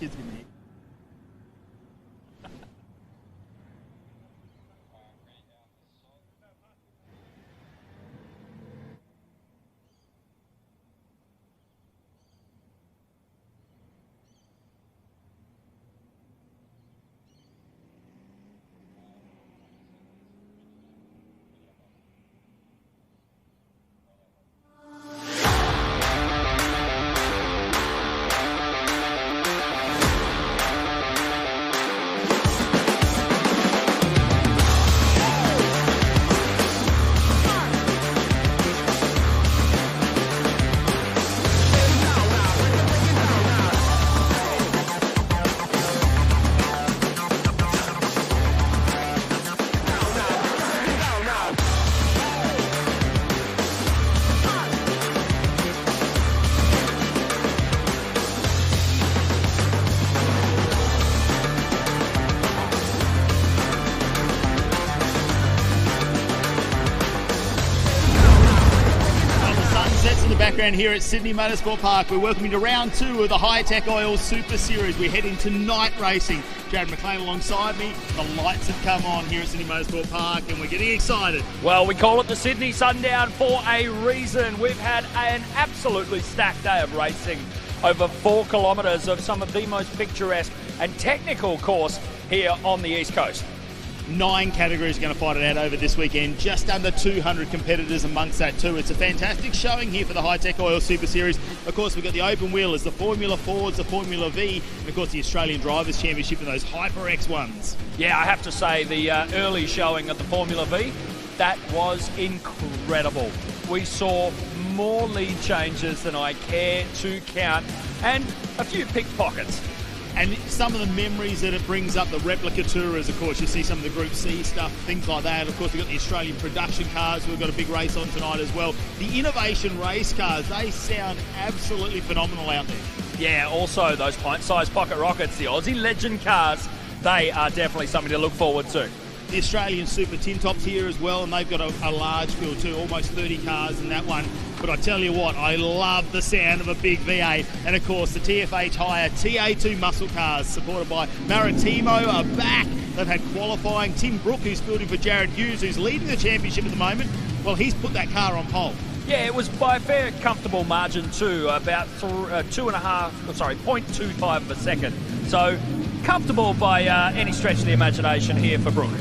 kids give me. Background here at Sydney Motorsport Park. We're welcoming to round 2 of the Hi-Tec Oil Super Series. We head into night racing. Jared McLean alongside me. The lights have come on here at Sydney Motorsport Park and we're getting excited. Well, we call it the Sydney Sundown for a reason. We've had an absolutely stacked day of racing. Over 4 kilometres of some of the most picturesque and technical course here on the East Coast. 9 categories are going to fight it out over this weekend. Just under 200 competitors amongst that too. It's a fantastic showing here for the Hi-Tec Oil Super Series. Of course, we've got the open wheelers, the Formula Fords, the Formula V, and of course the Australian Drivers' Championship and those Hyper X1s. Yeah, I have to say the early showing of the Formula V, that was incredible. We saw more lead changes than I care to count and a few pickpockets. And some of the memories that it brings up, the Replica Tourers, of course, you see some of the Group C stuff, things like that. Of course, we've got the Australian production cars. We've got a big race on tonight as well. The innovation race cars, they sound absolutely phenomenal out there. Yeah, also those pint-sized pocket rockets, the Aussie Legend cars, they are definitely something to look forward to. The Australian Super Tin Tops here as well, and they've got a large field too, almost 30 cars in that one. But I tell you what, I love the sound of a big V8. And of course, the TFH Hire TA2 muscle cars, supported by Maritimo, are back. They've had qualifying. Tim Brook, who's fielding for Jared Hughes, who's leading the championship at the moment, well, he's put that car on pole. Yeah, it was by a fair, comfortable margin too, about 0.25 of a second. So, comfortable by any stretch of the imagination here for Brook.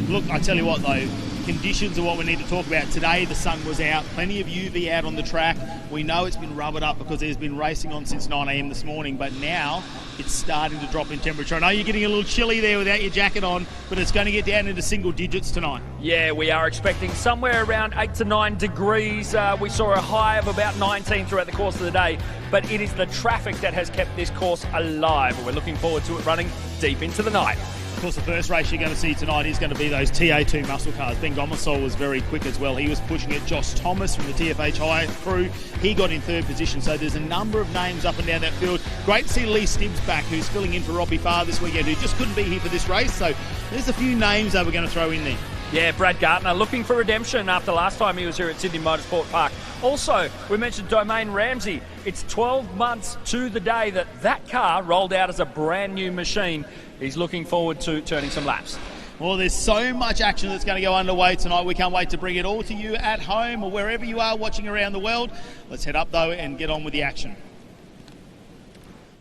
Look, I tell you what though, conditions are what we need to talk about. Today the sun was out, plenty of UV out on the track. We know it's been rubbered up because there's been racing on since 9 a.m. this morning, but now it's starting to drop in temperature. I know you're getting a little chilly there without your jacket on, but it's going to get down into single digits tonight. Yeah, we are expecting somewhere around 8 to 9 degrees. We saw a high of about 19 throughout the course of the day, but it is the traffic that has kept this course alive. We're looking forward to it running deep into the night. Of course, the first race you're going to see tonight is going to be those TA2 muscle cars. Ben Gomersol was very quick as well. He was pushing it. Josh Thomas from the TFH Hire crew, he got in 3rd position. So there's a number of names up and down that field. Great to see Lee Stibbs back, who's filling in for Robbie Farr this weekend, who just couldn't be here for this race. So there's a few names that we're going to throw in there. Yeah, Brad Gardner looking for redemption after last time he was here at Sydney Motorsport Park. Also, we mentioned Domain Ramsey. It's 12 months to the day that car rolled out as a brand new machine. He's looking forward to turning some laps. Well, there's so much action that's going to go underway tonight. We can't wait to bring it all to you at home or wherever you are watching around the world. Let's head up, though, and get on with the action.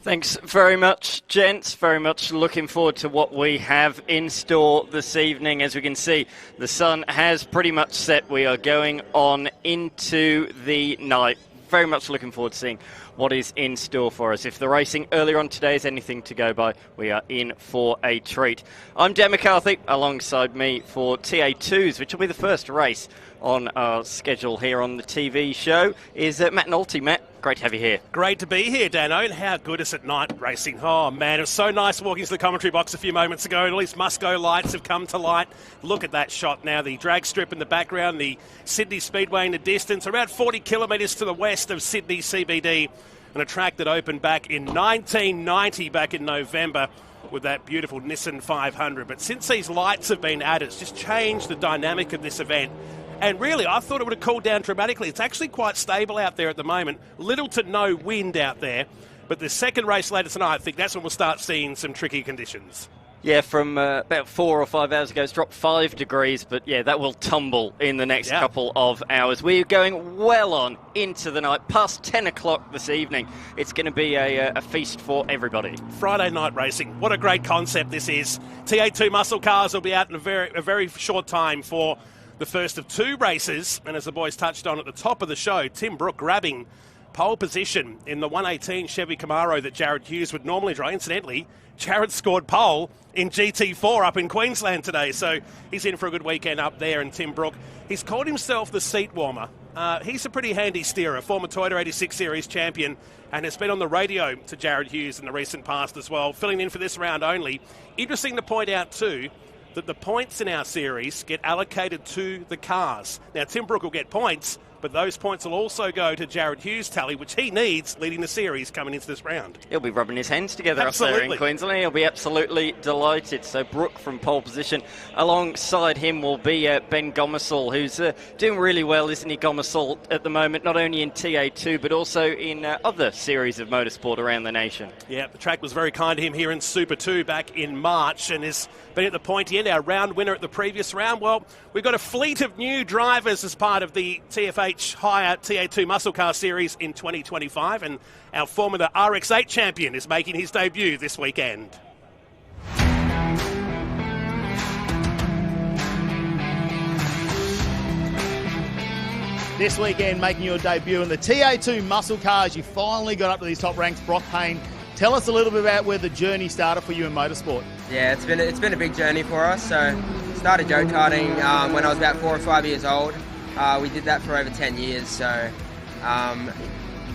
Thanks very much, gents. Very much looking forward to what we have in store this evening. As we can see, the sun has pretty much set. We are going on into the night. Very much looking forward to seeing what is in store for us. If the racing earlier on today is anything to go by, we are in for a treat. I'm Dan McCarthy, alongside me for TA2s, which will be the first race on our schedule here on the TV show, is Matt Nolte. Matt, great to have you here. Great to be here, Dano, and how good is it night racing? Oh, man, it was so nice walking to the commentary box a few moments ago. At least Musco lights have come to light. Look at that shot now, the drag strip in the background, the Sydney Speedway in the distance, around 40 kilometres to the west of Sydney CBD, and a track that opened back in 1990, back in November, with that beautiful Nissan 500. But since these lights have been added, it's just changed the dynamic of this event. And really, I thought it would have cooled down dramatically. It's actually quite stable out there at the moment. Little to no wind out there. But the second race later tonight, I think that's when we'll start seeing some tricky conditions. Yeah, from about 4 or 5 hours ago, it's dropped 5 degrees, but yeah, that will tumble in the next couple of hours. We're going well on into the night, past 10 o'clock this evening. It's going to be a feast for everybody. Friday night racing, what a great concept this is. TA2 muscle cars will be out in a very short time for the first of 2 races, and as the boys touched on at the top of the show, Tim Brook grabbing pole position in the 118 Chevy Camaro that Jared Hughes would normally drive. Incidentally, Jared scored pole in GT4 up in Queensland today, so he's in for a good weekend up there. And Tim Brook, he's called himself the seat warmer. He's a pretty handy steerer, former Toyota 86 Series champion, and has been on the radio to Jared Hughes in the recent past as well, filling in for this round only. Interesting to point out too that the points in our series get allocated to the cars. Now, Tim Brook will get points, but those points will also go to Jared Hughes' tally, which he needs leading the series coming into this round. He'll be rubbing his hands together Absolutely. up there in Queensland. He'll be absolutely delighted. So Brook from pole position. Alongside him will be Ben Gomersall, who's doing really well, isn't he, Gomersall, at the moment, not only in TA2, but also in other series of motorsport around the nation. Yeah, the track was very kind to him here in Super 2 back in March and has been at the pointy end, our round winner at the previous round. Well, we've got a fleet of new drivers as part of the TFH Higher TA2 Muscle Car Series in 2025, and our Formula RX8 champion is making his debut this weekend. This weekend, making your debut in the TA2 Muscle Cars, you finally got up to these top ranks. Brock Payne, tell us a little bit about where the journey started for you in motorsport. Yeah, it's been a big journey for us. So started go-karting when I was about 4 or 5 years old. We did that for over 10 years, so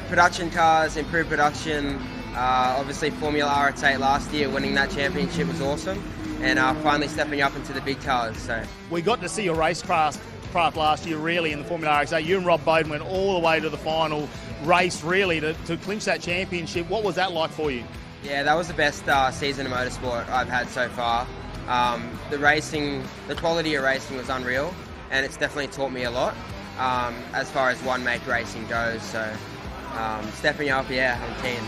production cars, improved production, obviously Formula RX8 last year, winning that championship was awesome, and finally stepping up into the big cars. So We got to see your racecraft last year really in the Formula RX8. You and Rob Bowden went all the way to the final race really to clinch that championship. What was that like for you? yeah, that was the best season of motorsport I've had so far. The quality of racing was unreal, and it's definitely taught me a lot as far as one-make racing goes. So stepping up, yeah, I'm keen.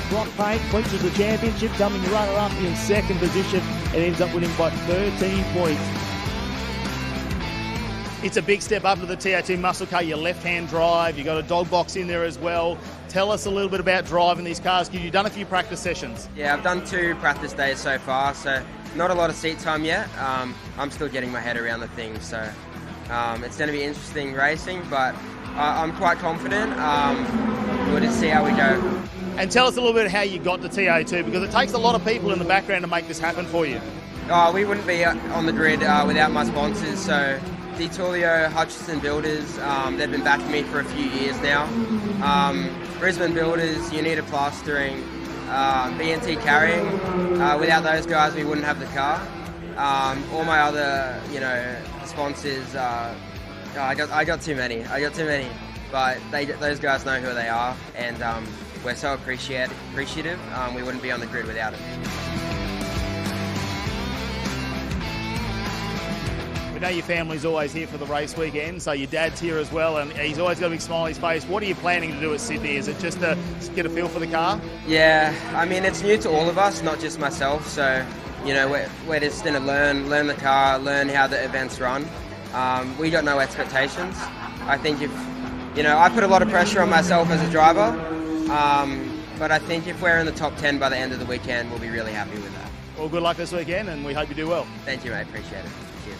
Brock Payne clinches the championship, coming runner-up in second position and ends up winning by 13 points. It's a big step up to the TA2 muscle car, your left-hand drive, you've got a dog box in there as well. Tell us a little bit about driving these cars, because you've done a few practice sessions. Yeah, I've done 2 practice days so far, so not a lot of seat time yet. I'm still getting my head around the thing, so it's going to be interesting racing, but I'm quite confident. We'll just see how we go. And tell us a little bit how you got to TA2, because it takes a lot of people in the background to make this happen for you. We wouldn't be on the grid without my sponsors, so DeTulio, Hutchison Builders, they've been backing me for a few years now. Brisbane Builders, Unita Plastering, B&T Carrying. Without those guys, we wouldn't have the car. All my other, sponsors, I got too many. But those guys know who they are, and we're so appreciative. We wouldn't be on the grid without it. We know your family's always here for the race weekend, so your dad's here as well, and he's always got a big smile on his face. What are you planning to do at Sydney? Is it just to get a feel for the car? Yeah, I mean, it's new to all of us, not just myself, so, we're just going to learn the car, learn how the events run. We got no expectations. I think I put a lot of pressure on myself as a driver, but I think if we're in the top 10 by the end of the weekend, we'll be really happy with that. Well, good luck this weekend, and we hope you do well. Thank you, mate. Appreciate it. Cheers.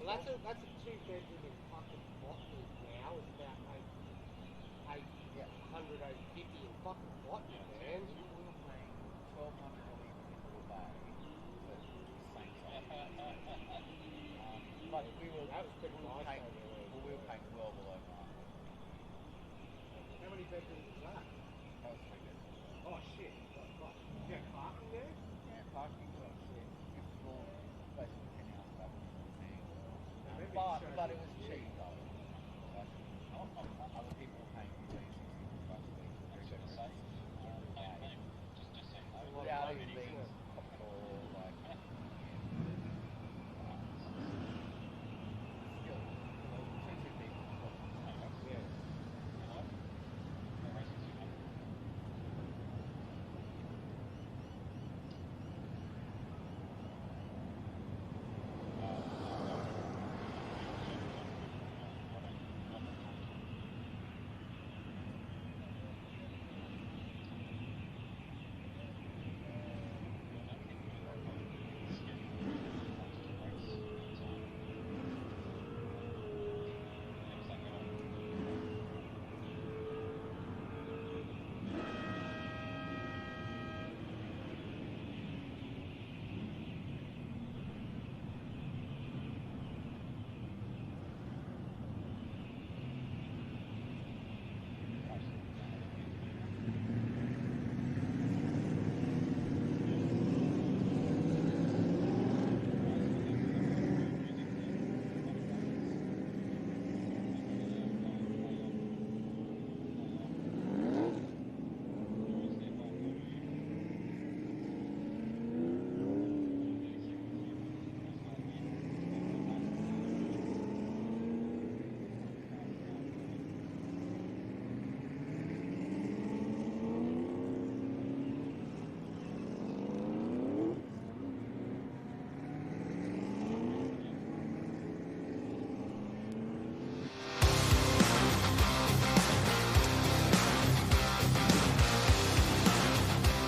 that's a 2-bedroom in fucking Botany now. It's about 850 in fucking Botany, man. We were paying $1,200 for a bay for the same size. But That was pretty nice paying, over there. well, we were paying well below market. How many bedrooms is that? That was 3 bedrooms. Oh shit. Right. You got parking there? Yeah, parking was shit. 5th floor, basically penthouse level. But it was cheap though. Like, other people were paying $15, $16 a week for 3 bedrooms. Without even being top floor, like, still, 22 people. Yeah.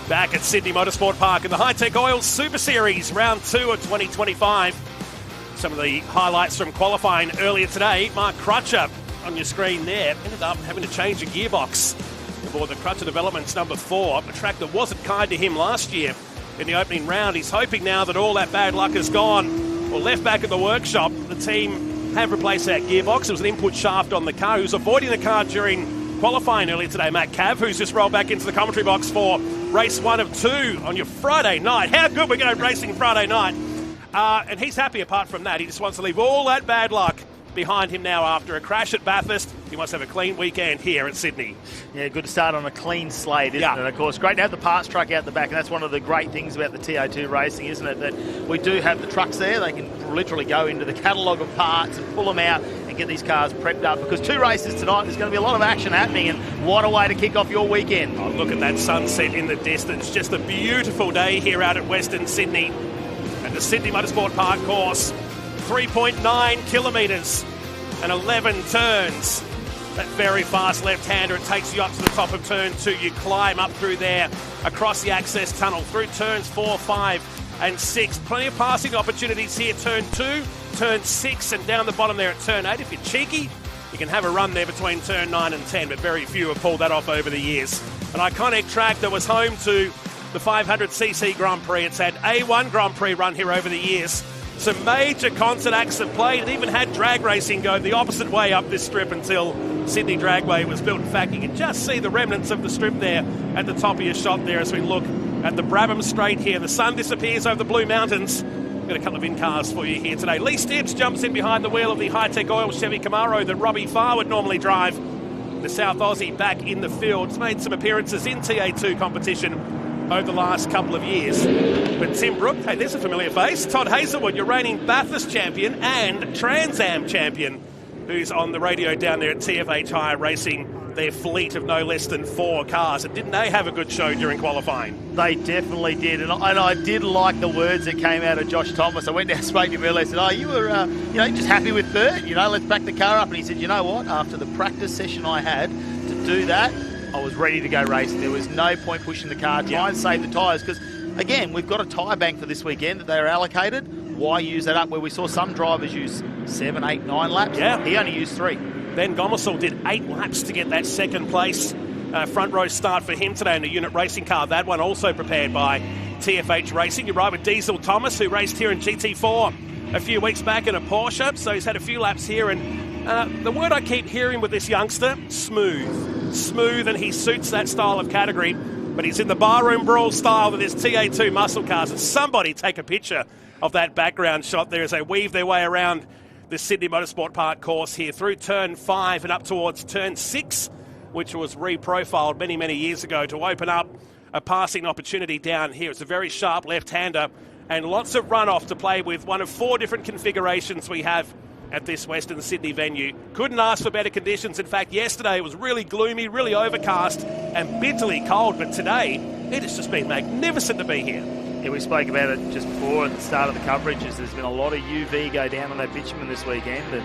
Back at Sydney Motorsport Park in the Hi-Tec Oil Super Series, round 2 of 2025. Some of the highlights from qualifying earlier today. Mark Crutcher on your screen there ended up having to change a gearbox aboard the Crutcher Developments number 4, a track that wasn't kind to him last year in the opening round. He's hoping now that all that bad luck is gone. Well, left back at the workshop, the team have replaced that gearbox. It was an input shaft on the car. He was avoiding the car during qualifying earlier today. Matt Cav, who's just rolled back into the commentary box for race 1 of 2 on your Friday night. How good we're going racing Friday night. And he's happy apart from that. He just wants to leave all that bad luck behind him now after a crash at Bathurst. He wants to have a clean weekend here at Sydney. Yeah, good to start on a clean slate, isn't it? Of course, great to have the parts truck out the back, and that's one of the great things about the TA2 racing, isn't it? That we do have the trucks there. They can literally go into the catalogue of parts and pull them out and get these cars prepped up, because 2 races tonight, there's going to be a lot of action happening, and what a way to kick off your weekend. Oh, look at that sunset in the distance. Just a beautiful day here out at Western Sydney at the Sydney Motorsport Park course. 3.9 kilometres and 11 turns. That very fast left-hander, it takes you up to the top of turn 2. You climb up through there, across the access tunnel, through turns 4, 5 and 6. Plenty of passing opportunities here. Turn 2, turn 6 and down the bottom there at turn 8. If you're cheeky, you can have a run there between turn 9 and 10, but very few have pulled that off over the years. An iconic track that was home to the 500cc Grand Prix. It's had A1 Grand Prix run here over the years. Some major concert acts have played. It even had drag racing go the opposite way up this strip until Sydney Dragway was built. In fact, you can just see the remnants of the strip there at the top of your shot there as we look at the Brabham Straight here. The sun disappears over the Blue Mountains. We've got a couple of in-cars for you here today. Lee Stibbs jumps in behind the wheel of the Hi-Tec Oil Chevy Camaro that Robbie Farr would normally drive. The South Aussie back in the field. He's made some appearances in TA2 competition over the last couple of years. But Tim Brook, hey, there's a familiar face. Todd Hazelwood, your reigning Bathurst champion and Trans Am champion, who's on the radio down there at TFH Hire racing their fleet of no less than 4 cars. And didn't they have a good show during qualifying? They definitely did. And I did like the words that came out of Josh Thomas. I went down and spoke to him earlier and said, oh, you were just happy with third? Let's back the car up. And he said, you know what? After the practice session I had to do that, I was ready to go racing. There was no point pushing the car, try and save the tyres, because, again, we've got a tyre bank for this weekend that they are allocated. Why use that up where we saw some drivers use 7, 8, 9 laps? Yeah. He only used 3. Ben Gomersall did 8 laps to get that second place. Front row start for him today in the unit racing car. That one also prepared by TFH Racing. You ride with Diesel Thomas, who raced here in GT4 a few weeks back in a Porsche. So he's had a few laps here. And the word I keep hearing with this youngster, smooth. Smooth, and he suits that style of category. But he's in the barroom brawl style with his TA2 muscle cars. And somebody take a picture of that background shot there as they weave their way around the Sydney Motorsport Park course here through turn 5 and up towards turn 6, which was reprofiled many, many years ago to open up a passing opportunity down here. It's a very sharp left-hander and lots of runoff to play with. One of 4 different configurations we have at this Western Sydney venue. Couldn't ask for better conditions. In fact, yesterday it was really gloomy, really overcast and bitterly cold, but today it has just been magnificent to be here. Yeah, we spoke about it just before at the start of the coverage. There's been a lot of UV go down on that bitumen this weekend, and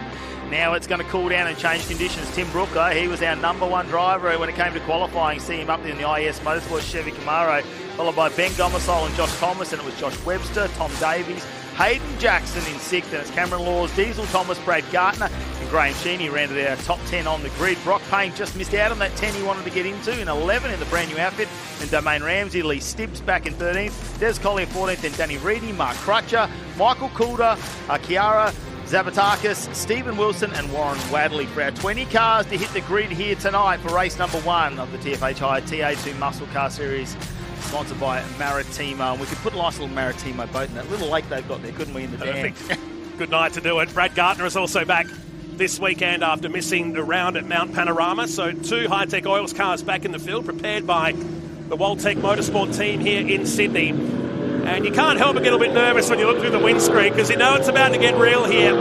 now it's going to cool down and change conditions. Tim Brooker, he was our number 1 driver when it came to qualifying. See him up there in the IS Motorsport Chevy Camaro, followed by Ben Gomersall and Josh Thomas, and it was Josh Webster, Tom Davies, Hayden Jackson in 6th, and it's Cameron Laws, Diesel Thomas, Brad Gartner, and Graham Cheney rounded our top 10 on the grid. Brock Payne just missed out on that 10 he wanted to get into in 11 in the brand new outfit. And Domain Ramsey, Lee Stibbs back in 13th, Des Collier 14th, and Danny Reedy, Mark Crutcher, Michael Coulter, Kiara Zabatakis, Stephen Wilson, and Warren Wadley for our 20 cars to hit the grid here tonight for race number 1 of the TFH Hire TA2 Muscle Car Series, sponsored by Maritimo. And we could put a nice little Maritimo boat in that little lake they've got there, couldn't we, in the dam? Good night to do it. Brad Gartner is also back this weekend after missing the round at Mount Panorama. So 2 Hi-Tec Oils cars back in the field, prepared by the Waltec Motorsport team here in Sydney. And you can't help but get a little bit nervous when you look through the windscreen, because you know it's about to get real here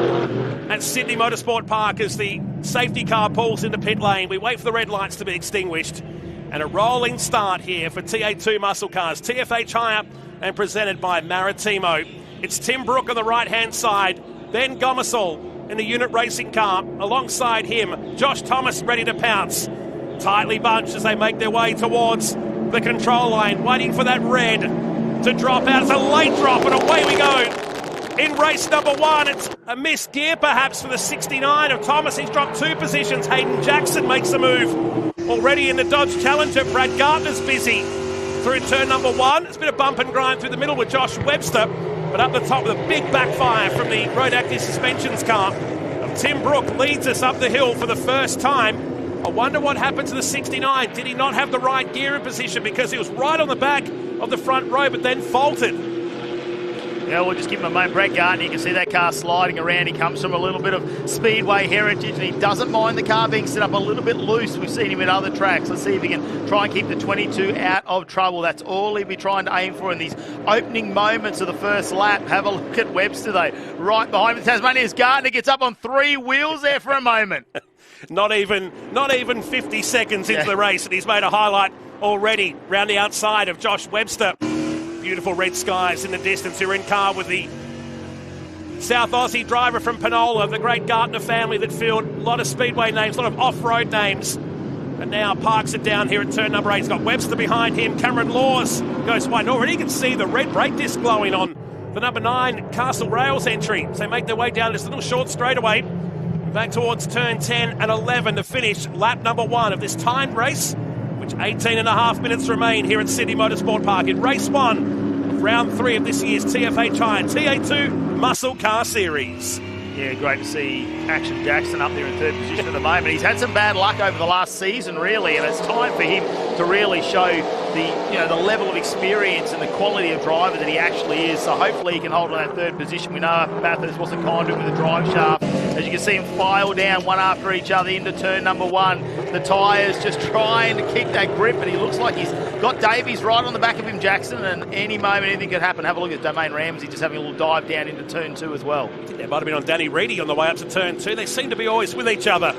at Sydney Motorsport Park as the safety car pulls into pit lane. We wait for the red lights to be extinguished. And a rolling start here for TA2 Muscle Cars, TFH Hire, and presented by Maritimo. It's Tim Brook on the right-hand side, Ben Gomersall in the unit racing car. Alongside him, Josh Thomas ready to pounce. Tightly bunched as they make their way towards the control line, waiting for that red to drop out. It's a late drop, and away we go. In race number 1, it's a missed gear perhaps for the 69 of Thomas. He's dropped 2 positions. Hayden Jackson makes the move. Already in the Dodge Challenger, Brad Gartner's busy through turn number 1. It's been a bump and grind through the middle with Josh Webster, but up the top with a big backfire from the Road Active Suspensions car of Tim Brook leads us up the hill for the first time. I wonder what happened to the 69. Did he not have the right gear in position, because he was right on the back of the front row but then faulted? Yeah, we'll just give him a moment. Brett Gardner, you can see that car sliding around. He comes from a little bit of speedway heritage, and he doesn't mind the car being set up a little bit loose. We've seen him at other tracks. Let's see if he can try and keep the 22 out of trouble. That's all he'll be trying to aim for in these opening moments of the first lap. Have a look at Webster, though. Right behind him, Tasmania's Gardner gets up on 3 wheels there for a moment. Not even 50 seconds into the race, and he's made a highlight already round the outside of Josh Webster. Beautiful red skies in the distance. You're in car with the South Aussie driver from Penola, the great Gartner family that field a lot of speedway names, a lot of off-road names. And now parks it down here at turn number 8. He's got Webster behind him. Cameron Laws goes wide. Already you can see the red brake disc glowing on the number 9 Castle Rails entry. So they make their way down this little short straightaway back towards turn 10 and 11 to finish lap number 1 of this timed race, which 18 and a half minutes remain here at Sydney Motorsport Park in race 1 of round 3 of this year's TFH Hire TA2 Muscle Car Series. Yeah, great to see Action Jackson up there in 3rd position at the moment. He's had some bad luck over the last season, really, and it's time for him to really show the level of experience and the quality of driver that he actually is. So hopefully he can hold on that 3rd position. We know Bathurst wasn't kind to him with the drive shaft. As you can see him file down one after each other into turn number 1. The tyres just trying to keep that grip, and he looks like he's got Davies right on the back of him, Jackson, and any moment anything could happen. Have a look at Domain Ramsey just having a little dive down into turn 2 as well. I think that might have been on Danny Reedy on the way up to turn 2. They seem to be always with each other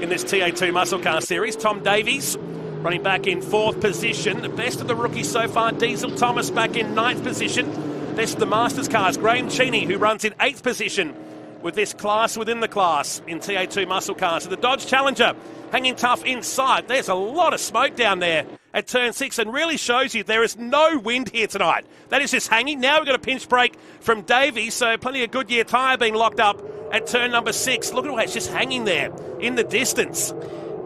in this TA2 Muscle Car Series. Tom Davies running back in 4th position. The best of the rookies so far. Diesel Thomas back in 9th position. Best of the Masters cars. Graham Cheney, who runs in 8th position with this class within the class in TA2 Muscle Cars. So the Dodge Challenger hanging tough inside. There's a lot of smoke down there at turn 6 and really shows you there is no wind here tonight. That is just hanging. Now we've got a pinch brake from Davies, so plenty of Goodyear tyre being locked up at turn number 6. Look at the way it's just hanging there in the distance.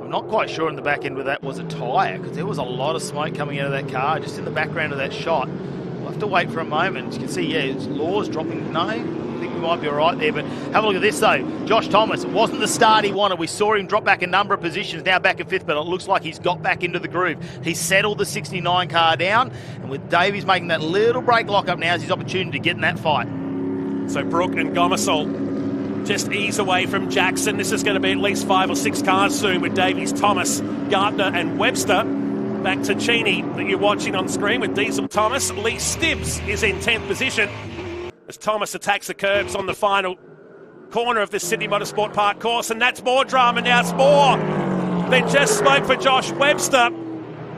I'm not quite sure in the back end where that was a tyre, because there was a lot of smoke coming out of that car just in the background of that shot. We'll have to wait for a moment. As you can see, yeah, it's Law's dropping. No, I think we might be all right there, but have a look at this though. Josh Thomas, it wasn't the start he wanted. We saw him drop back a number of positions, now back in 5th, but it looks like he's got back into the groove. He's settled the 69 car down, and with Davies making that little brake lock up, now is his opportunity to get in that fight. So Brook and Gomersall just ease away from Jackson. This is going to be at least 5 or 6 cars soon with Davies, Thomas, Gardner and Webster. Back to Cheney that you're watching on screen with Diesel Thomas. Lee Stibbs is in 10th position as Thomas attacks the curbs on the final corner of this Sydney Motorsport Park course, and that's more drama now. It's more than just smoke for Josh Webster,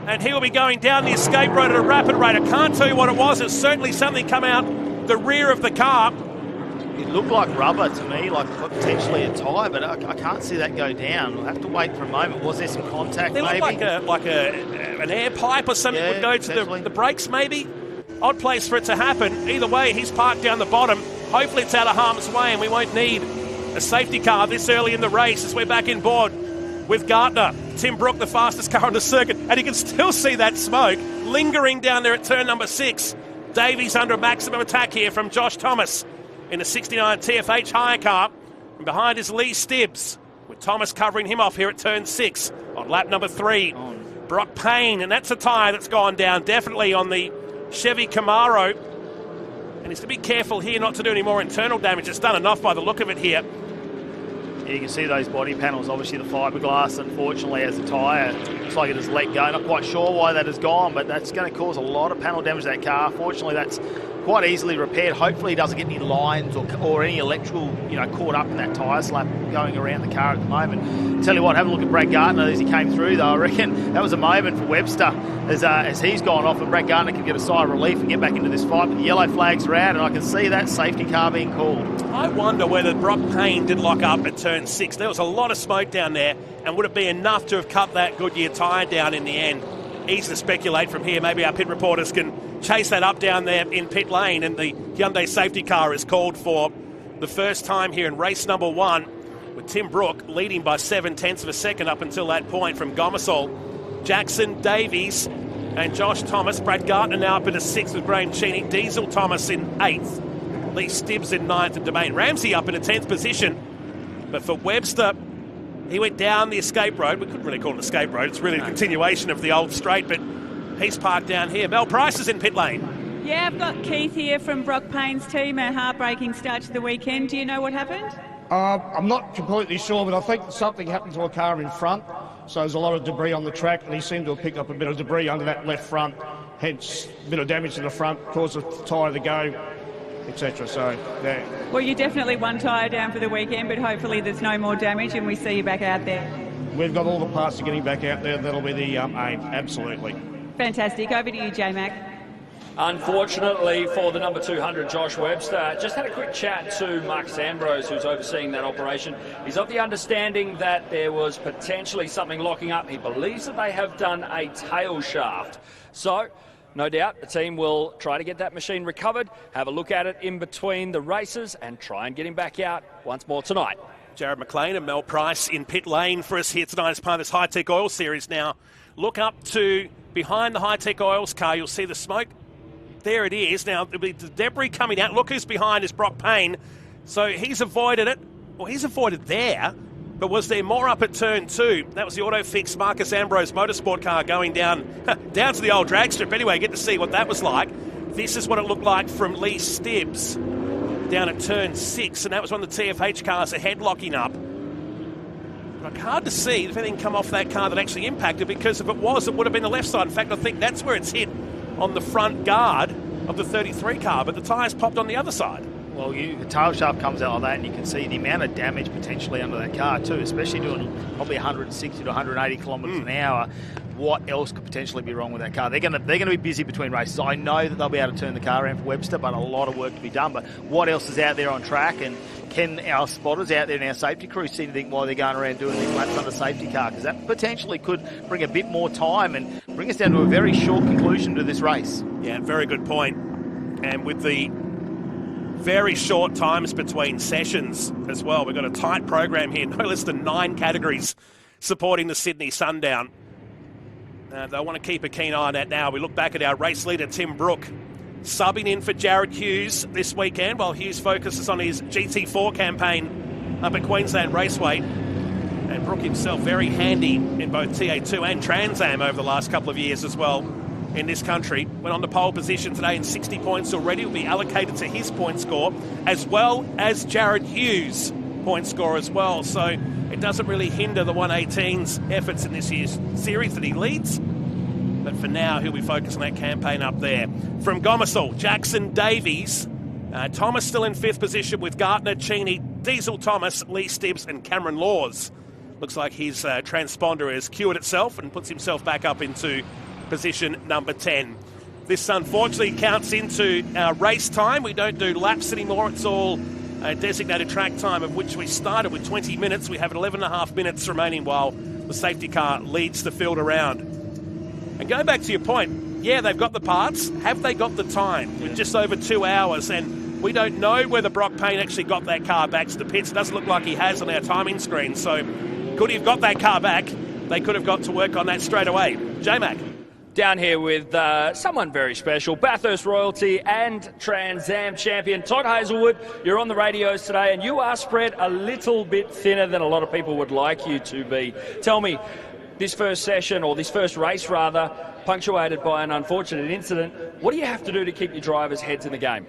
and he will be going down the escape road at a rapid rate. I can't tell you what it was. It's certainly something come out the rear of the car. It looked like rubber to me, like potentially a tyre, but I can't see that go down. We'll have to wait for a moment. Was there some contact They maybe? look like an air pipe or something would go to the brakes maybe. Odd place for it to happen. Either way, he's parked down the bottom. Hopefully it's out of harm's way and we won't need a safety car this early in the race as we're back in board with Gardner. Tim Brook, the fastest car on the circuit, and you can still see that smoke lingering down there at turn number 6. Davies under maximum attack here from Josh Thomas in a 69 TFH hire car. And behind is Lee Stibbs, with Thomas covering him off here at turn 6 on lap number 3. Brock Payne, and that's a tyre that's gone down definitely on the Chevy Camaro. And he's to be careful here not to do any more internal damage. It's done enough by the look of it here. Yeah, you can see those body panels. Obviously the fiberglass, unfortunately, as the tyre looks like it has let go. Not quite sure why that has gone, but that's going to cause a lot of panel damage to that car. Fortunately, that's quite easily repaired. Hopefully he doesn't get any lines or any electrical, caught up in that tyre slap going around the car at the moment. Tell you what, have a look at Brad Gardner as he came through though. I reckon that was a moment for Webster as he's gone off, and Brad Gardner can get a sigh of relief and get back into this fight. But the yellow flags are out, and I can see that safety car being called. I wonder whether Brock Payne did lock up at turn 6. There was a lot of smoke down there, and would it be enough to have cut that Goodyear tyre down in the end? Easy to speculate from here. Maybe our pit reporters can chase that up down there in pit lane, and the Hyundai safety car is called for the first time here in race number 1, with Tim Brook leading by 0.7 of a second up until that point from Gomersall. Jackson, Davies and Josh Thomas. Brad Gardner now up into 6th with Graham Cheney. Diesel Thomas in 8th. Lee Stibbs in 9th, and Domain Ramsey up in a 10th position. But for Webster, he went down the escape road. We couldn't really call it an escape road. It's really a continuation of the old straight, but he's parked down here. Mel Price is in pit lane. Yeah, I've got Keith here from Brock Payne's team. A heartbreaking start to the weekend. Do you know what happened? I'm not completely sure, but I think something happened to a car in front. So there's a lot of debris on the track, and he seemed to have picked up a bit of debris under that left front. Hence, a bit of damage to the front, caused the tyre to go, etc. So, yeah. Well, you're definitely one tyre down for the weekend, but hopefully there's no more damage and we see you back out there. We've got all the parts to getting back out there. That'll be the aim, absolutely. Fantastic. Over to you, J-Mac. Unfortunately for the number 200, Josh Webster, just had a quick chat to Marcus Ambrose, who's overseeing that operation. He's of the understanding that there was potentially something locking up. He believes that they have done a tail shaft. So, no doubt, the team will try to get that machine recovered, have a look at it in between the races, and try and get him back out once more tonight. Jared McLean and Mel Price in pit lane for us here tonight as part of this Hi-Tec Oil Series. Now, look up to behind the Hi-Tec Oils car. You'll see the smoke. There it is. Now, there'll be the debris coming out. Look who's behind is Brock Payne. So he's avoided it. Well, he's avoided there. But was there more up at turn 2? That was the Autofix Marcus Ambrose Motorsport car going down to the old drag strip. Anyway, get to see what that was like. This is what it looked like from Lee Stibbs down at turn 6. And that was one of the TFH cars ahead locking up. But hard to see if anything come off that car that actually impacted, because if it was, it would have been the left side. In fact, I think that's where it's hit, on the front guard of the 33 car, but the tyres popped on the other side. Well, the tail shaft comes out like that, and you can see the amount of damage potentially under that car too, especially doing probably 160 to 180 kilometres an hour. What else could potentially be wrong with that car? They're going to be busy between races. I know that they'll be able to turn the car around for Webster, but a lot of work to be done. But what else is out there on track? And can our spotters out there and our safety crews see anything while they're going around doing these laps under safety car? Because that potentially could bring a bit more time and bring us down to a very short conclusion to this race. Yeah, very good point. And with the very short times between sessions as well, we've got a tight program here, no less than 9 categories supporting the Sydney Sundown. They want to keep a keen eye on that now. We look back at our race leader, Tim Brook, subbing in for Jared Hughes this weekend while Hughes focuses on his GT4 campaign up at Queensland Raceway. And Brook himself very handy in both TA2 and Trans Am over the last couple of years as well in this country. Went on to pole position today in 60 points already. Will be allocated to his point score as well as Jared Hughes' point score as well. So it doesn't really hinder the 118's efforts in this year's series that he leads. But for now, he'll be focused on that campaign up there. From Gomersall, Jackson Davies. Thomas still in 5th position with Gartner, Cheney, Diesel Thomas, Lee Stibbs and Cameron Laws. Looks like his transponder has cured itself and puts himself back up into position number 10. This unfortunately counts into our race time. We don't do laps anymore. It's all designated track time, of which we started with 20 minutes. We have 11.5 minutes remaining while the safety car leads the field around. And going back to your point, yeah, they've got the parts. Have they got the time? With just over 2 hours, and we don't know whether Brock Payne actually got that car back to the pits. It doesn't look like he has on our timing screen. So could he have got that car back? They could have got to work on that straight away. J-Mac. Down here with someone very special, Bathurst royalty and Trans Am champion Todd Hazelwood. You're on the radios today and you are spread a little bit thinner than a lot of people would like you to be. Tell me, this first session, or this first race rather, punctuated by an unfortunate incident, what do you have to do to keep your drivers' heads in the game?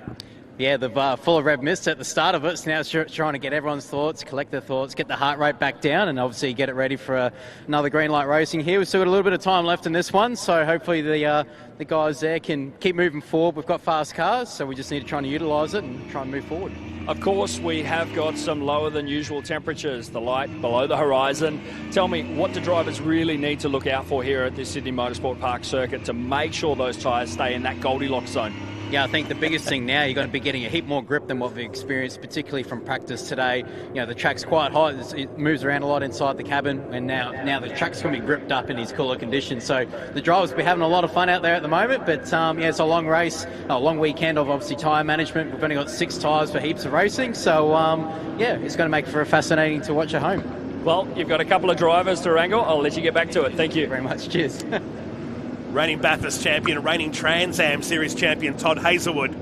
Yeah, they've full of red mist at the start of it, so now it's trying to get everyone's thoughts, collect their thoughts, get the heart rate back down, and obviously get it ready for another green light racing here. We've still got a little bit of time left in this one, so hopefully the guys there can keep moving forward. We've got fast cars, so we just need to try and utilise it and try and move forward. Of course, we have got some lower than usual temperatures, the light below the horizon. Tell me, what do drivers really need to look out for here at this Sydney Motorsport Park circuit to make sure those tyres stay in that Goldilocks zone? Yeah, I think the biggest thing now, you're going to be getting a heap more grip than what we've experienced, particularly from practice today. You know, the track's quite hot, it moves around a lot inside the cabin, and now the track's going to be gripped up in these cooler conditions. So the drivers will be having a lot of fun out there at the moment, but yeah, it's a long race, a long weekend of obviously tyre management. We've only got 6 tyres for heaps of racing, so yeah, it's going to make for a fascinating to watch at home. Well, you've got a couple of drivers to wrangle. I'll let you get back to it. Thank you very much. Cheers. Reigning Bathurst champion, reigning Trans Am Series champion Todd Hazelwood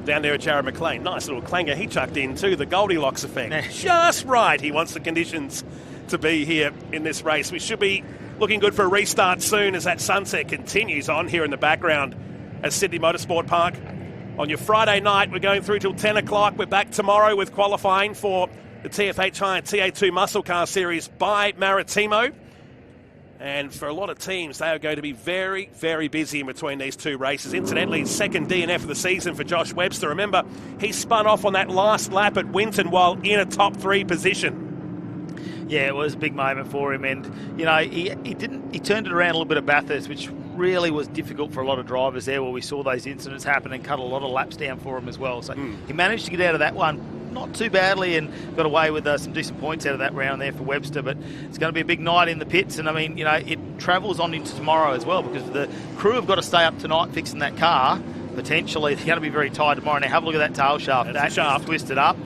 down there at Jared McLean. Nice little clanger he chucked in too, the Goldilocks effect. Just right. He wants the conditions to be here in this race. We should be looking good for a restart soon as that sunset continues on here in the background at Sydney Motorsport Park. On your Friday night, we're going through till 10 o'clock. We're back tomorrow with qualifying for the TFH High TA2 Muscle Car Series by Maritimo. And for a lot of teams, they are going to be very, very busy in between these 2 races. Incidentally, second DNF of the season for Josh Webster. Remember, he spun off on that last lap at Winton while in a top 3 position. Yeah, it was a big moment for him, and you know he turned it around a little bit at Bathurst, which really was difficult for a lot of drivers there, where we saw those incidents happen and cut a lot of laps down for him as well. So he managed to get out of that one not too badly and got away with some decent points out of that round there for Webster. But it's going to be a big night in the pits, and I mean, you know, it travels on into tomorrow as well, because the crew have got to stay up tonight fixing that car. Potentially, they're going to be very tired tomorrow. Now have a look at that tail shaft. That shaft twisted up.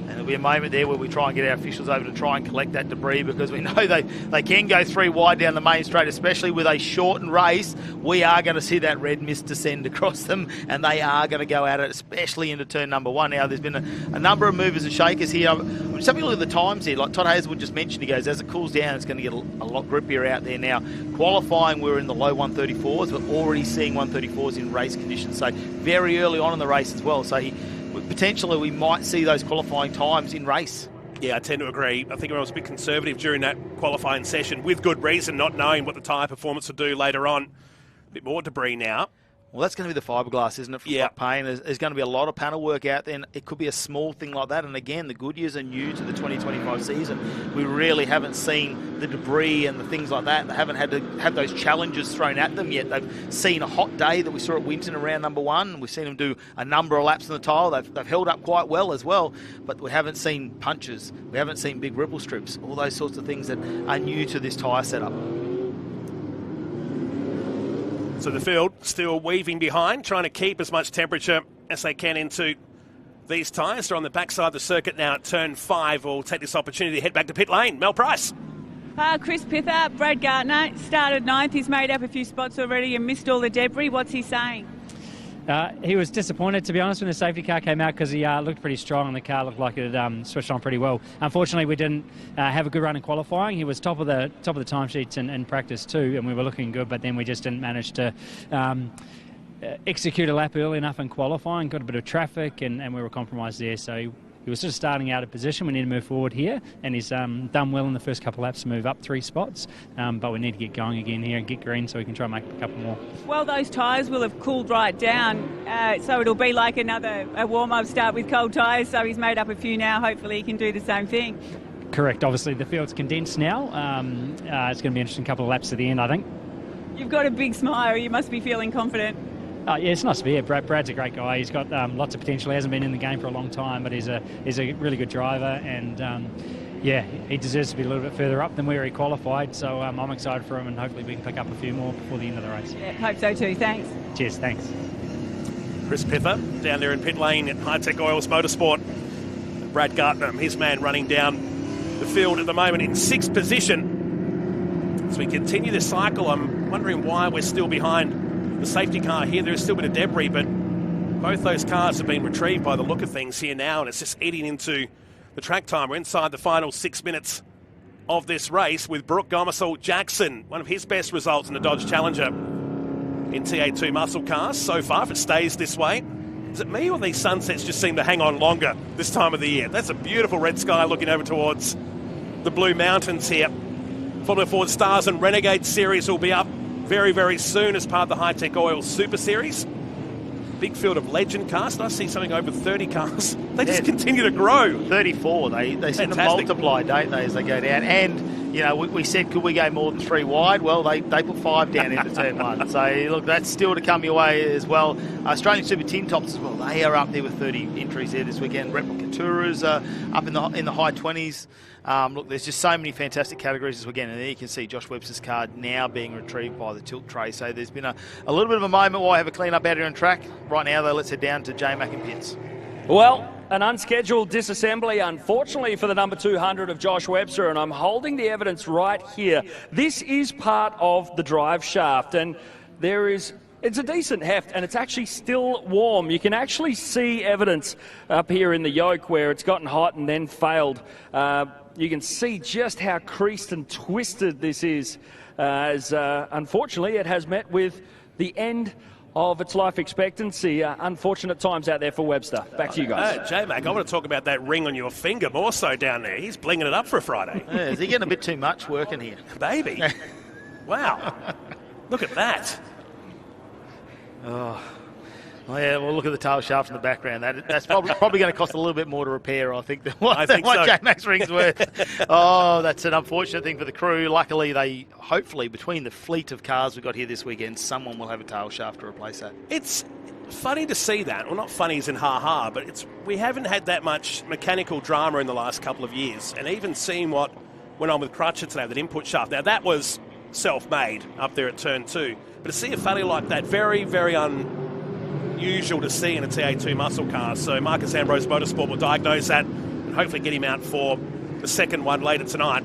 And there'll be a moment there where we try and get our officials over to try and collect that debris, because we know they can go 3 wide down the main straight, especially with a shortened race. We are going to see that red mist descend across them, and they are going to go at it, especially into turn number 1. Now, there's been a number of movers and shakers here. Just having a look at the times here. Like Todd Hazelwood just mentioned, he goes, as it cools down, it's going to get a lot grippier out there now. Qualifying, we're in the low 134s. We're already seeing 134s in race conditions, so very early on in the race as well. So potentially we might see those qualifying times in race. Yeah, I tend to agree. I think everyone was a bit conservative during that qualifying session, with good reason, not knowing what the tyre performance would do later on. A bit more debris now. Well, that's going to be the fiberglass, isn't it, for Brock Payne? There's going to be a lot of panel work out there, and it could be a small thing like that. And again, the Goodyears are new to the 2025 season. We really haven't seen the debris and the things like that. They haven't had to have those challenges thrown at them yet. They've seen a hot day that we saw at Winton around number 1. We've seen them do a number of laps on the tile. They've held up quite well as well, but we haven't seen punches. We haven't seen big ripple strips, all those sorts of things that are new to this tyre setup. So the field still weaving behind, trying to keep as much temperature as they can into these tyres. They're on the backside of the circuit now at turn 5. We'll take this opportunity to head back to pit lane. Mel Price. Chris Pither, Brad Gardner, started 9th. He's made up a few spots already and missed all the debris. What's he saying? He was disappointed, to be honest, when the safety car came out because he looked pretty strong and the car looked like it had switched on pretty well. Unfortunately, we didn't have a good run in qualifying. He was top of the timesheets in practice too, and we were looking good, but then we just didn't manage to execute a lap early enough in qualifying. Got a bit of traffic, and we were compromised there. So he was just starting out of position. We need to move forward here, and he's done well in the first couple of laps to move up 3 spots. But we need to get going again here and get green so we can try and make a couple more. Well, those tyres will have cooled right down, so it'll be like a warm-up start with cold tyres. So he's made up a few now. Hopefully he can do the same thing. Correct. Obviously, the field's condensed now. It's going to be an interesting couple of laps to the end, I think. You've got a big smile. You must be feeling confident. Yeah, it's nice to be here. Brad's a great guy. He's got lots of potential. He hasn't been in the game for a long time, but he's a really good driver, and yeah, he deserves to be a little bit further up than where he qualified. So I'm excited for him, and hopefully we can pick up a few more before the end of the race. Yeah, hope so too. Thanks. Cheers. Thanks. Chris Pither down there in pit lane at Hi-Tec Oils Motorsport. Brad Gardner, his man, running down the field at the moment in 6th position. As we continue this cycle, I'm wondering why we're still behind the safety car here. There is still a bit of debris, but both those cars have been retrieved by the look of things here now, and it's just eating into the track time. We're inside the final 6 minutes of this race with Brooke Gomersall-Jackson, one of his best results in the Dodge Challenger in TA2 muscle cars so far, if it stays this way. Is it me or these sunsets just seem to hang on longer this time of the year? That's a beautiful red sky looking over towards the Blue Mountains here. Formula Ford Stars and Renegade Series will be up very, very soon as part of the Hi-Tec Oil Super Series. Big field of legend cars. I see something over 30 cars. They just continue to grow. 34. They seem to multiply, don't they, as they go down. And, you know, we said, could we go more than 3 wide? Well, they put 5 down into turn 1. So, look, that's still to come your way as well. Australian Super Tin Tops as well. They are up there with 30 entries there this weekend. Replica Tourers up in the high 20s. Look, there's just so many fantastic categories this weekend, and there you can see Josh Webster's car now being retrieved by the tilt tray. So there's been a little bit of a moment while I have a clean up out here on track. Right now, though, let's head down to J-Mac and Pits. Well, an unscheduled disassembly, unfortunately, for the number 200 of Josh Webster, and I'm holding the evidence right here. This is part of the drive shaft, and it's a decent heft, and it's actually still warm. You can actually see evidence up here in the yoke where it's gotten hot and then failed. You can see just how creased and twisted this is, as unfortunately it has met with the end of its life expectancy. Unfortunate times out there for Webster. Back to you guys. J-Mac, I want to talk about that ring on your finger more so down there. He's blinging it up for a Friday. Yeah, is he getting a bit too much working here? Baby. Wow. Look at that. Oh yeah, well, look at the tail shaft in the background. That's probably going to cost a little bit more to repair, I think, than what J-Mac's ring's worth. Oh, that's an unfortunate thing for the crew. Luckily, hopefully, between the fleet of cars we've got here this weekend, someone will have a tail shaft to replace that. It's funny to see that. Well, not funny as in ha-ha, but we haven't had that much mechanical drama in the last couple of years. And even seeing what went on with Crutcher today, that input shaft. Now, that was self-made up there at turn 2. But to see a failure like that, very, very unusual to see in a TA2 muscle car. So Marcus Ambrose Motorsport will diagnose that and hopefully get him out for the second one later tonight.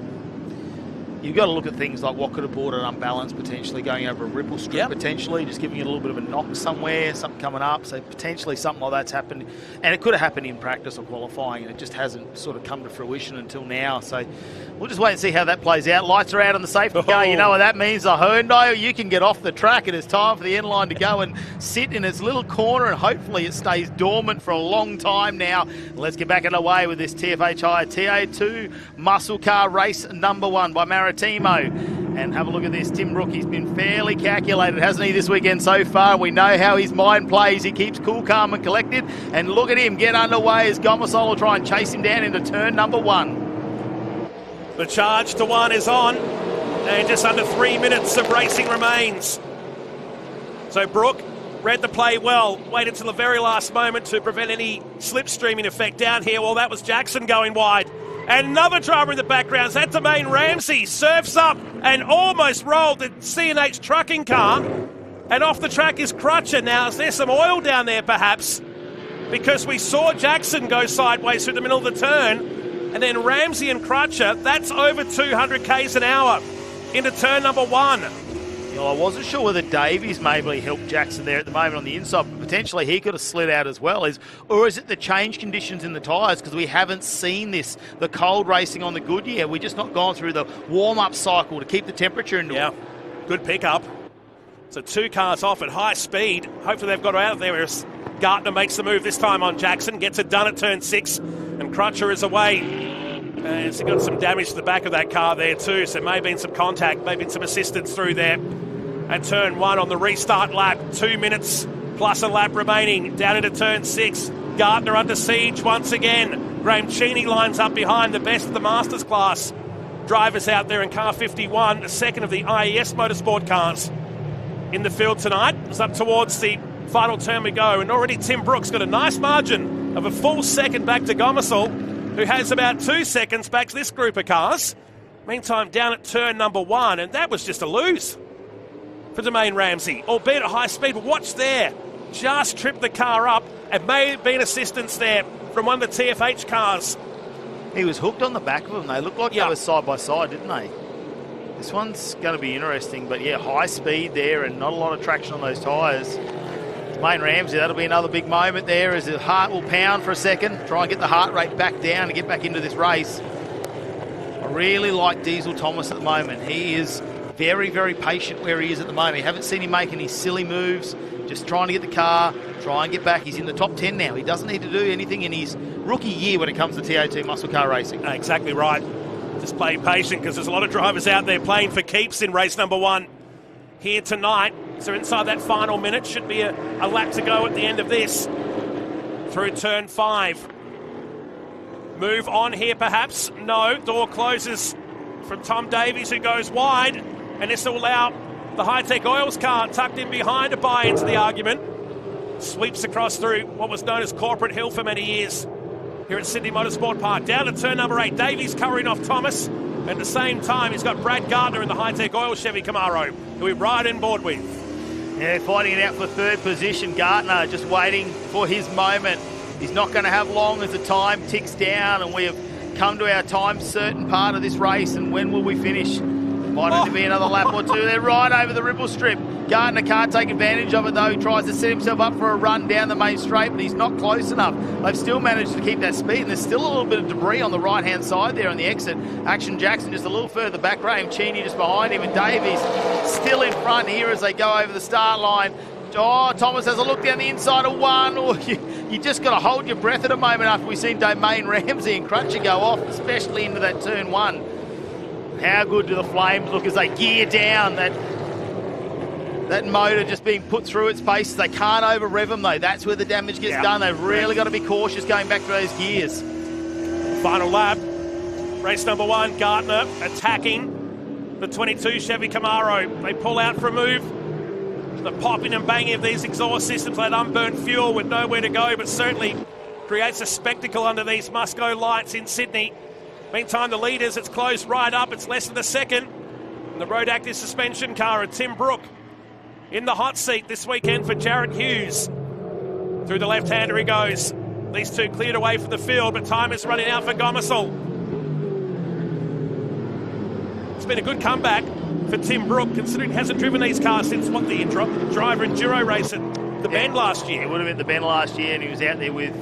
You've got to look at things like what could have brought it unbalanced, potentially going over a ripple strip, potentially just giving it a little bit of a knock somewhere, something coming up. So potentially something like that's happened, and it could have happened in practice or qualifying, and it just hasn't sort of come to fruition until now. So we'll just wait and see how that plays out. Lights are out on the safety car. You know what that means? The Hyundai, you can get off the track. It is time for the end line to go and sit in its little corner, and hopefully it stays dormant for a long time now. Let's get back underway with this TFH Hire TA2 muscle car race number 1 by Maritimo. And have a look at this. Tim Brook, he's been fairly calculated, hasn't he, this weekend so far? We know how his mind plays. He keeps cool, calm and collected. And look at him get underway as Gomersall will try and chase him down into turn number 1. The charge to 1 is on. And just under 3 minutes of racing remains. So Brook read the play well. Waited till the very last moment to prevent any slipstreaming effect down here. Well, that was Jackson going wide. And another driver in the background, that's Domain Ramsey, surfs up and almost rolled the C&H trucking car. And off the track is Crutcher. Now, is there some oil down there, perhaps? Because we saw Jackson go sideways through the middle of the turn, and then Ramsey and Crutcher, that's over 200 k's an hour into turn number 1. I wasn't sure whether Davies maybe helped Jackson there at the moment on the inside, but potentially he could have slid out as well. Or is it the change conditions in the tyres? Because we haven't seen the cold racing on the Goodyear. We've just not gone through the warm-up cycle to keep the temperature into it. Good pickup. So 2 cars off at high speed. Hopefully they've got out of there as Gartner makes the move this time on Jackson, gets it done at turn 6, and Crutcher is away. And he's got some damage to the back of that car there too, so may have been some contact, may have been some assistance through there. At turn 1 on the restart lap, 2 minutes plus a lap remaining, down into turn 6. Gartner under siege once again. Graham Cheney lines up behind the best of the Masters class drivers out there in car 51, the second of the IES Motorsport cars in the field tonight. It's up towards the final turn we go, and already Tim Brooks got a nice margin of a full second back to Gomersall, who has about 2 seconds back to this group of cars. Meantime, down at turn number 1, and that was just a lose for Domain Ramsey, albeit at high speed. But watch there, just tripped the car up, and may have been assistance there from one of the TFH cars. He was hooked on the back of them. They looked like they were side by side, didn't they? This one's going to be interesting, but yeah, high speed there and not a lot of traction on those tyres. Domain Ramsey, that'll be another big moment there as the heart will pound for a second, try and get the heart rate back down and get back into this race. I really like Diesel Thomas at the moment. He is very, very patient where he is at the moment. You haven't seen him make any silly moves, just trying to get the car, try and get back. He's in the top 10 now. He doesn't need to do anything in his rookie year when it comes to TO2 muscle car racing. Exactly right. Just play patient because there's a lot of drivers out there playing for keeps in race number 1 here tonight. So inside that final minute, should be a lap to go at the end of this. Through turn 5. Move on here perhaps. No, door closes from Tom Davies, who goes wide. And this will allow the Hi-Tec Oils car tucked in behind to buy into the argument. Sweeps across through what was known as Corporate Hill for many years here at Sydney Motorsport Park. Down to turn number 8, Davies covering off Thomas. At the same time, he's got Brad Gardner in the Hi-Tec Oil Chevy Camaro, who we ride in board with. Yeah, fighting it out for third position. Gardner just waiting for his moment. He's not going to have long as the time ticks down, and we have come to our time certain part of this race. And when will we finish? Might have to be another lap or two. They're right over the ripple strip. Gardner can't take advantage of it though. He tries to set himself up for a run down the main straight, but he's not close enough. They've still managed to keep that speed, and there's still a little bit of debris on the right-hand side there on the exit. Action Jackson just a little further back. Graham Cheney just behind him, and Davies still in front here as they go over the start line. Oh, Thomas has a look down the inside of 1. Oh, you just got to hold your breath at a moment after we've seen Domain Ramsey and Crutcher go off, especially into that turn 1. How good do the Flames look as they gear down? That motor just being put through its paces. They can't over-rev them, though. That's where the damage gets done. They've really got to be cautious going back to those gears. Final lap. Race number 1, Gardner attacking the 22 Chevy Camaro. They pull out for a move. The popping and banging of these exhaust systems, that unburnt fuel with nowhere to go, but certainly creates a spectacle under these Musco lights in Sydney. Meantime, the leaders, it's closed right up. It's less than a second. And the Road Active suspension car of Tim Brook in the hot seat this weekend for Jarrett Hughes. Through the left-hander he goes. These two cleared away from the field, but time is running out for Gomersall. It's been a good comeback for Tim Brook, considering he hasn't driven these cars since, the driver enduro race at the Bend last year. It would have been the Bend last year, and he was out there with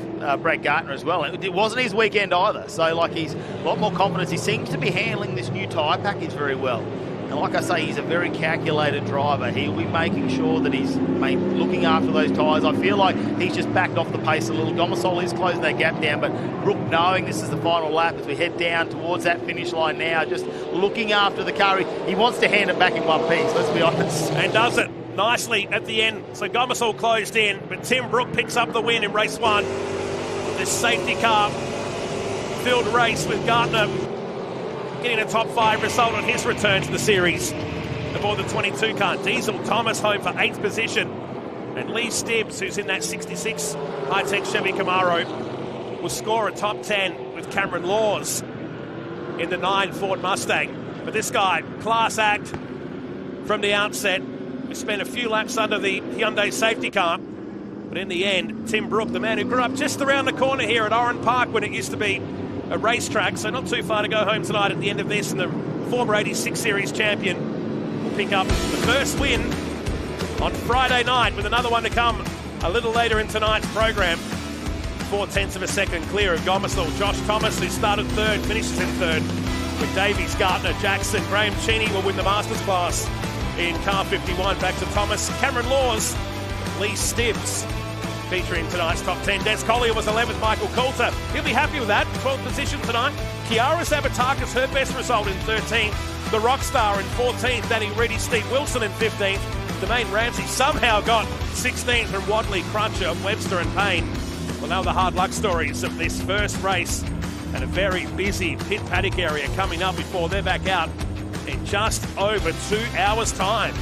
Brad Gardner as well. It wasn't his weekend either, so he's a lot more confidence. He seems to be handling this new tyre package very well. And like I say, he's a very calculated driver. He'll be making sure that he's looking after those tyres. I feel like he's just backed off the pace a little. Gomersall is closing that gap down, but Brook, knowing this is the final lap as we head down towards that finish line now, just looking after the car. He wants to hand it back in one piece, let's be honest. And does it nicely at the end. So Gomersall closed in, but Tim Brook picks up the win in race 1. This safety car filled race with Gardner getting a top 5 result on his return to the series aboard the 22 car. Diesel Thomas home for 8th position, and Lee Stibbs, who's in that 66 Hi-Tec Chevy Camaro, will score a top 10 with Cameron Laws in the 9 Ford Mustang. But this guy, class act from the outset, We spent a few laps under the Hyundai safety car. But in the end, Tim Brook, the man who grew up just around the corner here at Oran Park when it used to be a racetrack, so not too far to go home tonight at the end of this, and the former 86 Series champion will pick up the first win on Friday night, with another one to come a little later in tonight's program. 0.4 of a second clear of Gomersall. Josh Thomas, who started third, finishes in third, with Davies, Gardner, Jackson. Graham Cheney will win the Masters class in car 51. Back to Thomas. Cameron Laws, Lee Stibbs featuring tonight's top 10. Des Collier was 11th, Michael Coulter. He'll be happy with that. 12th position tonight. Kiara Sabatakis, her best result in 13th. The Rockstar in 14th. Danny Reedy, Steve Wilson in 15th. Domain Ramsey somehow got 16th from Wadley, Crutcher, Webster and Payne. Well, now the hard luck stories of this first race, and a very busy pit paddock area coming up before they're back out in just over 2 hours' time.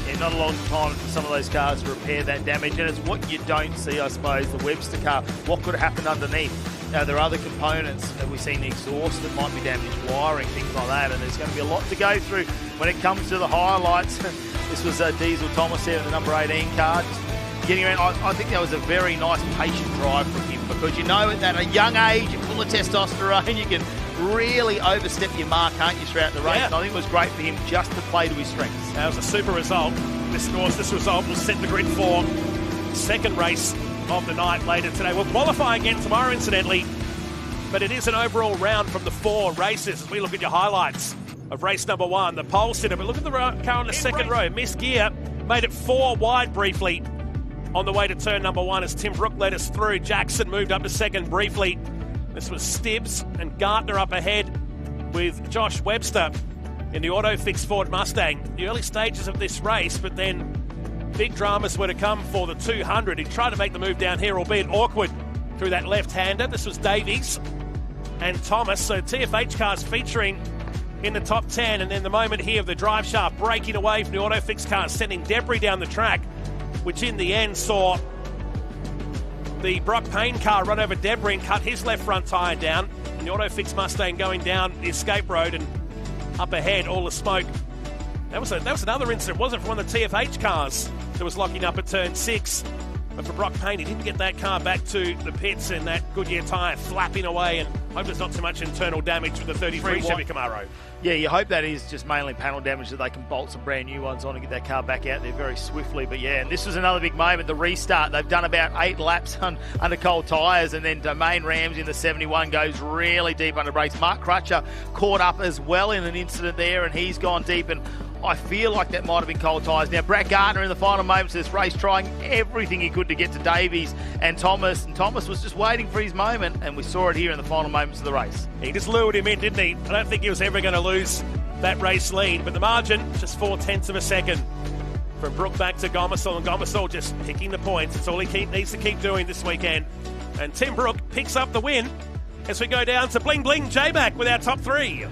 Yeah, not a long time for some of those cars to repair that damage, and it's what you don't see, I suppose, the Webster car. What could have happened underneath? There are other components that we've seen, the exhaust that might be damaged, wiring, things like that, and there's going to be a lot to go through when it comes to the highlights. This was Diesel Thomas there in the number 18 car, just getting around. I think that was a very nice patient drive from him, because you know at a young age, you're full of testosterone, you can really overstep your mark, can't you, throughout the race? Yeah. And I think it was great for him just to play to his strengths. That was a super result. This result will set the grid for the second race of the night later today. We'll qualify again tomorrow, incidentally, but it is an overall round from the 4 races as we look at your highlights of race number 1, the pole sitter. But look at the car on the second row. Missed gear, made it 4 wide briefly on the way to turn number 1 as Tim Brook led us through. Jackson moved up to second briefly. This was Stibbs and Gartner up ahead with Josh Webster in the Autofix Ford Mustang. The early stages of this race, but then big dramas were to come for the 200. He tried to make the move down here, albeit awkward, through that left-hander. This was Davies and Thomas. So TFH cars featuring in the top 10. And then the moment here of the drive shaft breaking away from the Autofix cars, sending debris down the track, which in the end saw the Brock Payne car run over debris and cut his left front tyre down. And the Autofix Mustang going down the escape road, and up ahead, all the smoke. That was another incident, wasn't it, from one of the TFH cars that was locking up at turn 6. But for Brock Payne, he didn't get that car back to the pits, and that Goodyear tyre flapping away, and hope there's not too much internal damage with the 33 Chevy Camaro. Yeah, you hope that is just mainly panel damage, that they can bolt some brand new ones on and get that car back out there very swiftly. But yeah, and this was another big moment, the restart. They've done about 8 laps under cold tyres, and then Domain Ramsey in the 71 goes really deep under brakes. Mark Crutcher caught up as well in an incident there, and he's gone deep, and I feel like that might have been cold tyres. Now, Brad Gardner in the final moments of this race trying everything he could to get to Davies and Thomas was just waiting for his moment, and we saw it here in the final moments of the race. He just lured him in, didn't he? I don't think he was ever going to lose that race lead, but the margin, just 0.4 of a second from Brook back to Gomersall, and Gomersall just picking the points. It's all he needs to keep doing this weekend. And Tim Brook picks up the win as we go down to Bling Bling J-Mac with our top 3.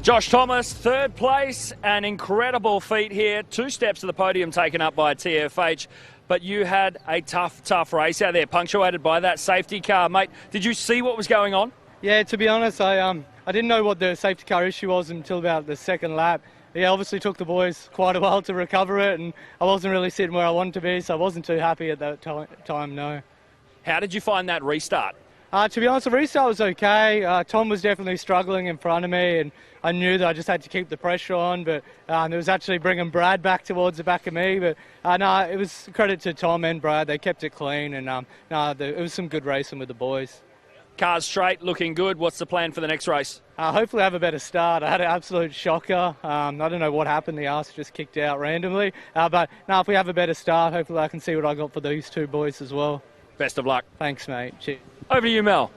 Josh Thomas, third place, an incredible feat here. 2 steps to the podium taken up by TFH, but you had a tough race out there, punctuated by that safety car. Mate, did you see what was going on? Yeah, to be honest, I didn't know what the safety car issue was until about the second lap. Yeah, obviously took the boys quite a while to recover it, and I wasn't really sitting where I wanted to be, so I wasn't too happy at that time, no. How did you find that restart? To be honest, the restart was okay. Tom was definitely struggling in front of me, and I knew that I just had to keep the pressure on, but it was actually bringing Brad back towards the back of me. But no, it was credit to Tom and Brad. They kept it clean, and it was some good racing with the boys. Cars straight, looking good. What's the plan for the next race? Hopefully have a better start. I had an absolute shocker. I don't know what happened. The arse just kicked out randomly. But no, if we have a better start, hopefully I can see what I got for these 2 boys as well. Best of luck. Thanks, mate. Cheers. Over to you, Mel.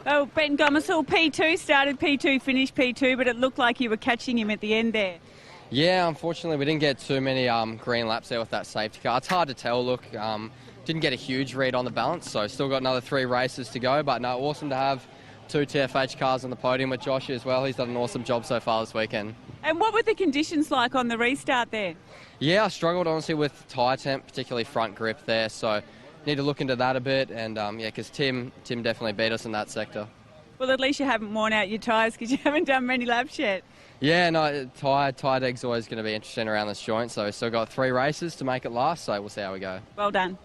Well, Ben Gomersall, P2, started P2, finished P2, but it looked like you were catching him at the end there. Yeah, unfortunately we didn't get too many green laps there with that safety car. It's hard to tell, look. Didn't get a huge read on the balance, so still got another 3 races to go. But no, awesome to have 2 TFH cars on the podium with Josh as well. He's done an awesome job so far this weekend. And what were the conditions like on the restart there? Yeah, I struggled honestly with tyre temp, particularly front grip there, so need to look into that a bit. And yeah, because Tim definitely beat us in that sector. Well, at least you haven't worn out your tyres because you haven't done many laps yet. Yeah, no, tyre deg's always going to be interesting around this joint, so we've still got 3 races to make it last, so we'll see how we go. Well done.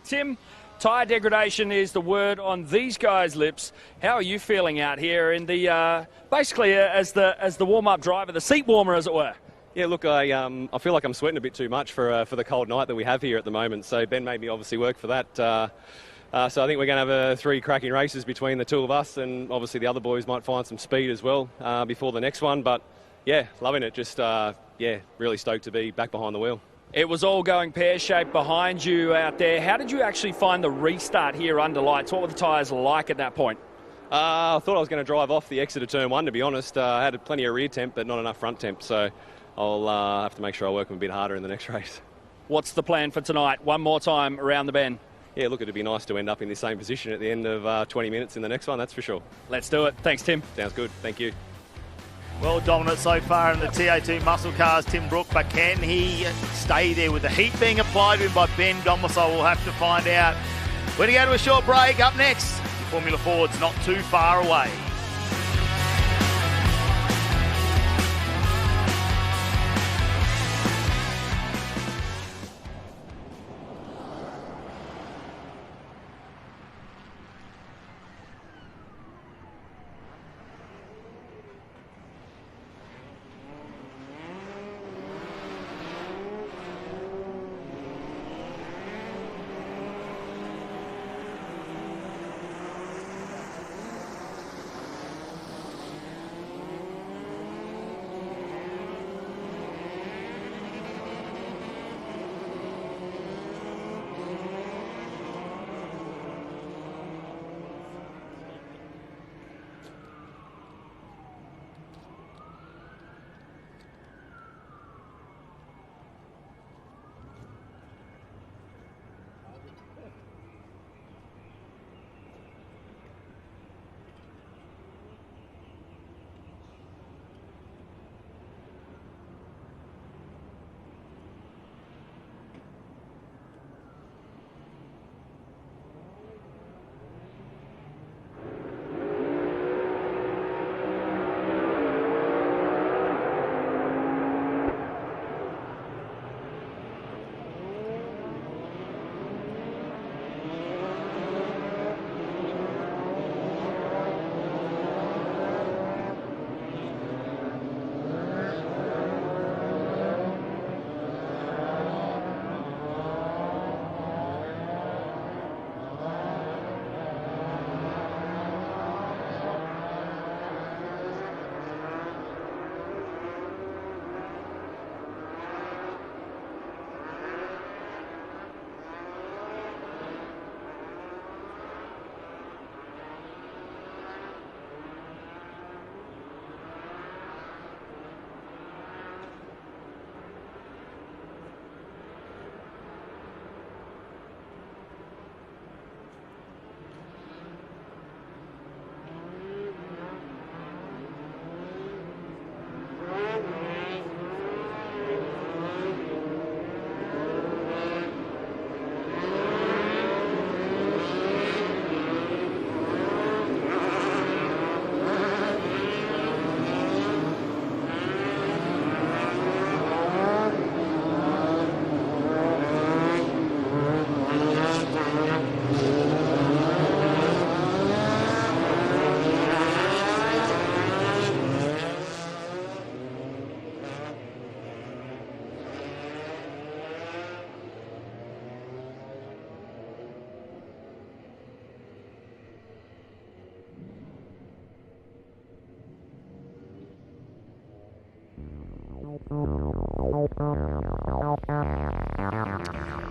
Tim, tyre degradation is the word on these guys' lips. How are you feeling out here in the basically as the warm-up driver, the seat warmer, as it were? Yeah, look, I feel like I'm sweating a bit too much for the cold night that we have here at the moment. So Ben made me obviously work for that. So I think we're going to have 3 cracking races between the 2 of us, and obviously the other boys might find some speed as well before the next one. But yeah, loving it. Just yeah, really stoked to be back behind the wheel. It was all going pear-shaped behind you out there. How did you actually find the restart here under lights? What were the tyres like at that point? I thought I was going to drive off the exit of turn 1, to be honest. I had plenty of rear temp, but not enough front temp. So I'll have to make sure I work them a bit harder in the next race. What's the plan for tonight? One more time around the bend. Yeah, look, it'd be nice to end up in the same position at the end of 20 minutes in the next one, that's for sure. Let's do it. Thanks, Tim. Sounds good. Thank you. Well dominant so far in the TA2 muscle cars, Tim Brook, but can he stay there with the heat being applied to him by Ben Domisol? We'll have to find out. We're going to go to a short break. Up next, Formula Ford's not too far away.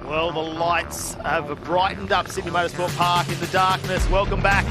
Well, the lights have brightened up Sydney Motorsport Park in the darkness. Welcome back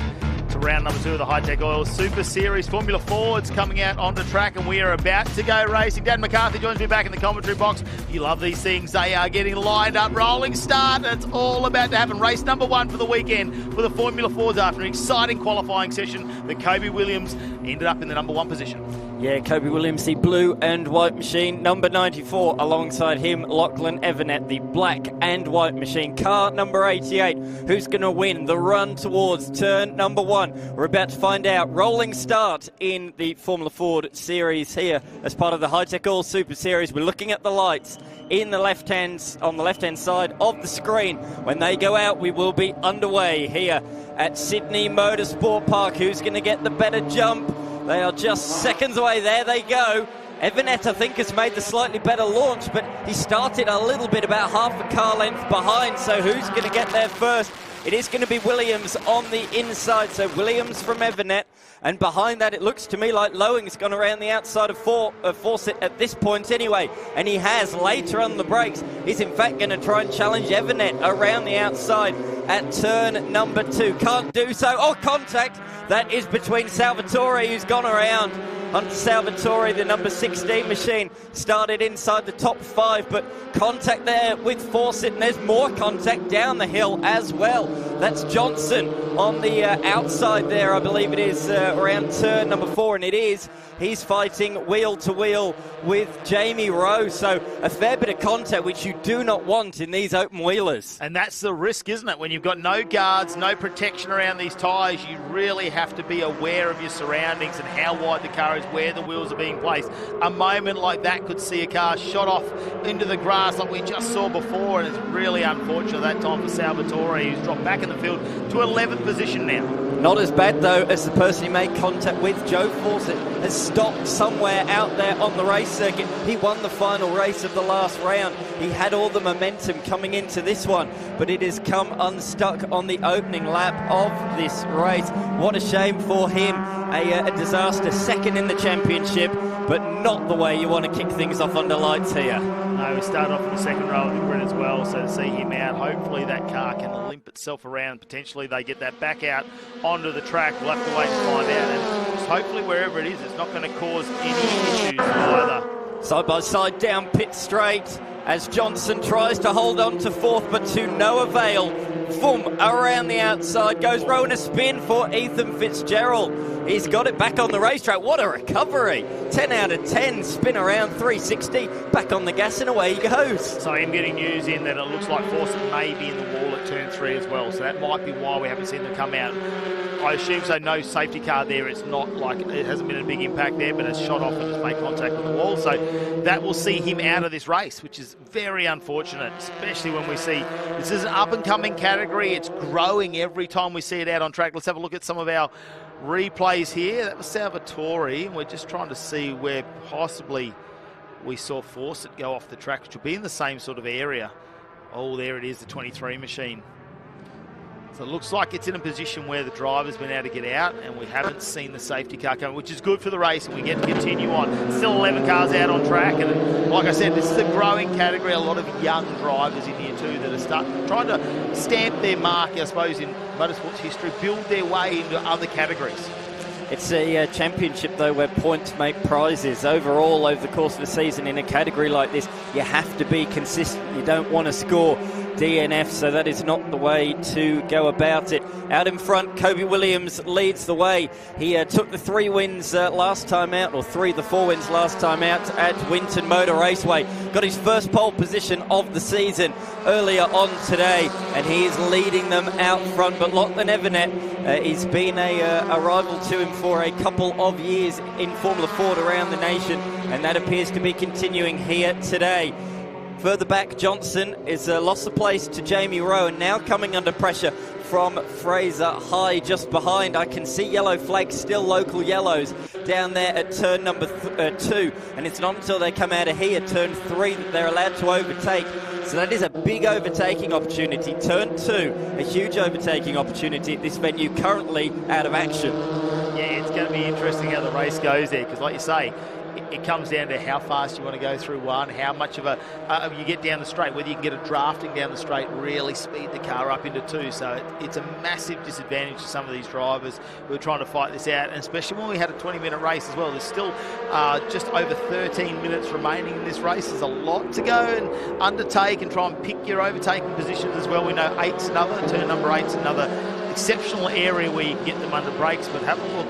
to round number 2 of the Hi-Tec Oil Super Series. Formula Ford's coming out onto track and we are about to go racing. Dan McCarthy joins me back in the commentary box. You love these things. They are getting lined up. Rolling start. It's all about to happen. Race number 1 for the weekend for the Formula Fords after an exciting qualifying session. The Kobe Williams ended up in the number 1 position. Yeah, Kobe Williams, the blue and white machine. Number 94 alongside him, Lachlan Evernet, the black and white machine. Car number 88, who's going to win the run towards turn number 1? We're about to find out. Rolling start in the Formula Ford series here as part of the Hi-Tec All Super Series. We're looking at the lights in the on the left-hand side of the screen. When they go out, we will be underway here at Sydney Motorsport Park. Who's going to get the better jump? They are just seconds away. There they go. Evernet, I think, has made the slightly better launch, but he started a little bit, about half a car length behind. So who's going to get there first? It is going to be Williams on the inside. So Williams from Evernet. And behind that, it looks to me like Lowing's gone around the outside of Fawcett at this point anyway. And he has later on the brakes. He's in fact going to try and challenge Evernet around the outside at turn number 2. Can't do so. Oh, contact. That is between Salvatore, who's gone around. Hunter Salvatore, the number 16 machine, started inside the top 5, but contact there with Fawcett, and there's more contact down the hill as well. That's Johnson on the outside there, I believe it is, around turn number 4, and it is. He's fighting wheel to wheel with Jamie Rowe, so a fair bit of contact, which you do not want in these open wheelers. And that's the risk, isn't it? When you've got no guards, no protection around these tyres, you really have to be aware of your surroundings and how wide the car is, where the wheels are being placed. A moment like that could see a car shot off into the grass like we just saw before, and it's really unfortunate that time for Salvatore, who's dropped back in the field to 11th position now. Not as bad, though, as the person he made contact with. Joe Fawcett has stopped somewhere out there on the race circuit. He won the final race of the last round. He had all the momentum coming into this one, but it has come unstuck on the opening lap of this race. What a shame for him. A disaster. Second in the championship, but not the way you want to kick things off under lights here. No, we started off in the second row of the grid as well, so to see him out, hopefully that car can limp itself around. Potentially they get that back out onto the track. We'll have to wait and find out. And just hopefully wherever it is, it's not going to cause any issues either. Side by side down pit straight as Johnson tries to hold on to 4th, but to no avail. Boom, around the outside goes Rowan, a spin for Ethan Fitzgerald. He's got it back on the racetrack. What a recovery. 10 out of 10, spin around 360, back on the gas and away he goes. So I'm getting news in that it looks like Fawcett may be in the wall at turn 3 as well, so that might be why we haven't seen them come out. I assume so, no safety car there. It's not like, it hasn't been a big impact there, but it's shot off and it's made contact with the wall. So that will see him out of this race, which is very unfortunate, especially when we see this is an up-and-coming category. It's growing every time we see it out on track. Let's have a look at some of our replays here. That was Salvatore, and we're just trying to see where possibly we saw Fawcett go off the track, which will be in the same sort of area. Oh, there it is, the 23 machine. So it looks like it's in a position where the driver's been able to get out, and we haven't seen the safety car come, which is good for the race, and we get to continue on. Still 11 cars out on track, and like I said, this is a growing category. A lot of young drivers in here too that are trying to stamp their mark, I suppose, in motorsports history, build their way into other categories. It's a championship, though, where points make prizes. Overall, over the course of the season, in a category like this, you have to be consistent. You don't want to score DNF, so that is not the way to go about it. Out in front, Kobe Williams leads the way. He took the 3 wins last time out, or 3 of the 4 wins last time out at Winton Motor Raceway. Got his first pole position of the season earlier on today, and he is leading them out front. But Lachlan Evernet, he's been a rival to him for a couple of years in Formula Ford around the nation, and that appears to be continuing here today. Further back, Johnson is lost the place to Jamie Rowe, and now coming under pressure from Fraser High just behind. I can see yellow flags, still local yellows, down there at turn number 2, and it's not until they come out of here, turn 3, that they're allowed to overtake. So that is a big overtaking opportunity. Turn 2, a huge overtaking opportunity at this venue, currently out of action. Yeah, it's going to be interesting how the race goes there, because like you say, it comes down to how fast you want to go through one, how much of a you get down the straight, whether you can get a drafting down the straight, really speed the car up into 2. So it's a massive disadvantage to some of these drivers who are trying to fight this out, and especially when we had a 20-minute race as well. There's still just over 13 minutes remaining in this race. There's a lot to go and undertake and try and pick your overtaking positions as well. We know 8's another, turn number 8's another exceptional area where you can get them under brakes, but have a look.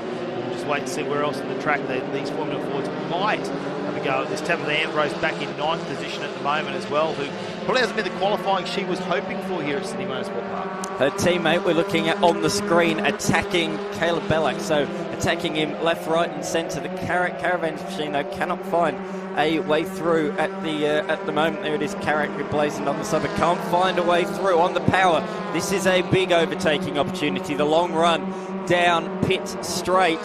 just wait and see where else in the track these Formula Fords might have a go at this. Tabitha Ambrose back in 9th position at the moment as well, who probably hasn't been the qualifying she was hoping for here at Sydney Motorsport Park. Her teammate we're looking at on the screen attacking Caleb Bellack, so attacking him left, right and centre. The Caravans machine though cannot find a way through at the moment. There it is, Carrick replacing on the side, but can't find a way through on the power. This is a big overtaking opportunity. The long run down pit straight.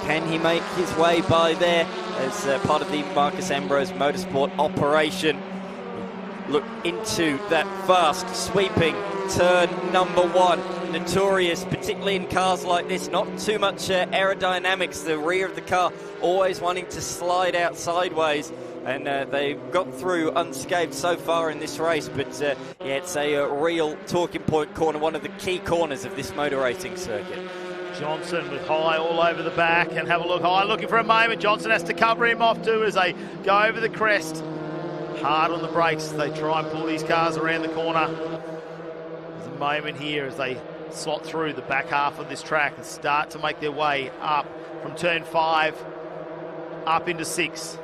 Can he make his way by there as part of the Marcus Ambrose Motorsport operation? Look into that fast sweeping turn number 1. Notorious, particularly in cars like this, not too much aerodynamics. The rear of the car always wanting to slide out sideways, and they've got through unscathed so far in this race. But yeah, it's a real talking point corner, one of the key corners of this motor racing circuit. Johnson with High all over the back, and have a look. High looking for a moment. Johnson has to cover him off too as they go over the crest. Hard on the brakes. They try and pull these cars around the corner. There's a moment here as they slot through the back half of this track and start to make their way up from turn 5 up into 6.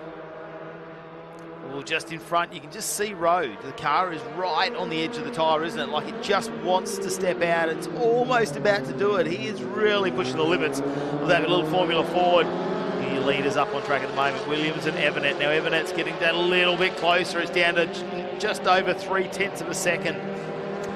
Well, just in front, you can just see road. The car is right on the edge of the tyre, isn't it? Like it just wants to step out. It's almost about to do it. He is really pushing the limits of that little Formula Ford. The leaders up on track at the moment, Williams and Evernet. Now Evernet's getting that a little bit closer. It's down to just over 0.3 of a second.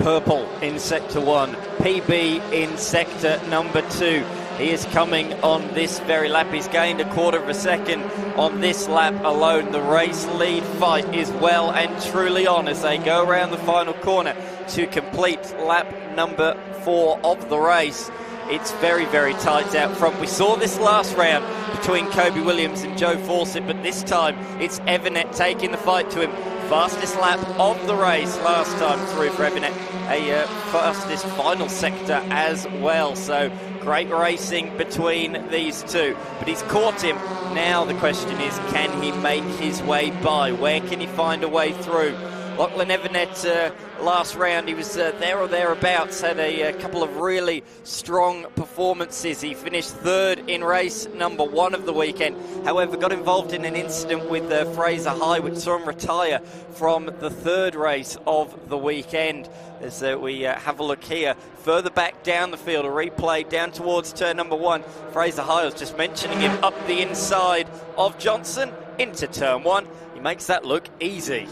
Purple in sector 1, PB in sector number 2. He is coming on this very lap. He's gained 1/4 of a second on this lap alone. The race lead fight is well and truly on as they go around the final corner to complete lap number 4 of the race. It's very, very tight out front. We saw this last round between Kobe Williams and Joe Fawcett, but this time it's Evernet taking the fight to him. Fastest lap of the race last time through for Evernet. A fastest final sector as well. So great racing between these two. But he's caught him. Now the question is, can he make his way by? Where can he find a way through? Lachlan Evernet last round, he was there or thereabouts, had a couple of really strong performances. He finished 3rd in race number 1 of the weekend. However, got involved in an incident with Fraser High, which saw him retire from the 3rd race of the weekend. As we have a look here, further back down the field, a replay down towards turn number 1. Fraser High, I was just mentioning him, up the inside of Johnson into turn 1. He makes that look easy.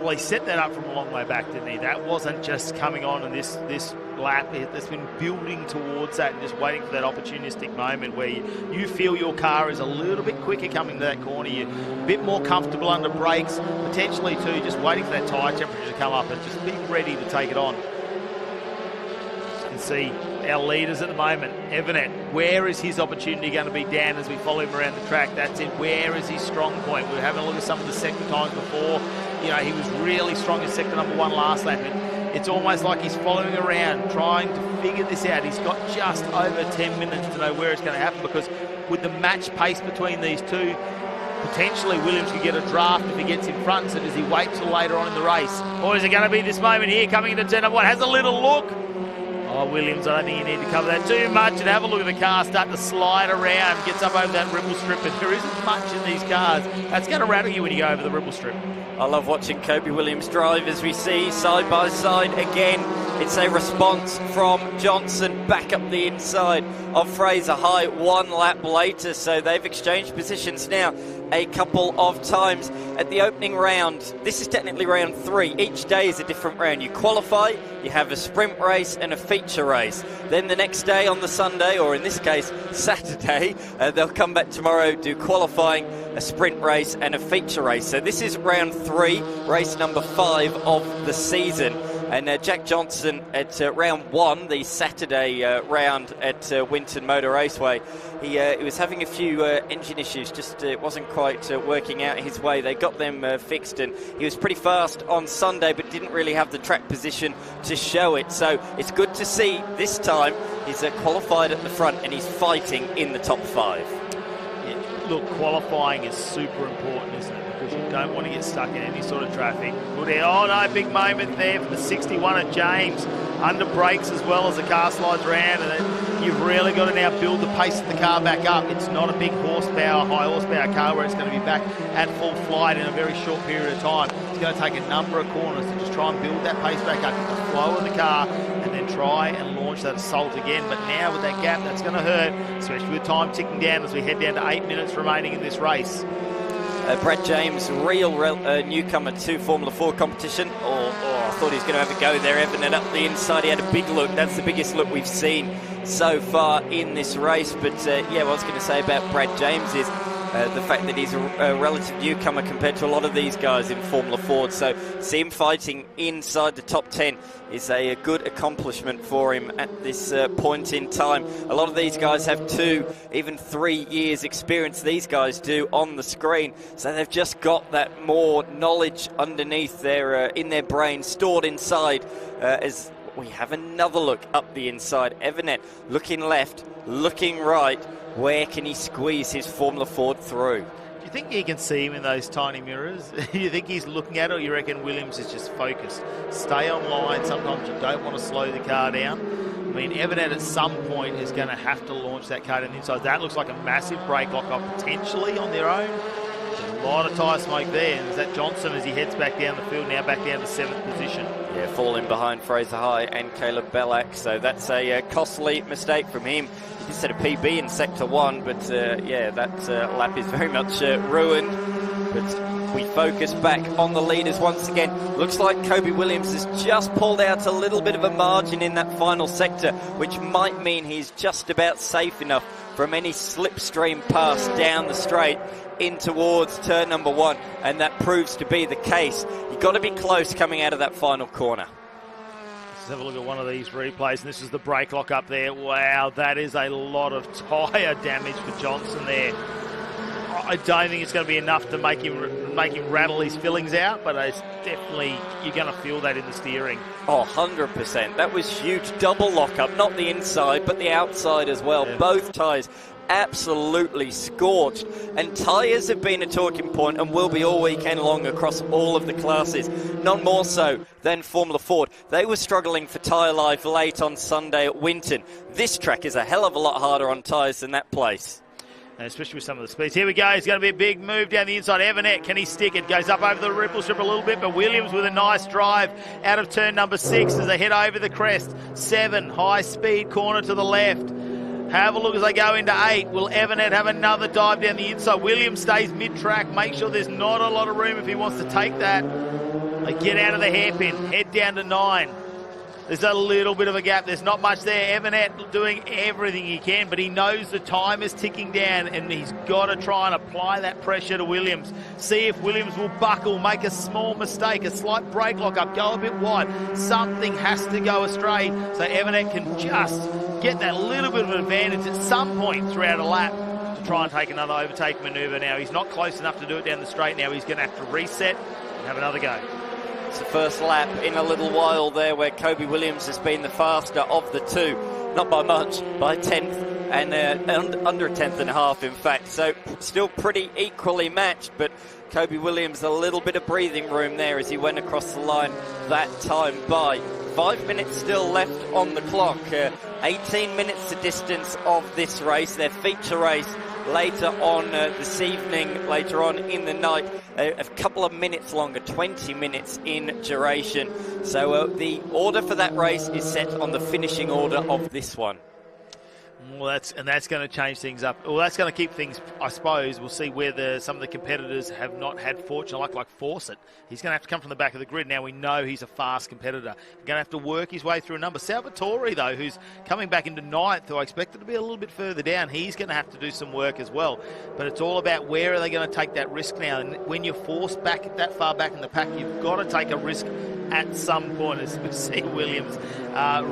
Well, he set that up from a long way back, didn't he? That wasn't just coming on in this lap. It's been building towards that and just waiting for that opportunistic moment where you feel your car is a little bit quicker coming to that corner. You're a bit more comfortable under brakes, potentially too, just waiting for that tyre temperature to come up and just being ready to take it on. You can see our leaders at the moment. Evernet, where is his opportunity going to be, Dan, as we follow him around the track? That's it. Where is his strong point? We were having a look at some of the sector times before. You know, he was really strong in sector number 1 last lap. It's almost like he's following around, trying to figure this out. He's got just over 10 minutes to know where it's going to happen, because with the match pace between these two, potentially Williams could get a draft if he gets in front. So does he wait till later on in the race? Or is it going to be this moment here coming into turn number 1? Has a little look. Oh, Williams, I don't think you need to cover that too much. And have a look at the car start to slide around. Gets up over that ripple strip, but there isn't much in these cars. That's going to rattle you when you go over the ripple strip. I love watching Kobe Williams drive as we see side by side again. It's a response from Johnson back up the inside of Fraser High 1 lap later. So they've exchanged positions now a couple of times at the opening round. This is technically round 3. Each day is a different round. You qualify, you have a sprint race and a feature race. Then the next day on the Sunday, or in this case Saturday, they'll come back tomorrow, do qualifying, a sprint race and a feature race. So this is round 3, race number 5 of the season. And Jack Johnson at round 1, the Saturday round at Winton Motor Raceway, he was having a few engine issues, just it wasn't quite working out his way. They got them fixed, and he was pretty fast on Sunday, but didn't really have the track position to show it. So it's good to see this time he's qualified at the front and he's fighting in the top 5. Yeah, look, qualifying is super important, isn't it? Because you don't want to get stuck in any sort of traffic. Good air. Oh no, big moment there for the 61 at James. under brakes as well as the car slides around, and then you've really got to now build the pace of the car back up. It's not a big horsepower, high horsepower car where it's going to be back at full flight in a very short period of time. It's going to take a number of corners to just try and build that pace back up, get the flow of the car, and then try and launch that assault again. But now with that gap, that's going to hurt, especially with time ticking down as we head down to 8 minutes remaining in this race. Brad James, real newcomer to Formula 4 competition. I thought he was going to have a go there. Evan up the inside, he had a big look. That's the biggest look we've seen so far in this race. But yeah, what I was going to say about Brad James is the fact that he's a relative newcomer compared to a lot of these guys in Formula 4. So see him fighting inside the top 10 is a good accomplishment for him at this point in time. A lot of these guys have 2, even 3 years experience, these guys do, on the screen. So they've just got that more knowledge underneath their, in their brain, stored inside. As we have another look up the inside. Evanet looking left, looking right. Where can he squeeze his Formula Ford through? Do you think you can see him in those tiny mirrors? You think he's looking at it, or you reckon Williams is just focused? Stay online. Sometimes you don't want to slow the car down. I mean, Evanet at some point is going to have to launch that car down the inside. That looks like a massive brake lock-up potentially on their own. There's a lot of tyre smoke there. And is that Johnson as he heads back down the field, now back down to 7th position? Yeah, falling behind Fraser High and Caleb Bellac. So that's a costly mistake from him. He did set a PB in Sector 1, but yeah, that lap is very much ruined. But we focus back on the leaders once again. Looks like Kobe Williams has just pulled out a little bit of a margin in that final sector, which might mean he's just about safe enough from any slipstream pass down the straight in towards turn number 1, and that proves to be the case. You've got to be close coming out of that final corner. Let's have a look at one of these replays, and this is the brake lock up there. Wow, that is a lot of tyre damage for Johnson there. I don't think it's going to be enough to make him rattle his fillings out, but it's definitely, you're going to feel that in the steering. Oh, 100%. That was huge. Double lock-up, not the inside, but the outside as well. Yeah. Both tyres absolutely scorched, and tyres have been a talking point and will be all weekend long across all of the classes, none more so than Formula Ford. They were struggling for tyre life late on Sunday at Winton. This track is a hell of a lot harder on tyres than that place. And especially with some of the speeds. Here we go. It's going to be a big move down the inside. Evanet, can he stick it? Goes up over the ripple strip a little bit, but Williams with a nice drive out of turn number 6 as they head over the crest. 7, high speed corner to the left. Have a look as they go into 8. Will Evanet have another dive down the inside? Williams stays mid-track. Make sure there's not a lot of room if he wants to take that. They get out of the hairpin. Head down to 9. There's a little bit of a gap. There's not much there. Evanet doing everything he can, but he knows the time is ticking down, and he's got to try and apply that pressure to Williams. See if Williams will buckle, make a small mistake, a slight brake lock-up, go a bit wide. Something has to go astray so Evanet can just get that little bit of an advantage at some point throughout a lap to try and take another overtake manoeuvre. Now, he's not close enough to do it down the straight. Now he's going to have to reset and have another go. It's the first lap in a little while there where Kobe Williams has been the faster of the two. Not by much, by a tenth, and under a tenth and a half, in fact. So still pretty equally matched, but Kobe Williams a little bit of breathing room there as he went across the line that time by. 5 minutes still left on the clock. 18 minutes the distance of this race, their feature race later on this evening, later on in the night, a couple of minutes longer, 20 minutes in duration. So the order for that race is set on the finishing order of this one. Well, that's going to change things up. Well, that's going to keep things, I suppose. We'll see where some of the competitors have not had fortune, like Fawcett. He's going to have to come from the back of the grid. Now we know he's a fast competitor. He's going to have to work his way through a number. Salvatore, though, who's coming back into 9th, who I expected to be a little bit further down, he's going to have to do some work as well. But it's all about where are they going to take that risk now. And when you're forced back that far back in the pack, you've got to take a risk at some point. As we see Williams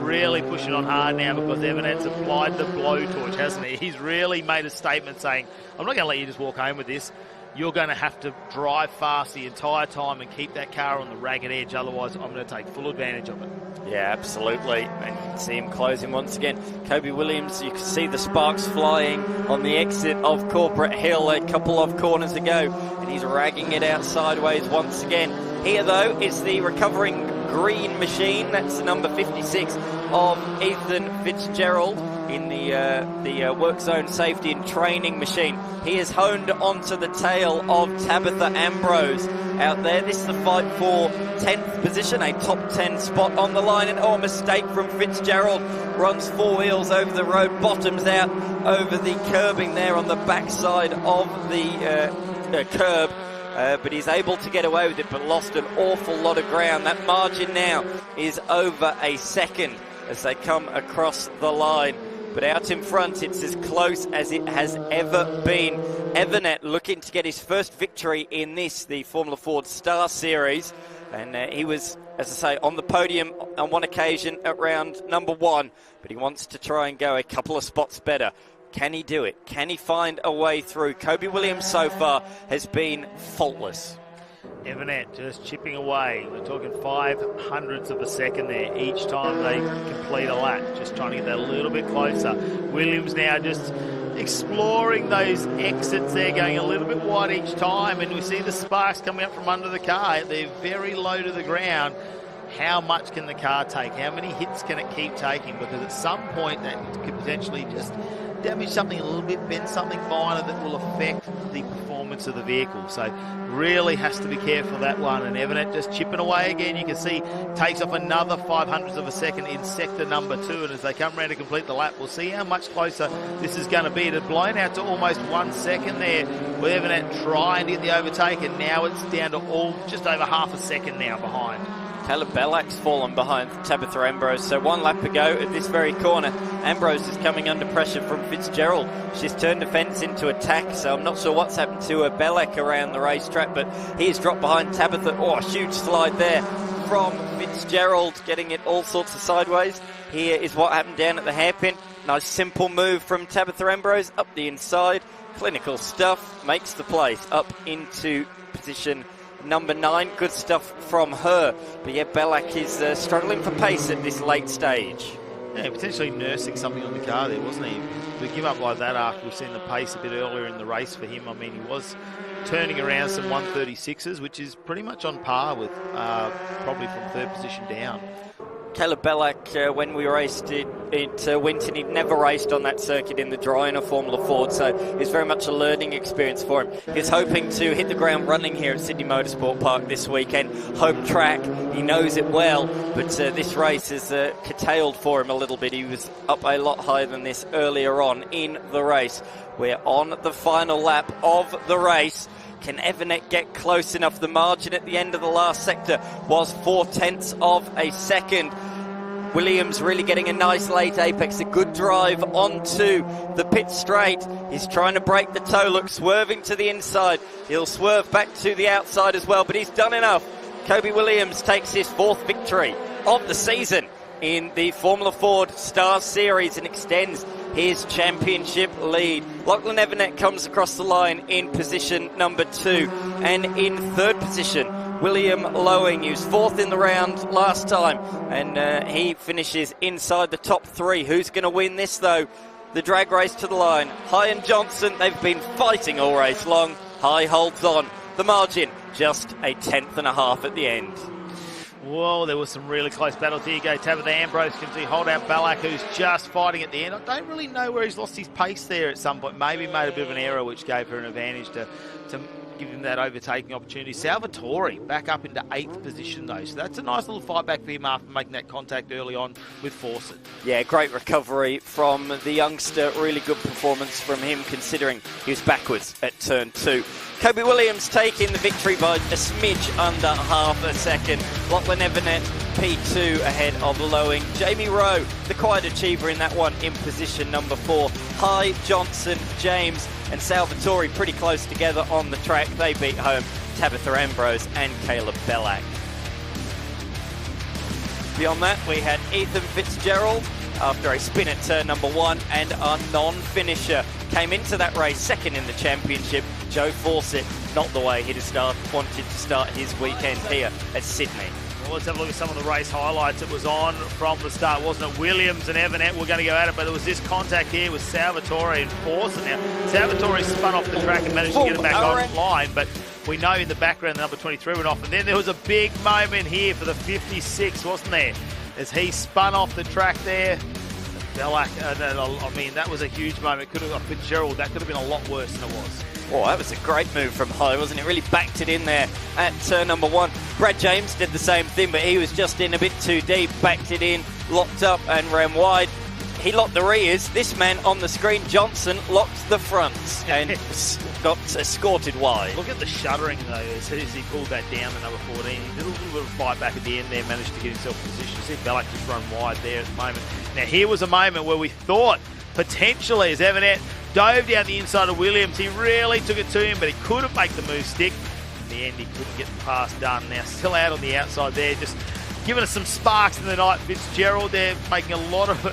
really pushing on hard now because Evanet's applied the blowtorch, hasn't he? He's really made a statement saying, I'm not going to let you just walk home with this. You're going to have to drive fast the entire time and keep that car on the ragged edge. Otherwise, I'm going to take full advantage of it. Yeah, absolutely. And you can see him closing once again. Kobe Williams, you can see the sparks flying on the exit of Corporate Hill a couple of corners ago. And he's ragging it out sideways once again. Here, though, is the recovering green machine. That's the number 56 of Ethan Fitzgerald in the work zone safety and training machine. He is honed onto the tail of Tabitha Ambrose out there. This is the fight for 10th position, a top 10 spot on the line. And a mistake from Fitzgerald. Runs 4 wheels over the road, bottoms out over the curbing there on the backside of the curb. But he's able to get away with it, but lost an awful lot of ground. That margin now is over a second as they come across the line. But out in front, it's as close as it has ever been. Evernet looking to get his first victory in this, the Formula Ford Star Series. And he was, as I say, on the podium on one occasion at round number 1. But he wants to try and go a couple of spots better. Can he do it? Can he find a way through? Kobe Williams so far has been faultless. Evernet just chipping away. We're talking 0.05 of a second there each time they complete a lap. Just trying to get that a little bit closer. Williams now just exploring those exits there, going a little bit wide each time. And we see the sparks coming up from under the car. They're very low to the ground. How much can the car take? How many hits can it keep taking? Because at some point that could potentially just damage something a little bit, bend something minor that will affect the performance of the vehicle. So really has to be careful of that one. And Evernet just chipping away again. You can see takes off another 0.05 of a second in sector number 2. And as they come around to complete the lap, we'll see how much closer this is going to be. It had blown out to almost 1 second there with Evernet trying to get the overtake, and now it's down to just over half a second now behind. Caleb Bellac's fallen behind Tabitha Ambrose, so 1 lap ago at this very corner. Ambrose is coming under pressure from Fitzgerald. She's turned the fence into attack, so I'm not sure what's happened to Bellac around the racetrack, but he's dropped behind Tabitha. Oh, a huge slide there from Fitzgerald, getting it all sorts of sideways. Here is what happened down at the hairpin. Nice simple move from Tabitha Ambrose up the inside. Clinical stuff, makes the place up into position number 9. Good stuff from her. But yeah, Bellac is struggling for pace at this late stage. Yeah, potentially nursing something on the car there, wasn't he? To give up like that after we've seen the pace a bit earlier in the race for him. I mean, he was turning around some 136s, which is pretty much on par with probably from 3rd position down. Caleb Bellac, when we raced at Winton, he'd never raced on that circuit in the dry in a Formula Ford, so it's very much a learning experience for him. He's hoping to hit the ground running here at Sydney Motorsport Park this weekend. Home track, he knows it well, but this race is curtailed for him a little bit. He was up a lot higher than this earlier on in the race. We're on the final lap of the race. Can Evernet get close enough? The margin at the end of the last sector was 0.4 of a second. Williams really getting a nice late apex, a good drive onto the pit straight. He's trying to break the toe, look, swerving to the inside. He'll swerve back to the outside as well, but he's done enough. Kobe Williams takes his 4th victory of the season in the Formula Ford Star Series and extends his championship lead. Lachlan Evernet comes across the line in position number 2, and in 3rd position William Lowing, who's 4th in the round last time, and he finishes inside the top 3. Who's going to win this though? The drag race to the line. High and Johnson, they've been fighting all race long. High holds on. The margin just a 1/10.5 at the end. Whoa, there was some really close battles. Here you go, Tabitha Ambrose can see hold out Bellac, who's just fighting at the end. I don't really know where he's lost his pace there at some point. Maybe made a bit of an error, which gave her an advantage to give him that overtaking opportunity. Salvatore back up into 8th position though, so that's a nice little fight back for him after making that contact early on with Fawcett. Yeah, great recovery from the youngster. Really good performance from him considering he was backwards at turn 2. Kobe Williams taking the victory by a smidge under half a second. Lachlan Evernet P2 ahead of Lowing. Jamie Rowe, the quiet achiever in that one, in position number 4. High, Johnson, James and Salvatore pretty close together on the track. They beat home Tabitha Ambrose and Caleb Bellac. Beyond that, we had Ethan Fitzgerald after a spin at turn number 1 and a non-finisher. Came into that race 2nd in the championship. Joe Fawcett, not the way he'd have wanted to start his weekend here at Sydney. Well, let's have a look at some of the race highlights. It was on from the start, wasn't it? Williams and Evernet were going to go at it, but it was this contact here with Salvatore and Fawcett. Now, Salvatore spun off the track and managed to get it back online, but We know in the background the number 23 went off, and then there was a big moment here for the 56, wasn't there? As he spun off the track there. Belak, I mean, that was a huge moment. Could have Fitzgerald. That could have been a lot worse than it was. Oh, that was a great move from Ho, wasn't it? Really backed it in there at turn number 1. Brad James did the same thing, but he was just in a bit too deep, backed it in, locked up and ran wide. He locked the rears. This man on the screen, Johnson, locked the fronts and got escorted wide. Look at the shuddering, though, as he pulled that down to number 14. He did a little bit of a fight back at the end there, managed to get himself in position. You see Belak just run wide there at the moment. Now, here was a moment where we thought, potentially, as Evanet dove down the inside of Williams. He really took it to him, but he couldn't make the move stick. In the end, he couldn't get the pass done. Now, still out on the outside there, just giving us some sparks in the night. Fitzgerald there making a lot of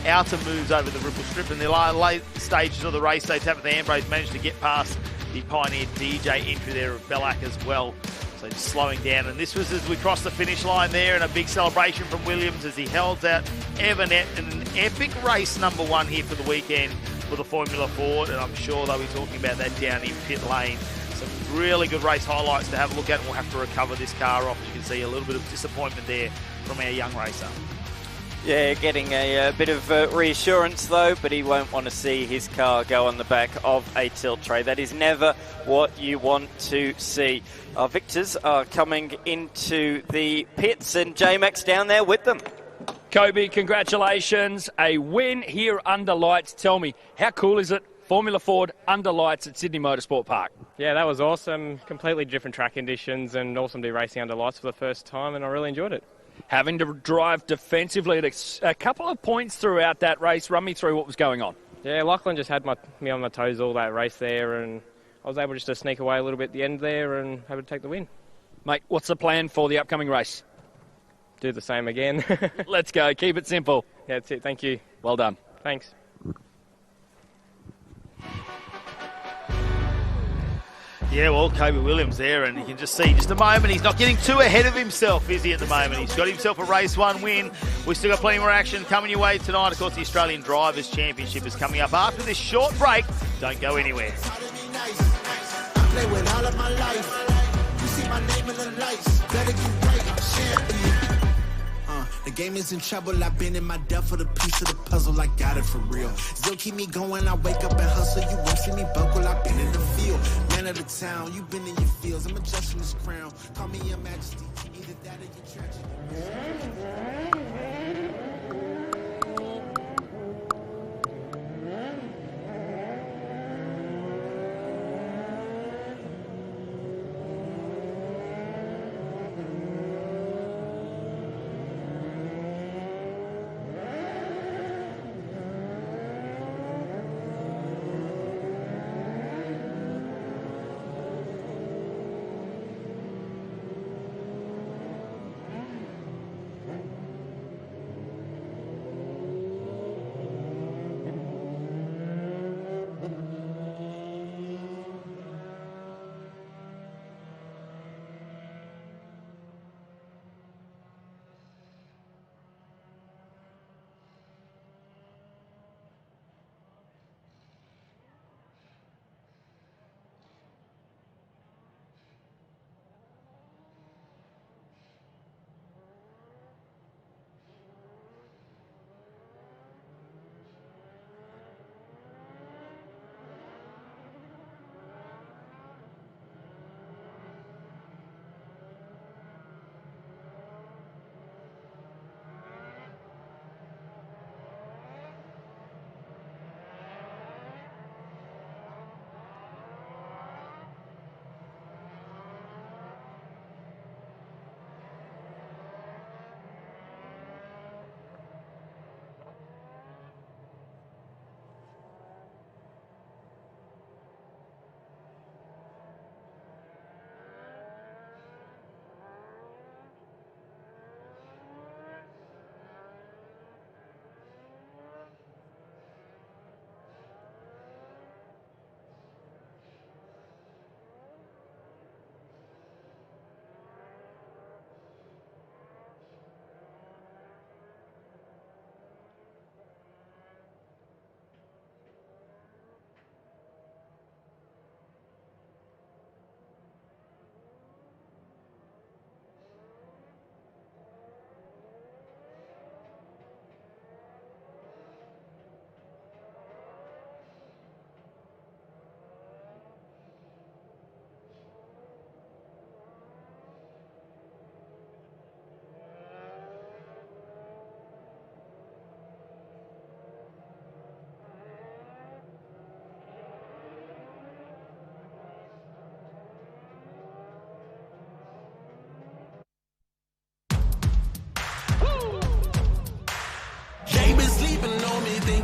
outer moves over the Ripple Strip. In the late stages of the race, they tap at the handbrake, managed to get past the Pioneer DJ entry there of Belak as well. So just slowing down. And this was as we crossed the finish line there, and a big celebration from Williams as he held out Evanet in an epic race number 1 here for the weekend for the Formula Ford, and I'm sure they'll be talking about that down in pit lane. Some really good race highlights to have a look at, and we'll have to recover this car off. As you can see, a little bit of disappointment there from our young racer. Yeah, getting a bit of reassurance though, but he won't want to see his car go on the back of a tilt tray. That is never what you want to see. Our victors are coming into the pits, and J-Max down there with them. Kobe, congratulations. A win here under lights. Tell me, how cool is it? Formula Ford under lights at Sydney Motorsport Park. Yeah, that was awesome. Completely different track conditions, and awesome to be racing under lights for the first time, and I really enjoyed it. Having to drive defensively at a couple of points throughout that race. Run me through what was going on. Yeah, Lachlan just had me on my toes all that race there, and I was able just to sneak away a little bit at the end there and able to take the win. Mate, what's the plan for the upcoming race? Do the same again. Let's go. Keep it simple. Yeah, that's it. Thank you. Well done. Thanks. Yeah, well, Kobe Williams there, and you can just see just a moment. He's not getting too ahead of himself, is he, at the moment? He's got himself a race 1 win. We've still got plenty more action coming your way tonight. Of course, the Australian Drivers' Championship is coming up after this short break. Don't go anywhere. I play with all of my life. You see my name in the lights. Better get right, champion. The game is in trouble. I've been in my depth for the piece of the puzzle. I got it for real. Still keep me going. I wake up and hustle. You won't see me buckle. I've been in the field. Man of the town. You've been in your fields. I'm adjusting this crown. Call me your majesty. Either that or your tragedy.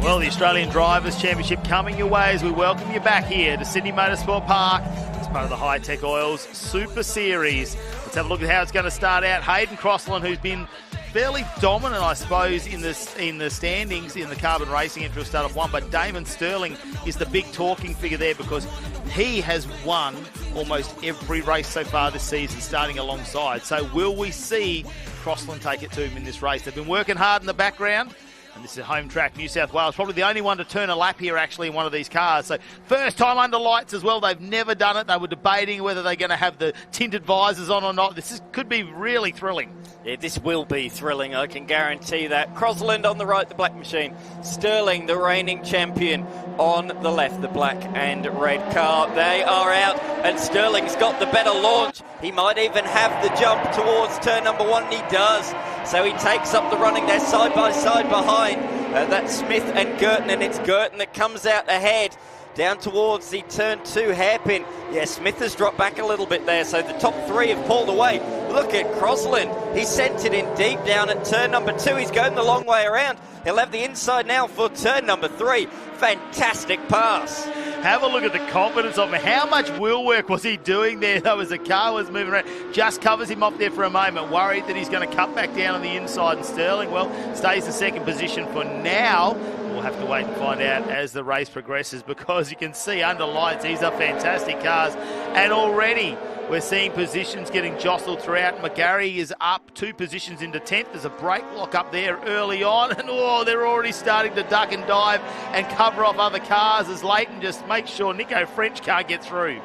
Well, the Australian Drivers' Championship coming your way as we welcome you back here to Sydney Motorsport Park as part of the Hi-Tec Oils Super Series. Let's have a look at how it's going to start out. Hayden Crossland, who's been fairly dominant, I suppose, in the standings in the carbon racing entry, will start off one, but Damon Sterling is the big talking figure there because he has won almost every race so far this season, starting alongside. So will we see Crossland take it to him in this race? They've been working hard in the background. And this is home track, New South Wales. Probably the only one to turn a lap here, actually, in one of these cars. So first time under lights as well. They've never done it. They were debating whether they're going to have the tinted visors on or not. Could be really thrilling. Yeah, this will be thrilling, I can guarantee that. Crossland on the right, the black machine. Sterling, the reigning champion, on the left, the black and red car. They are out, and Sterling's got the better launch. He might even have the jump towards turn number 1, and he does. So he takes up the running there side by side behind. That's Smith and Girton, and it's Girton that comes out ahead down towards the turn 2 hairpin. Yeah, Smith has dropped back a little bit there, so the top 3 have pulled away. Look at Crossland. He sent it in deep down at turn number 2. He's going the long way around. He'll have the inside now for turn number 3. Fantastic pass. Have a look at the confidence of him. How much wheel work was he doing there, though, as the car was moving around? Just covers him off there for a moment, worried that he's going to cut back down on the inside. And Sterling, well, stays in second position for now. We'll have to wait and find out as the race progresses, because you can see under lights, these are fantastic cars. And already we're seeing positions getting jostled throughout. McGarry is up 2 positions into 10th. There's a brake lock up there early on. And they're already starting to duck and dive and cover off other cars as Leighton just makes sure Nico French can't get through.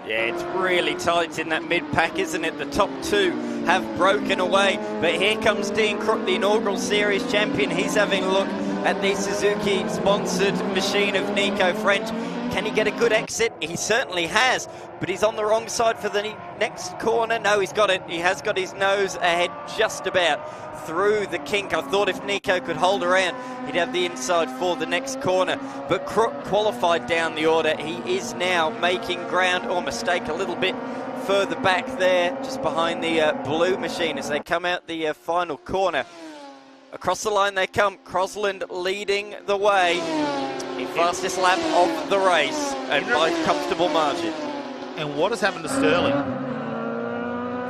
Yeah, it's really tight in that mid-pack, isn't it? The top 2 have broken away. But here comes Dean Crook, the inaugural series champion. He's having a look at the Suzuki-sponsored machine of Nico French. Can he get a good exit? He certainly has, but he's on the wrong side for the next corner. No, he's got it. He has got his nose ahead just about through the kink. I thought if Nico could hold around, he'd have the inside for the next corner. But Crook qualified down the order. He is now making ground, or mistake a little bit further back there, just behind the blue machine as they come out the final corner. Across the line they come, Crossland leading the way. The fastest lap of the race, and by comfortable margin. And what has happened to Sterling?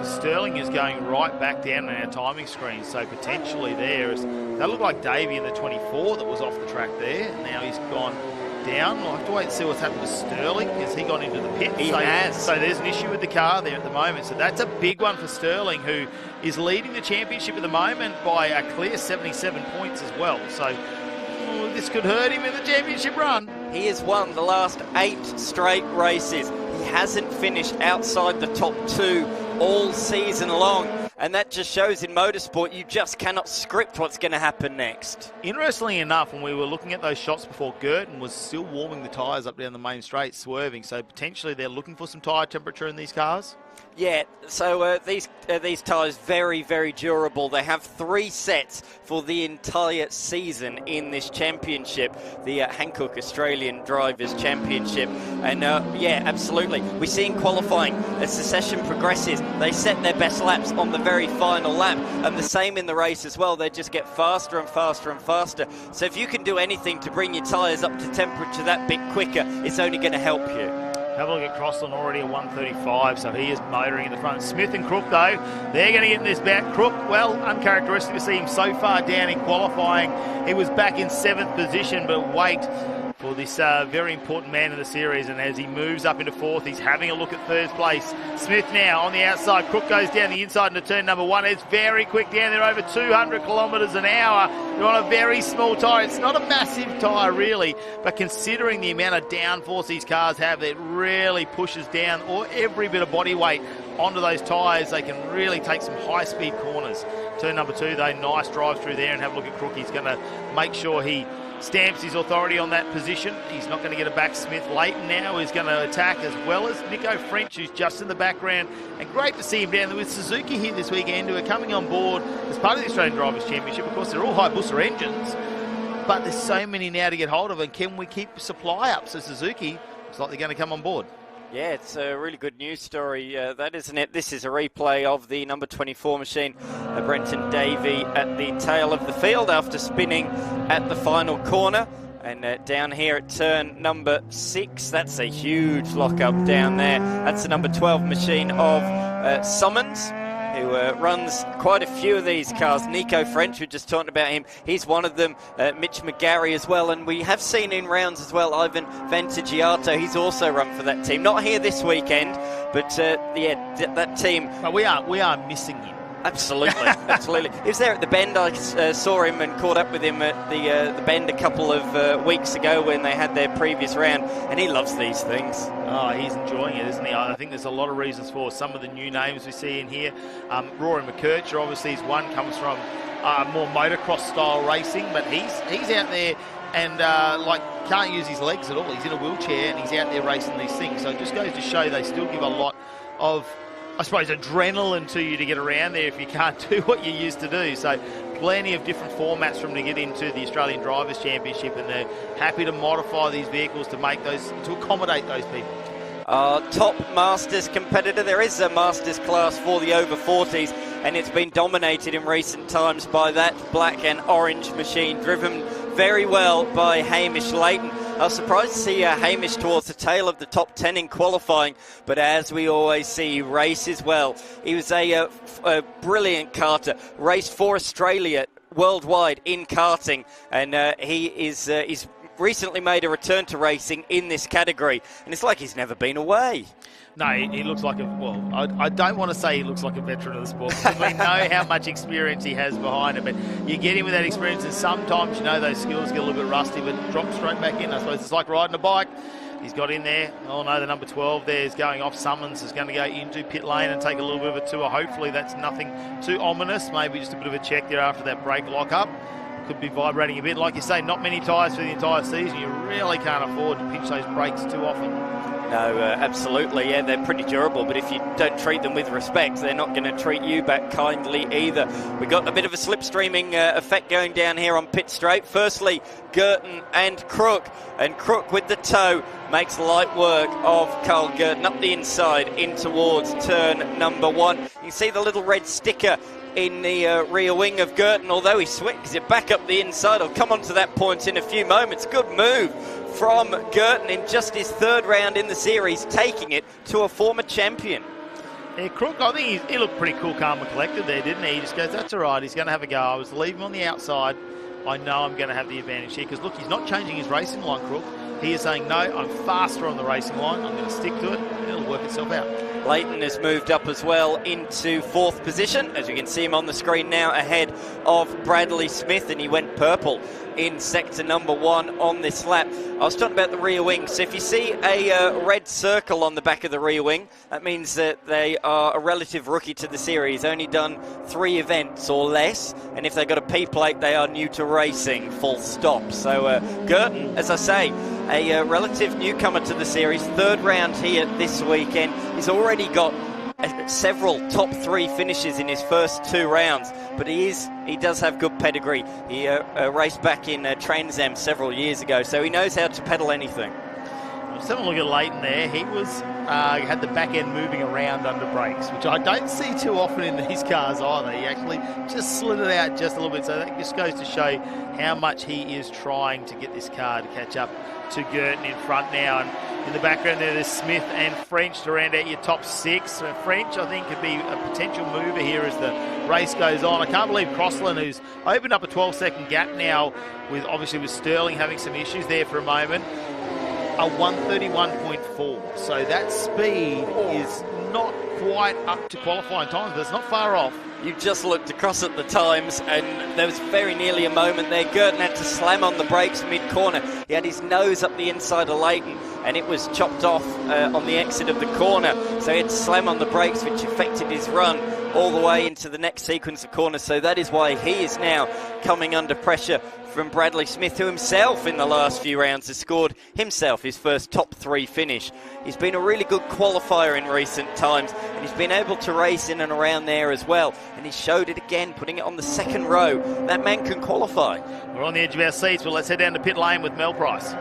Sterling is going right back down on our timing screen, so potentially that looked like Davey in the 24 that was off the track there, and now he's gone down. We'll have to wait and see what's happened to Sterling. Has he gone into the pit? He has. So there's an issue with the car there at the moment. So that's a big one for Sterling, who is leading the championship at the moment by a clear 77 points as well. So this could hurt him in the championship run. He has won the last 8 straight races. He hasn't finished outside the top 2 all season long. And that just shows in motorsport, you just cannot script what's going to happen next. Interestingly enough, when we were looking at those shots before, Girton was still warming the tyres up down the main straight, swerving. So potentially they're looking for some tyre temperature in these cars. Yeah, so these tyres very, very durable. They have 3 sets for the entire season in this championship, the Hankook Australian Drivers' Championship. And yeah, absolutely. We see in qualifying, as the session progresses, they set their best laps on the very final lap. And the same in the race as well. They just get faster and faster and faster. So if you can do anything to bring your tyres up to temperature that bit quicker, it's only going to help you. Have a look at Crossland, already at 135, so he is motoring in the front. Smith and Crook, though, they're going to get in this back. Crook, well, uncharacteristic to see him so far down in qualifying. He was back in 7th position, but wait for this very important man in the series, and as he moves up into 4th, he's having a look at 3rd place. Smith now on the outside. Crook goes down the inside into turn number 1. It's very quick down there, over 200 kilometres an hour. They're on a very small tyre. It's not a massive tyre, really, but considering the amount of downforce these cars have, it really pushes down every bit of body weight onto those tyres. They can really take some high-speed corners. Turn number 2, though, nice drive through there, and have a look at Crook. He's going to make sure he stamps his authority on that position. He's not going to get it back. Smith Leighton now is going to attack, as well as Nico French, who's just in the background. And great to see him down there with Suzuki here this weekend, who are coming on board as part of the Australian Drivers' Championship. Of course, they're all Hayabusa engines, but there's so many now to get hold of, and can we keep supply up? So Suzuki looks like they're going to come on board. Yeah, it's a really good news story, that, isn't it? This is a replay of the number 24 machine, Brenton Davey, at the tail of the field after spinning at the final corner. And down here at turn number 6, that's a huge lock-up down there. That's the number 12 machine of Summons, who runs quite a few of these cars. Nico French, we just talked about him, he's one of them. Mitch McGarry as well, and we have seen in rounds as well Ivan Vantigiato, he's also run for that team. Not here this weekend, but yeah, that team. But we are missing him. Absolutely, absolutely. He was there at the Bend. I saw him and caught up with him at the Bend a couple of weeks ago when they had their previous round, and he loves these things. Oh, he's enjoying it, isn't he? I think there's a lot of reasons for some of the new names we see in here. Rory McKercher, obviously, is one, comes from more motocross style racing, but he's out there and can't use his legs at all. He's in a wheelchair and he's out there racing these things. So it just goes to show they still give a lot of, I suppose, adrenaline to you to get around there if you can't do what you used to do. So plenty of different formats for them to get into the Australian Drivers' Championship, and they're happy to modify these vehicles to make those, to accommodate those people. Top Masters competitor. There is a Masters class for the over 40s, and it's been dominated in recent times by that black and orange machine, driven very well by Hamish Leighton. I was surprised to see Hamish towards the tail of the top 10 in qualifying, but as we always see, he races well. He was a brilliant karter, raced for Australia worldwide in karting, and he's recently made a return to racing in this category, and it's like he's never been away. No, he looks like I don't want to say he looks like a veteran of the sport, because we know how much experience he has behind him, but you get him with that experience, and sometimes, those skills get a little bit rusty, but drop straight back in. I suppose it's like riding a bike. He's got in there. Oh no, the number 12 there is going off. Summons is going to go into pit lane and take a little bit of a tour. Hopefully that's nothing too ominous. Maybe just a bit of a check there after that brake lock-up. Could be vibrating a bit. Like you say, not many tyres for the entire season. You really can't afford to pinch those brakes too often. No, absolutely, yeah, they're pretty durable, but if you don't treat them with respect, they're not going to treat you back kindly either. We got a bit of a slipstreaming effect going down here on pit straight. Firstly, Girton and Crook with the toe makes light work of Carl Girton up the inside in towards turn number 1. You can see the little red sticker in the rear wing of Girton, although he swings it back up the inside. I'll come on to that point in a few moments. Good move from Girton in just his 3rd round in the series, taking it to a former champion. Yeah, Crook, I think he looked pretty cool, calm and collected there, didn't he? He just goes, that's all right, he's going to have a go. I was leaving on the outside. I know I'm going to have the advantage here, because look, he's not changing his racing line, Crook. He is saying, no, I'm faster on the racing line. I'm going to stick to it, and it'll work itself out. Leighton has moved up as well into 4th position, as you can see him on the screen now, ahead of Bradley Smith, and he went purple in sector number 1 on this lap. I was talking about the rear wing, so if you see a red circle on the back of the rear wing, that means that they are a relative rookie to the series, only done 3 events or less, and if they've got a P plate, they are new to racing, full stop. So Girton, as I say, a relative newcomer to the series, 3rd round here this weekend. He's already got several top 3 finishes in his first 2 rounds, but he does have good pedigree. He raced back in Trans Am several years ago, so he knows how to pedal anything. Just have a look at Leighton there. He was had the back end moving around under brakes, which I don't see too often in these cars either. He actually just slid it out just a little bit, so that just goes to show how much he is trying to get this car to catch up to Girton in front now. And in the background there's Smith and French to round out your top 6. So French, I think, could be a potential mover here as the race goes on. I can't believe Crossland, who's opened up a 12-second gap now, with Sterling having some issues there for a moment, a 131.4. So that speed is not quite up to qualifying times, but it's not far off. You just looked across at the times, and there was very nearly a moment there. Girton had to slam on the brakes mid-corner. He had his nose up the inside of Leighton, and it was chopped off on the exit of the corner. So he had to slam on the brakes, which affected his run all the way into the next sequence of corners. So that is why he is now coming under pressure from Bradley Smith, who himself in the last few rounds has scored himself his first top 3 finish. He's been a really good qualifier in recent times, and he's been able to race in and around there as well, and he showed it again, putting it on the 2nd row. That man can qualify. We're on the edge of our seats, but let's head down to pit lane with Mel Price.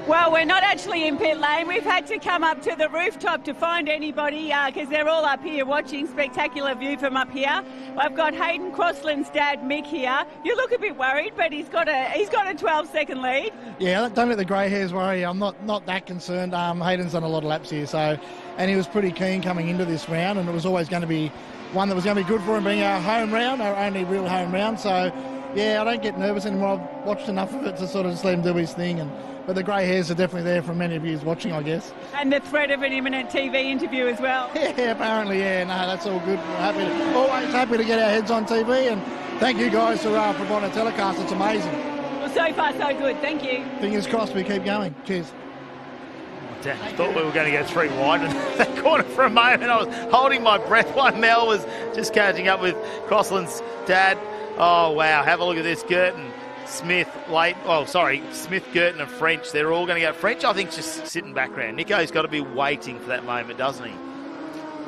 Well, we're not actually in pit lane. We've had to come up to the rooftop to find anybody because they're all up here watching. Spectacular view from up here. I've got Hayden Crossland's dad, Mick, here. You look a bit worried, but he's got a 12-second lead. Yeah, don't let the grey hairs worry. I'm not that concerned. Hayden's done a lot of laps here, and he was pretty keen coming into this round, and it was always going to be one that was going to be good for him, being our home round, our only real home round. So, yeah, I don't get nervous anymore. I've watched enough of it to sort of just let him do his thing. But the grey hairs are definitely there for many of you watching, I guess. And the threat of an imminent TV interview as well. Yeah, apparently, yeah. No, that's all good. We're always happy to get our heads on TV, and thank you guys for providing a telecast. It's amazing. Well, so far so good. Thank you. Fingers crossed we keep going. Cheers. I thought we were going to go 3 wide in that corner for a moment. I was holding my breath while Mel was just catching up with Crossland's dad. Oh, wow. Have a look at this. Girton, Smith, Smith, Girton and French. They're all going to go. French, I think, just sitting background. Nico's got to be waiting for that moment, doesn't he?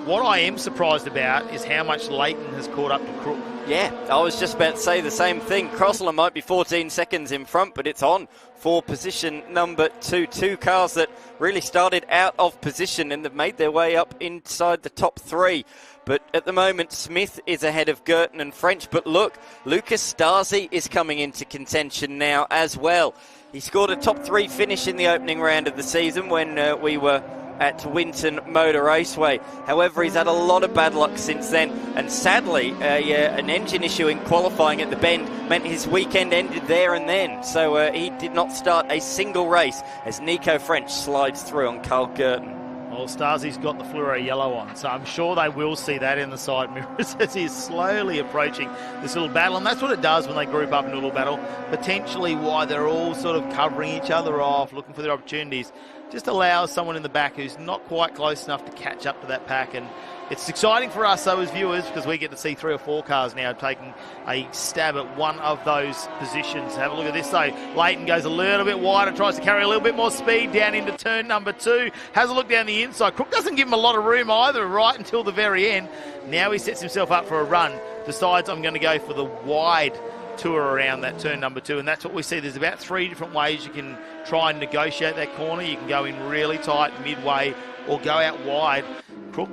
What I am surprised about is how much Leighton has caught up to Crook. Yeah, I was just about to say the same thing. Crossland might be 14 seconds in front, but it's on for position number 2. 2 cars that really started out of position and have made their way up inside the top 3. But at the moment, Smith is ahead of Girton and French. But look, Lucas Stasi is coming into contention now as well. He scored a top 3 finish in the opening round of the season when we were at Winton Motor Raceway. However, he's had a lot of bad luck since then, and sadly an engine issue in qualifying at the Bend meant his weekend ended there and then, so he did not start a single race as Nico French slides through on Carl Girton. Well, Stasi's got the fluoro yellow on, so I'm sure they will see that in the side mirrors as he's slowly approaching this little battle. And that's what it does when they group up into a little battle. Potentially why they're all sort of covering each other off, looking for their opportunities. Just allows someone in the back who's not quite close enough to catch up to that pack. And it's exciting for us, though, as viewers, because we get to see 3 or 4 cars now taking a stab at one of those positions. Have a look at this, though. Leighton goes a little bit wider, tries to carry a little bit more speed down into turn number 2. Has a look down the inside. Crook doesn't give him a lot of room either, right until the very end. Now he sets himself up for a run. Decides I'm going to go for the wide tour around that turn number 2, and that's what we see. There's about 3 different ways you can try and negotiate that corner. You can go in really tight midway or go out wide. Crook,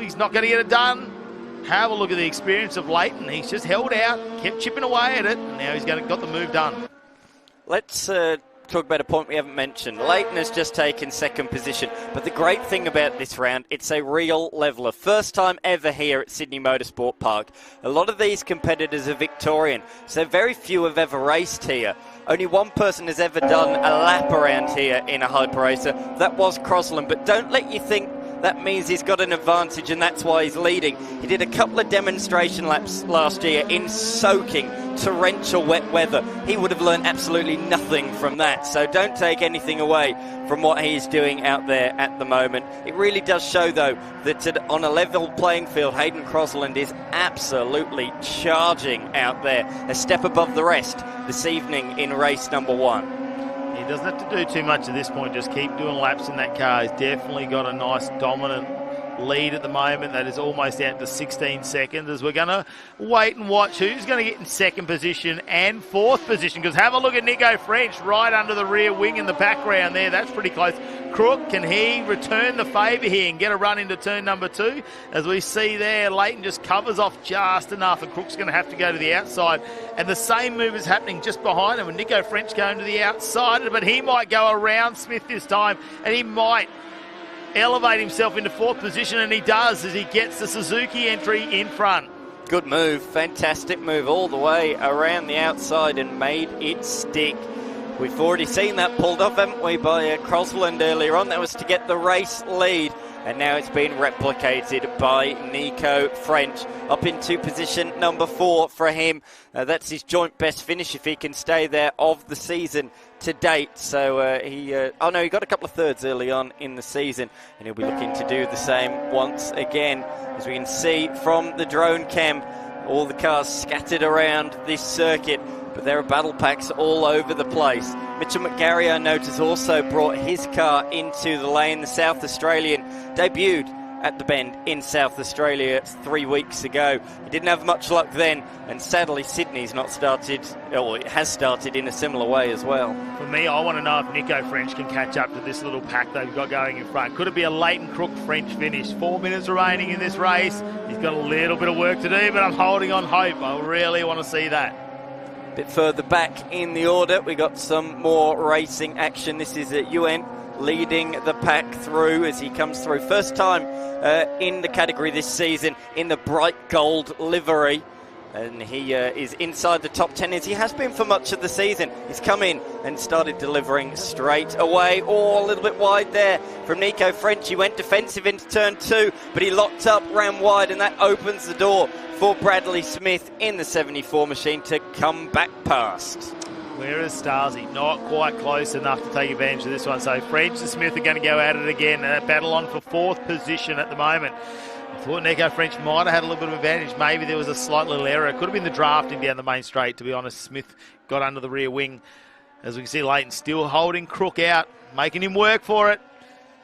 he's not going to get it done. Have a look at the experience of Leighton. He's just held out, kept chipping away at it, and now he's got the move done. Let's talk about a point we haven't mentioned. Leighton has just taken 2nd position, but the great thing about this round, it's a real leveller. First time ever here at Sydney Motorsport Park. A lot of these competitors are Victorian, so very few have ever raced here. Only one person has ever done a lap around here in a hyper racer. That was Crossland, but don't let you think that means he's got an advantage and that's why he's leading. He did a couple of demonstration laps last year in soaking, torrential wet weather. He would have learned absolutely nothing from that. So don't take anything away from what he's doing out there at the moment. It really does show, though, that on a level playing field, Hayden Crossland is absolutely charging out there, a step above the rest this evening in race number 1. He doesn't have to do too much at this point. Just keep doing laps in that car. He's definitely got a nice dominant lead at the moment. That is almost out to 16 seconds as we're going to wait and watch who's going to get in 2nd position and 4th position, because have a look at Nico French right under the rear wing in the background there. That's pretty close. Crook, can he return the favour here and get a run into turn number 2? As we see there, Leighton just covers off just enough, and Crook's going to have to go to the outside. And the same move is happening just behind him, and Nico French going to the outside, but he might go around Smith this time, and he might elevate himself into 4th position, and he does as he gets the Suzuki entry in front. Good move, fantastic move all the way around the outside and made it stick. We've already seen that pulled off, haven't we, by Crossland earlier on. That was to get the race lead, and now it's been replicated by Nico French. Up into position number 4 for him. That's his joint best finish if he can stay there of the season to date. So he got a couple of thirds early on in the season, and he'll be looking to do the same once again. As we can see from the drone cam, all the cars scattered around this circuit, but there are battle packs all over the place. Mitchell McGarry, I notice, also brought his car into the lane. The South Australian debuted at the Bend in South Australia 3 weeks ago. He didn't have much luck then, and sadly Sydney's not started, or it has started in a similar way as well. For me, I want to know if Nico French can catch up to this little pack they've got going in front. Could it be a Leighton Crook French finish? 4 minutes remaining in this race. He's got a little bit of work to do, but I'm holding on hope. I really want to see that. A bit further back in the order, we got some more racing action. This is UN leading the pack through as he comes through. First time in the category this season in the bright gold livery. And he is inside the top 10 as he has been for much of the season. He's come in and started delivering straight away. Oh, a little bit wide there from Nico French. He went defensive into turn 2, but he locked up, ran wide, and that opens the door for Bradley Smith in the 74 machine to come back past. Where is Starzy? Not quite close enough to take advantage of this one. So French and Smith are going to go at it again. Battle on for 4th position at the moment. I thought Nico French might have had a little bit of advantage. Maybe there was a slight little error. It could have been the drafting down the main straight, to be honest. Smith got under the rear wing. As we can see, Leighton still holding Crook out, making him work for it.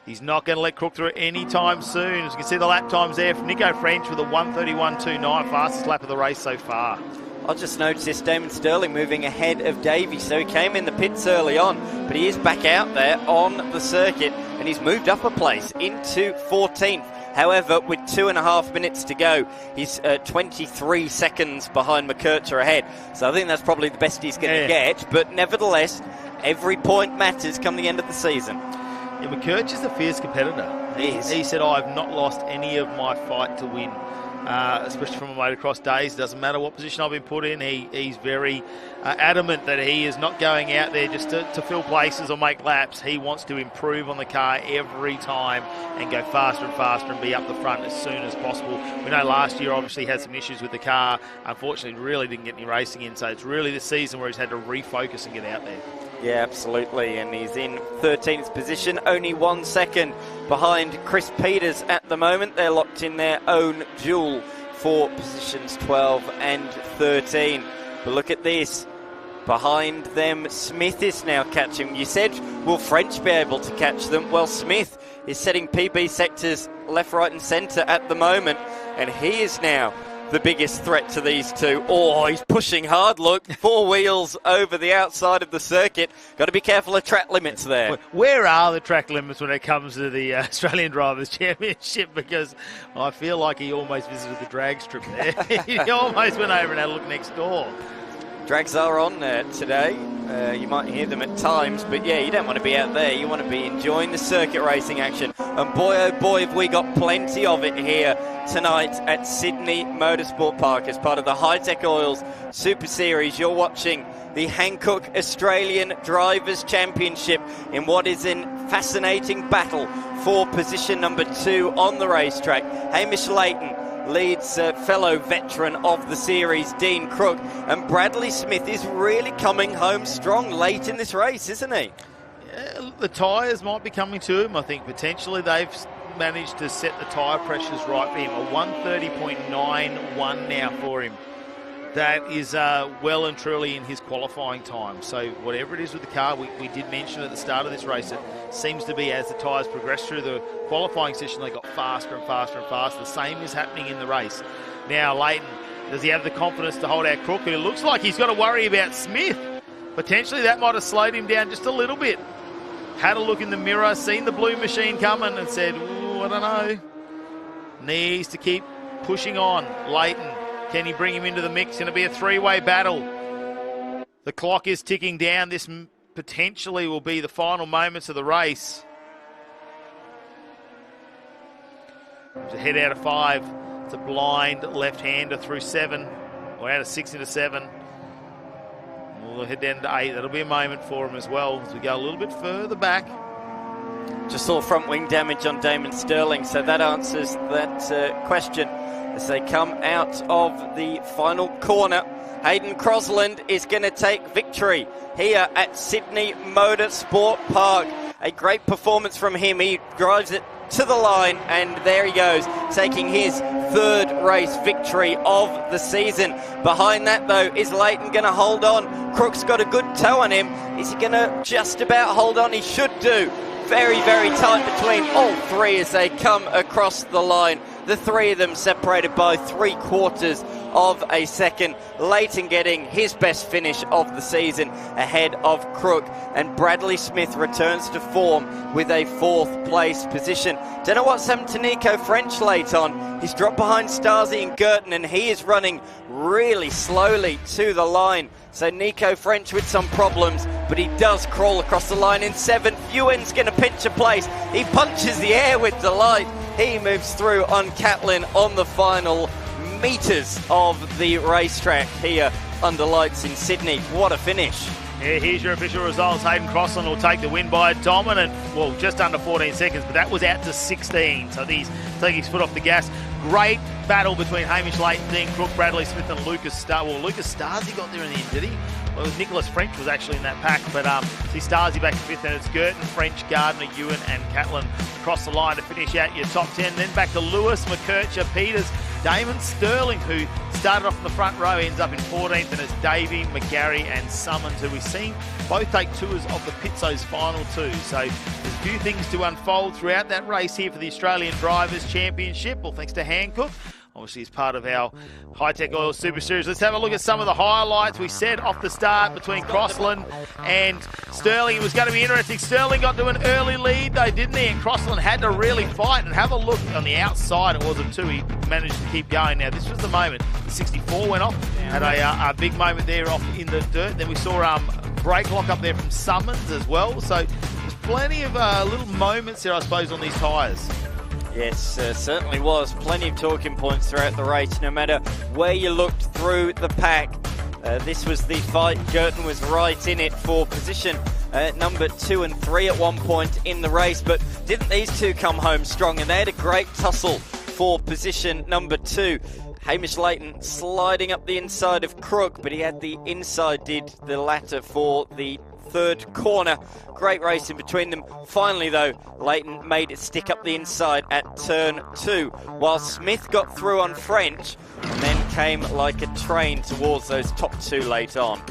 He's not going to let Crook through any time soon. As you can see, the lap times there for Nico French with a 1:31.29, fastest lap of the race so far. I'll just notice Damon Sterling moving ahead of Davey. So he came in the pits early on, but he is back out there on the circuit, and he's moved up a place into 14th. However, with 2.5 minutes to go, he's 23 seconds behind McKercher ahead. So I think that's probably the best he's going to get. But nevertheless, every point matters come the end of the season. Yeah, McKercher's a fierce competitor. He said, I've not lost any of my fight to win. Especially from a motocross days. Doesn't matter what position I've been put in. He's very adamant that he is not going out there just to fill places or make laps. He wants to improve on the car every time and go faster and faster and be up the front as soon as possible. We know last year obviously had some issues with the car. Unfortunately, really didn't get any racing in. So it's really this season where he's had to refocus and get out there. Yeah, absolutely, and he's in 13th position, only 1 second behind Chris Peters at the moment. They're locked in their own duel for positions 12 and 13. But look at this. Behind them, Smith is now catching. You said, will French be able to catch them? Well, Smith is setting PB sectors left, right and centre at the moment, and he is now the biggest threat to these two. Oh, he's pushing hard, look. 4 wheels over the outside of the circuit. Got to be careful of track limits there. Where are the track limits when it comes to the Australian Drivers' Championship? Because I feel like he almost visited the drag strip there. He almost went over and had a look next door. Drags are on today. You might hear them at times, but yeah, you don't want to be out there. You want to be enjoying the circuit racing action. And boy, oh boy, have we got plenty of it here tonight at Sydney Motorsport Park as part of the Hi-Tec Oils Super Series. You're watching the Hankook Australian Drivers' Championship in what is a fascinating battle for position number 2 on the racetrack. Hamish Leighton leads fellow veteran of the series, Dean Crook, and Bradley Smith is really coming home strong late in this race, isn't he? Yeah, the tyres might be coming to him. I think potentially they've managed to set the tyre pressures right for him. A 1:30.91 now for him. That is well and truly in his qualifying time. So whatever it is with the car, we did mention at the start of this race, it seems to be as the tyres progress through the qualifying session, they got faster and faster and faster. The same is happening in the race. Now Leighton, does he have the confidence to hold out Crook? It looks like he's got to worry about Smith. Potentially that might have slowed him down just a little bit. Had a look in the mirror, seen the blue machine coming and said, ooh, I don't know. Needs to keep pushing on. Leighton, can he bring him into the mix? Going to be a 3-way battle. The clock is ticking down. This potentially will be the final moments of the race. There's a head out of 5. It's a blind left-hander through 7. Or out of 6 into 7. We'll head down to 8. That'll be a moment for him as well as we go a little bit further back. Just saw front wing damage on Damon Sterling, so that answers that question. As they come out of the final corner, Hayden Crosland is going to take victory here at Sydney Motorsport Park. A great performance from him. He drives it to the line, and there he goes, taking his 3rd race victory of the season. Behind that, though, is Leighton going to hold on? Crook's got a good toe on him. Is he going to just about hold on? He should do. Very, very tight between all three as they come across the line. The three of them separated by 3/4 of a second. Leighton getting his best finish of the season ahead of Crook, and Bradley Smith returns to form with a 4th place position. Don't know what's happened to Nico French late on. He's dropped behind Stasi and Girton, and he is running really slowly to the line. So Nico French with some problems, but he does crawl across the line in 7th. Ewan's going to pinch a place. He punches the air with delight. He moves through on Catlin on the final metres of the racetrack here under lights in Sydney. What a finish. Yeah, here's your official results. Hayden Crossland will take the win by a dominant, well, just under 14 seconds, but that was out to 16. So he's taking his foot off the gas. Great battle between Hamish Leighton, Dean Crook, Bradley Smith and Lucas Star. Well, Lucas Stasi got there in the end, did he? Well, Nicholas French was actually in that pack, but see Stasi back to 5th, and it's Girton, French, Gardner, Ewan and Catlin across the line to finish out your top 10. Then back to Lewis, McKercher, Peters, Damon Sterling, who started off in the front row, ends up in 14th, and it's Davey, McGarry and Summons, who we've seen both take tours of the Pitsos final 2. So there's a few things to unfold throughout that race here for the Australian Drivers' Championship. Well, thanks to Hankook. Obviously, as part of our Hi-Tec Oil Super Series. Let's have a look at some of the highlights. We said off the start between Crossland and Sterling it was going to be interesting. Sterling got to an early lead, though, didn't he? And Crossland had to really fight. And have a look on the outside. It wasn't 2. He managed to keep going. Now, this was the moment. The 64 went off. Had a big moment there off in the dirt. Then we saw brake lock up there from Summons as well. So there's plenty of little moments there, I suppose, on these tyres. Yes, certainly was. Plenty of talking points throughout the race, no matter where you looked through the pack. This was the fight. Girton was right in it for position number 2 and 3 at one point in the race, but didn't these two come home strong? And they had a great tussle for position number 2. Hamish Leighton sliding up the inside of Crook, but he had the inside, did the latter for the 3rd corner. Great race in between them. Finally, though, Leighton made it stick up the inside at turn 2, while Smith got through on French and then came like a train towards those top 2 late on.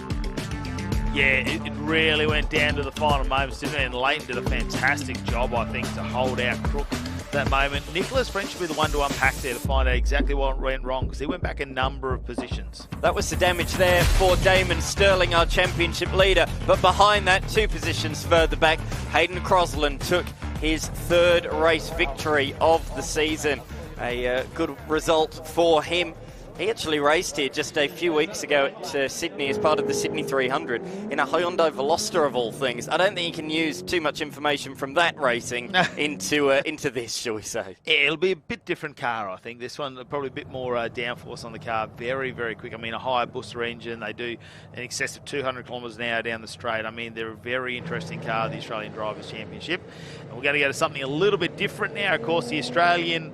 Yeah, it really went down to the final moments, didn't it? And Leighton did a fantastic job, I think, to hold out Crook that moment. Nicholas French will be the one to unpack there to find out exactly what went wrong, because he went back a number of positions. That was the damage there for Damon Sterling, our championship leader. But behind that, 2 positions further back, Hayden Crossland took his 3rd race victory of the season. A good result for him. He actually raced here just a few weeks ago at Sydney as part of the Sydney 300 in a Hyundai Veloster of all things. I don't think you can use too much information from that racing into this, shall we say. Yeah, it'll be a bit different car, I think. This one, probably a bit more downforce on the car. Very, very quick. I mean, a higher booster engine. They do in excess of 200 kilometres an hour down the straight. I mean, they're a very interesting car, the Australian Drivers' Championship. And we're going to go to something a little bit different now. Of course, the Australian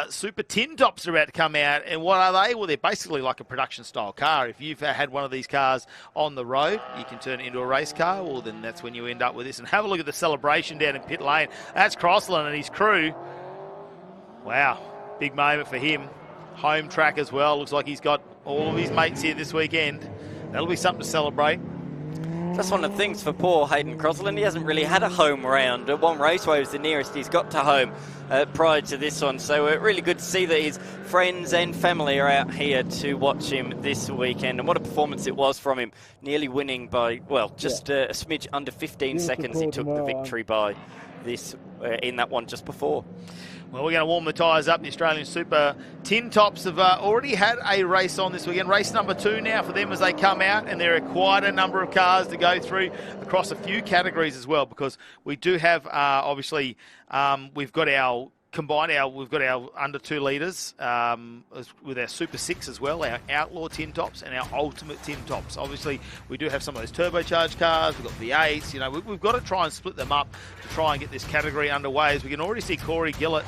Super Tin Tops are about to come out. And what are they? Well, they're basically like a production-style car. If you've had one of these cars on the road, you can turn it into a race car. Well, then that's when you end up with this. And have a look at the celebration down in pit lane. That's Crossland and his crew. Wow, big moment for him. Home track as well. Looks like he's got all of his mates here this weekend. That'll be something to celebrate. That's one of the things for poor Hayden Crossland. He hasn't really had a home round. One Raceway was the nearest he's got to home prior to this one. So really good to see that his friends and family are out here to watch him this weekend. And what a performance it was from him. Nearly winning by, well, just a smidge under 15 seconds. He took the victory by this in that one just before. Well, we're going to warm the tyres up. The Australian Super Tin Tops have already had a race on this weekend. Race number 2 now for them as they come out, and there are quite a number of cars to go through across a few categories as well, because we do have, obviously, we've got our we've got our under 2 litres with our Super 6 as well, our Outlaw Tin Tops and our Ultimate Tin Tops. Obviously, we do have some of those turbocharged cars. We've got V8s. You know, we've got to try and split them up to try and get this category underway. As we can already see Corey Gillett,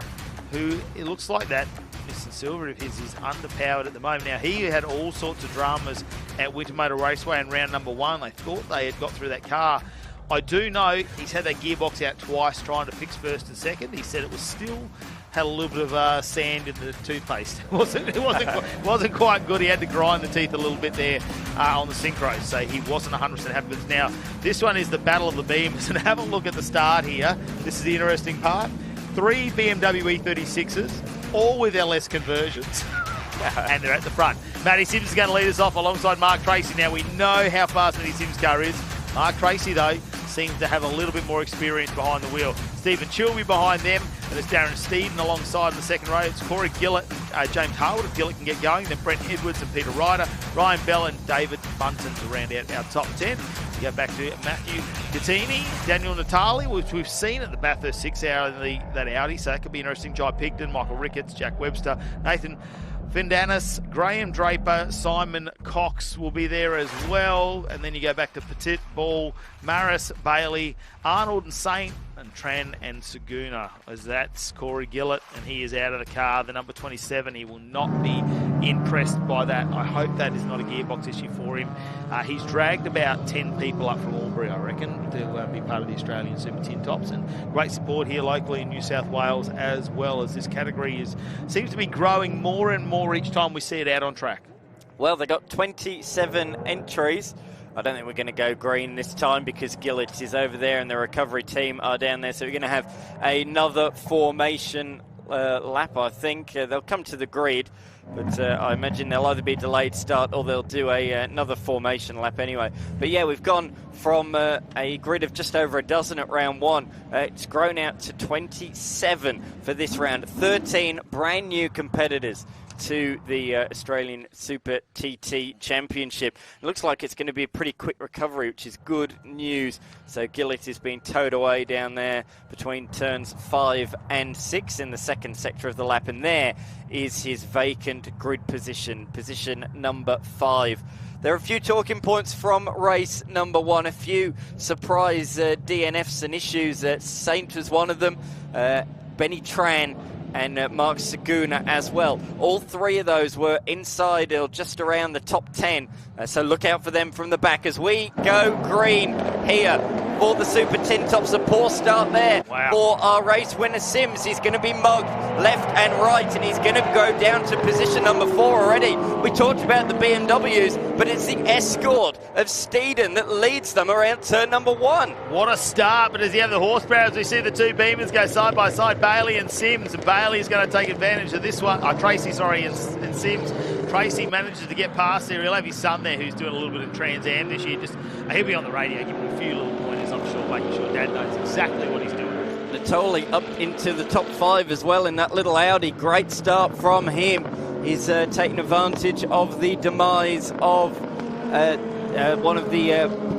who it looks like that Mr. Silver of his is underpowered at the moment. Now, he had all sorts of dramas at Winter Motor Raceway in round number 1. They thought they had got through that car. I do know he's had that gearbox out twice trying to fix first and second. He said it was still had a little bit of sand in the toothpaste. It wasn't quite good. He had to grind the teeth a little bit there on the synchro, so he wasn't 100% happy with it. Now, this one is the Battle of the Beams, and have a look at the start here. This is the interesting part. 3 BMW E36s, all with LS conversions. And they're at the front. Matty Sims is going to lead us off alongside Mark Tracy. Now, we know how fast Matty Sims' car is. Mark Tracy, though, seems to have a little bit more experience behind the wheel. Stephen Chilby behind them, and it's Darren Steeden alongside in the second row. It's Corey Gillett and James Harwood if Gillett can get going. Then Brent Edwards and Peter Ryder, Ryan Bell and David Bunton to round out our top 10. We go back to Matthew Gattini, Daniel Natali, which we've seen at the Bathurst 6 hour in that Audi, so that could be interesting. Jai Pigden, Michael Ricketts, Jack Webster, Nathan Vindanis, Graham Draper, Simon Cox will be there as well. And then you go back to Petit, Ball, Maris, Bailey, Arnold and Saint, and Tran and Saguna. As that's Corey Gillett, and he is out of the car. The number 27, he will not be impressed by that. I hope that is not a gearbox issue for him. He's dragged about 10 people up from Albury, I reckon, to be part of the Australian Super Tin Tops, and great support here locally in New South Wales as well, as this category seems to be growing more and more each time we see it out on track. Well, they got 27 entries. I don't think we're going to go green this time because Gillett is over there and the recovery team are down there. So we're going to have another formation lap, I think. They'll come to the grid, but I imagine they'll either be delayed start or they'll do another formation lap anyway. But yeah, we've gone from a grid of just over a dozen at round one. It's grown out to 27 for this round. 13 brand new competitors to the Australian Super TT Championship. It looks like it's going to be a pretty quick recovery, which is good news. So Gillett is being towed away down there between turns 5 and 6 in the second sector of the lap, and there is his vacant grid position number 5. There are a few talking points from race number 1, a few surprise DNFs and issues. Saint was one of them, Benny Tran and Mark Saguna as well. All 3 of those were inside or just around the top 10. So look out for them from the back as we go green here for the Super Tin Tops. A poor start there for our race winner Sims. He's going to be mugged left and right, and he's going to go down to position number 4 already. We talked about the BMWs, but it's the Escort of Steeden that leads them around turn number 1. What a start, but does he have the horsepower as we see the 2 Beamers go side by side, Bailey and Sims, and Bailey is going to take advantage of this one. Tracy, and Sims. Tracy manages to get past there. He'll have his son there who's doing a little bit of Trans Am this year. He'll be on the radio giving him a few little pointers, I'm sure, making sure Dad knows exactly what he's doing. Natoli up into the top 5 as well in that little Audi. Great start from him. He's taking advantage of the demise of one of the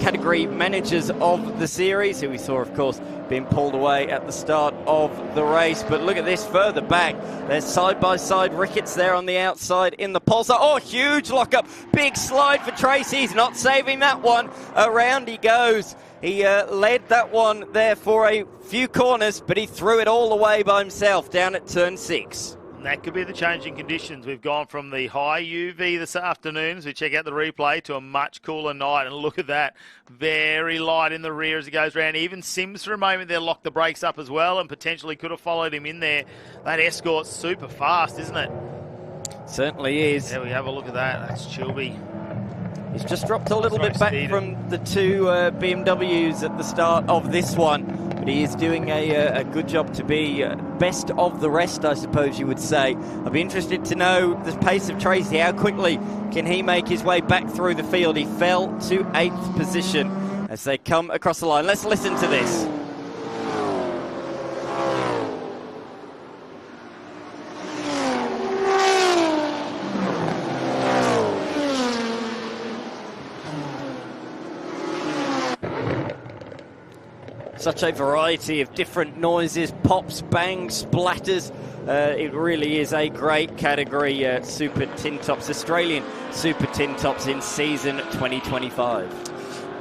category managers of the series, who we saw, of course, being pulled away at the start of the race. But look at this further back. There's side-by-side Ricketts there on the outside in the Pulsar. Oh, huge lock-up. Big slide for Tracy. He's not saving that one. Around he goes. He led that one there for a few corners, but he threw it all the way by himself down at turn 6. That could be the changing conditions. We've gone from the high UV this afternoon as we check out the replay to a much cooler night. And look at that. Very light in the rear as he goes around. Even Sims for a moment there locked the brakes up as well and potentially could have followed him in there. That Escort's super fast, isn't it? Certainly is. There we have a look at that. That's Chilby. He's just dropped a little bit back from the 2 BMWs at the start of this one, but he is doing a good job to be best of the rest, I suppose you would say. I'd be interested to know the pace of Tracy. How quickly can he make his way back through the field? He fell to 8th position as they come across the line. Let's listen to this. Such a variety of different noises, pops, bangs, splatters. It really is a great category, Super Tin Tops, Australian Super Tin Tops in season 2025.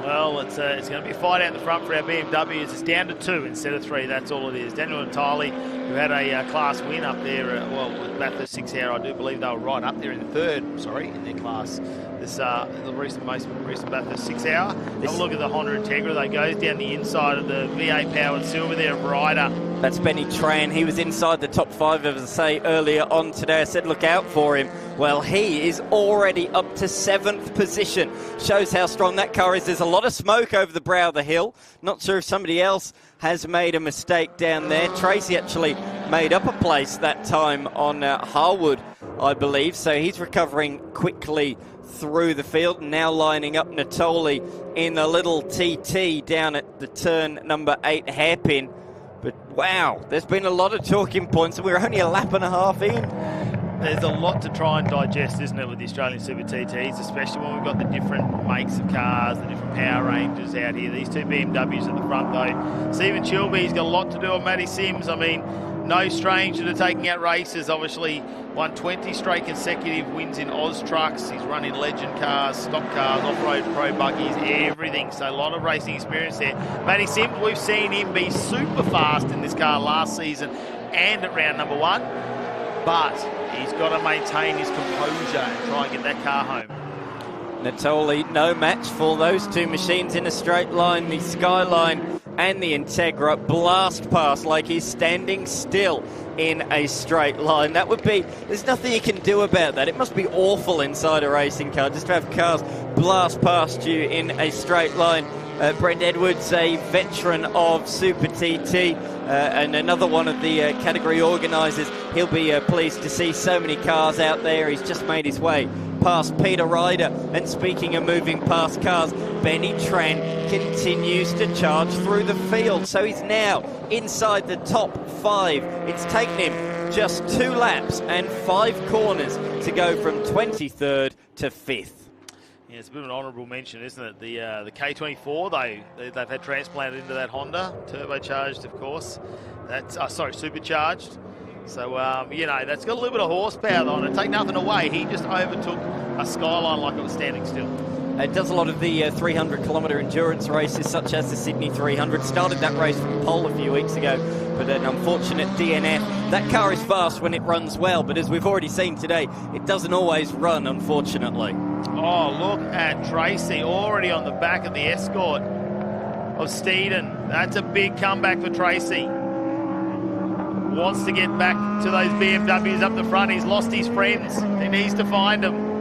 Well, it's going to be a fight out the front for our BMWs. It's down to 2 instead of 3. That's all it is. Daniel and Tylee, who had a class win up there, with Bathurst 6 Hour, I do believe they were right up there in the third, in their class. This the most recent Bathurst 6 Hour. Have a look at the Honda Integra. They goes down the inside of the V8 powered silver there of Ryder. That's Benny Tran. He was inside the top 5, as I say, earlier on today. I said look out for him. Well, he is already up to 7th position. Shows how strong that car is. There's a lot of smoke over the brow of the hill. Not sure if somebody else has made a mistake down there. Tracy actually made up a place that time on Harwood, I believe. So he's recovering quickly through the field, now lining up Natoli in the little TT down at the turn number 8 hairpin. But wow, there's been a lot of talking points, and we're only a lap and a half in. There's a lot to try and digest, isn't it, with the Australian Super TTs, especially when we've got the different makes of cars, the different power ranges out here. These 2 BMWs at the front, though. Stephen Chilby's got a lot to do on Matty Sims. I mean, no stranger to taking out races. Obviously, won 20 straight consecutive wins in Oz trucks. He's running legend cars, stock cars, off-road pro buggies, everything. So a lot of racing experience there. Matty Sims, we've seen him be super fast in this car last season and at round number 1. But he's got to maintain his composure and try and get that car home. Natoli, no match for those 2 machines in a straight line. The Skyline and the Integra blast past like he's standing still in a straight line. That would be, there's nothing you can do about that. It must be awful inside a racing car just to have cars blast past you in a straight line. Brent Edwards, a veteran of Super TT, and another one of the category organisers. He'll be pleased to see so many cars out there. He's just made his way past Peter Ryder. And speaking of moving past cars, Benny Tran continues to charge through the field. So he's now inside the top 5. It's taken him just 2 laps and 5 corners to go from 23rd to 5th. Yeah, it's a bit of an honourable mention, isn't it? The K24, they've had transplanted into that Honda, turbocharged, of course. That's supercharged. So that's got a little bit of horsepower on it. Take nothing away. He just overtook a Skyline like it was standing still. It does a lot of the 300-kilometre endurance races, such as the Sydney 300. Started that race from pole a few weeks ago, but an unfortunate DNF. That car is fast when it runs well, but as we've already seen today, it doesn't always run, unfortunately. Oh, look at Tracy already on the back of the Escort of Steeden. That's a big comeback for Tracy. Wants to get back to those BMWs up the front. He's lost his friends. He needs to find them.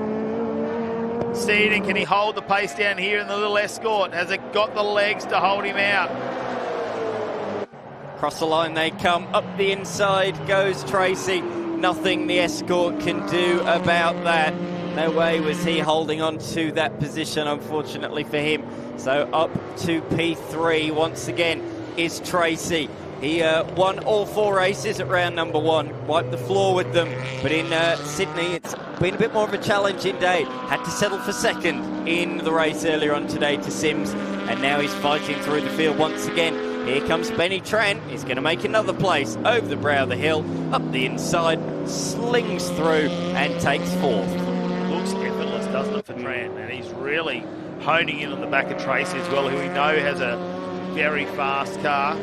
Steeden, can he hold the pace down here in the little Escort? Has it got the legs to hold him out? Across the line they come. Up the inside goes Tracy. Nothing the Escort can do about that. No way was he holding on to that position, unfortunately for him. So up to P3 once again is Tracy. He won all 4 races at round number 1, wiped the floor with them. But in Sydney, it's been a bit more of a challenging day. Had to settle for 2nd in the race earlier on today to Sims. And now he's fighting through the field once again. Here comes Benny Tran. He's going to make another place over the brow of the hill, up the inside, slings through and takes 4th. Looks effortless, doesn't it, for Tran? And he's really honing in on the back of Tracy as well, who we know has a very fast car.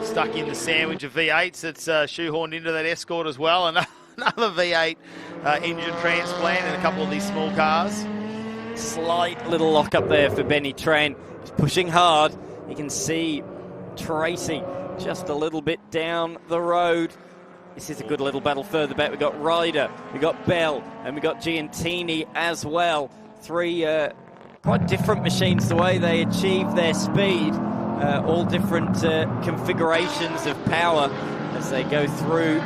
Stuck in the sandwich of V8s that's shoehorned into that Escort as well. And another V8 engine transplant in a couple of these small cars. Slight little lock up there for Benny Tran. He's pushing hard. You can see Tracy just a little bit down the road. This is a good little battle further back. We've got Ryder, we've got Bell, and we've got Giantini as well. 3 quite different machines, the way they achieve their speed. All different configurations of power as they go through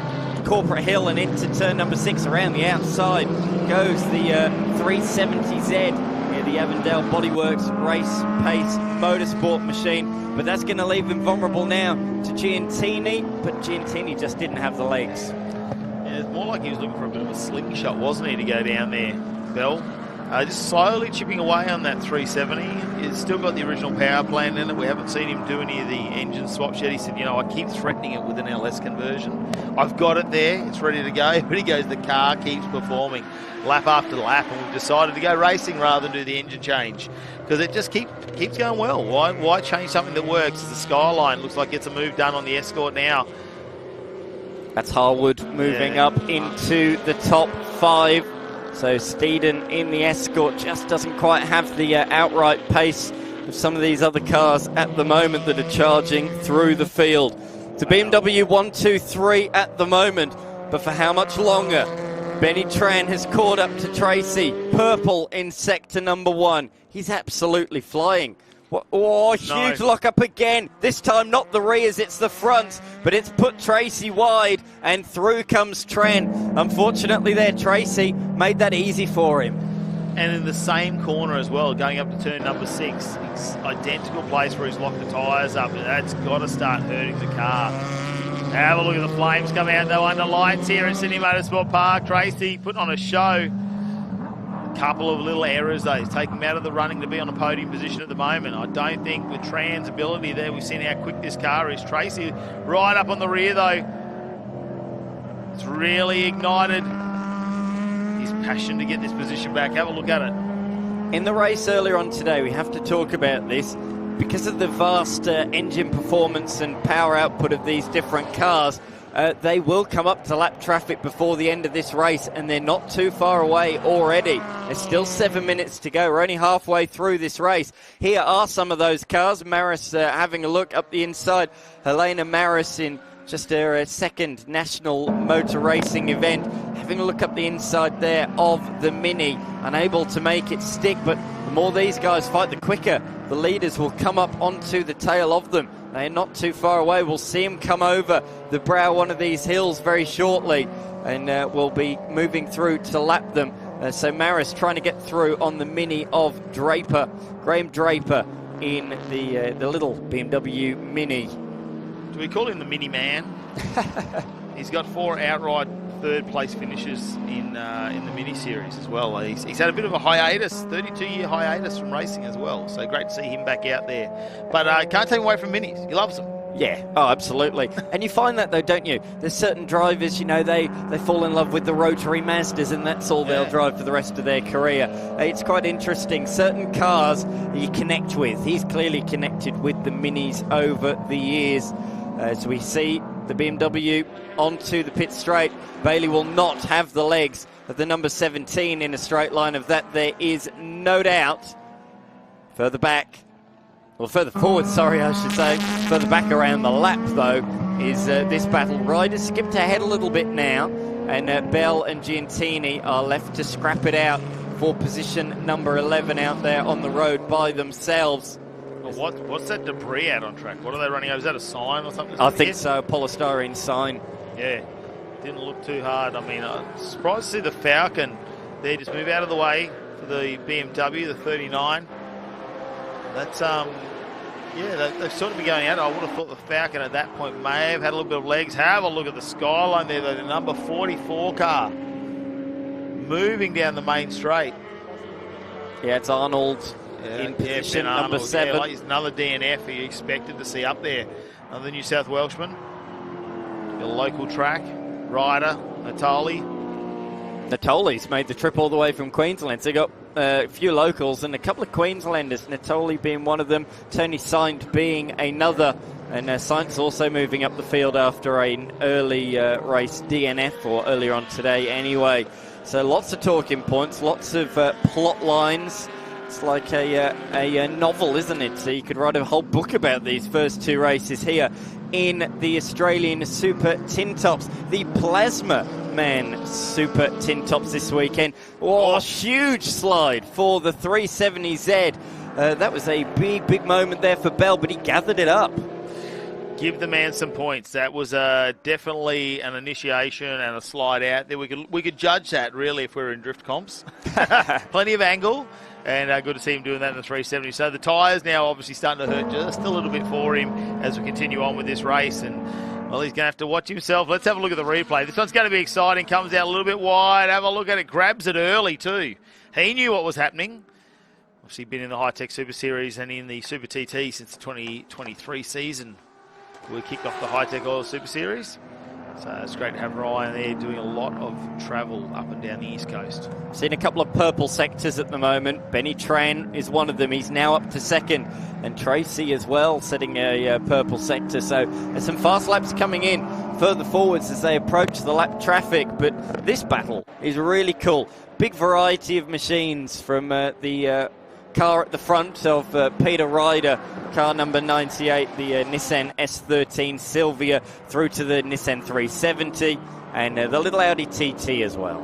Corporate Hill and into turn number 6. Around the outside goes the 370Z, the Avondale Bodyworks race pace motorsport machine. But that's going to leave him vulnerable now to Giantini, but Giantini just didn't have the legs. Yeah, it's more like he was looking for a bit of a slingshot, wasn't he, to go down there, Bell? Just slowly chipping away on that 370. He's still got the original power plant in it. We haven't seen him do any of the engine swaps yet. He said, you know, I keep threatening it with an LS conversion. I've got it there. It's ready to go. But he goes, the car keeps performing lap after lap, and we've decided to go racing rather than do the engine change because it just keeps going well. Why change something that works? The Skyline looks like it's a move done on the Escort now. That's Harwood moving up into the top 5. So Steeden in the Escort just doesn't quite have the outright pace of some of these other cars at the moment that are charging through the field. The BMW 1, 2, 3 at the moment, but for how much longer? Benny Tran has caught up to Tracy. Purple in sector number 1. He's absolutely flying. Oh, huge lock-up again. This time not the rears, it's the fronts, but it's put Tracy wide, and through comes Tran. Unfortunately there, Tracy made that easy for him. And in the same corner as well, going up to turn number 6. It's identical place where he's locked the tyres up, and that's got to start hurting the car. Have a look at the flames come out, though, under lights here at Sydney Motorsport Park. Tracy putting on a show. Couple of little errors though. He's taking him out of the running to be on a podium position at the moment. I don't think with Tran's ability there, we've seen how quick this car is. Tracy right up on the rear though. It's really ignited his passion to get this position back. Have a look at it. In the race earlier on today, we have to talk about this because of the vast engine performance and power output of these different cars. They will come up to lap traffic before the end of this race, and they're not too far away already. There's still 7 minutes to go. We're only halfway through this race. Here are some of those cars. Maris having a look up the inside. Helena Maris in just her second national motor racing event. Having a look up the inside there of the Mini. Unable to make it stick, but the more these guys fight, the quicker the leaders will come up onto the tail of them. They're not too far away. We'll see him come over the brow one of these hills very shortly, and we'll be moving through to lap them. So Maris trying to get through on the Mini of Draper. Graham Draper in the little BMW Mini. Do we call him the Mini Man? He's got 4 outright third-place finishes in the Mini Series as well. He's had a bit of a hiatus, 32-year hiatus from racing as well. So great to see him back out there. But can't take him away from Minis. He loves them. Yeah, oh, absolutely. And you find that, though, don't you? There's certain drivers, you know, they fall in love with the rotary Mazdas, and that's all they'll drive for the rest of their career. It's quite interesting. Certain cars you connect with. He's clearly connected with the Minis over the years. As we see the BMW onto the pit straight. Bailey will not have the legs of the number 17 in a straight line of that, there is no doubt. Further back, or further forward, sorry, I should say. Further back around the lap, though, is this battle. Riders skipped ahead a little bit now, and Bell and Giantini are left to scrap it out for position number 11 out there on the road by themselves. Well, what's that debris out on track? What are they running over? Is that a sign or something? I think so, a polystyrene sign. Yeah, didn't look too hard. I mean, I'm surprised to see the Falcon there just move out of the way for the BMW, the 39. That's, they've sort of been going out. I would have thought the Falcon at that point may have had a little bit of legs. Have a look at the Skyline there, though, the number 44 car moving down the main straight. Yeah, it's Arnold. In position number 7. Like he's another DNF you expected to see up there. Another New South Welshman. Your local track. Rider, Natali. Natoli's made the trip all the way from Queensland. So they got a few locals and a couple of Queenslanders. Natoli being one of them. Tony Saint being another. And Saint's also moving up the field after an early race DNF, or earlier on today anyway. So lots of talking points, lots of plot lines. It's like a novel, isn't it? So you could write a whole book about these first 2 races here in the Australian Super Tin Tops. The Plazmaman Super Tin Tops this weekend. Oh, huge slide for the 370Z. That was a big moment there for Bell, but he gathered it up. Give the man some points. That was definitely an initiation and a slide out there. We could judge that, really, if we were in drift comps. Plenty of angle. And good to see him doing that in the 370. So the tyres now obviously starting to hurt just a little bit for him as we continue on with this race. And, well, he's going to have to watch himself. Let's have a look at the replay. This one's going to be exciting. Comes out a little bit wide. Have a look at it. Grabs it early too. He knew what was happening. Obviously been in the Hi-Tec Super Series and in the Super TT since the 2023 season. We kicked off the Hi-Tec Oil Super Series. So it's great to have Ryan there doing a lot of travel up and down the East Coast. Seen a couple of purple sectors at the moment. Benny Tran is one of them. He's now up to second. And Tracy as well, setting a purple sector. So there's some fast laps coming in further forwards as they approach the lap traffic. But this battle is really cool. Big variety of machines from the car at the front of Peter Ryder, car number 98, the Nissan S13 Silvia, through to the Nissan 370 and the little Audi TT as well.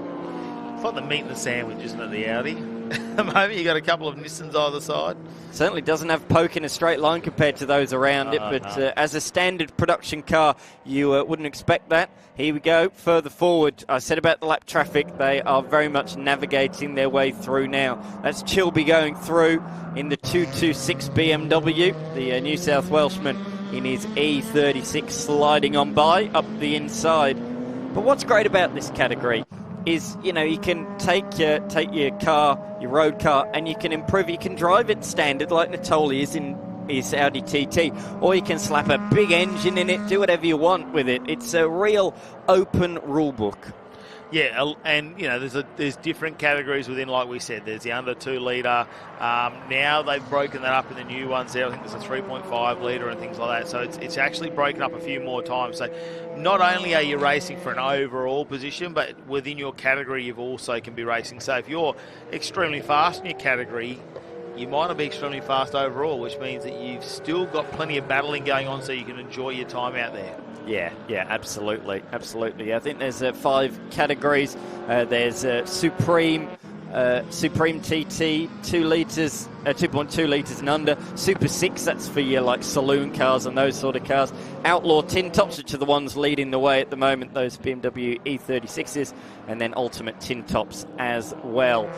It's like the meat and the sandwich, isn't it, the Audi? At the moment, you've got a couple of Nissans either side. Certainly doesn't have poke in a straight line compared to those around it, but no. As a standard production car, you wouldn't expect that. Here we go, further forward. I said about the lap traffic, they are very much navigating their way through now. That's Chilby going through in the 226 BMW, the New South Welshman in his E36 sliding on by up the inside. But what's great about this category is, you know, you can take your car, your road car, and you can improve. You can drive it standard like Natoli is in his Audi TT, or you can slap a big engine in it, do whatever you want with it. It's a real open rule book. Yeah, and you know, there's different categories within, like we said. There's the under 2 litre. Now they've broken that up in the new ones there. I think there's a 3.5 litre and things like that. So it's actually broken up a few more times. So not only are you racing for an overall position, but within your category you also can be racing. So if you're extremely fast in your category, you might not be extremely fast overall, which means that you've still got plenty of battling going on so you can enjoy your time out there. Yeah, absolutely. I think there's 5 categories. There's Supreme TT, 2 litres, 2.2 litres and under. Super 6, that's for your like saloon cars and those sort of cars. Outlaw tin tops, which are the ones leading the way at the moment, those BMW E36s, and then Ultimate tin tops as well.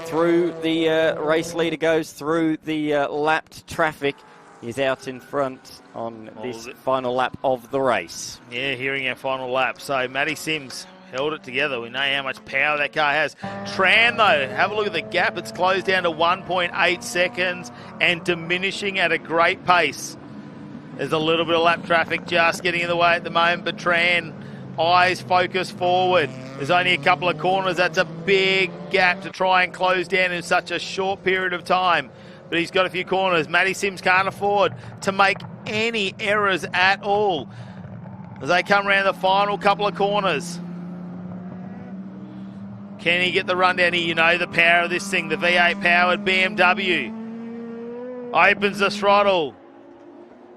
Through the race leader goes through the lapped traffic. He's out in front on this final lap of the race. Yeah, hearing our final lap. So Matty Sims held it together. We know how much power that car has. Tran, though, have a look at the gap. It's closed down to 1.8 seconds and diminishing at a great pace. There's a little bit of lap traffic just getting in the way at the moment, but Tran, eyes focused forward. There's only a couple of corners. That's a big gap to try and close down in such a short period of time. But he's got a few corners. Matty Sims can't afford to make any errors at all as they come around the final couple of corners. Can he get the rundown here? You know the power of this thing, the V8 powered BMW. Opens the throttle.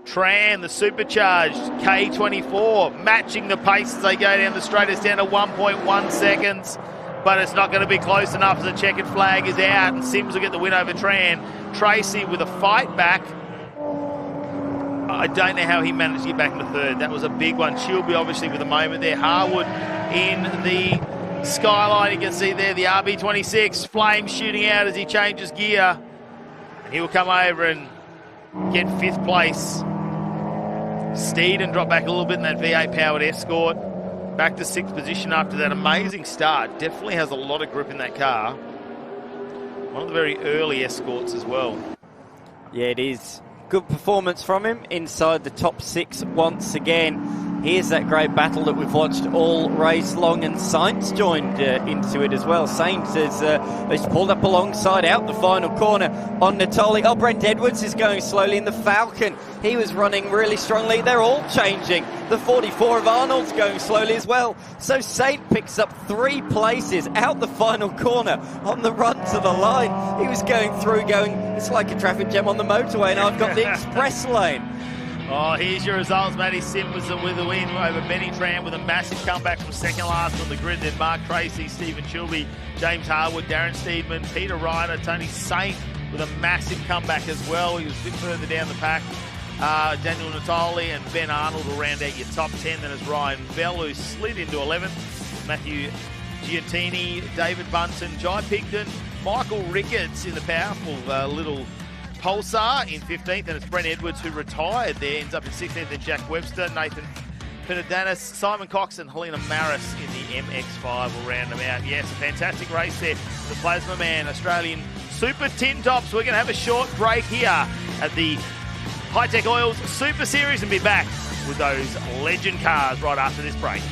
Tran, the supercharged K24, matching the pace as they go down the straight. It's down to 1.1 seconds. But it's not going to be close enough as the checkered flag is out, and Sims will get the win over Tran. Tracy with a fight back. I don't know how he managed to get back into third. That was a big one. Chilby obviously with a moment there. Harwood in the skyline. You can see there the RB26. Flames shooting out as he changes gear. And he will come over and get 5th place. Steeden dropped back a little bit in that V8 powered Escort. Back to 6th position after that amazing start. Definitely has a lot of grip in that car. One of the very early Escorts as well. Yeah, it is. Good performance from him inside the top 6 once again. Here's that great battle that we've watched all race long, and Sainz joined into it as well. Sainz has pulled up alongside out the final corner on Natoli. Oh, Brent Edwards is going slowly in the Falcon. He was running really strongly. They're all changing. The 44 of Arnold's going slowly as well. So Saint picks up 3 places out the final corner on the run to the line. He was going through, it's like a traffic jam on the motorway, and I've got the express lane. Oh, here's your results. Matty Sims with the win over Benny Tran with a massive comeback from second last on the grid. Then Mark Tracy, Stephen Chilby, James Harwood, Darren Steedman, Peter Ryder, Tony Saint with a massive comeback as well. He was a bit further down the pack. Daniel Natoli and Ben Arnold will round out your top 10. Then as Ryan Bell, who slid into 11th. Matthew Giattini, David Bunton, Jai Pigden, Michael Ricketts in the powerful little Pulsar in 15th, and it's Brent Edwards who retired there, ends up in 16th, and Jack Webster, Nathan Penadanis, Simon Cox and Helena Maris in the MX5 will round them out. Yes, a fantastic race there. The Plazmaman Australian Super Tin Tops. We're going to have a short break here at the Hi-Tec Oils Super Series and be back with those legend cars right after this break.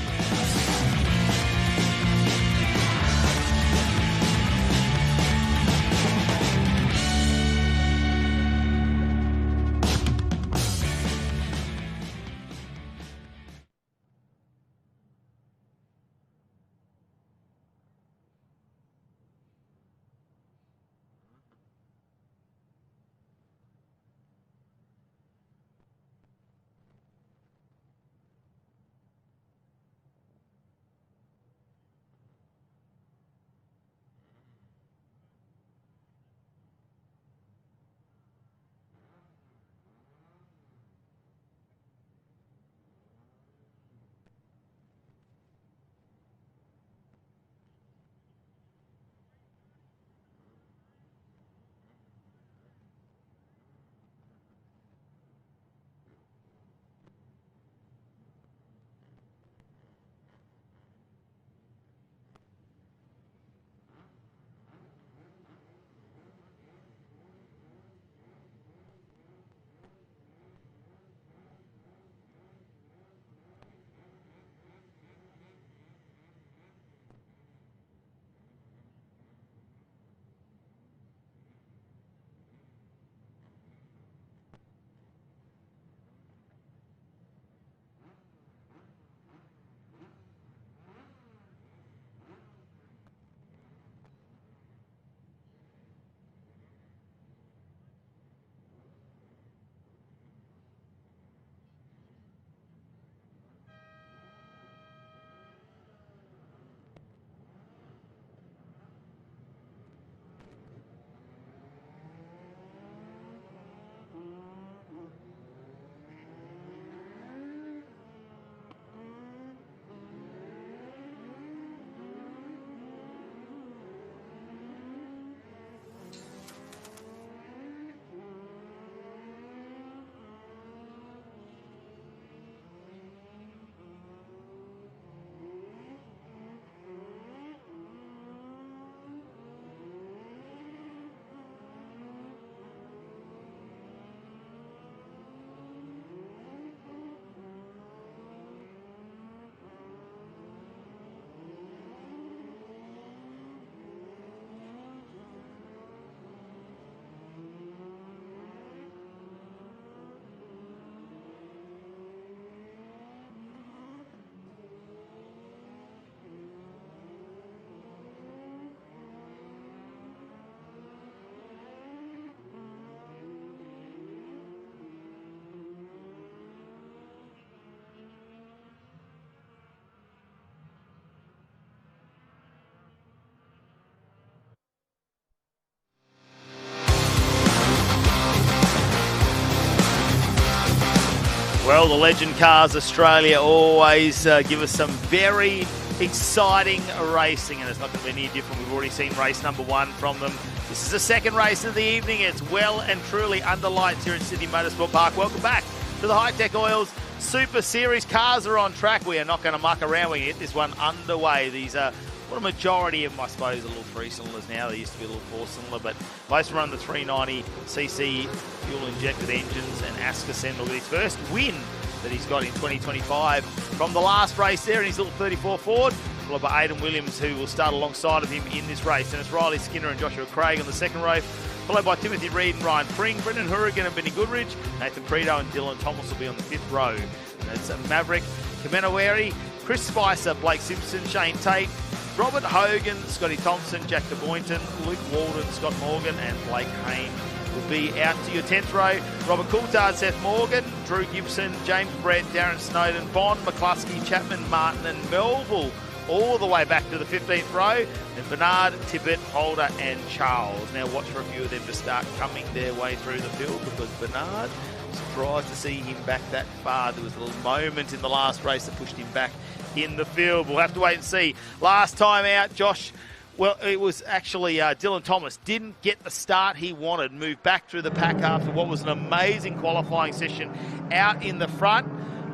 Well, the Legend Cars Australia always give us some very exciting racing, and it's not going to be any different. We've already seen race number 1 from them. This is the second race of the evening. It's well and truly under lights here at Sydney Motorsport Park. Welcome back to the Hi-Tec Oils Super Series. Cars are on track. We are not going to muck around. We get this one underway. These are, well, a majority of them, I suppose, are little 3-cylinders now. They used to be a little 4-cylinder, but most run the 390cc fuel-injected engines, and Askersen will be his first win that he's got in 2025 from the last race there in his little 34 Ford, followed by Aidan Williams, who will start alongside of him in this race. And it's Riley Skinner and Joshua Craig on the second row, followed by Timothy Reid and Ryan Pring, Brendan Hourigan and Benny Goodrich, Nathan Preto and Dylan Thomas will be on the 5th row. And it's Maverick, Kamenawari, Chris Spicer, Blake Simpson, Shane Tate, Robert Hogan, Scotty Thompson, Jack De Boynton, Luke Walden, Scott Morgan and Blake Hayne will be out to your 10th row. Robert Coulthard, Seth Morgan, Drew Gibson, James Brett, Darren Snowden, Bond, McCluskey, Chapman, Martin and Melville all the way back to the 15th row. And Bernard, Tippett, Holder and Charles. Now watch for a few of them to start coming their way through the field, because Bernard, surprised to see him back that far. There was a little moment in the last race that pushed him back in the field. We'll have to wait and see. Last time out, Josh, well, it was actually Dylan Thomas didn't get the start he wanted, moved back through the pack after what was an amazing qualifying session out in the front.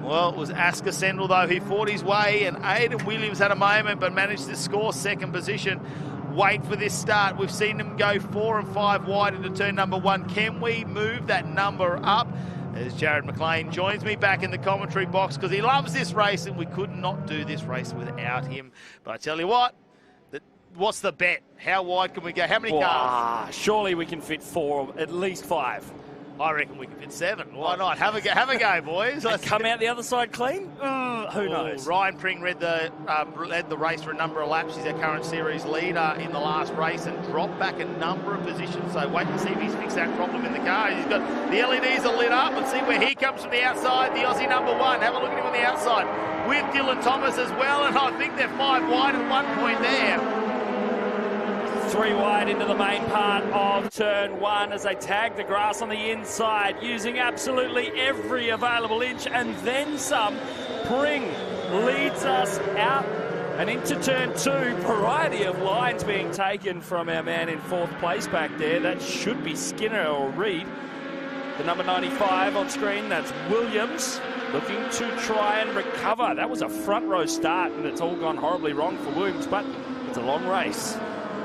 Well, it was Asker Sendel, though. He fought his way, and Aidan Williams had a moment, but managed to score second position. Wait for this start. We've seen him go 4 and 5 wide into turn number 1. Can we move that number up? As Jared McLean joins me back in the commentary box, because he loves this race, and we could not do this race without him. But I tell you what, what's the bet? How wide can we go? How many cars? Surely we can fit 4, at least 5. I reckon we can fit 7. Why not? Have a go, boys. And come out the other side clean? Who knows? Ryan Pring led the race for a number of laps. He's our current series leader in the last race and dropped back a number of positions. So wait and see if he's fixed that problem in the car. He's got the LEDs are lit up, and see where he comes from the outside. The Aussie number 1. Have a look at him on the outside with Dylan Thomas as well. And I think they're 5 wide at one point there. 3 wide into the main part of turn 1 as they tag the grass on the inside, using absolutely every available inch and then some. Pring leads us out and into turn 2. Variety of lines being taken from our man in 4th place back there. That should be Skinner or Reed. The number 95 on screen, that's Williams, looking to try and recover. That was a front row start, and it's all gone horribly wrong for Williams, but it's a long race.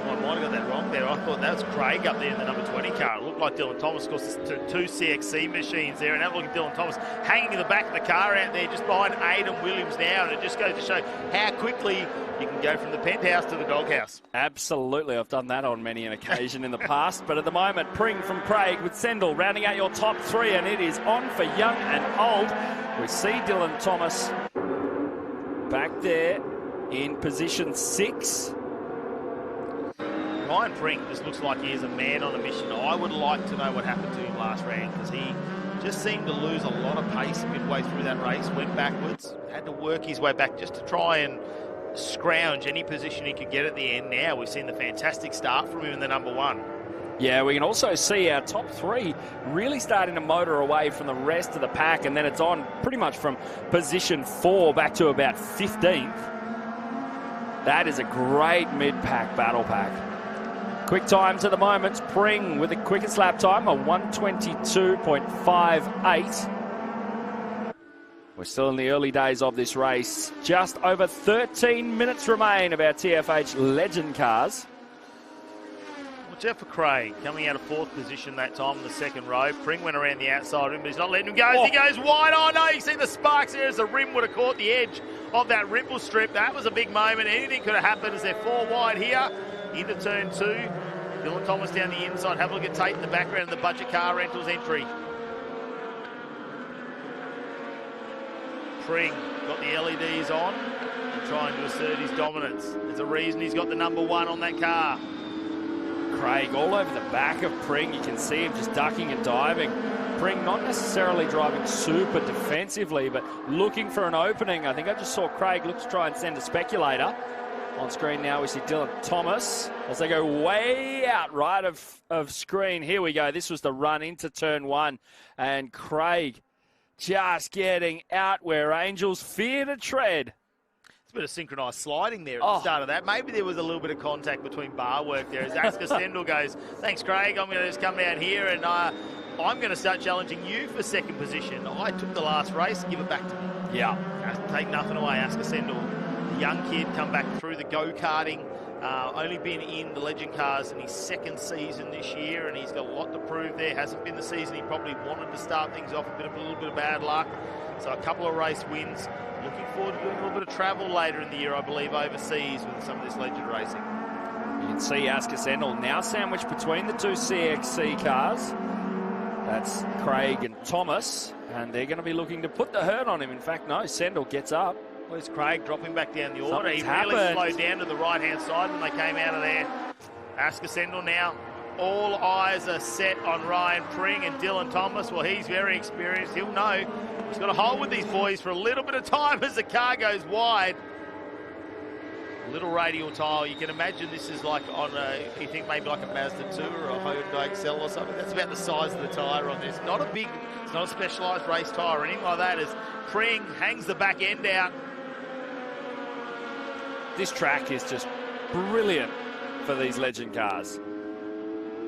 I might have got that wrong there. I thought that was Craig up there in the number 20 car. It looked like Dylan Thomas. Of course, there's 2 CXC machines there. And have a look at Dylan Thomas hanging in the back of the car out there just behind Aidan Williams now. And it just goes to show how quickly you can go from the penthouse to the doghouse. Absolutely. I've done that on many an occasion in the past. But at the moment, Pring from Craig with Sendel rounding out your top 3. And it is on for young and old. We see Dylan Thomas back there in position 6. Ryan Pring just looks like he is a man on a mission. I would like to know what happened to him last round, because he just seemed to lose a lot of pace midway through that race, went backwards, had to work his way back just to try and scrounge any position he could get at the end. Now we've seen the fantastic start from him in the number 1. Yeah, we can also see our top 3 really starting to motor away from the rest of the pack, and then it's on pretty much from position 4 back to about 15th. That is a great mid-pack battle pack. Quick times at the moment, Pring with the quickest lap time, a 1:22.58. We're still in the early days of this race. Just over 13 minutes remain of our TFH Legend cars. Watch out for Craig, coming out of 4th position that time in the 2nd row. Pring went around the outside of him, but he's not letting him go. He goes wide. Oh no, you see the sparks there as the rim would have caught the edge of that ripple strip. That was a big moment. Anything could have happened as they're 4 wide here. Into turn 2. Dylan Thomas down the inside. Have a look at Tate in the background of the budget car rentals entry. Pring got the LEDs on and trying to assert his dominance. There's a reason he's got the number 1 on that car. Craig all over the back of Pring. You can see him just ducking and diving. Pring not necessarily driving super defensively, but looking for an opening. I think I just saw Craig look to try and send a speculator. On screen now we see Dylan Thomas as they go way out right of screen. Here we go. This was the run into turn 1. And Craig just getting out where angels fear to tread. It's a bit of synchronised sliding there at the start of that. Maybe there was a little bit of contact between bar work there as Asker Sendel goes, thanks Craig, I'm going to just come down here and I'm going to start challenging you for 2nd position. I took the last race, give it back to me. Yeah. Take nothing away, Asker Sendel. Young kid come back through the go-karting, only been in the Legend cars in his 2nd season this year, and he's got a lot to prove there. Hasn't been the season he probably wanted to start things off, a little bit of bad luck. So a couple of race wins. Looking forward to doing a little bit of travel later in the year, I believe, overseas with some of this Legend racing. You can see Asker Sendel now sandwiched between the 2 CXC cars. That's Craig and Thomas, and they're going to be looking to put the hurt on him. In fact, no, Sendel gets up. Where's Craig dropping back down the order? Something's He really happened. slowed down to the right-hand side when they came out of there. Asker Sendel now. All eyes are set on Ryan Pring and Dylan Thomas. Well, he's very experienced. He'll know. He's got to hold with these boys for a little bit of time as the car goes wide. Little radial tile. You can imagine this is like on a, you think maybe like a Mazda 2 or a Hyundai Excel or something. That's about the size of the tyre on this. Not a big, it's not a specialised race tyre or anything like that. As Pring hangs the back end out. This track is just brilliant for these Legend cars.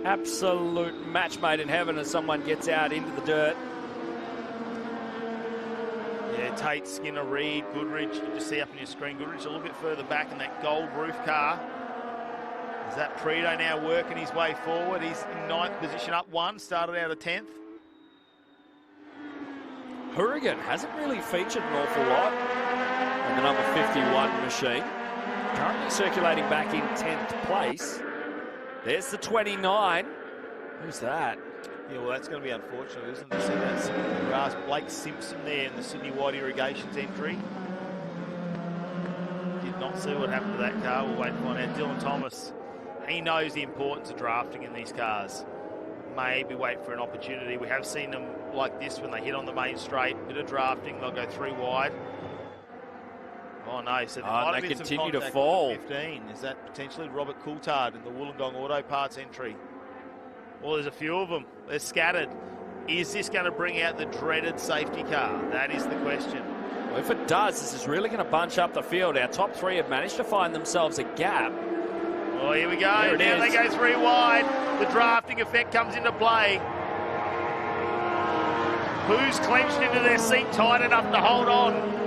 Absolute match made in heaven as someone gets out into the dirt. Yeah, Tate, Skinner, Reed, Goodrich. You just see up on your screen, Goodrich a little bit further back in that gold roof car. Is that Prito now working his way forward? He's in 9th position, up 1, started out of 10th. Hourigan hasn't really featured an awful lot in the number 51 machine. Currently circulating back in 10th place. There's the 29. Who's that? Yeah, well, that's going to be unfortunate, isn't it? See that sitting in the grass. Blake Simpson there in the Sydney White Irrigations entry. Did not see what happened to that car. We'll wait and find out. Dylan Thomas, he knows the importance of drafting in these cars. Maybe wait for an opportunity. We have seen them like this when they hit on the main straight. Bit of drafting, they'll go 3 wide. Oh no, so there might have been continue some to fall. 15. Is that potentially Robert Coulthard in the Wollongong Auto Parts entry? Well, there's a few of them. They're scattered. Is this going to bring out the dreaded safety car? That is the question. Well, if it does, this is really going to bunch up the field. Our top 3 have managed to find themselves a gap. Oh, here we go. There it now is. they go 3 wide. The drafting effect comes into play. Who's clenched into their seat tight enough to hold on?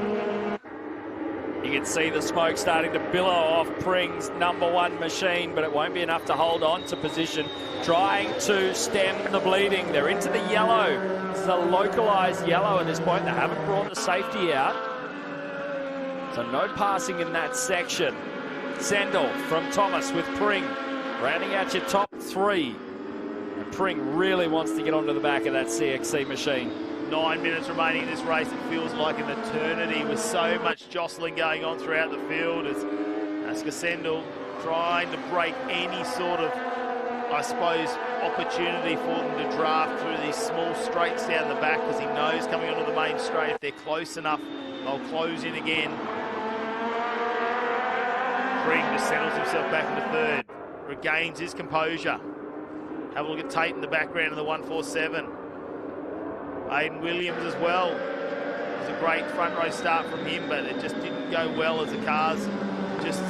You can see the smoke starting to billow off Pring's number 1 machine, but it won't be enough to hold on to position. Trying to stem the bleeding. They're into the yellow. This is a localised yellow at this point. They haven't brought the safety out. So no passing in that section. Sendel from Thomas with Pring. Rounding out your top 3. And Pring really wants to get onto the back of that CXC machine. 9 minutes remaining in this race. It feels like an eternity with so much jostling going on throughout the field as Asker Sendel trying to break any sort of, I suppose, opportunity for them to draft through these small straights down the back, because he knows coming onto the main straight, if they're close enough, they'll close in again. Pring just settles himself back into 3rd, regains his composure. Have a look at Tate in the background of the 147. Aidan Williams as well. It was a great front row start from him, but it just didn't go well as the cars just,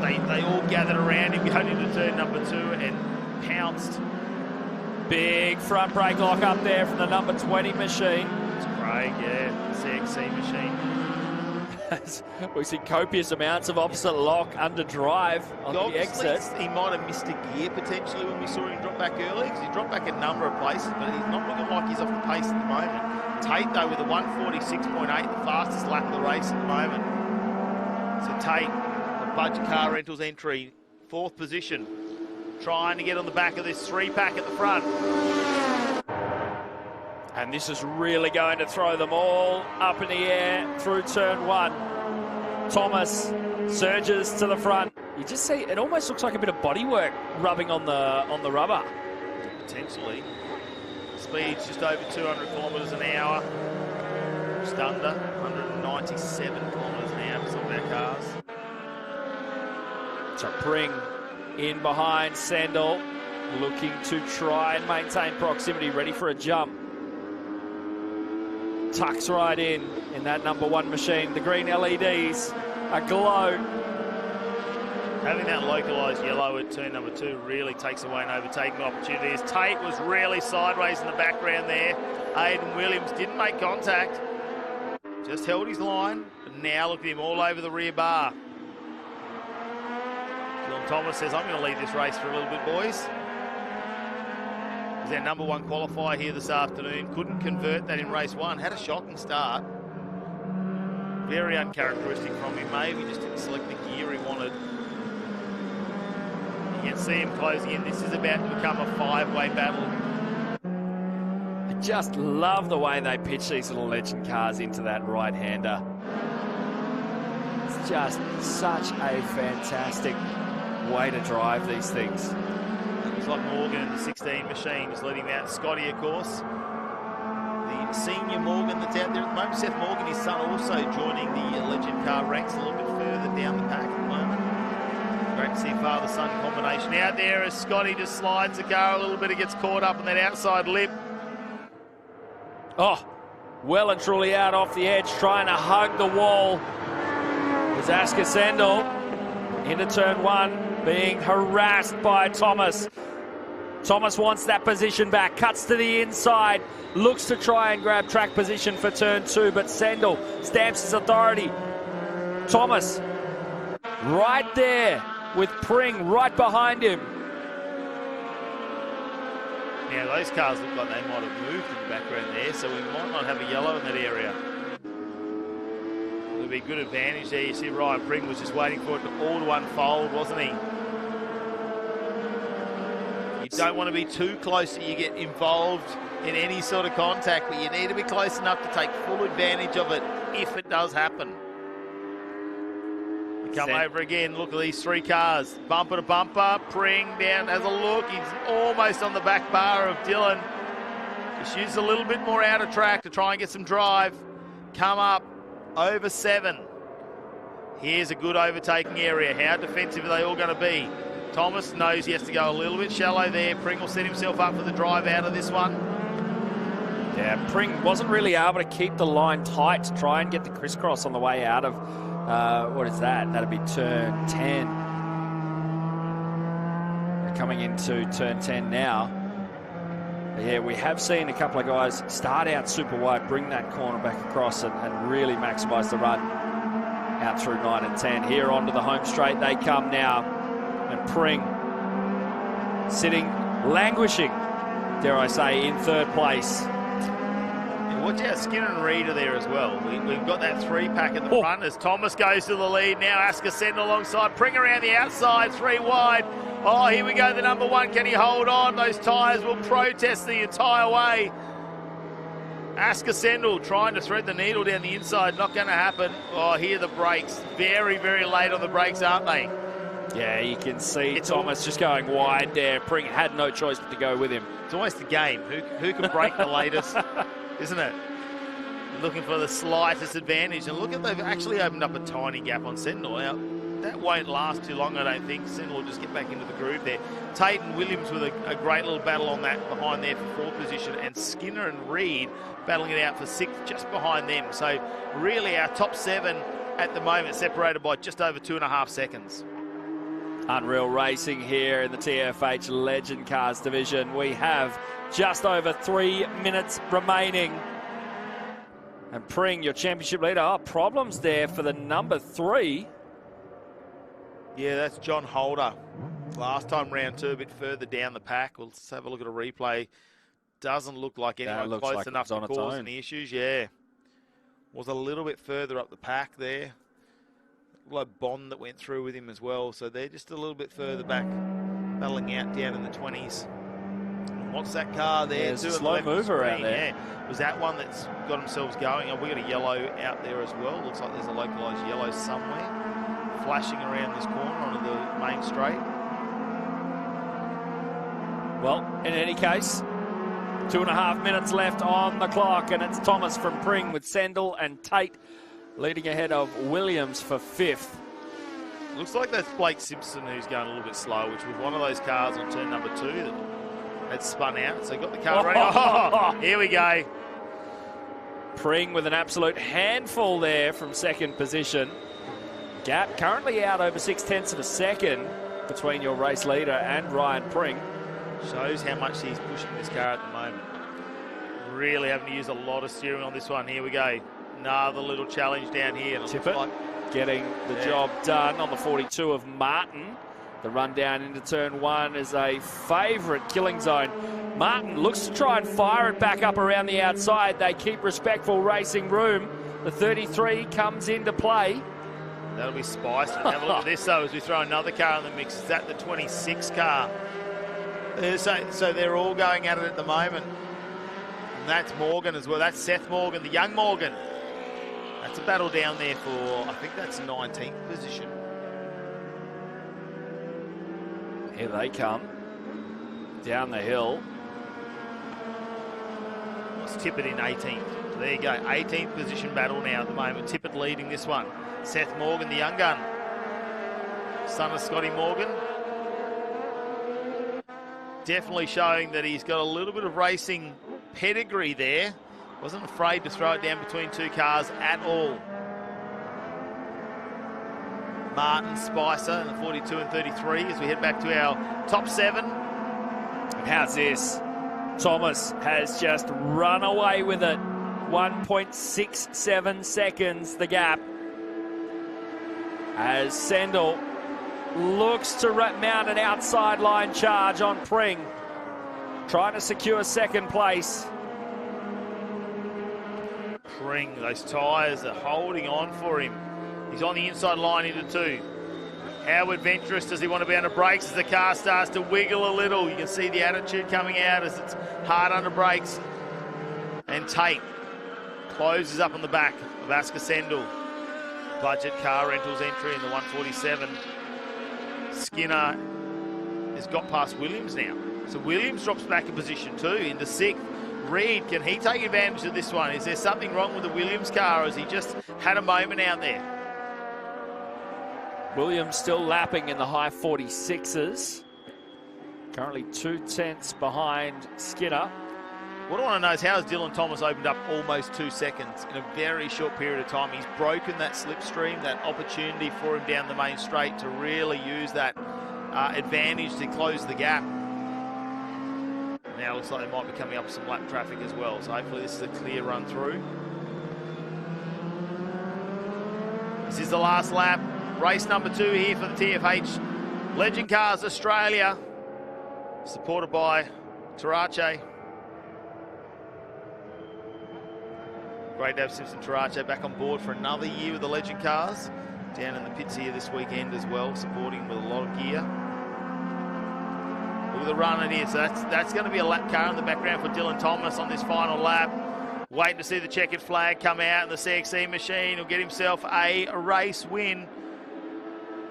they all gathered around him going into turn number 2 and pounced. Big front brake lock up there from the number 20 machine. It's Craig, yeah, CXC machine. We see copious amounts of opposite lock under drive on the exit. He might have missed a gear potentially when we saw him drop back early, because he dropped back a number of places, but he's not looking like he's off the pace at the moment. Tate, though, with a 146.8, the fastest lap of the race at the moment. So Tate, the Budget Car Rentals entry, 4th position, trying to get on the back of this 3-pack at the front. And this is really going to throw them all up in the air through turn 1. Thomas surges to the front. You just see it almost looks like a bit of bodywork rubbing on the rubber. Potentially. Speed's just over 200 kilometres an hour. Just under 197 kilometres an hour for some of our cars. So Pring in behind Sendel, looking to try and maintain proximity, ready for a jump. Tucks right in that number 1 machine. The green LEDs aglow. Having that localised yellow at turn number 2 really takes away an overtaking opportunity, as Tate was really sideways in the background there. Aidan Williams didn't make contact, just held his line, but now look at him all over the rear bar. Dylan Thomas says, I'm going to lead this race for a little bit, boys. He's our number 1 qualifier here this afternoon. Couldn't convert that in race 1. Had a shocking start. Very uncharacteristic from him. Maybe just didn't select the gear he wanted. You can see him closing in. This is about to become a 5-way battle. I just love the way they pitch these little legend cars into that right-hander. It's just such a fantastic way to drive these things. Looks like Morgan in the 16 machine is leading out. Scotty, of course, the senior Morgan that's out there at the moment. Seth Morgan, his son, also joining the legend car ranks a little bit further down the pack at the moment. Great to see father-son combination out there as Scotty just slides the car a little bit. It gets caught up in that outside lip. Oh, well and truly out off the edge, trying to hug the wall. Is Asker Sendel into turn 1, being harassed by Thomas. Thomas wants that position back, cuts to the inside, looks to try and grab track position for turn 2, but Sendel stamps his authority. Thomas right there with Pring right behind him. Now those cars look like they might have moved in the background there, so we might not have a yellow in that area. It'll be a good advantage there. You see Ryan Pring was just waiting for it all to unfold, wasn't he? You don't want to be too close that you get involved in any sort of contact, but you need to be close enough to take full advantage of it if it does happen. You come over again, look at these 3 cars. Bumper to bumper, Pring down, has a look. He's almost on the back bar of Dylan. Just use a little bit more out of track to try and get some drive. Come up over 7. Here's a good overtaking area. How defensive are they all going to be? Thomas knows he has to go a little bit shallow there. Pring will set himself up for the drive out of this one. Yeah, Pring wasn't really able to keep the line tight to try and get the crisscross on the way out of, what is that? That'd be turn 10. We're coming into turn 10 now. But yeah, we have seen a couple of guys start out super wide, bring that corner back across and really maximise the run out through 9 and 10. Here onto the home straight they come now. And Pring sitting, languishing, dare I say, in 3rd place. Yeah, watch out, Skinner and Reed are there as well. We've got that 3-pack at the front as Thomas goes to the lead. Now Asker Sendel alongside, Pring around the outside, 3 wide. Oh, here we go, the number 1. Can he hold on? Those tyres will protest the entire way. Asker Sendel trying to thread the needle down the inside, not going to happen. Oh, here the brakes. Very, very late on the brakes, aren't they? Yeah, you can see Thomas just going wide there. Pring had no choice but to go with him. It's almost the game. Who can break the latest, isn't it? Looking for the slightest advantage. And look at, they've actually opened up a tiny gap on Sendel. Now, that won't last too long, I don't think. Sendel will just get back into the groove there. Tate and Williams with a great little battle on that behind there for 4th position. And Skinner and Reed battling it out for 6th just behind them. So really our top 7 at the moment separated by just over 2.5 seconds. Unreal racing here in the TFH Legend Cars division. We have just over 3 minutes remaining. And Pring, your championship leader. Oh, problems there for the number 3. Yeah, that's John Holder. Last time round 2, a bit further down the pack. We'll just have a look at a replay. Doesn't look like anyone close enough to cause any issues. Yeah. Was a little bit further up the pack there. Bond that went through with him as well, so they're just a little bit further back, battling out down in the 20s. And what's that car there? There's a slow mover out there. Yeah. Was that one that's got themselves going? Oh, we got a yellow out there as well. Looks like there's a localised yellow somewhere, flashing around this corner onto the main straight. Well, in any case, 2.5 minutes left on the clock, and it's Thomas from Pring with Sendel and Tate leading ahead of Williams for 5th. Looks like that's Blake Simpson who's going a little bit slow, which was one of those cars on turn number 2 that had spun out. So got the car ready. Oh, here we go. Pring with an absolute handful there from 2nd position. Gap currently out over 0.6 of a second between your race leader and Ryan Pring. Shows how much he's pushing this car at the moment. Really having to use a lot of steering on this one. Here we go. Another little challenge down here. Tippett getting the job done on the 42 of Martin. The run down into turn 1 is a favourite killing zone. Martin looks to try and fire it back up around the outside. They keep respectful racing room. The 33 comes into play. That'll be spicy. Have a look at this though as we throw another car in the mix. Is that the 26 car? So they're all going at it at the moment. And that's Morgan as well. That's Seth Morgan, the young Morgan. That's a battle down there for, I think that's 19th position. Here they come. Down the hill. It's Tippett in 18th. So there you go. 18th position battle now at the moment. Tippett leading this one. Seth Morgan, the young gun. Son of Scotty Morgan. Definitely showing that he's got a little bit of racing pedigree there. Wasn't afraid to throw it down between 2 cars at all. Martin, Spicer, and the 42 and 33 as we head back to our top 7. How's this? Thomas has just run away with it. 1.67 seconds, the gap. As Sendel looks to mount an outside line charge on Pring, trying to secure second place. Pring, those tyres are holding on for him. He's on the inside line into 2. How adventurous does he want to be under brakes as the car starts to wiggle a little? You can see the attitude coming out as it's hard under brakes. And Tate closes up on the back of Asker Sendel. Budget car rentals entry in the 147. Skinner has got past Williams now. So Williams drops back a position 2 into 6th. Reed, can he take advantage of this one? Is there something wrong with the Williams car, or has he just had a moment out there? Williams still lapping in the high 46s. Currently 2/10 behind Skinner. What I want to know is how has Dylan Thomas opened up almost 2 seconds in a very short period of time? He's broken that slipstream, that opportunity for him down the main straight to really use that advantage to close the gap. Now it looks like they might be coming up with some lap traffic as well, so hopefully this is a clear run through. This is the last lap. Race number 2 here for the TFH Legend Cars Australia, supported by Tarache. Great to have Simpson Tarache back on board for another year with the Legend Cars. Down in the pits here this weekend as well, supporting with a lot of gear. Look at the run it is. So that's going to be a lap car in the background for Dylan Thomas on this final lap. Waiting to see the checkered flag come out, and the CXC machine will get himself a race win.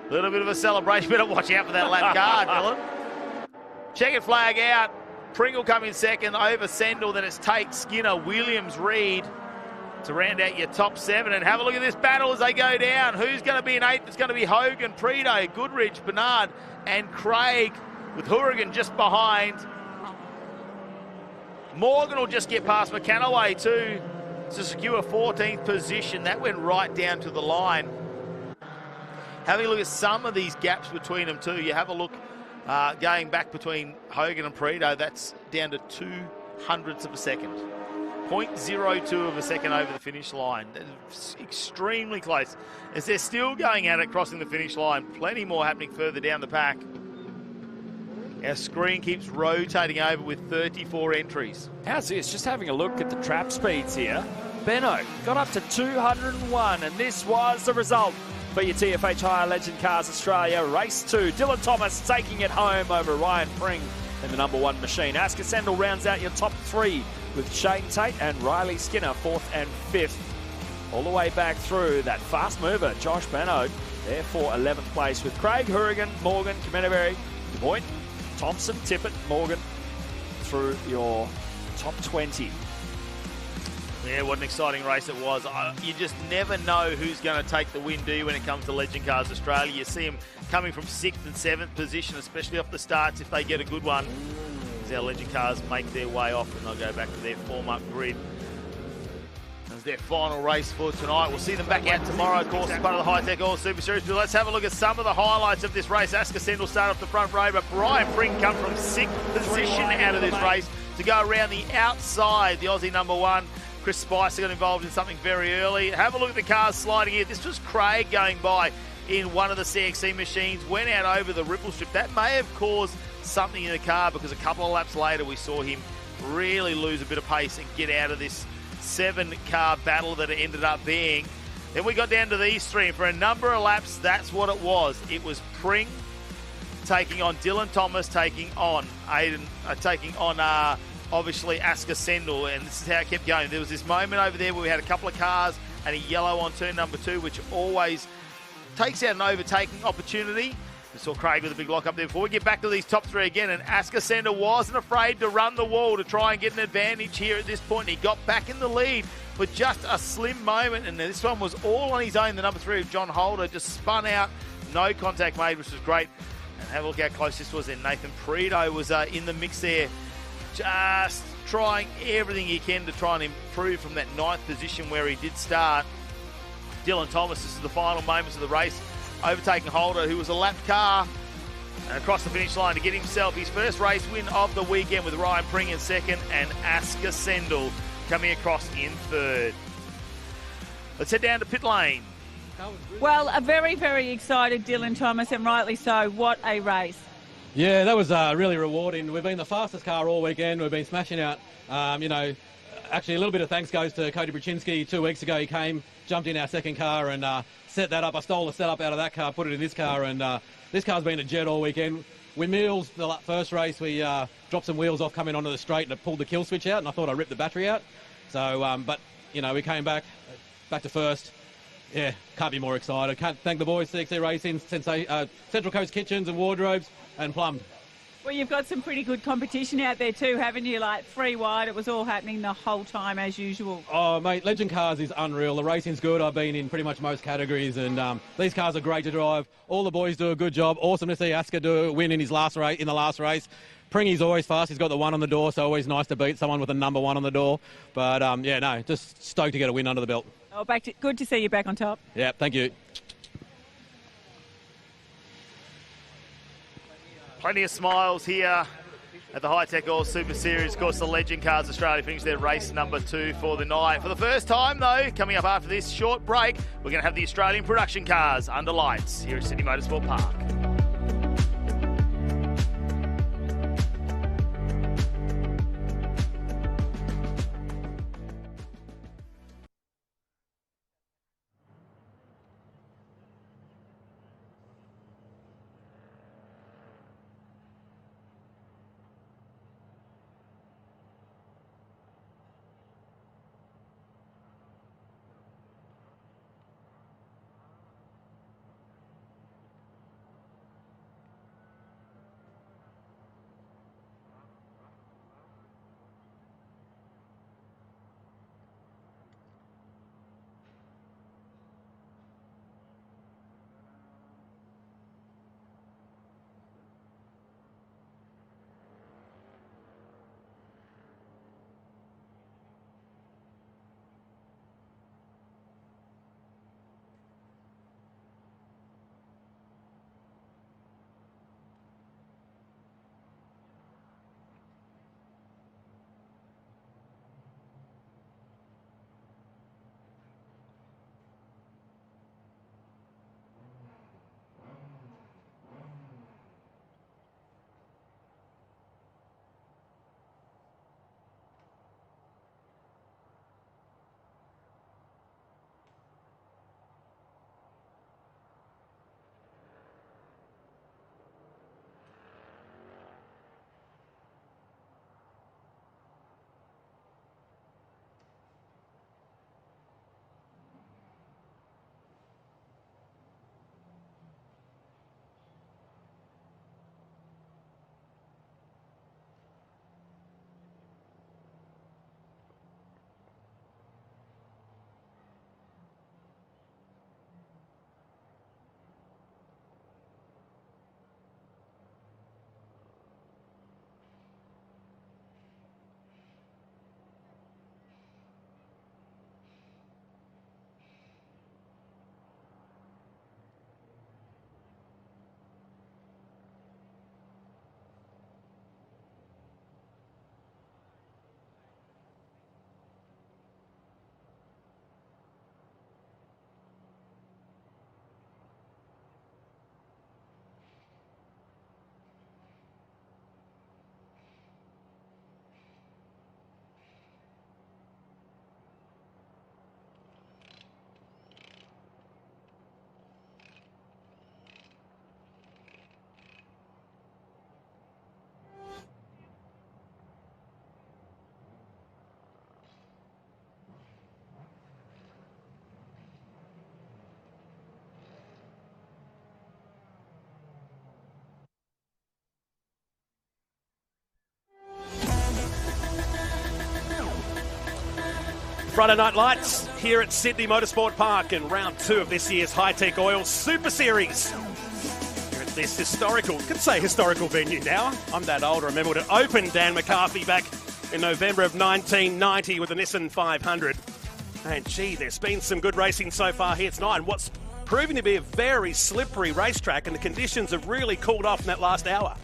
A little bit of a celebration. Better watch out for that lap car, Dylan. Checkered flag out. Pringle come in second over Sendel. Then it's Tate, Skinner, Williams, Reed to round out your top 7. And have a look at this battle as they go down. Who's going to be in 8th? It's going to be Hogan, Preto, Goodrich, Bernard, and Craig, with Hourigan just behind. Morgan will just get past McCanaway too to secure 14th position. That went right down to the line. Having a look at some of these gaps between them too. You have a look going back between Hogan and Preto. That's down to 0.02 of a second. 0.02 of a second over the finish line. That's extremely close. As they're still going at it, crossing the finish line. Plenty more happening further down the pack. Our screen keeps rotating over with 34 entries. How's this? Just having a look at the trap speeds here. Benno got up to 201, and this was the result for your TFH Hire Legend Cars Australia Race 2. Dylan Thomas taking it home over Ryan Pring in the number 1 machine. Asker Sendel rounds out your top 3 with Shane Tate and Riley Skinner 4th and 5th. All the way back through that fast mover, Josh Benno, there for 11th place with Craig, Hourigan, Morgan, Kameneberry, DuBois, Thompson, Tippett, Morgan through your top 20. Yeah, what an exciting race it was. You just never know who's going to take the win, do you, when it comes to Legend Cars Australia. You see them coming from 6th and 7th position, especially off the starts if they get a good one. As our Legend Cars make their way off and they'll go back to their form-up grid. As their final race for tonight. We'll see them back out tomorrow, of course, as part of the Hi-Tec All Super Series. But let's have a look at some of the highlights of this race. Asker Sendel start off the front row, but Brian Pring come from 6th position out of this race to go around the outside. The Aussie number 1, Chris Spicer, got involved in something very early. Have a look at the cars sliding here. This was Craig going by in one of the CXC machines, went out over the ripple strip. That may have caused something in the car, because a couple of laps later we saw him really lose a bit of pace and get out of this 7-car battle that it ended up being. Then we got down to these 3, and for a number of laps, that's what it was. It was Pring taking on Dylan Thomas, taking on Aiden, obviously Asker Sendel, and this is how it kept going. There was this moment over there where we had a couple of cars and a yellow on turn number 2, which always takes out an overtaking opportunity. We saw Craig with a big lock up there. Before we get back to these top 3 again, and Asker Sendel wasn't afraid to run the wall to try and get an advantage here at this point. He got back in the lead for just a slim moment, and this one was all on his own. The number 3 of John Holder just spun out, no contact made, which was great. And have a look how close this was then. Nathan Preto was in the mix there, just trying everything he can to try and improve from that 9th position where he did start. Dylan Thomas, this is the final moments of the race, overtaking Holder, who was a lap car. And across the finish line to get himself his first race win of the weekend with Ryan Pring in second and Asker Sendel coming across in third. Let's head down to pit lane. Well, a very, very excited Dylan Thomas, and rightly so. What a race. Yeah, that was really rewarding. We've been the fastest car all weekend. We've been smashing out. Actually, a little bit of thanks goes to Cody Brzezinski. 2 weeks ago, he came, jumped in our second car and set that up. I stole the setup out of that car, put it in this car, and this car's been a jet all weekend. Wheels, the first race, we dropped some wheels off coming onto the straight and it pulled the kill switch out, and I thought I ripped the battery out. So, we came back to first. Yeah, can't be more excited. Can't thank the boys, CXC Racing, Central Coast Kitchens and Wardrobes, and Plum. Well, you've got some pretty good competition out there too, haven't you? Like 3 wide, it was all happening the whole time as usual. Oh, mate, Legend Cars is unreal. The racing's good. I've been in pretty much most categories, and these cars are great to drive. All the boys do a good job. Awesome to see Asker win in the last race. Pringy's always fast. He's got the 1 on the door, so always nice to beat someone with a number 1 on the door. But, just stoked to get a win under the belt. Oh, good to see you back on top. Yeah, thank you. Plenty of smiles here at the Hi-Tec All Super Series. Of course, the Legend Cars Australia finished their race number 2 for the night. For the first time, though, coming up after this short break, we're going to have the Australian production cars under lights here at Sydney Motorsport Park. Friday Night Lights here at Sydney Motorsport Park in round 2 of this year's Hi-Tec Oil Super Series. Here at this historical venue now. I'm that old. I remember when it opened, Dan McCarthy, back in November of 1990 with the Nissan 500. And gee, there's been some good racing so far here tonight. And what's proving to be a very slippery racetrack, and the conditions have really cooled off in that last hour.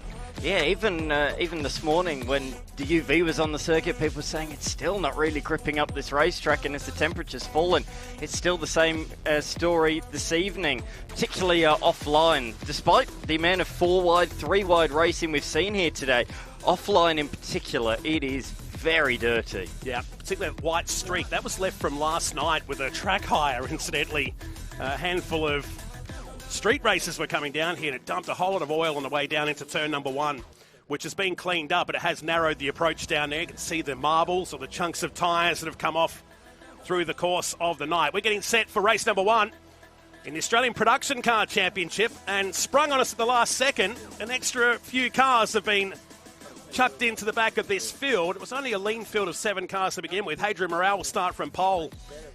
Yeah, even this morning when the UV was on the circuit, people were saying it's still not really gripping up this racetrack, and as the temperature's fallen, it's still the same story this evening, particularly offline. Despite the amount of 4-wide, 3-wide racing we've seen here today, offline in particular, it is very dirty. Yeah, particularly that white streak. That was left from last night with a track hire, incidentally. A handful of street racers were coming down here and it dumped a whole lot of oil on the way down into turn number 1, which has been cleaned up, but it has narrowed the approach down there. You can see the marbles or the chunks of tyres that have come off through the course of the night. We're getting set for race number 1 in the Australian Production Car Championship, and sprung on us at the last second. An extra few cars have been chucked into the back of this field. It was only a lean field of 7 cars to begin with. Hadrian Morale will start from pole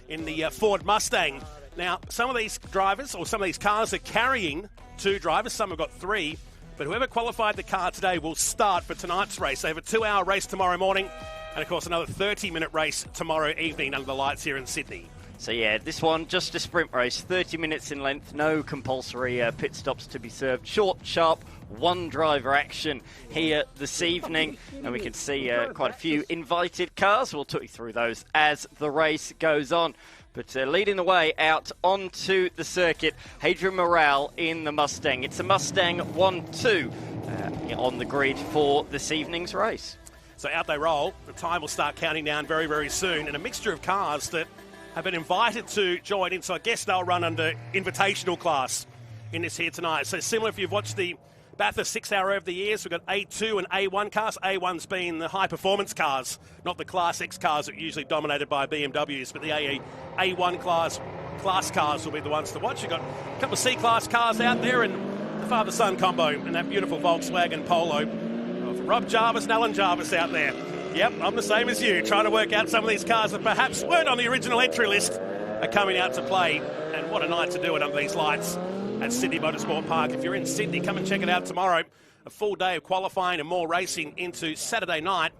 in the Ford Mustang. Now, some of these drivers, or some of these cars, are carrying 2 drivers. Some have got 3. But whoever qualified the car today will start for tonight's race. They have a 2-hour race tomorrow morning. And, of course, another 30-minute race tomorrow evening under the lights here in Sydney. So, yeah, this one, just a sprint race, 30 minutes in length, no compulsory pit stops to be served. Short, sharp, one-driver action here this evening. And we can see quite a few invited cars. We'll talk you through those as the race goes on. But leading the way out onto the circuit, Hadrian Morale in the Mustang. It's a Mustang 1-2 on the grid for this evening's race. So out they roll. The time will start counting down very, very soon. And a mixture of cars that have been invited to join in. So I guess they'll run under invitational class in this here tonight. So similar if you've watched the Bathurst 6-hour over the years, we've got A2 and A1 cars. A1's being the high-performance cars, not the Class X cars that are usually dominated by BMWs, but the A1 class cars will be the ones to watch. You've got a couple of C-class cars out there and the father-son combo and that beautiful Volkswagen Polo. Rob Jarvis and Alan Jarvis out there. Yep, I'm the same as you, trying to work out some of these cars that perhaps weren't on the original entry list are coming out to play. And what a night to do it under these lights at Sydney Motorsport Park. If you're in Sydney, come and check it out tomorrow. A full day of qualifying and more racing into Saturday night.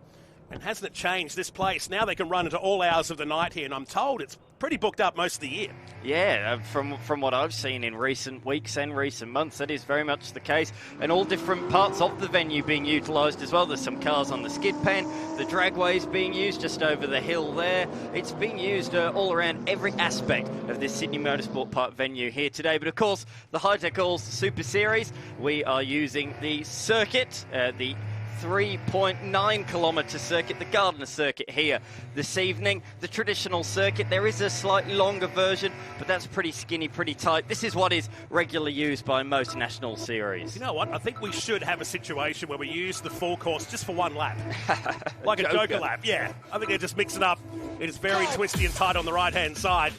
And hasn't it changed this place? Now they can run into all hours of the night here, and I'm told it's pretty booked up most of the year. Yeah, from what I've seen in recent weeks and recent months, that is very much the case. And all different parts of the venue being utilised as well. There's some cars on the skid pan, the dragway's being used just over the hill there. It's being used all around every aspect of this Sydney Motorsport Park venue here today. But of course, the Hi-Tec All Super Series, we are using the circuit, the 3.9 kilometre circuit, the Gardner circuit here this evening. The traditional circuit, there is a slightly longer version, but that's pretty skinny, pretty tight. This is what is regularly used by most national series. You know what? I think we should have a situation where we use the full course just for one lap. Like a Joker lap, yeah. I think they just mix it up. It is very twisty and tight on the right-hand side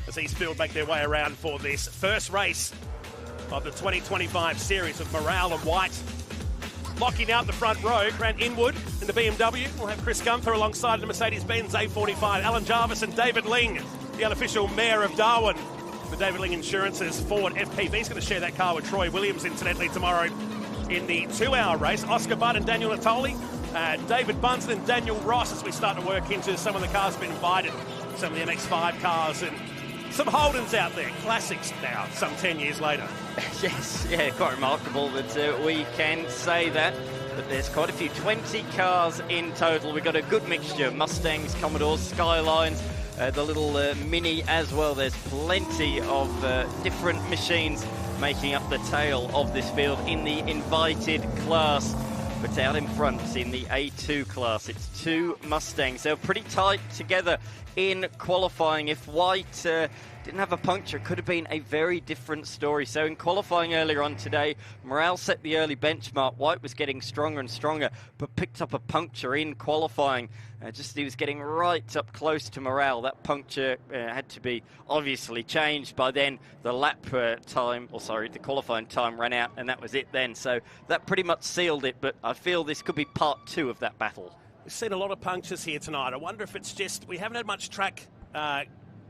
as these field make their way around for this first race of the 2025 series of Morale and White. Locking out the front row, Grant Inwood in the BMW. We'll have Chris Gunther alongside the Mercedes-Benz A45. Alan Jarvis and David Ling, the unofficial Mayor of Darwin. The David Ling Insurance's Ford FPV is going to share that car with Troy Williams, incidentally, tomorrow in the 2-hour race. Oscar Budd and Daniel Natoli, David Bunsen and Daniel Ross as we start to work into some of the cars that have been invited. Some of the MX-5 cars and some Holdens out there, classics now, some 10 years later. Yes, yeah, quite remarkable that we can say that. But there's quite a few, 20 cars in total. We've got a good mixture, Mustangs, Commodores, Skylines, the little Mini as well. There's plenty of different machines making up the tail of this field in the invited class. But out in front in the A2 class, it's 2 Mustangs. They're pretty tight together in qualifying. If White didn't have a puncture, it could have been a very different story. So in qualifying earlier on today, Morale set the early benchmark. White was getting stronger and stronger, but picked up a puncture in qualifying. He was getting right up close to Morale. That puncture had to be obviously changed by then. The the qualifying time ran out, and that was it then. So that pretty much sealed it, but I feel this could be part 2 of that battle. We've seen a lot of punctures here tonight. I wonder if it's just we haven't had much track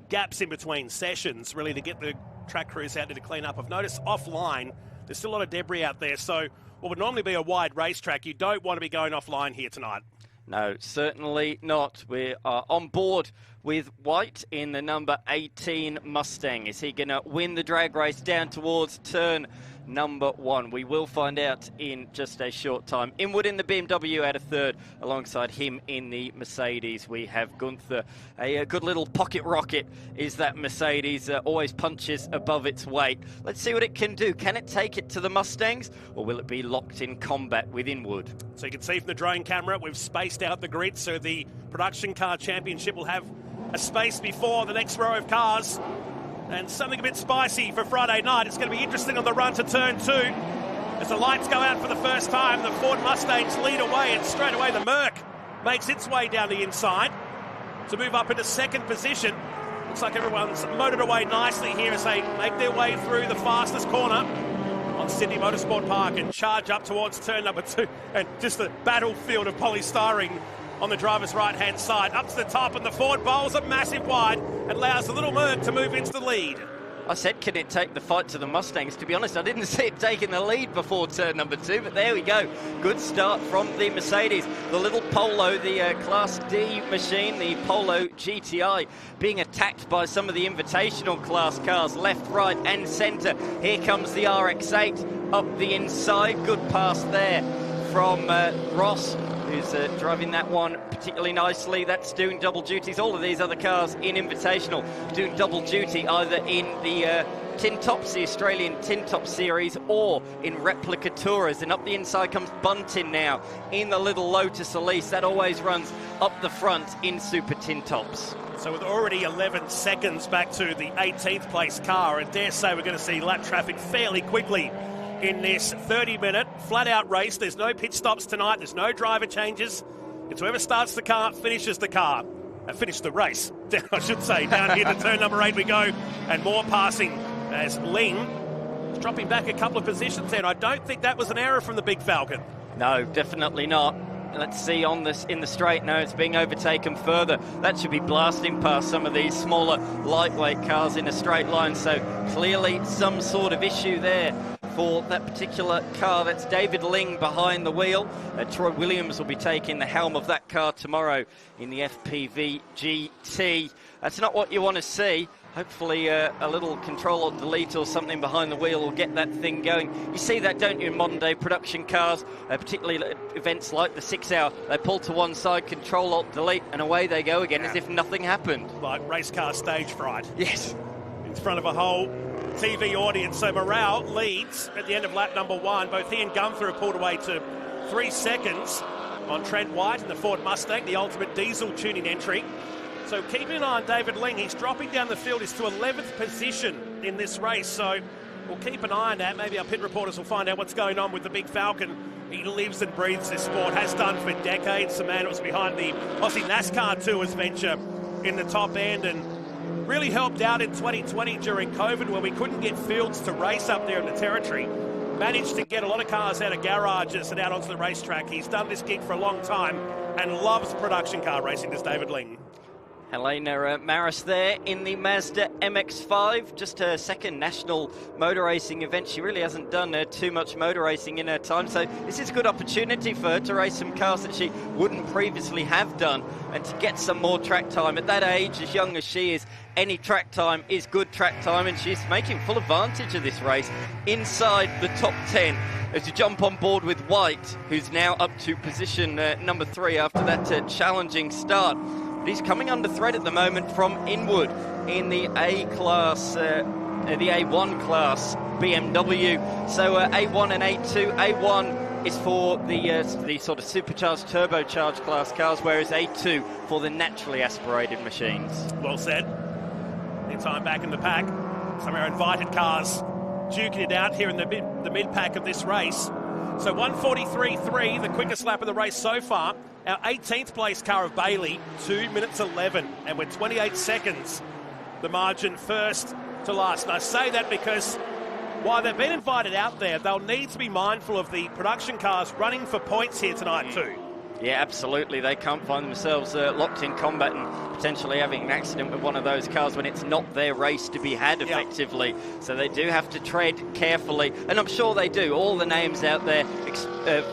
gaps in between sessions, really, to get the track crews out there to clean up. I've noticed offline, there's still a lot of debris out there. So what would normally be a wide racetrack, you don't want to be going offline here tonight. No, certainly not. We are on board with White in the number 18 Mustang. Is he going to win the drag race down towards turn number 1? We will find out in just a short time. Inwood in the BMW at a third. Alongside him in the Mercedes, we have Gunther. A good little pocket rocket is that Mercedes. Always punches above its weight. Let's see what it can do. Can it take it to the Mustangs, or will it be locked in combat with Inwood? So you can see from the drone camera, we've spaced out the grid, so the production car championship will have a space before the next row of cars. And something a bit spicy for Friday night. It's going to be interesting on the run to turn 2. As the lights go out for the first time, the Ford Mustangs lead away, and straight away the Merc makes its way down the inside to move up into second position. Looks like everyone's motored away nicely here as they make their way through the fastest corner on Sydney Motorsport Park and charge up towards turn number 2. And just a battlefield of polystyrene on the driver's right-hand side. Up to the top, and the Ford bowls a massive wide and allows the little Merc to move into the lead. I said, can it take the fight to the Mustangs? To be honest, I didn't see it taking the lead before turn number 2, but there we go. Good start from the Mercedes. The little Polo, the Class D machine, the Polo GTI, being attacked by some of the Invitational class cars, left, right, and centre. Here comes the RX-8 up the inside. Good pass there from Ross, who's driving that one particularly nicely. That's doing double duties. All of these other cars in Invitational doing double duty, either in the Tin Tops, the Australian Tin Top Series, or in Replica Tourers. And up the inside comes Buntin now in the little Lotus Elise. That always runs up the front in Super Tin Tops. So with already 11 seconds back to the 18th place car, and dare say we're going to see lap traffic fairly quickly in this 30-minute flat-out race. There's no pit stops tonight. There's no driver changes. It's whoever starts the car, finishes the car. Finish the race, I should say. Down here to turn number 8 we go. And more passing as Ling is dropping back a couple of positions there. And I don't think that was an error from the Big Falcon. No, definitely not. Let's see on this in the straight. No, it's being overtaken further. That should be blasting past some of these smaller lightweight cars in a straight line. So clearly some sort of issue there for that particular car. That's David Ling behind the wheel. Troy Williams will be taking the helm of that car tomorrow in the FPV GT. That's not what you want to see. Hopefully a little control or delete or something behind the wheel will get that thing going. You see that, don't you, in modern day production cars, particularly events like the 6 Hour. They pull to one side, control alt delete, and away they go again, as if nothing happened. Like race car stage fright. Yes. In front of a whole TV audience. So Morale leads at the end of lap number 1. Both he and Gunther have pulled away to 3 seconds on Trent White and the Ford Mustang, the ultimate diesel tuning entry. So keeping an eye on David Ling. He's dropping down the field. He's to 11th position in this race. So we'll keep an eye on that. Maybe our pit reporters will find out what's going on with the Big Falcon. He lives and breathes this sport, has done for decades. The man was behind the Aussie NASCAR Tours venture in the top end and really helped out in 2020 during COVID, where we couldn't get fields to race up there in the territory. Managed to get a lot of cars out of garages and out onto the racetrack. He's done this gig for a long time and loves production car racing, does David Ling. Helena Maris there in the Mazda MX-5, just her second national motor racing event. She really hasn't done too much motor racing in her time, so this is a good opportunity for her to race some cars that she wouldn't previously have done and to get some more track time. At that age, as young as she is, any track time is good track time, and she's making full advantage of this race inside the top 10 as you jump on board with White, who's now up to position number 3 after that challenging start. He's coming under threat at the moment from Inwood in the A-class, the A1 class BMW. So A1 and A2. A1 is for the sort of supercharged, turbocharged class cars, whereas A2 for the naturally aspirated machines. Well said. Their time back in the pack. Some of our invited cars duking it out here in the mid-pack of this race. So 1:43.3, the quickest lap of the race so far. Our 18th place car of Bailey, 2 minutes 11, and we're 28 seconds. The margin first to last. And I say that because while they've been invited out there, they'll need to be mindful of the production cars running for points here tonight too. Yeah, absolutely. They can't find themselves locked in combat and potentially having an accident with one of those cars when it's not their race to be had effectively. Yep. So they do have to tread carefully, and I'm sure they do. All the names out there,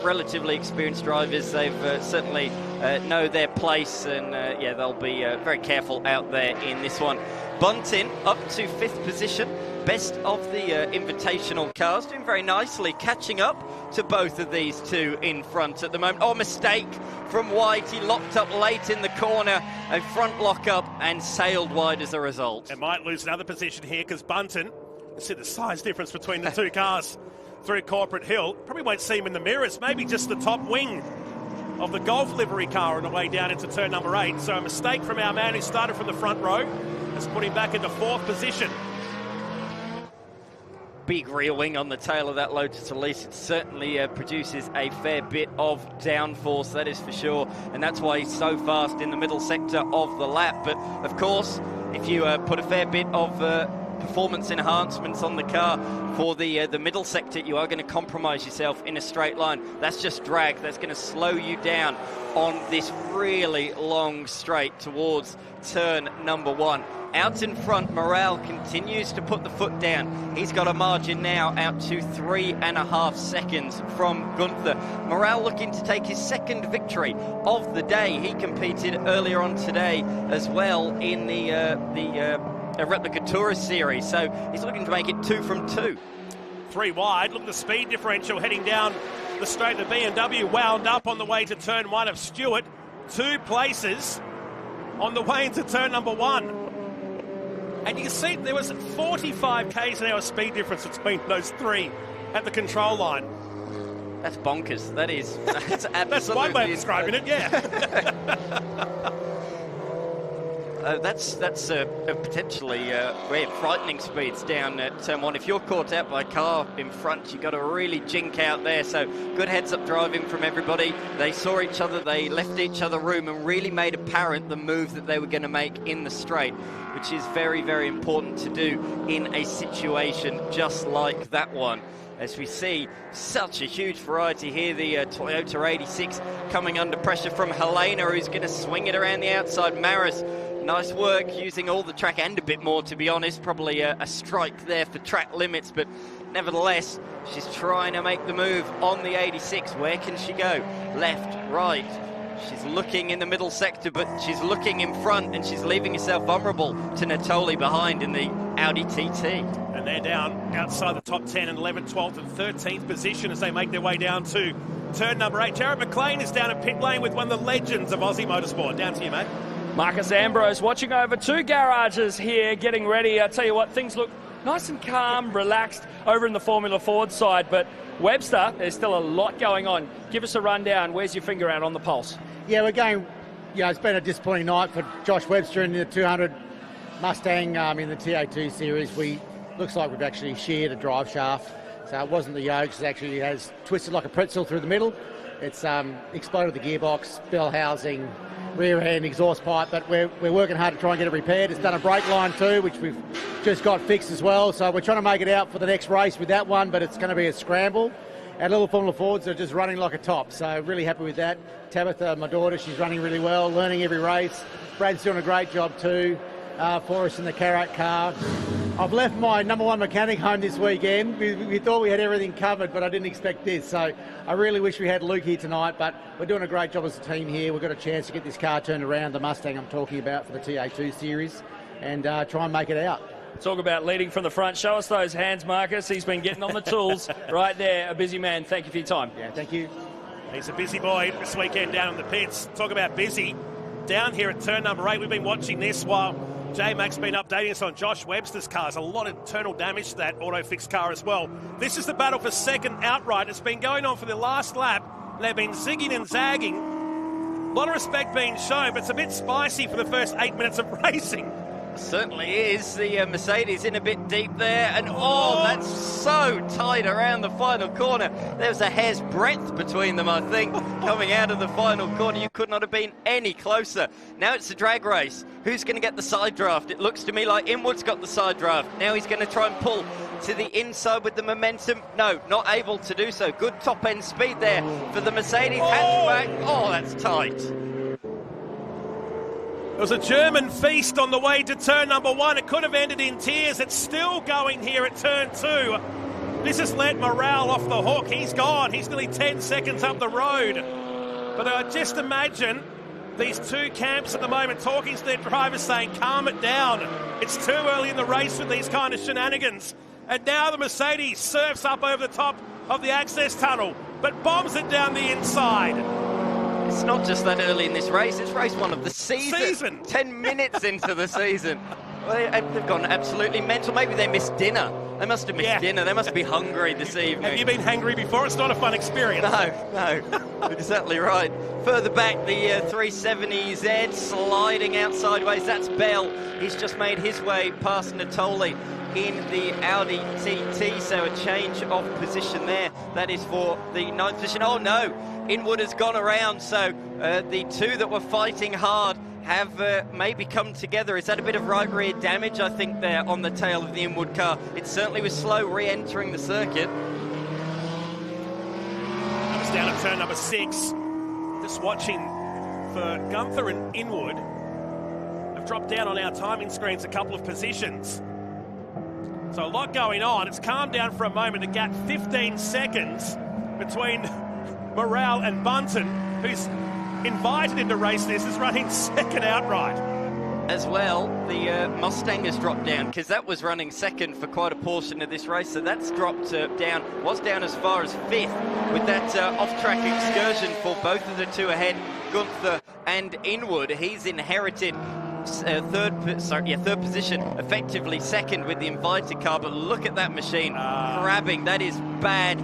relatively experienced drivers, they've certainly know their place, and yeah, they'll be very careful out there in this one. Buntin up to 5th position, best of the invitational cars, doing very nicely, catching up to both of these two in front at the moment. Oh, mistake from White. He locked up late in the corner, a front lock up, and sailed wide as a result. It might lose another position here because Buntin, see the size difference between the two cars through Corporate Hill. Probably won't see him in the mirrors, maybe just the top wing of the Golf livery car on the way down into turn number 8. So a mistake from our man who started from the front row has put him back into 4th position. Big rear wing on the tail of that Lotus Elise. It certainly produces a fair bit of downforce, that is for sure, and that's why he's so fast in the middle sector of the lap. But of course, if you put a fair bit of performance enhancements on the car for the middle sector, you are going to compromise yourself in a straight line. That's just drag. That's going to slow you down on this really long straight towards turn number 1. Out in front, Morale continues to put the foot down. He's got a margin now out to 3.5 seconds from Gunther. Morale looking to take his 2nd victory of the day. He competed earlier on today as well in the Replica Tourist Series, so he's looking to make it 2 from 2. 3 wide. Look at the speed differential heading down the straight. The BMW wound up on the way to turn 1 of Stewart. 2 places on the way into turn number 1. And you can see there was 45 k's an hour speed difference between those 3 at the control line. That's bonkers. That's absolutely... That's one way of describing it, yeah. That's a potentially frightening speeds down at turn 1. If you're caught out by a car in front, you've got to really jink out there. So good heads-up driving from everybody. They saw each other, they left each other room and really made apparent the move that they were going to make in the straight, which is very, very important to do in a situation just like that one. As we see such a huge variety here, the Toyota 86 coming under pressure from Helena, who's going to swing it around the outside. Maris, nice work using all the track and a bit more, to be honest. Probably a strike there for track limits, but nevertheless, she's trying to make the move on the 86. Where can she go? Left, right. She's looking in the middle sector, but she's looking in front, and she's leaving herself vulnerable to Natoli behind in the Audi TT. And they're down outside the top 10 and 11th, 12th and 13th position as they make their way down to turn number 8. Jared McLean is down at pit lane with one of the legends of Aussie motorsport. Down to you, mate. Marcus Ambrose watching over 2 garages here, getting ready. I tell you what, things look nice and calm, relaxed over in the Formula Ford side, but Webster, there's still a lot going on. Give us a rundown. Where's your finger out on the pulse? Yeah, we're going, it's been a disappointing night for Josh Webster in the 200 Mustang in the TA2 series. Looks like we've actually sheared a drive shaft. So it wasn't the yokes, it actually has twisted like a pretzel through the middle. It's exploded the gearbox, bell housing, rear end exhaust pipe, but we're working hard to try and get it repaired. It's done a brake line too, which we've just got fixed as well. So we're trying to make it out for the next race with that one, but it's going to be a scramble. Our little Formula Fords are just running like a top, so really happy with that. Tabitha, my daughter, she's running really well, learning every race. Brad's doing a great job too for us in the Karat car. I've left my number 1 mechanic home this weekend. We thought we had everything covered, but I didn't expect this. So I really wish we had Luke here tonight, but we're doing a great job as a team here. We've got a chance to get this car turned around, the Mustang I'm talking about for the TA2 series, and try and make it out. Talk about leading from the front. Show us those hands, Marcus. He's been getting on the tools right there. A busy man. Thank you for your time. Yeah, thank you. He's a busy boy this weekend down in the pits. Talk about busy. Down here at turn number 8, we've been watching this while J-Mac's been updating us on Josh Webster's cars. A lot of internal damage to that auto-fix car as well. This is the battle for second outright. It's been going on for the last lap. They've been zigging and zagging. A lot of respect being shown, but it's a bit spicy for the first 8 minutes of racing. Certainly is. The Mercedes in a bit deep there, and that's so tight around the final corner. There's a hair's breadth between them, I think, coming out of the final corner. You could not have been any closer. Now it's a drag race. Who's going to get the side draft? It looks to me like Inwood's got the side draft. Now he's going to try and pull to the inside with the momentum. No, not able to do so. Good top-end speed there for the Mercedes hatchback. Oh, that's tight. It was a German feast on the way to turn number 1. It could have ended in tears. It's still going here at turn 2. This has let Morale off the hook. He's gone. He's nearly 10 seconds up the road. But just imagine these two camps at the moment talking to their drivers saying, calm it down. It's too early in the race with these kind of shenanigans. And now the Mercedes surfs up over the top of the access tunnel, but bombs it down the inside. It's not just that early in this race, it's race one of the season. 10 minutes into the season. Well, they've gone absolutely mental. Maybe they missed dinner. They must have missed dinner. They must be hungry this evening. Have you been hungry before? It's not a fun experience. No. Exactly right. Further back, the 370Z sliding out sideways. That's Bell. He's just made his way past Natoli in the Audi TT, so a change of position there. That is for the 9th position. Oh no, Inwood has gone around, so the two that were fighting hard have maybe come together. Is that a bit of right rear damage, I think, there on the tail of the Inwood car? It certainly was slow re-entering the circuit. I was down at turn number 6, just watching for Gunther and Inwood. I've dropped down on our timing screens a couple of positions. So a lot going on. It's calmed down for a moment. A gap 15 seconds between Morale and Bunton, who's invited him to race this, is running second outright. As well, the Mustang has dropped down because that was running second for quite a portion of this race, so that's dropped down, was down as far as 5th with that off-track excursion for both of the two ahead, Gunther and Inwood. He's inherited third position, effectively second with the invited car, but look at that machine grabbing. That is bad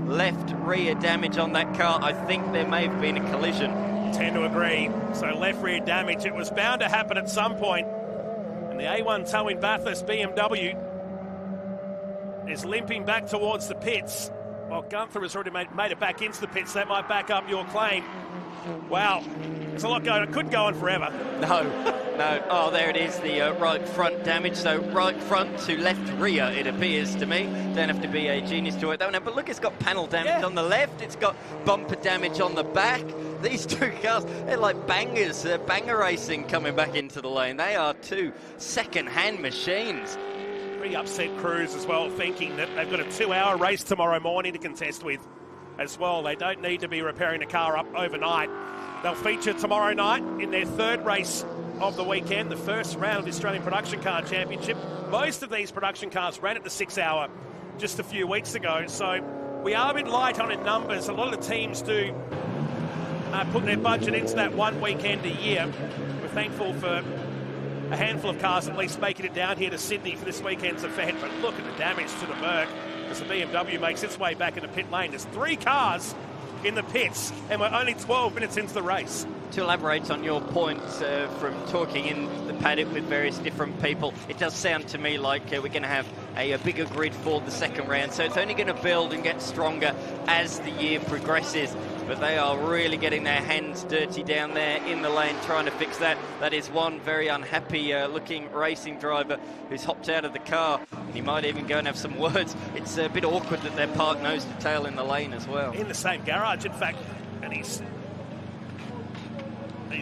left rear damage on that car. I think there may have been a collision. Tend to agree. So left rear damage, it was bound to happen at some point. And the A1 towing Bathurst BMW is limping back towards the pits. Well, Gunther has already made it back into the pits. That might back up your claim. Wow, there's a lot going on. It couldn't go on forever. No. Oh, there it is, the right front damage. So right front to left rear, it appears to me. Don't have to be a genius to work that one out. But look, it's got panel damage on the left. It's got bumper damage on the back. These two cars, they're like bangers, banger racing coming back into the lane. They are two second-hand machines. Pretty upset crews as well, thinking that they've got a 2-hour race tomorrow morning to contest with as well. They don't need to be repairing the car up overnight. They'll feature tomorrow night in their third race of the weekend, the first round of the Australian Production Car Championship. Most of these production cars ran at the 6-hour just a few weeks ago, so we are a bit light on in numbers. A lot of the teams do put their budget into that one weekend a year. We're thankful for a handful of cars at least making it down here to Sydney for this weekend's event, but look at the damage to the Merc as the BMW makes its way back into pit lane. There's 3 cars in the pits, and we're only 12 minutes into the race. To elaborate on your point from talking in the paddock with various different people, it does sound to me like we're going to have a bigger grid for the second round, so it's only going to build and get stronger as the year progresses. But they are really getting their hands dirty down there in the lane trying to fix that. That is one very unhappy looking racing driver who's hopped out of the car. He might even go and have some words. It's a bit awkward that they're parked nose to tail in the lane as well. In the same garage, in fact, and he's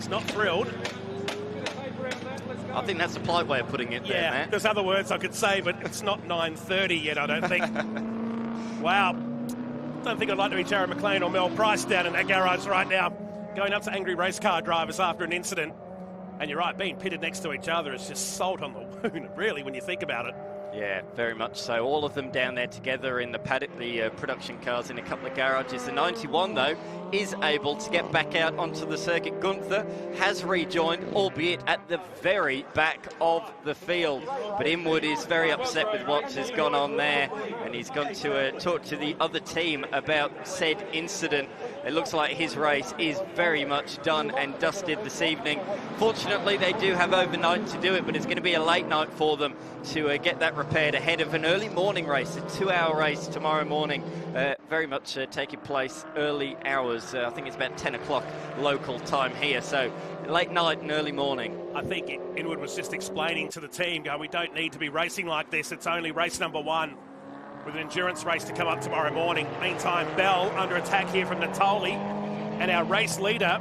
not thrilled. I think that's a polite way of putting it there, Matt. There's other words I could say, but it's not 9:30 yet, I don't think. Wow. I don't think I'd like to be Jared McLean or Mel Price down in that garage right now, going up to angry race car drivers after an incident. And you're right, being pitted next to each other is just salt on the wound, really, when you think about it. Yeah, very much so. All of them down there together in the paddock, the production cars in a couple of garages. The 91, though, is able to get back out onto the circuit. Gunther has rejoined, albeit at the very back of the field. But Inwood is very upset with what has gone on there, and he's gone to talk to the other team about said incident. It looks like his race is very much done and dusted this evening. Fortunately, they do have overnight to do it, but it's going to be a late night for them to get that repaired ahead of an early morning race, a 2-hour race tomorrow morning, very much taking place early hours. I think it's about 10 o'clock local time here, so late night and early morning. I think Inwood was just explaining to the team, going, we don't need to be racing like this. It's only race number 1 with an endurance race to come up tomorrow morning. Meantime, Bell under attack here from Natoli, and our race leader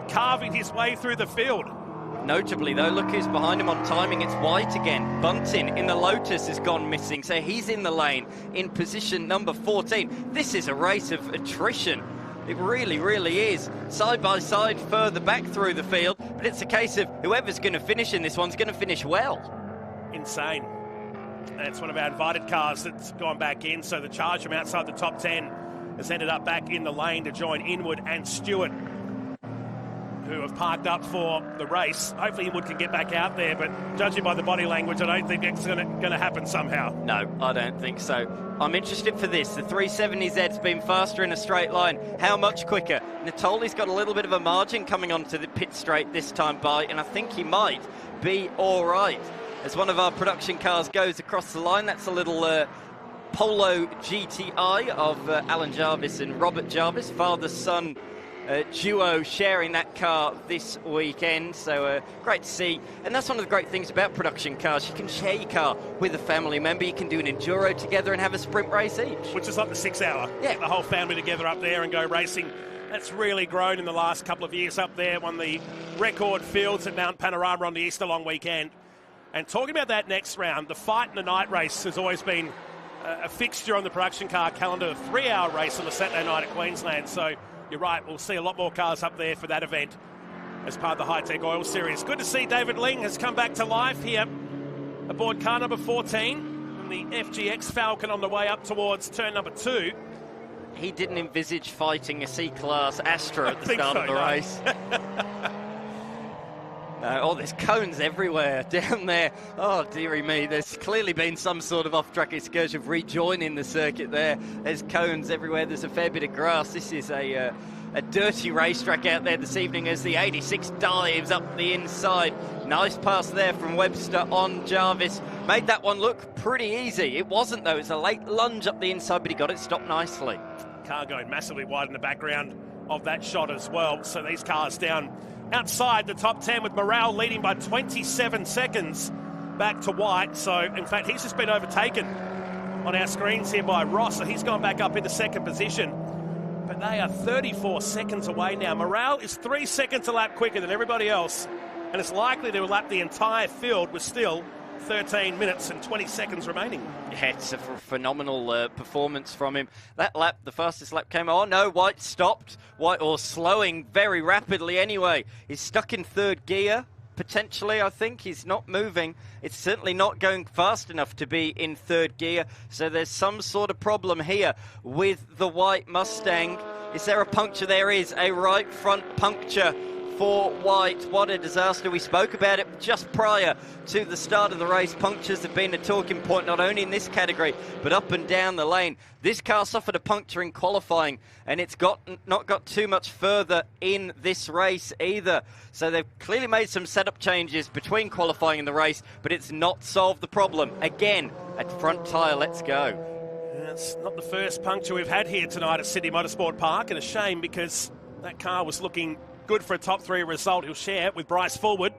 carving his way through the field. Notably, though, look who's behind him on timing. It's White again. Buntin in the Lotus has gone missing, so he's in the lane in position number 14. This is a race of attrition. It really, really is. Side by side, further back through the field. But it's a case of whoever's going to finish in this one's going to finish well. Insane. And it's one of our invited cars that's gone back in. So the charge from outside the top 10 has ended up back in the lane to join Inwood and Stewart, who have parked up for the race. Hopefully Inwood can get back out there, but judging by the body language, I don't think it's going to happen somehow. No, I don't think so. I'm interested for this. The 370Z's been faster in a straight line. How much quicker? Natoli's got a little bit of a margin coming onto the pit straight this time by, and I think he might be all right. As one of our production cars goes across the line, that's a little Polo GTI of Alan Jarvis and Robert Jarvis, father-son duo sharing that car this weekend, so great to see. And that's one of the great things about production cars. You can share your car with a family member. You can do an enduro together and have a sprint race each. Which is like the 6 hour. Yeah. The whole family together up there and go racing. That's really grown in the last couple of years up there. Won the record fields at Mount Panorama on the Easter long weekend. And talking about that next round, the fight and the night race has always been a fixture on the production car calendar. A 3-hour race on the Saturday night at Queensland. So you're right, we'll see a lot more cars up there for that event as part of the Hi-Tec Oil Series. Good to see David Ling has come back to life here aboard car number 14 and the FGX Falcon on the way up towards turn number 2. He didn't envisage fighting a C-Class Astra at the start of the race. Oh, there's cones everywhere down there. Oh, dearie me. There's clearly been some sort of off-track excursion of rejoining the circuit there. There's cones everywhere. There's a fair bit of grass. This is a dirty racetrack out there this evening as the 86 dives up the inside. Nice pass there from Webster on Jarvis. Made that one look pretty easy. It wasn't, though. It's a late lunge up the inside, but he got it stopped nicely. Car going massively wide in the background of that shot as well. So these cars down outside the top 10 with Morale leading by 27 seconds back to White. So, in fact, he's just been overtaken on our screens here by Ross. So he's gone back up into second position. But they are 34 seconds away now. Morale is 3 seconds a lap quicker than everybody else. And it's likely to lap the entire field with still 13 minutes and 20 seconds remaining. Yeah, it's a phenomenal performance from him. That lap, the fastest lap came. Oh no, White stopped. White, or slowing very rapidly anyway. He's stuck in third gear, potentially, I think. He's not moving. It's certainly not going fast enough to be in third gear. So there's some sort of problem here with the White Mustang. Is there a puncture? There is a right front puncture for White. What a disaster. We spoke about it just prior to the start of the race. Punctures have been a talking point not only in this category but up and down the lane. This car suffered a puncture in qualifying and it's not got too much further in this race either. So they've clearly made some setup changes between qualifying and the race, but it's not solved the problem. Again, at front tyre, let's go. It's not the first puncture we've had here tonight at Sydney Motorsport Park, and a shame because that car was looking good for a top 3 result. He'll share with Bryce Fullwood,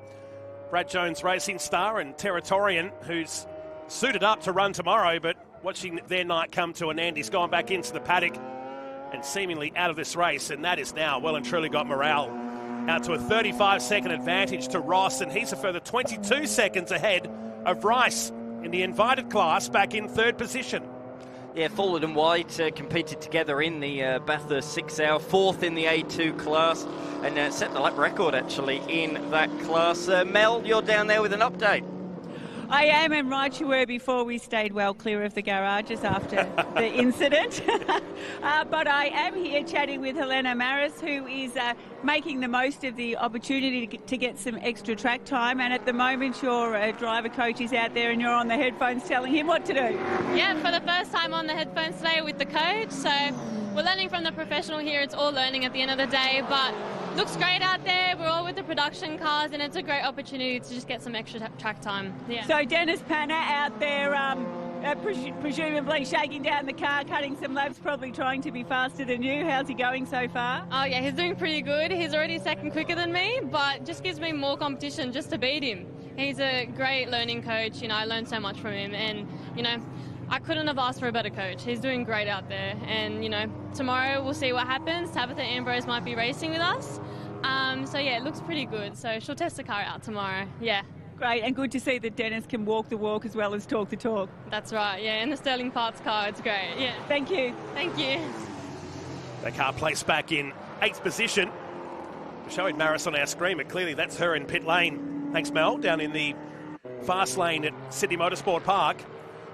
Brad Jones Racing Star, and Territorian, who's suited up to run tomorrow, but watching their night come to an end, he's gone back into the paddock and seemingly out of this race, and that is now well and truly got Morale out to a 35-second advantage to Ross, and he's a further 22 seconds ahead of Rice in the invited class, back in third position. Yeah, Fullwood and White competed together in the Bathurst 6 hour, fourth in the A2 class, and set the lap record actually in that class. Mel, you're down there with an update. I am, and right you were before we stayed well clear of the garages after the incident. But I am here chatting with Helena Maris, who is making the most of the opportunity to get some extra track time. And at the moment, your driver coach is out there and you're on the headphones telling him what to do. Yeah, for the first time on the headphones today with the coach. So we're learning from the professional here. It's all learning at the end of the day, but looks great out there. We're all with the production cars, and it's a great opportunity to just get some extra track time. Yeah. So Dennis Panner out there, presumably shaking down the car, cutting some laps, probably trying to be faster than you. How's he going so far? Oh yeah, he's doing pretty good. He's already second quicker than me, but just gives me more competition just to beat him. He's a great learning coach. You know, I learned so much from him, and you know, I couldn't have asked for a better coach. He's doing great out there, and you know, tomorrow we'll see what happens. Tabitha Ambrose might be racing with us, so yeah, it looks pretty good. So she'll test the car out tomorrow. Yeah. Great, and good to see that Dennis can walk the walk as well as talk the talk. That's right. Yeah, in the Sterling Parts car, it's great. Yeah. Thank you. Thank you. That car placed back in 8th position. We're showing Maris on our screen, but clearly that's her in pit lane. Thanks, Mel, down in the fast lane at Sydney Motorsport Park.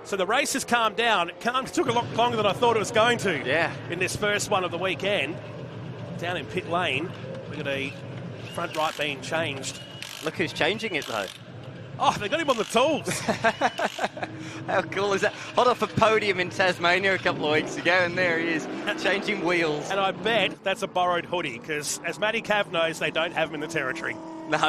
So the race has calmed down. It took a lot longer than I thought it was going to. Yeah. In this first one of the weekend. Down in pit lane, we've got a front right being changed. Look who's changing it, though. Oh, they got him on the tools. How cool is that? Hot off a podium in Tasmania a couple of weeks ago, and there he is, changing wheels. And I bet that's a borrowed hoodie, because as Matty Cav knows, they don't have him in the territory. No,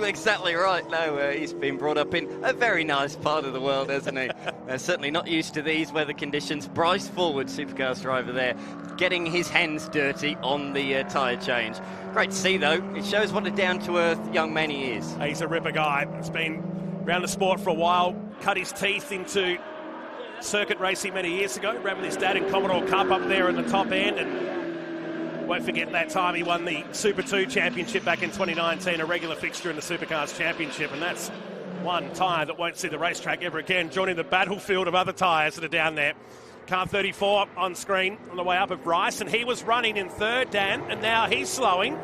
exactly right. No, he's been brought up in a very nice part of the world, hasn't he? Certainly not used to these weather conditions. Bryce Forward, Supercars driver there, getting his hands dirty on the tyre change. Great to see, though. It shows what a down-to-earth young man he is. He's a ripper guy. He's been around the sport for a while, cut his teeth into circuit racing many years ago, ran with his dad in Commodore Cup up there in the top end, and won't forget that time he won the Super 2 Championship back in 2019, a regular fixture in the Supercars Championship, and that's one tyre that won't see the racetrack ever again, joining the battlefield of other tyres that are down there. Car 34 on screen on the way up of Bryce, and he was running in third, Dan, and now he's slowing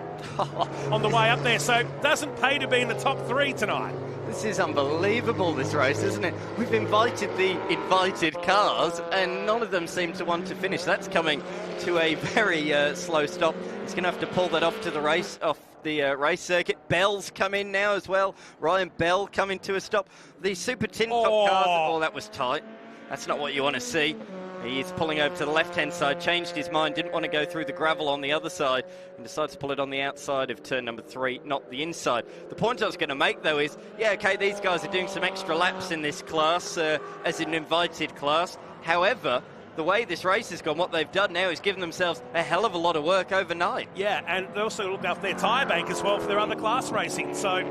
on the way up there, so it doesn't pay to be in the top 3 tonight. This is unbelievable, this race, isn't it? We've invited the invited cars, and none of them seem to want to finish. That's coming to a very slow stop. He's going to have to pull that off the race circuit. Bell's come in now as well. Ryan Bell coming to a stop. The Super Tin Top cars, oh, that was tight. That's not what you want to see. He's pulling over to the left-hand side, changed his mind, didn't want to go through the gravel on the other side, and decides to pull it on the outside of turn number 3, not the inside. The point I was going to make, though, is, yeah, okay, these guys are doing some extra laps in this class, as an invited class. However, the way this race has gone, what they've done now is given themselves a hell of a lot of work overnight. Yeah, and they also look after their tyre bank as well for their other class racing. So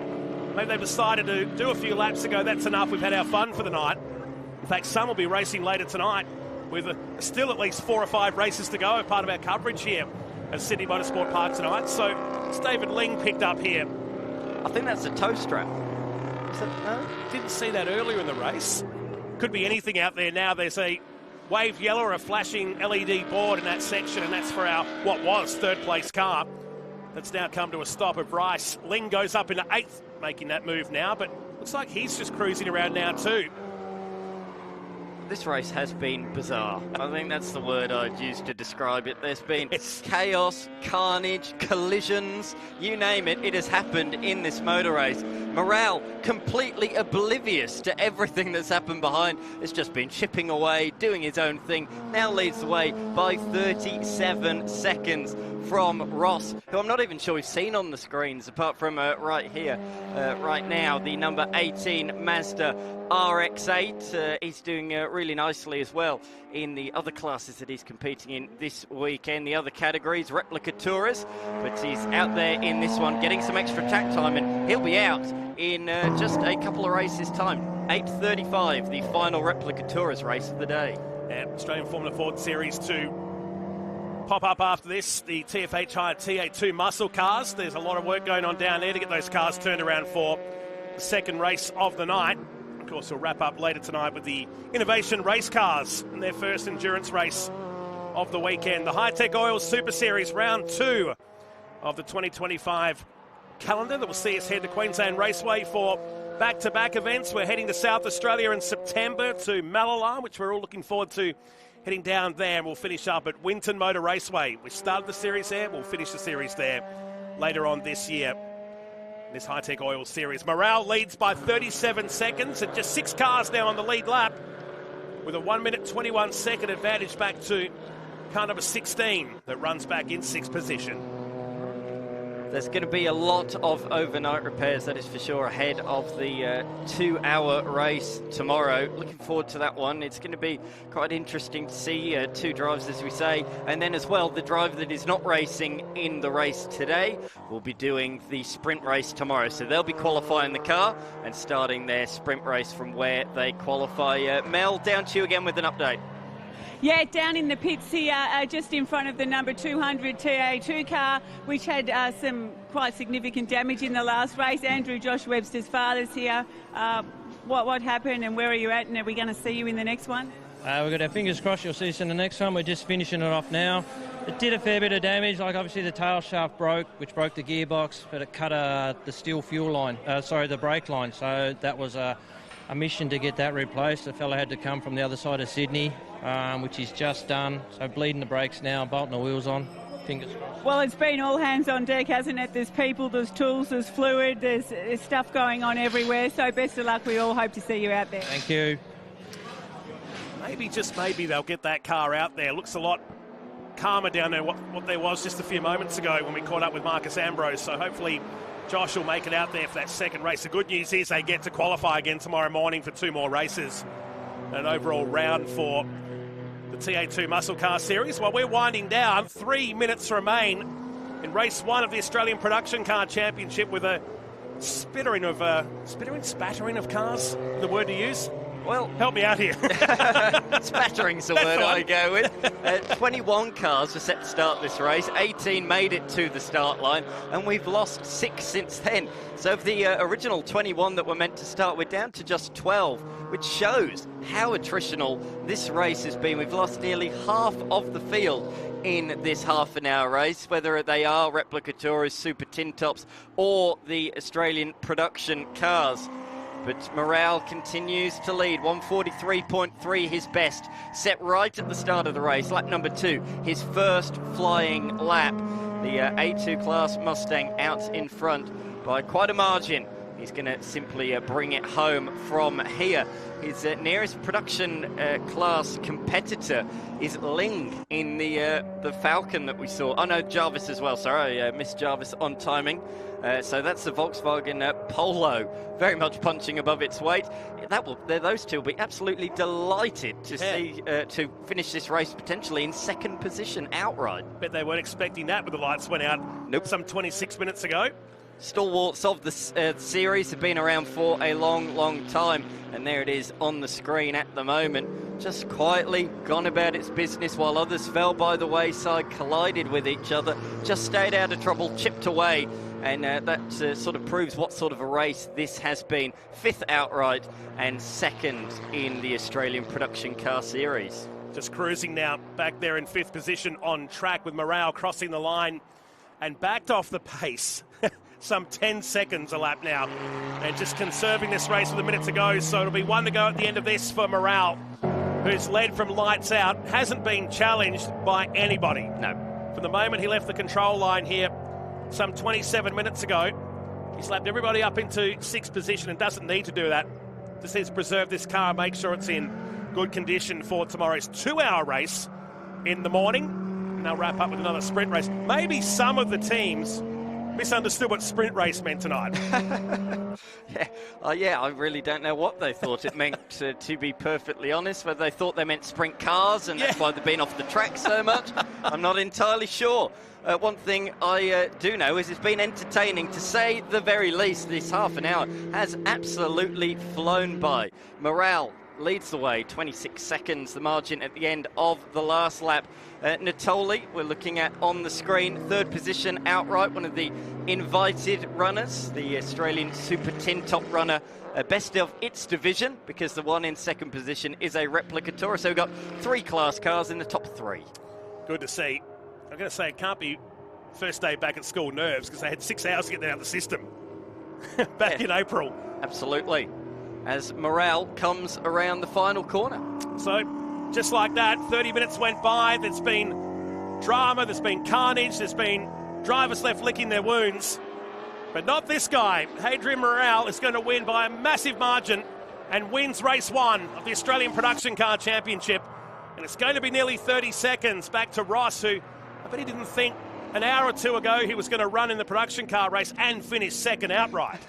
maybe they've decided to do a few laps ago. That's enough. We've had our fun for the night. In fact, some will be racing later tonight, with still at least 4 or 5 races to go, part of our coverage here at Sydney Motorsport Park tonight. So it's David Ling picked up here. I think that's a toe strap. No? Didn't see that earlier in the race. Could be anything out there now. There's a waved yellow or a flashing LED board in that section, and that's for our, what was, 3rd place car. That's now come to a stop of Bryce. Ling goes up into 8th, making that move now, but looks like he's just cruising around now too. This race has been bizarre. I think that's the word I'd use to describe it. There's been chaos, carnage, collisions, you name it. It has happened in this motor race. Morale, completely oblivious to everything that's happened behind, has just been chipping away, doing his own thing. Now leads the way by 37 seconds from Ross, who I'm not even sure we've seen on the screens, apart from right here, right now, the number 18 Mazda RX-8. He's doing really nicely as well in the other classes that he's competing in this weekend, the other categories, Replica Tourers, but he's out there in this one getting some extra tack time, and he'll be out in just a couple of races time. 8:35, the final Replica Tourers race of the day. And Australian Formula Ford Series 2 pop up after this, the TFH Hire TA2 muscle cars. There's a lot of work going on down there to get those cars turned around for the second race of the night. Of course, we'll wrap up later tonight with the Innovation Race Cars and their first endurance race of the weekend. The Hi-Tec Oil Super Series Round 2 of the 2025 calendar that will see us head to Queensland Raceway for back-to-back events. We're heading to South Australia in September to Malala, which we're all looking forward to heading down there, and we'll finish up at Winton Motor Raceway. We started the series there, we'll finish the series there later on this year. This Hi-Tec Oil Series. Morale leads by 37 seconds, and just 6 cars now on the lead lap, with a 1 minute 21 second advantage back to car number 16 that runs back in 6th position. There's going to be a lot of overnight repairs, that is for sure, ahead of the 2-hour race tomorrow. Looking forward to that one. It's going to be quite interesting to see 2 drivers, as we say, and then as well, the driver that is not racing in the race today will be doing the sprint race tomorrow. So they'll be qualifying the car and starting their sprint race from where they qualify. Mel, down to you again with an update. Yeah, down in the pits here, just in front of the number 200 TA2 car, which had some quite significant damage in the last race. Andrew, Josh Webster's father's here. What happened and where are you at, and are we going to see you in the next one? We've got our fingers crossed you'll see us in the next one. We're just finishing it off now. It did a fair bit of damage. Like obviously the tail shaft broke, which broke the gearbox, but it cut the steel fuel line. The brake line. So that was a mission to get that replaced. The fella had to come from the other side of Sydney, which he's just done. So bleeding the brakes now, bolting the wheels on. Fingers crossed. Well, it's been all hands on deck, hasn't it? There's people, there's tools, there's fluid, there's stuff going on everywhere. So best of luck. We all hope to see you out there. Thank you. Maybe, just maybe, they'll get that car out there. Looks a lot calmer down there what there was just a few moments ago when we caught up with Marcus Ambrose. So hopefully Josh will make it out there for that second race. The good news is they get to qualify again tomorrow morning for 2 more races. An overall round for the TA2 Muscle Car Series. While we're winding down, 3 minutes remain in race 1 of the Australian Production Car Championship with a spattering of cars, the word to use. Well, help me out here. Spattering's the word I go with. 21 cars were set to start this race. 18 made it to the start line, and we've lost 6 since then. So of the original 21 that were meant to start, we're down to just 12, which shows how attritional this race has been. We've lost nearly half of the field in this half-an-hour race, whether they are Replica Tourers, Super Tin Tops, or the Australian production cars. But morale continues to lead. 143.3, his best, set right at the start of the race. Lap number 2, his first flying lap. The A2 class Mustang out in front by quite a margin. He's going to simply bring it home from here. His nearest production class competitor is Ling in the Falcon that we saw. Oh no, Jarvis as well, sorry, missed Jarvis on timing. So that's the Volkswagen Polo, very much punching above its weight. Those two will be absolutely delighted to see to finish this race potentially in second position outright. Bet they weren't expecting that when the lights went out some 26 minutes ago. Stalwarts of the series have been around for a long time, and there it is on the screen at the moment. Just quietly gone about its business while others fell by the wayside, collided with each other, just stayed out of trouble, chipped away, and that sort of proves what sort of a race this has been. 5th outright and 2nd in the Australian Production Car Series. Just cruising now back there in 5th position on track with Morale crossing the line and backed off the pace. Some 10 seconds a lap now, and just conserving this race with a minute to go, so it'll be 1 to go at the end of this for Morale, who's led from lights out, hasn't been challenged by anybody. No. From the moment he left the control line here some 27 minutes ago, he's lapped everybody up into 6th position and doesn't need to do that. Just needs to preserve this car, make sure it's in good condition for tomorrow's 2-hour race in the morning, and they'll wrap up with another sprint race. Maybe some of the teams misunderstood what sprint race meant tonight. Yeah, I really don't know what they thought it meant, to be perfectly honest. Whether they thought they meant sprint cars and that's why they've been off the track so much, I'm not entirely sure. One thing I do know is it's been entertaining, to say the very least. This half an hour has absolutely flown by. Morale leads the way, 26 seconds, the margin at the end of the last lap. Natoli, we're looking at on the screen, 3rd position outright, one of the invited runners, the Australian Super Tin Top runner, best of its division, because the one in 2nd position is a Replica Tourer. So we've got 3 class cars in the top 3. Good to see. I'm going to say it can't be first day back at school nerves, because they had 6 hours to get that out of the system back in April. Absolutely. As Morale comes around the final corner. So, just like that, 30 minutes went by. There's been drama, there's been carnage, there's been drivers left licking their wounds. But not this guy. Hadrian Morale is going to win by a massive margin and wins race 1 of the Australian Production Car Championship. And it's going to be nearly 30 seconds back to Ross, who I bet he didn't think an hour or 2 ago he was going to run in the production car race and finish 2nd outright.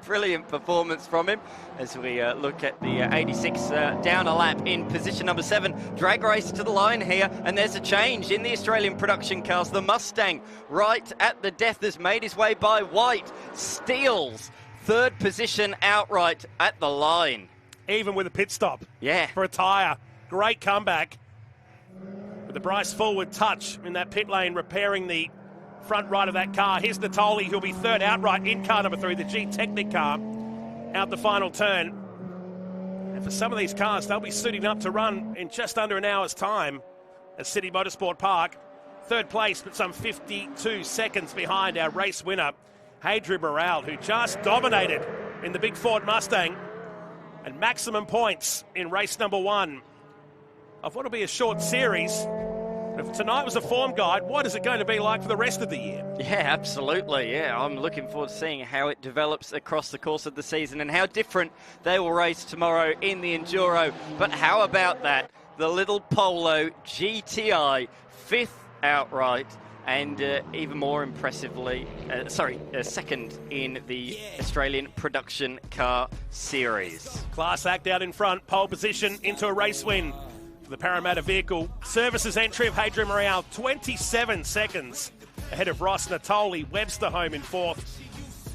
Brilliant performance from him as we look at the 86 down a lap in position number 7. Drag race to the line here, and there's a change in the Australian production cars. The Mustang right at the death has made his way by White. Steals 3rd position outright at the line. Even with a pit stop. Yeah. For a tyre. Great comeback. With the Bryce forward touch in that pit lane, repairing the front right of that car. Here's Natoli, who'll be 3rd outright in car number 3, the G-Technic car, out the final turn. And for some of these cars, they'll be suiting up to run in just under an hour's time at City Motorsport Park. third place, but some 52 seconds behind our race winner, Hadrian Morale, who just dominated in the big Ford Mustang and maximum points in race number 1 of what will be a short series. If tonight was a form guide, what is it going to be like for the rest of the year? Yeah, absolutely. Yeah, I'm looking forward to seeing how it develops across the course of the season and how different they will race tomorrow in the Enduro. But how about that? The little Polo GTI, 5th outright, and even more impressively, second in the Australian Production Car Series. Class act out in front, pole position into a race win. The Parramatta vehicle. Services entry of Hadrian Morale, 27 seconds ahead of Ross Natoli. Webster home in 4th.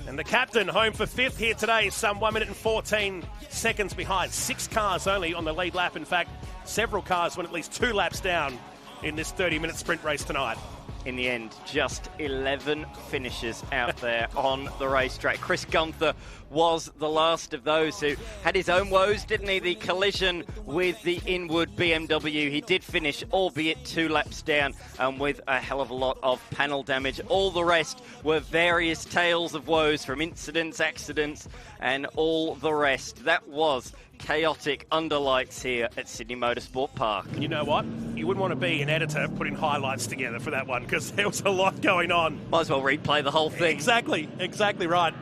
And the captain home for 5th here today, some 1 minute and 14 seconds behind. 6 cars only on the lead lap. In fact, several cars went at least 2 laps down in this 30-minute sprint race tonight. In the end, just 11 finishes out there on the racetrack. Chris Gunther was the last of those who had his own woes, didn't he? The collision with the Inwood BMW. He did finish, albeit 2 laps down, and with a hell of a lot of panel damage. All the rest were various tales of woes from incidents, accidents, and all the rest. That was chaotic under lights here at Sydney Motorsport Park. You know what? You wouldn't want to be an editor putting highlights together for that one because there was a lot going on. Might as well replay the whole thing. Exactly right.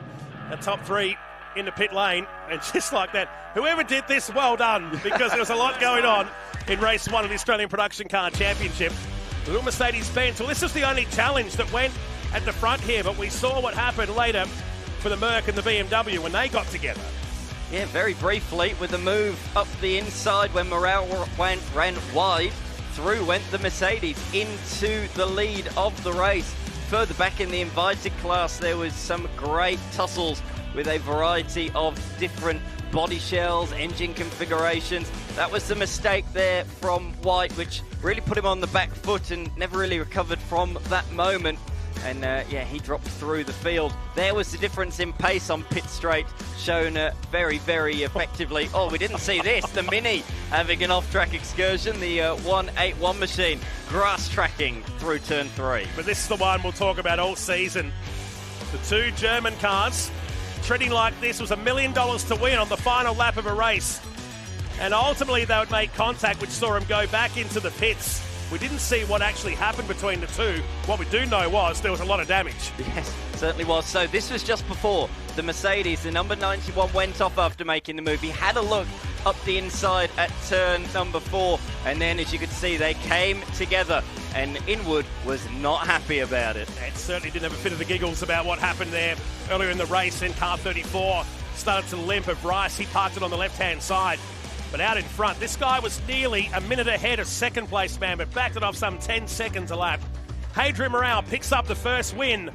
The top 3 in the pit lane, and just like that, whoever did this, well done, because there was a lot going on in race 1 of the Australian Production Car Championship. The little Mercedes-Benz, well, this was the only challenge that went at the front here, but we saw what happened later for the Merc and the BMW when they got together. Yeah, very briefly, with a move up the inside when Morale ran wide, through went the Mercedes into the lead of the race. Further back in the invited class, there was some great tussles with a variety of different body shells, engine configurations. That was the mistake there from White, which really put him on the back foot and never really recovered from that moment. And yeah, he dropped through the field. There was the difference in pace on pit straight, shown very, very effectively. Oh, we didn't see this. The Mini having an off-track excursion. The 181 machine grass tracking through turn 3. But this is the one we'll talk about all season. The 2 German cars treading like this was $1 million to win on the final lap of a race. And ultimately they would make contact, which saw him go back into the pits. We didn't see what actually happened between the 2. What we do know was there was a lot of damage. Yes, certainly was. So this was just before the Mercedes. The number 91 went off after making the move. He had a look up the inside at turn number 4. And then, as you could see, they came together. And Inwood was not happy about it. It certainly didn't have a fit of the giggles about what happened there earlier in the race. In car 34 started to limp of Rice. He parked it on the left-hand side. But out in front, this guy was nearly a minute ahead of second place man, but backed it off some 10 seconds a lap. Hadrian Morale picks up the first win of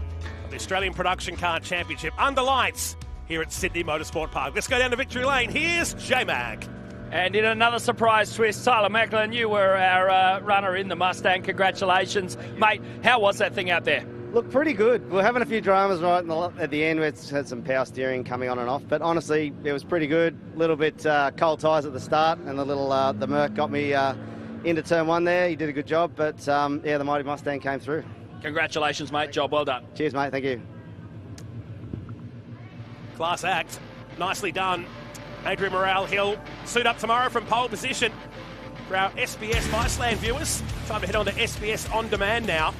the Australian Production Car Championship under lights here at Sydney Motorsport Park. Let's go down to Victory Lane. Here's J-Mag. And in another surprise twist, Tyler Macklin, you were our runner in the Mustang. Congratulations, mate. How was that thing out there? Look, pretty good. We're having a few dramas right at the end. We had some power steering coming on and off, but honestly, it was pretty good. A little bit cold tyres at the start, and the Merc got me into turn 1 there. He did a good job, but yeah, the mighty Mustang came through. Congratulations, mate. Job well done. Cheers, mate. Thank you. Class act. Nicely done. Hadrian Morale, he'll suit up tomorrow from pole position. For our SBS Iceland viewers, time to head on to SBS On Demand now.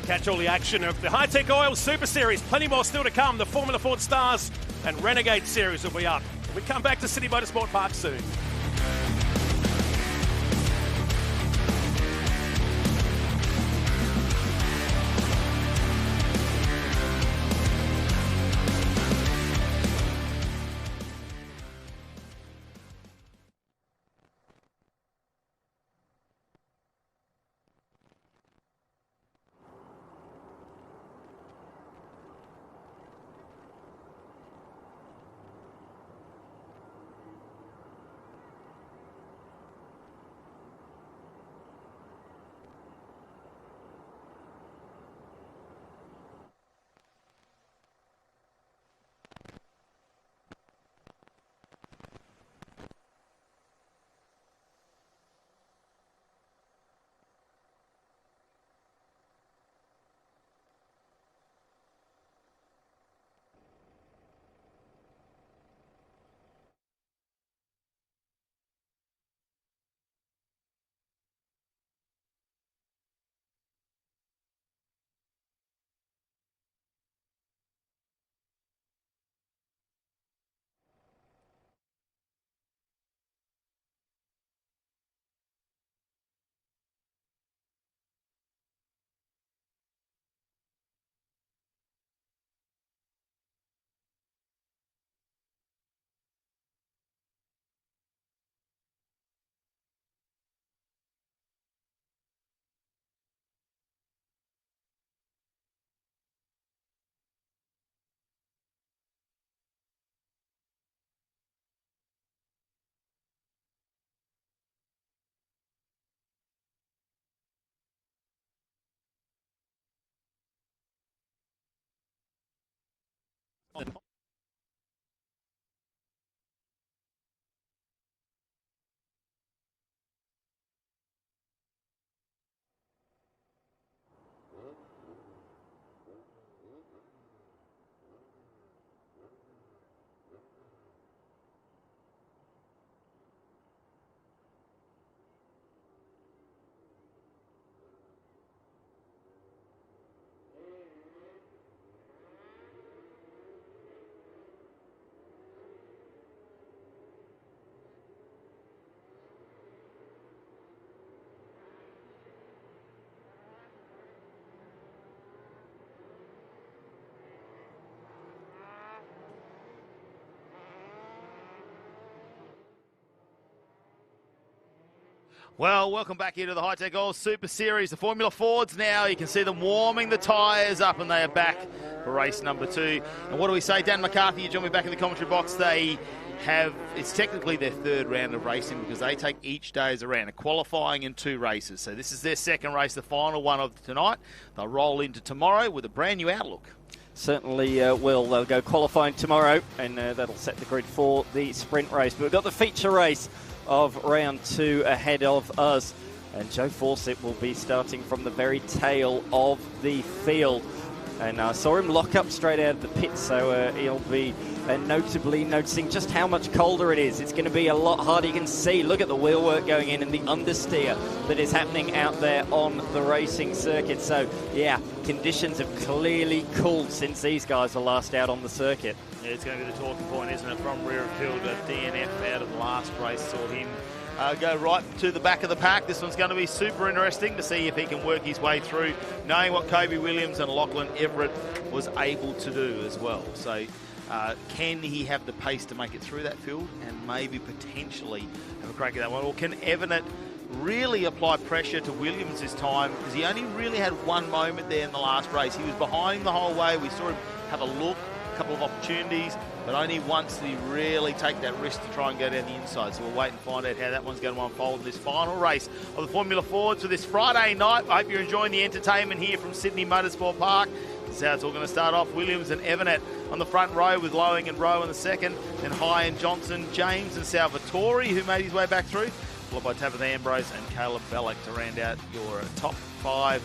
Catch all the action of the Hi-Tec Oil Super Series. Plenty more still to come. The Formula Ford Stars and Renegade Series will be up. We come back to Sydney Motorsport Park soon. Well, welcome back here to the Hi-Tec All Super Series. The Formula Fords now, you can see them warming the tyres up, and they are back for race number 2. And what do we say? Dan McCarthy, you join me back in the commentary box. They have, it's technically their 3rd round of racing because they take each day as a round, a qualifying in 2 races. So this is their 2nd race, the final one of tonight. They'll roll into tomorrow with a brand new outlook. Certainly will. They'll go qualifying tomorrow, and that'll set the grid for the sprint race. But we've got the feature race of round 2 ahead of us, and Joe Fawcett will be starting from the very tail of the field. And I saw him lock up straight out of the pit, so he'll be notably noticing just how much colder it is. It's going to be a lot harder. You can see, look at the wheelwork going in and the understeer that is happening out there on the racing circuit. So, yeah, conditions have clearly cooled since these guys were last out on the circuit. Yeah, it's going to be the talking point, isn't it? From rear of field, DNF out of the last race saw him go right to the back of the pack. This one's going to be super interesting to see if he can work his way through, knowing what Kobe Williams and Lachlan Everett was able to do as well. So can he have the pace to make it through that field and maybe potentially have a crack at that one? Or can Everett really apply pressure to Williams this time, because he only really had one moment there in the last race. He was behind him the whole way. We saw him have a look, a couple of opportunities, but only once did he really take that risk to try and go down the inside. So we'll wait and find out how that one's going to unfold in this final race of the Formula Fords for this Friday night. I hope you're enjoying the entertainment here from Sydney Motorsport Park. This is how it's all going to start off. Williams and Everett on the front row, with Lowing and Rowe in the second, then High and Johnson, James and Salvatore, who made his way back through, followed by Tabitha Ambrose and Caleb Bellick to round out your top 5.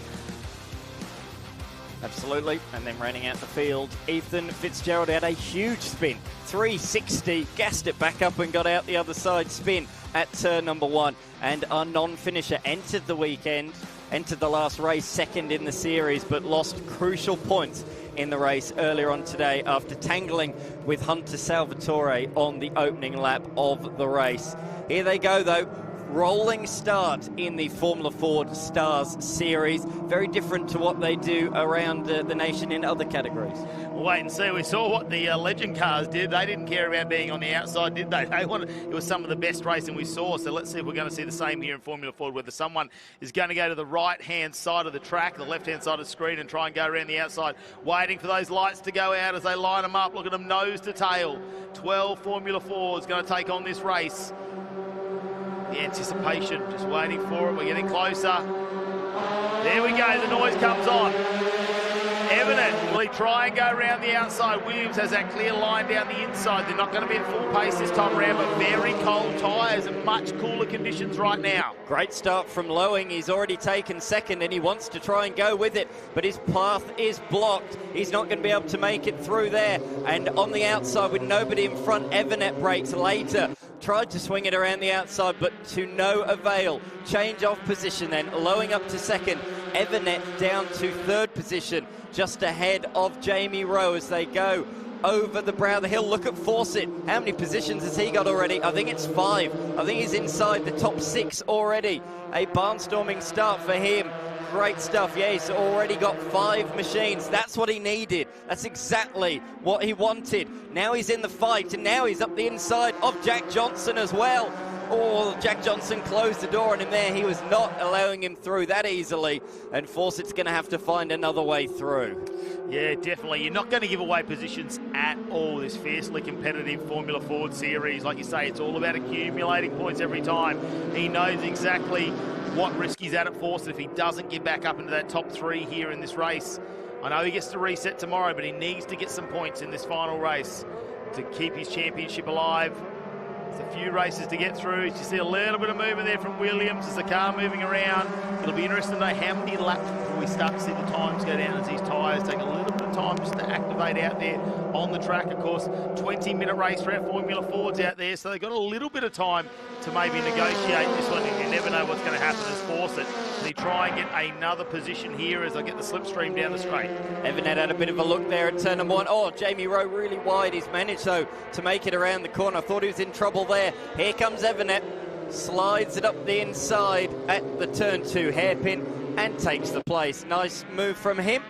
Absolutely. And then running out the field, Ethan Fitzgerald had a huge spin, 360, gassed it back up and got out the other side spin at turn number 1. And our non-finisher entered the weekend, entered the last race second in the series, but lost crucial points in the race earlier on today after tangling with Hunter Salvatore on the opening lap of the race. Here they go though. Rolling start in the Formula Ford Stars series. Very different to what they do around the nation in other categories. We'll wait and see. We saw what the legend cars did. They didn't care about being on the outside, did they? It was some of the best racing we saw. So let's see if we're going to see the same here in Formula Ford, whether someone is going to go to the right-hand side of the track, the left-hand side of the screen, and try and go around the outside, waiting for those lights to go out as they line them up. Look at them nose to tail. 12 Formula Fords going to take on this race. The anticipation, just waiting for it. We're getting closer. There we go, the noise comes on. Everett, will he try and go around the outside? Williams has that clear line down the inside. They're not going to be at full pace this time around, but very cold tyres and much cooler conditions right now. Great start from Lowing. He's already taken second and he wants to try and go with it, but his path is blocked. He's not going to be able to make it through there. And on the outside with nobody in front, Everett breaks later. Tried to swing it around the outside, but to no avail. Change of position then. Lowing up to second. Everett down to third position, just ahead of Jamie Rowe as they go over the brow of the hill. Look at Fawcett. How many positions has he got already? I think it's 5. I think he's inside the top 6 already. A barnstorming start for him. Great stuff. Yeah, he's already got 5 machines. That's what he needed. That's exactly what he wanted. Now he's in the fight, and now he's up the inside of Jack Johnson as well. Oh, Jack Johnson closed the door on him there. He was not allowing him through that easily, and Fawcett's going to have to find another way through. Yeah, definitely. You're not going to give away positions at all, this fiercely competitive Formula Ford series. Like you say, it's all about accumulating points every time. He knows exactly what risk he's at Fawcett if he doesn't get back up into that top 3 here in this race. I know he gets to reset tomorrow, but he needs to get some points in this final race to keep his championship alive. There's a few races to get through. You see a little bit of movement there from Williams as the car moving around. It'll be interesting to know how many laps before we start to see the times go down as these tyres take a little bit of time just to activate out there on the track. Of course, 20-minute race for our Formula Fords out there, so they've got a little bit of time to maybe negotiate this one. You never know what's going to happen as Fawcett. Can he try and get another position here as I get the slipstream down the straight? Evanet had a bit of a look there at turn number 1. Oh, Jamie Rowe really wide. He's managed, though, to make it around the corner. I thought he was in trouble there. Here comes Evanet. Slides it up the inside at the turn 2 hairpin and takes the place. Nice move from him.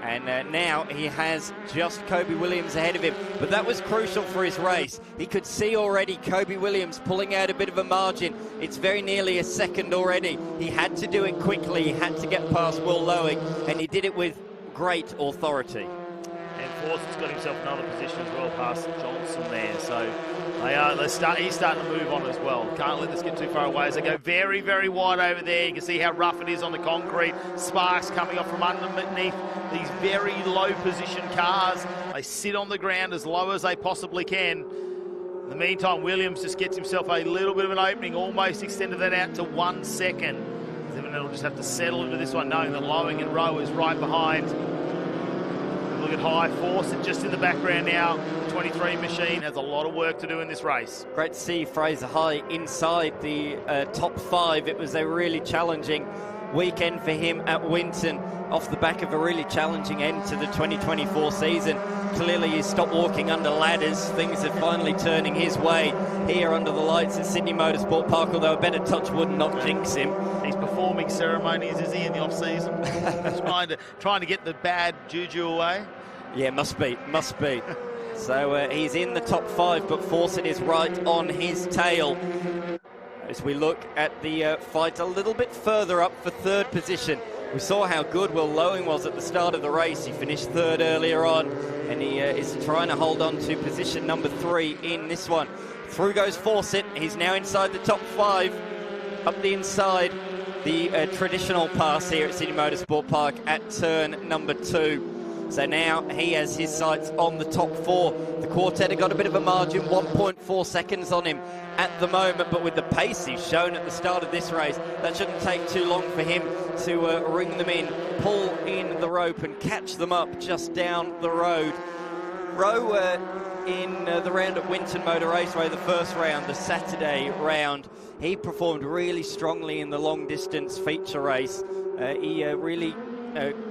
And now he has just Kobe Williams ahead of him. But that was crucial for his race. He could see already Kobe Williams pulling out a bit of a margin. It's very nearly a second already. He had to do it quickly. He had to get past Will Lowick, and he did it with great authority. And Fawcett's got himself another position as well past Johnson there. So he's starting to move on as well. Can't let this get too far away as they go very, very wide over there. You can see how rough it is on the concrete. Sparks coming off from underneath these very low position cars. They sit on the ground as low as they possibly can. In the meantime, Williams just gets himself a little bit of an opening, almost extended that out to 1 second. Then it'll just have to settle into this one, knowing that Lowick and Rowe is right behind. Look at High Fawcett just in the background now. The 23 machine has a lot of work to do in this race. Great to see Fraser High inside the top 5. It was a really challenging weekend for him at Winton, off the back of a really challenging end to the 2024 season. Clearly he's stopped walking under ladders. Things are finally turning his way here under the lights at Sydney Motorsport Park, although a better touch would not jinx him. He's performing ceremonies, is he, in the off-season? trying to get the bad juju away? Yeah, must be. So he's in the top 5, but Fawcett is right on his tail. As we look at the fight a little bit further up for 3rd position. We saw how good Will Lowick was at the start of the race. He finished 3rd earlier on, and he is trying to hold on to position number 3 in this one. Through goes Fawcett. He's now inside the top 5. Up the inside, the traditional pass here at Sydney Motorsport Park at turn number 2. So now he has his sights on the top 4. The quartet have got a bit of a margin, 1.4 seconds on him at the moment, but with the pace he's shown at the start of this race, that shouldn't take too long for him to ring them in, pull in the rope and catch them up just down the road. Rowe in the round at Winton Motor Raceway, the first round, the Saturday round, he performed really strongly in the long distance feature race. He really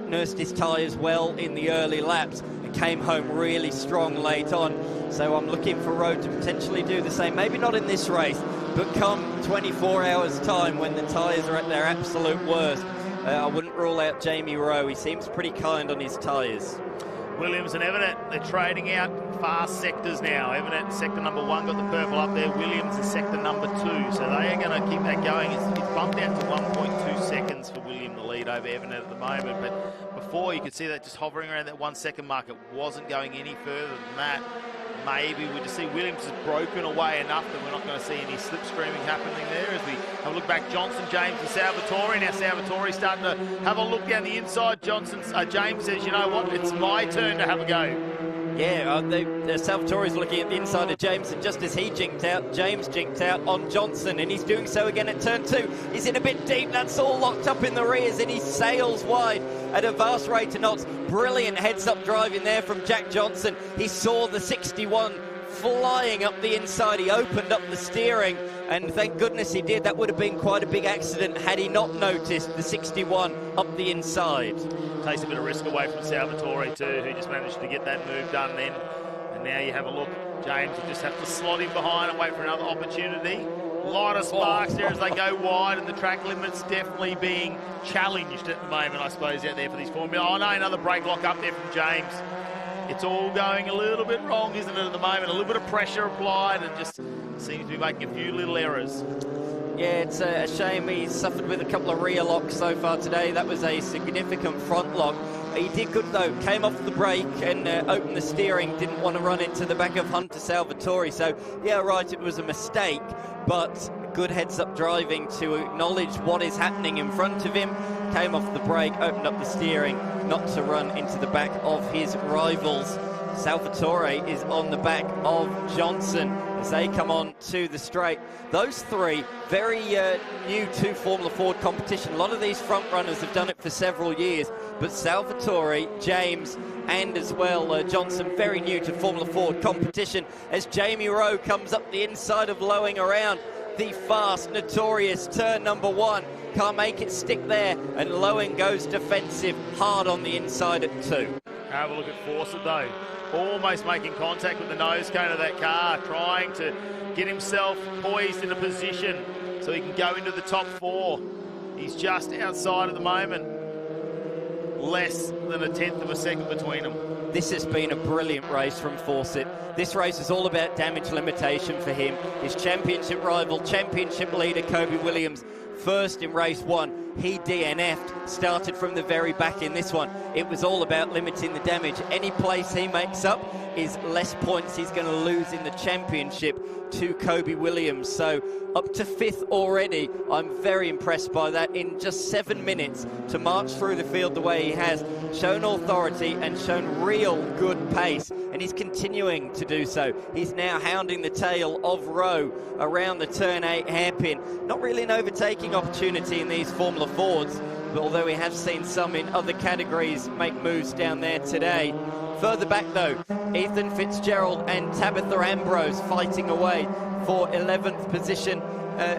nursed his tyres well in the early laps and came home really strong late on. So I'm looking for Rowe to potentially do the same. Maybe not in this race, but come 24 hours time when the tyres are at their absolute worst. I wouldn't rule out Jamie Rowe. He seems pretty kind on his tyres. Williams and Evanet, they're trading out fast sectors now. Evanet, sector number 1, got the purple up there. Williams is sector number 2. So they are going to keep that going. It's bumped out to 1.2 seconds for William, the lead over Evanet at the moment. But before, you could see that just hovering around that 1 second mark. It wasn't going any further than that. Maybe we just see Williams has broken away enough that we're not going to see any slipstreaming happening there. As we have a look back, Johnson, James and Salvatore. Now Salvatore's starting to have a look down the inside. James says, you know what, it's my turn to have a go. Yeah, Salvatore's looking at the inside of James, and just as he jinked out, James jinked out on Johnson, and he's doing so again at turn 2. He's in a bit deep, that's all locked up in the rears, and he sails wide at a vast rate of knots. Brilliant heads-up driving there from Jack Johnson. He saw the 61 flying up the inside. He opened up the steering, and thank goodness he did. That would have been quite a big accident had he not noticed the 61 up the inside. Takes a bit of risk away from Salvatore too, who just managed to get that move done then. And now you have a look, James, you just have to slot in behind and wait for another opportunity. A lot of sparks there as they go wide, and the track limit's definitely being challenged at the moment, I suppose, out there for these Formula. Oh no, another brake lock up there from James. It's all going a little bit wrong, isn't it, at the moment? A little bit of pressure applied and just seems to be making a few little errors. Yeah, it's a shame he's suffered with a couple of rear locks so far today. That was a significant front lock. He did good though, came off the brake and opened the steering, didn't want to run into the back of Hunter Salvatore. So, yeah, right, it was a mistake, but good heads-up driving to acknowledge what is happening in front of him. Came off the brake, opened up the steering, not to run into the back of his rivals. Salvatore is on the back of Johnson as they come on to the straight. Those three, very new to Formula Ford competition. A lot of these front runners have done it for several years, but Salvatore, James, and as well Johnson, very new to Formula Ford competition, as Jamie Rowe comes up the inside of Lowing around the fast, notorious turn number 1. Can't make it stick there, and Lowing goes defensive, hard on the inside at 2. Have a look at Fawcett though. Almost making contact with the nose cone of that car, trying to get himself poised in a position so he can go into the top 4. He's just outside at the moment. Less than a tenth of a second between them. This has been a brilliant race from Fawcett. This race is all about damage limitation for him. His championship rival, championship leader, Kobe Williams, first in race 1. He DNF'd, started from the very back in this one. It was all about limiting the damage. Any place he makes up is less points he's going to lose in the championship to Kobe Williams. So up to 5th already. I'm very impressed by that. In just 7 minutes to march through the field the way he has, shown authority and shown real good pace, and he's continuing to do so. He's now hounding the tail of Rowe around the turn 8 hairpin. Not really an overtaking opportunity in these Formula Fords, but although we have seen some in other categories make moves down there today. Further back though, Ethan Fitzgerald and Tabitha Ambrose fighting away for 11th position.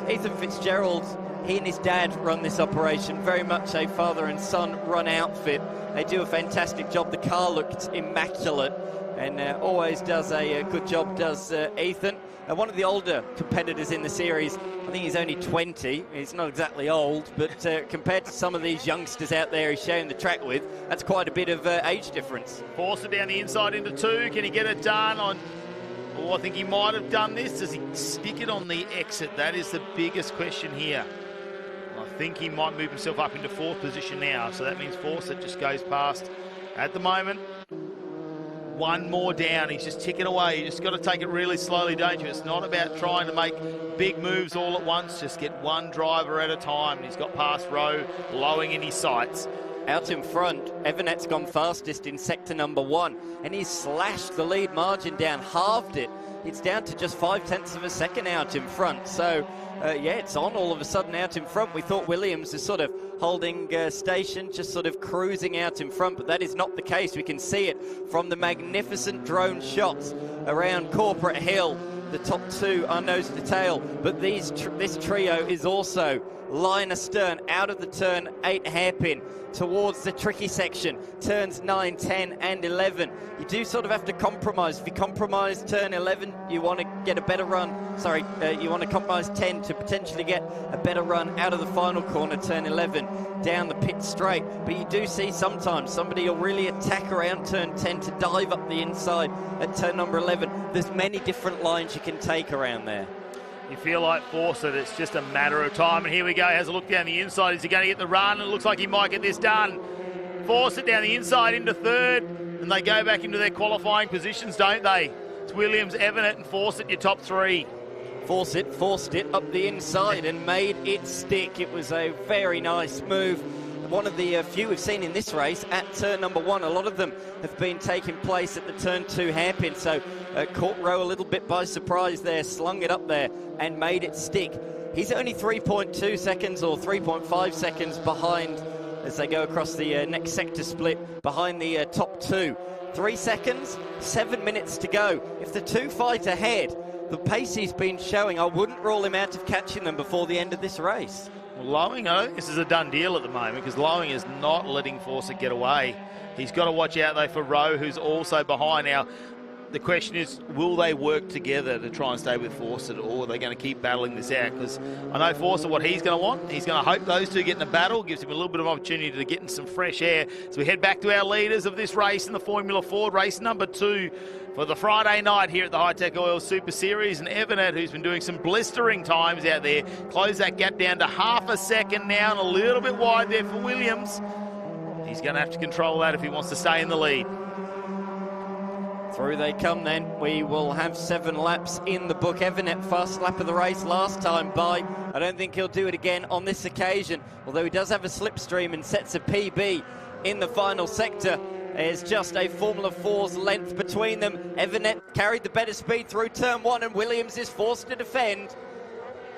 Ethan Fitzgerald, he and his dad run this operation, very much a father and son run outfit. They do a fantastic job. The car looked immaculate, and always does a good job, does Ethan. One of the older competitors in the series, I think he's only 20. He's not exactly old, but compared to some of these youngsters out there he's sharing the track with, that's quite a bit of age difference. Forcer down the inside into 2. Can he get it done on... Oh, I think he might have done this. Does he stick it on the exit? That is the biggest question here. I think he might move himself up into 4th position now, so that means Fawcett just goes past at the moment. 1 more down. He's just ticking away. You just got to take it really slowly, don't you? It's not about trying to make big moves all at once. Just get one driver at a time. And he's got past Rowe, Lowing in his sights. Out in front, Evernet's gone fastest in sector number 1, and he's slashed the lead margin down, halved it. It's down to just 0.5 of a second out in front. So, yeah, it's on all of a sudden out in front. We thought Williams was sort of holding station, just sort of cruising out in front, but that is not the case. We can see it from the magnificent drone shots around Corporate Hill. The top 2 are nose to tail, but this trio is also line astern out of the turn 8 hairpin towards the tricky section, turns 9, 10 and 11. You do sort of have to compromise. If you compromise turn 11, you want to get a better run. Sorry, you want to compromise 10 to potentially get a better run out of the final corner, turn 11, down the pit straight. But you do see sometimes somebody will really attack around turn 10 to dive up the inside at turn number 11. There's many different lines you can take around there. You feel like Fawcett, it's just a matter of time. And here we go, has a look down the inside. Is he going to get the run? It looks like he might get this done. Fawcett down the inside into 3rd, and they go back into their qualifying positions, don't they? It's Williams, Evernet and Fawcett, your top 3. Fawcett forced it up the inside and made it stick. It was a very nice move. One of the few we've seen in this race at turn number 1. A lot of them have been taking place at the turn 2 hairpin, so caught Rowe a little bit by surprise there, slung it up there and made it stick. He's only 3.2 seconds or 3.5 seconds behind as they go across the next sector split, behind the top 2. 3 seconds, 7 minutes to go. If the 2 fight ahead, the pace he's been showing, I wouldn't rule him out of catching them before the end of this race. Lowing, I don't think this is a done deal at the moment, because Lowing is not letting Fawcett get away. He's got to watch out, though, for Rowe, who's also behind. Now, the question is, will they work together to try and stay with Fawcett, or are they going to keep battling this out? Because I know Fawcett, what he's going to want. He's going to hope those two get in a battle, gives him a little bit of opportunity to get in some fresh air. So we head back to our leaders of this race in the Formula Ford, race number 2 for the Friday night here at the Hi-Tec Oil Super Series. And Evernet, who's been doing some blistering times out there, closed that gap down to half a second now, and a little bit wide there for Williams. He's going to have to control that if he wants to stay in the lead. Through they come then. We will have 7 laps in the book. Evernet, fast lap of the race last time by. I don't think he'll do it again on this occasion, although he does have a slipstream and sets a PB in the final sector. There's just a Formula 4's length between them. Evernet carried the better speed through turn 1, and Williams is forced to defend.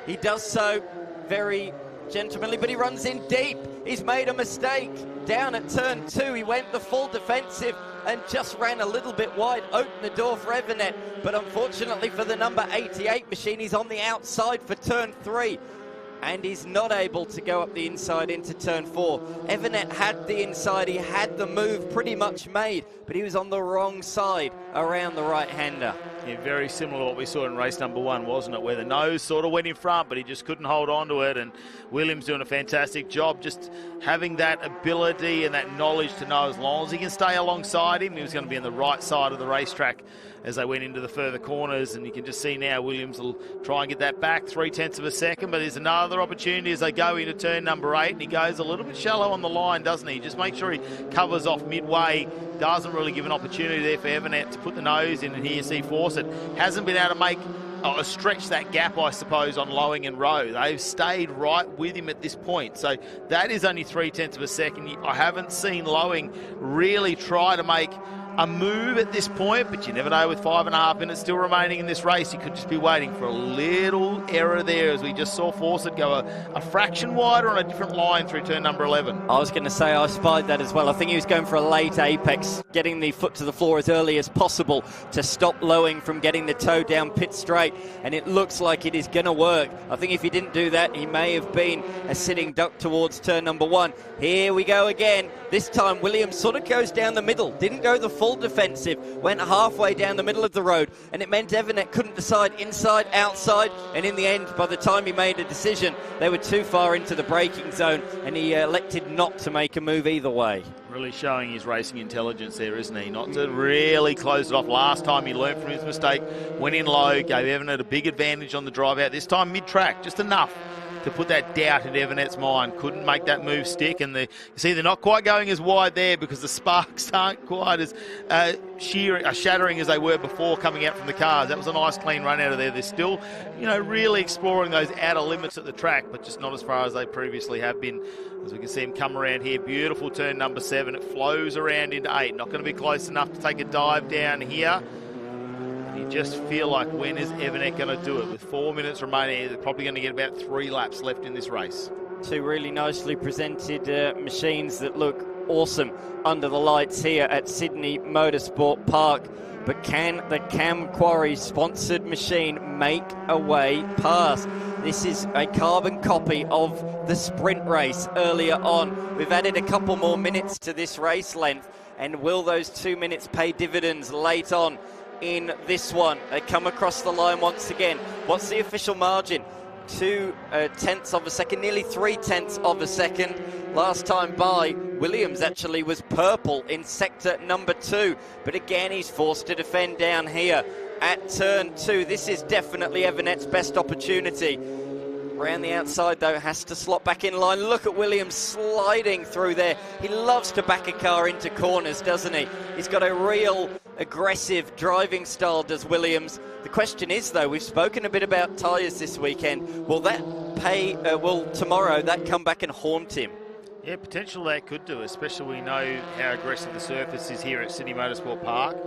He does so very gentlemanly, but he runs in deep. He's made a mistake. Down at turn 2, he went the full defensive and just ran a little bit wide, opened the door for Evernet, but unfortunately for the number 88 machine, he's on the outside for turn 3, and he's not able to go up the inside into turn 4. Evernet had the inside, he had the move pretty much made, but he was on the wrong side around the right-hander. Yeah, very similar to what we saw in race number 1, wasn't it? Where the nose sort of went in front, but he just couldn't hold on to it. And Williams doing a fantastic job, just having that ability and that knowledge to know as long as he can stay alongside him, he was going to be on the right side of the racetrack as they went into the further corners. And you can just see now Williams will try and get that back 0.3 of a second, but there's another opportunity as they go into turn number 8, and he goes a little bit shallow on the line, doesn't he? Just make sure he covers off midway. Doesn't really give an opportunity there for Evernet to put the nose in, and here you see Fawcett hasn't been able to make stretch that gap, I suppose, on Lowing and Rowe. They've stayed right with him at this point, so that is only 0.3 of a second. I haven't seen Lowing really try to make a move at this point, but you never know with 5.5 minutes still remaining in this race. You could just be waiting for a little error there, as we just saw Fawcett go a fraction wider on a different line through turn number 11. I was going to say I spied that as well. I think he was going for a late apex, getting the foot to the floor as early as possible to stop Lowing from getting the toe down pit straight, and it looks like it is going to work. I think if he didn't do that, he may have been a sitting duck towards turn number 1. Here we go again. This time Williams sort of goes down the middle, didn't go the full defensive, went halfway down the middle of the road, and it meant Evernet couldn't decide inside, outside, and in the end, by the time he made a decision, they were too far into the braking zone, and he elected not to make a move either way. Really showing his racing intelligence there, isn't he? Not to really close it off. Last time he learned from his mistake, went in low, gave Evernet a big advantage on the drive out. This time mid-track, just enough to put that doubt in Evernet's mind. Couldn't make that move stick, and you see they're not quite going as wide there because the sparks aren't quite as shattering as they were before coming out from the cars. That was a nice clean run out of there. They're still, really exploring those outer limits at the track, but just not as far as they previously have been. As we can see him come around here, beautiful turn number 7. It flows around into 8. Not going to be close enough to take a dive down here. You just feel like, when is Evernet going to do it? With 4 minutes remaining, they're probably going to get about 3 laps left in this race. 2 really nicely presented machines that look awesome under the lights here at Sydney Motorsport Park. But can the Cam Quarry sponsored machine make a way past? This is a carbon copy of the sprint race earlier on. We've added a couple more minutes to this race length, and will those 2 minutes pay dividends late on in this one? They come across the line once again. What's the official margin? 2/10 of a second, nearly 3/10 of a second. Last time by, Williams actually was purple in sector number 2, but again he's forced to defend down here at turn 2. This is definitely Evernet's best opportunity. Around the outside though, has to slot back in line. Look at Williams sliding through there. He loves to back a car into corners, doesn't he? He's got a real aggressive driving style, does Williams. The question is though, we've spoken a bit about tyres this weekend. Will that will tomorrow that come back and haunt him? Yeah, potential that could do, especially we know how aggressive the surface is here at Sydney Motorsport Park.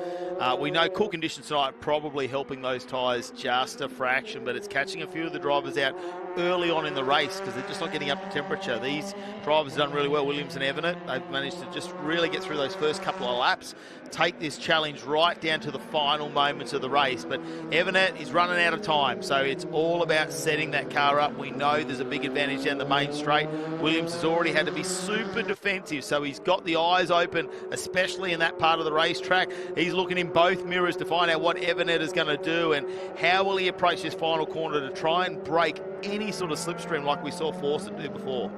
We know cool conditions tonight are probably helping those tyres just a fraction, but it's catching a few of the drivers out early on in the race because they're just not getting up to temperature. These drivers have done really well, Williams and Evernet. They've managed to just really get through those first couple of laps, take this challenge right down to the final moments of the race. But Evernet is running out of time, so it's all about setting that car up. We know there's a big advantage down the main straight. Williams has already had to be super defensive, so he's got the eyes open, especially in that part of the racetrack. He's looking in both mirrors to find out what Evernet is going to do and how will he approach this final corner to try and break any sort of slipstream like we saw Fawcett do before.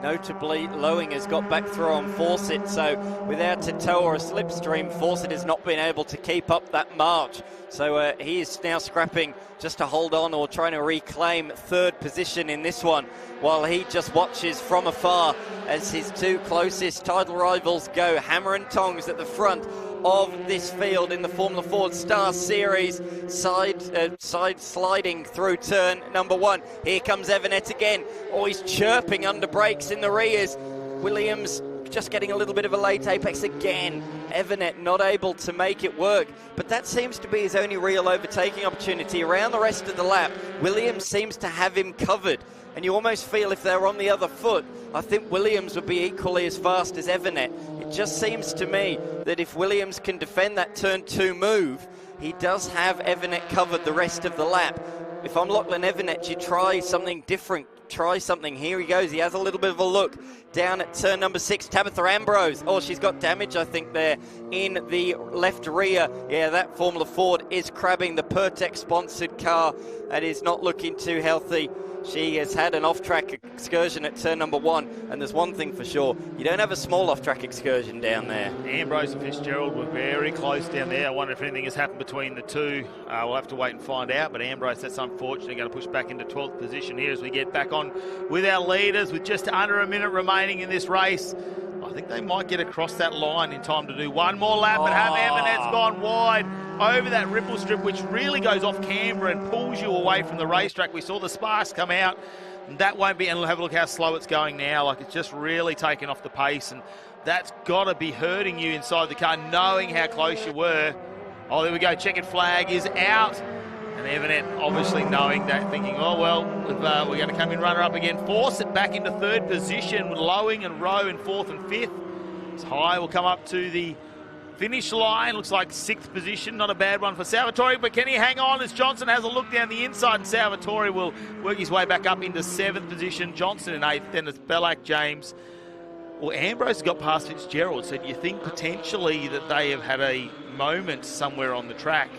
Notably, Lowing has got back through on Fawcett, so without a tow or a slipstream, Fawcett has not been able to keep up that march. So he is now scrapping just to hold on or trying to reclaim 3rd position in this one, while he just watches from afar as his 2 closest title rivals go hammer and tongs at the front of this field in the Formula Ford Star Series. Side sliding through turn number 1. Here comes Evanet again. Oh, he's chirping under brakes in the rears. Williams just getting a little bit of a late apex again. Evanet not able to make it work, but that seems to be his only real overtaking opportunity. Around the rest of the lap, Williams seems to have him covered, and you almost feel if they're on the other foot, I think Williams would be equally as fast as Evanet. It just seems to me that if Williams can defend that turn 2 move, he does have Evanet covered the rest of the lap. If I'm Lachlan Evanet, you try something different. Try something. Here he goes. He has a little bit of a look down at turn number 6. Tabitha Ambrose. Oh, she's got damage, I think, there in the left rear. Yeah, that Formula Ford is crabbing the Pertec-sponsored car. That is not looking too healthy. She has had an off-track excursion at turn number 1, and there's one thing for sure, you don't have a small off-track excursion down there. Ambrose and Fitzgerald were very close down there. I wonder if anything has happened between the two. We'll have to wait and find out, but Ambrose, that's unfortunately going to push back into 12th position here as we get back on with our leaders with just under a minute remaining in this race. I think they might get across that line in time to do one more lap, but have Evanet's gone wide over that ripple strip, which really goes off camber and pulls you away from the racetrack. We saw the sparks come out, and that won't be, and have a look how slow it's going now. Like, it's just really taken off the pace, and that's got to be hurting you inside the car, knowing how close you were. Oh, there we go, checkered flag is out. And Evanet obviously knowing that, thinking, oh, well, we're going to come in runner-up again. Force it back into 3rd position with Lowing and Rowe in 4th and 5th. It's High will come up to the finish line. Looks like 6th position, not a bad one for Salvatore, but can he hang on as Johnson has a look down the inside, and Salvatore will work his way back up into 7th position. Johnson in 8th, then it's Bellac, James. Well, Ambrose got past Fitzgerald, so do you think potentially that they have had a moment somewhere on the track?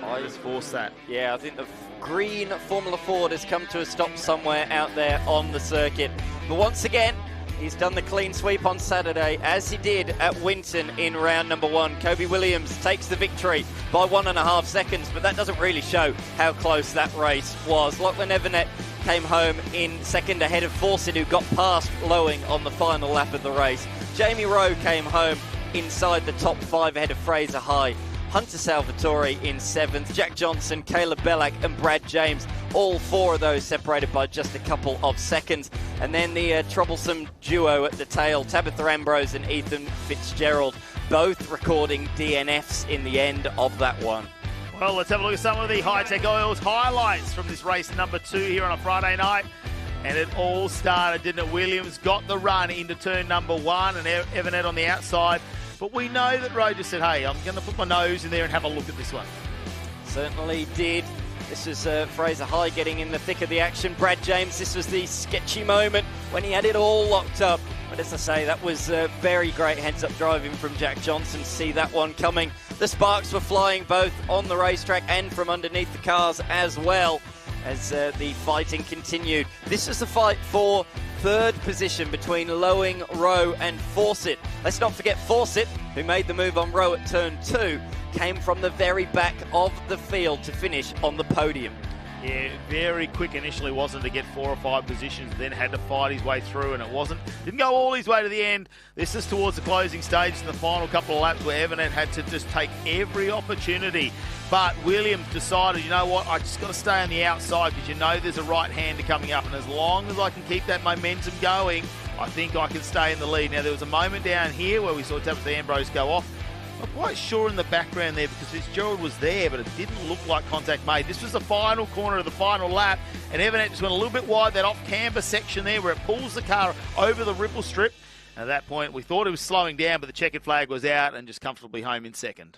I just force that. Yeah, I think the green Formula Ford has come to a stop somewhere out there on the circuit. But once again, he's done the clean sweep on Saturday, as he did at Winton in round number 1. Kobe Williams takes the victory by 1.5 seconds, but that doesn't really show how close that race was. Lachlan Evanet came home in 2nd ahead of Fawcett, who got past Lowing on the final lap of the race. Jamie Rowe came home inside the top 5 ahead of Fraser High. Hunter Salvatore in 7th, Jack Johnson, Caleb Bellac and Brad James, all 4 of those separated by just a couple of seconds. And then the troublesome duo at the tail, Tabitha Ambrose and Ethan Fitzgerald, both recording DNFs in the end of that one. Well, let's have a look at some of the Hi-Tec Oils highlights from this race number 2 here on a Friday night. And it all started, didn't it? Williams got the run into turn number 1 and Evanet on the outside. But we know that Rowe just said, hey, I'm going to put my nose in there and have a look at this one. Certainly did. This is Fraser High getting in the thick of the action. Brad James, this was the sketchy moment when he had it all locked up. But as I say, that was very great heads-up driving from Jack Johnson to see that one coming. The sparks were flying both on the racetrack and from underneath the cars as well as the fighting continued. This is the fight for 3rd position between Lowing, Rowe and Fawcett. Let's not forget Fawcett, who made the move on Rowe at turn 2, came from the very back of the field to finish on the podium. Yeah, very quick initially, wasn't to get 4 or 5 positions, then had to fight his way through, and it didn't go all his way to the end. This is towards the closing stages in the final couple of laps where Evanet had to just take every opportunity. But Williams decided, you know what, I just got to stay on the outside because you know there's a right-hander coming up, and as long as I can keep that momentum going, I think I can stay in the lead. Now, there was a moment down here where we saw Tabitha Ambrose go off. Not quite sure in the background there because Fitzgerald was there, but it didn't look like contact made. This was the final corner of the final lap, and Evanet just went a little bit wide, that off-camber section there where it pulls the car over the ripple strip. And at that point, we thought it was slowing down, but the checkered flag was out and just comfortably home in 2nd.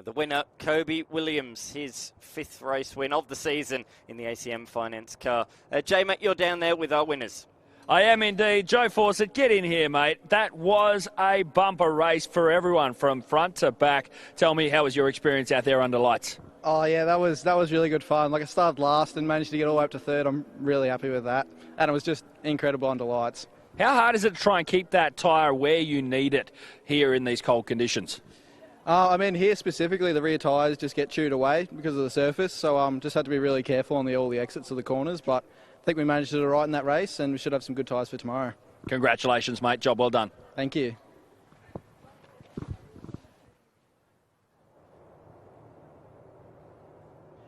The winner, Kobe Williams, his 5th race win of the season in the ACM Finance car. J-Mac, you're down there with our winners. I am indeed. Joe Fawcett, get in here, mate. That was a bumper race for everyone from front to back. Tell me, how was your experience out there under lights? Oh, yeah, that was really good fun. Like, I started last and managed to get all the way up to 3rd. I'm really happy with that. And it was just incredible under lights. How hard is it to try and keep that tyre where you need it here in these cold conditions? I mean, here specifically, the rear tyres just get chewed away because of the surface. So just had to be really careful on all the exits of the corners. But I think we managed to do it right in that race, and we should have some good tyres for tomorrow. Congratulations, mate. Job well done. Thank you.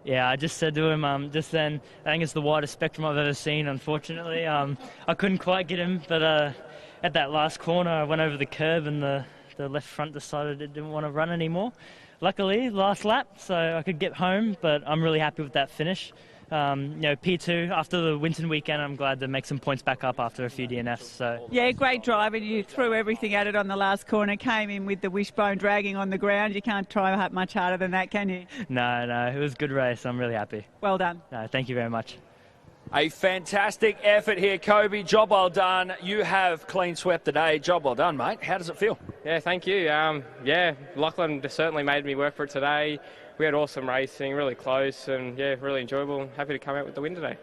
Yeah, I just said to him just then, I think it's the widest spectrum I've ever seen, unfortunately. I couldn't quite get him, but at that last corner, I went over the curb and the left front decided it didn't want to run anymore. Luckily, last lap, so I could get home, but I'm really happy with that finish. P2, after the Winton weekend, I'm glad to make some points back up after a few DNFs. So. Yeah, great drive, and you threw everything at it on the last corner, came in with the wishbone dragging on the ground. You can't try much harder than that, can you? No, it was a good race. I'm really happy. Well done. No, thank you very much. A fantastic effort here, Kobe. Job well done. You have clean swept the day. Job well done, mate. How does it feel? Yeah, thank you. Lachlan certainly made me work for it today. We had awesome racing, really close, and really enjoyable. Happy to come out with the win today.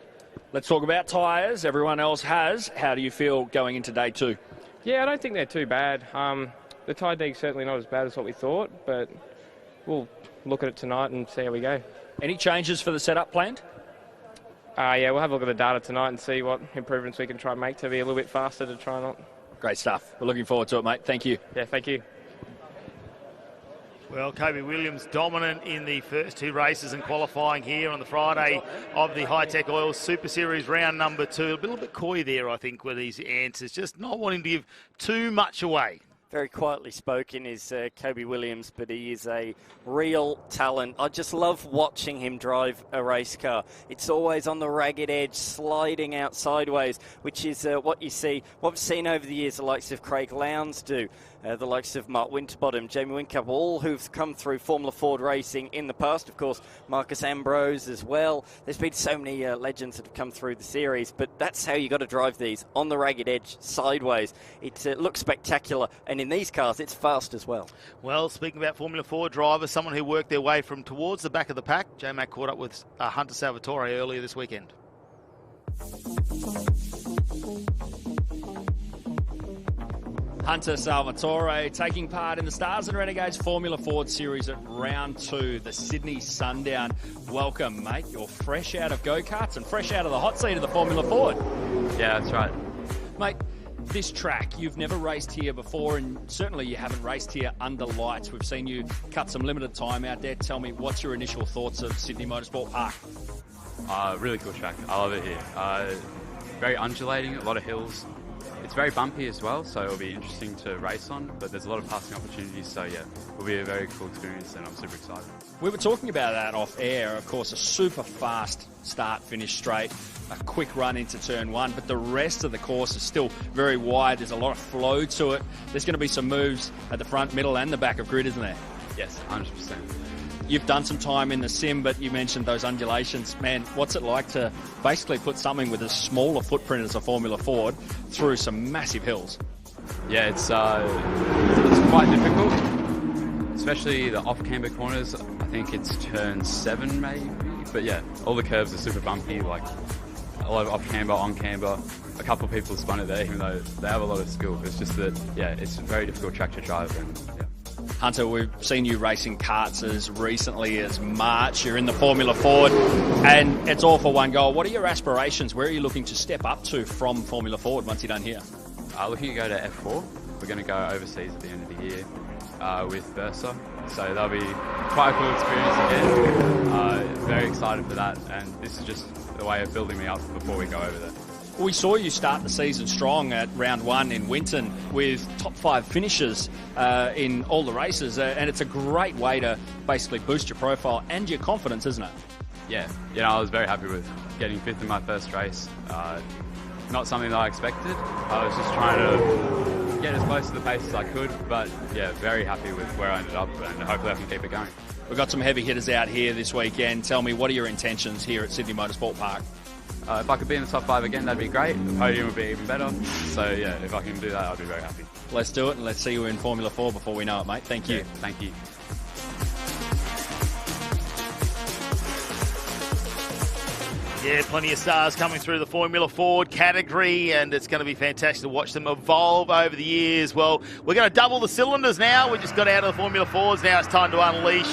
Let's talk about tyres. Everyone else has. How do you feel going into day 2? Yeah, I don't think they're too bad. The tyre dig's certainly not as bad as what we thought, but we'll look at it tonight and see how we go. Any changes for the setup planned? We'll have a look at the data tonight and see what improvements we can try and make to be a little bit faster to try not. Great stuff. We're looking forward to it, mate. Thank you. Yeah, thank you. Well, Kobe Williams dominant in the first 2 races and qualifying here on the Friday of the Hi-Tec Oil Super Series round number 2. A little bit coy there, I think, with these answers, just not wanting to give too much away. Very quietly spoken is Kobe Williams, but he is a real talent. I just love watching him drive a race car. It's always on the ragged edge, sliding out sideways, which is what you see, what we've seen over the years, the likes of Craig Lowndes do, the likes of Mark Winterbottom, Jamie Whincup, all who've come through Formula Ford racing in the past. Of course, Marcus Ambrose as well. There's been so many legends that have come through the series, but that's how you got to drive these, on the ragged edge, sideways. It looks spectacular, and in these cars, it's fast as well. Well, speaking about Formula 4 drivers, someone who worked their way from towards the back of the pack, J-Mac caught up with Hunter Salvatore earlier this weekend. Hunter Salvatore taking part in the Stars and Renegades Formula Ford Series at round 2, the Sydney Sundown. Welcome, mate. You're fresh out of go-karts and fresh out of the hot seat of the Formula Ford. Yeah, that's right. Mate, this track, you've never raced here before, and certainly you haven't raced here under lights. We've seen you cut some limited time out there. Tell me, what's your initial thoughts of Sydney Motorsport Park? Really cool track. I love it here. Very undulating, a lot of hills. It's very bumpy as well, so it'll be interesting to race on, but there's a lot of passing opportunities, so yeah, it'll be a very cool experience, and I'm super excited. We were talking about that off air. Of course, a super fast start, finish straight, a quick run into turn 1, but the rest of the course is still very wide. There's a lot of flow to it. There's going to be some moves at the front, middle, and the back of grid, isn't there? Yes, 100%. You've done some time in the sim, but you mentioned those undulations. Man, what's it like to basically put something with a smaller footprint as a Formula Ford through some massive hills? Yeah, it's quite difficult, especially the off-camber corners. I think it's turn 7 maybe, but yeah, all the curves are super bumpy, like a lot of off-camber, on-camber. A couple of people spun it there, even though they have a lot of skill. It's just that, yeah, it's a very difficult track to drive. And, yeah. Hunter, we've seen you racing karts as recently as March. You're in the Formula Ford, and it's all for one goal. What are your aspirations? Where are you looking to step up to from Formula Ford once you're done here? Looking to go to F4. We're going to go overseas at the end of the year with Bursa. So that'll be quite a cool experience again. Very excited for that, and this is just the way of building me up before we go over there. We saw you start the season strong at round 1 in Winton with top 5 finishes in all the races, and it's a great way to basically boost your profile and your confidence, isn't it? Yeah, I was very happy with getting 5th in my first race. Not something that I expected. I was just trying to get as close to the pace as I could, but yeah, very happy with where I ended up, and hopefully I can keep it going. We've got some heavy hitters out here this weekend. Tell me, what are your intentions here at Sydney Motorsport Park? If I could be in the top 5 again, that'd be great. The podium would be even better. So yeah, if I can do that, I'd be very happy. Let's do it, and let's see you in Formula 4 before we know it, mate. Thank you. Yeah, thank you. Yeah, plenty of stars coming through the Formula Ford category, and it's going to be fantastic to watch them evolve over the years. Well, we're going to double the cylinders now. We just got out of the Formula Fords. Now it's time to unleash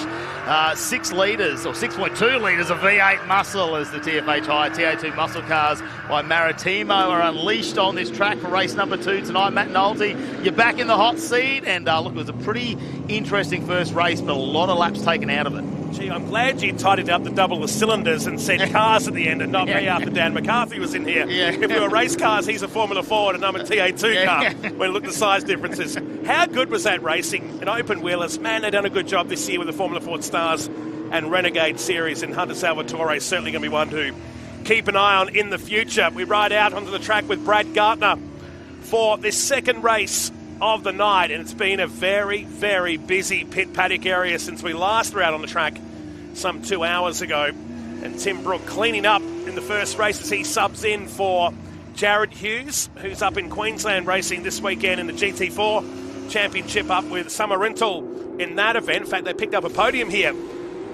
6 litres, or 6.2 litres of V8 muscle as the TFH High TA2 muscle cars by Maritimo are unleashed on this track for race number 2 tonight. Matt Nolte, you're back in the hot seat, and look, it was a pretty interesting first race, but a lot of laps taken out of it. Gee, I'm glad you tidied up the double the cylinders and said cars at the end and not me after Dan McCarthy was in here. Yeah. If we were race cars, he's a Formula Ford and I'm a TA2 car. When you look at the size differences. How good was that racing? An open wheelers. Man, they've done a good job this year with the Formula Ford Stars and Renegade Series, and Hunter Salvatore is certainly going to be one to keep an eye on in the future. We ride out onto the track with Brad Gartner for this second race of the night, and it's been a very, very busy pit paddock area since we last were out on the track some 2 hours ago. And Tim Brook cleaning up in the first race as he subs in for Jared Hughes, who's up in Queensland racing this weekend in the GT4 Championship up with Summer Rental in that event. In fact, they picked up a podium here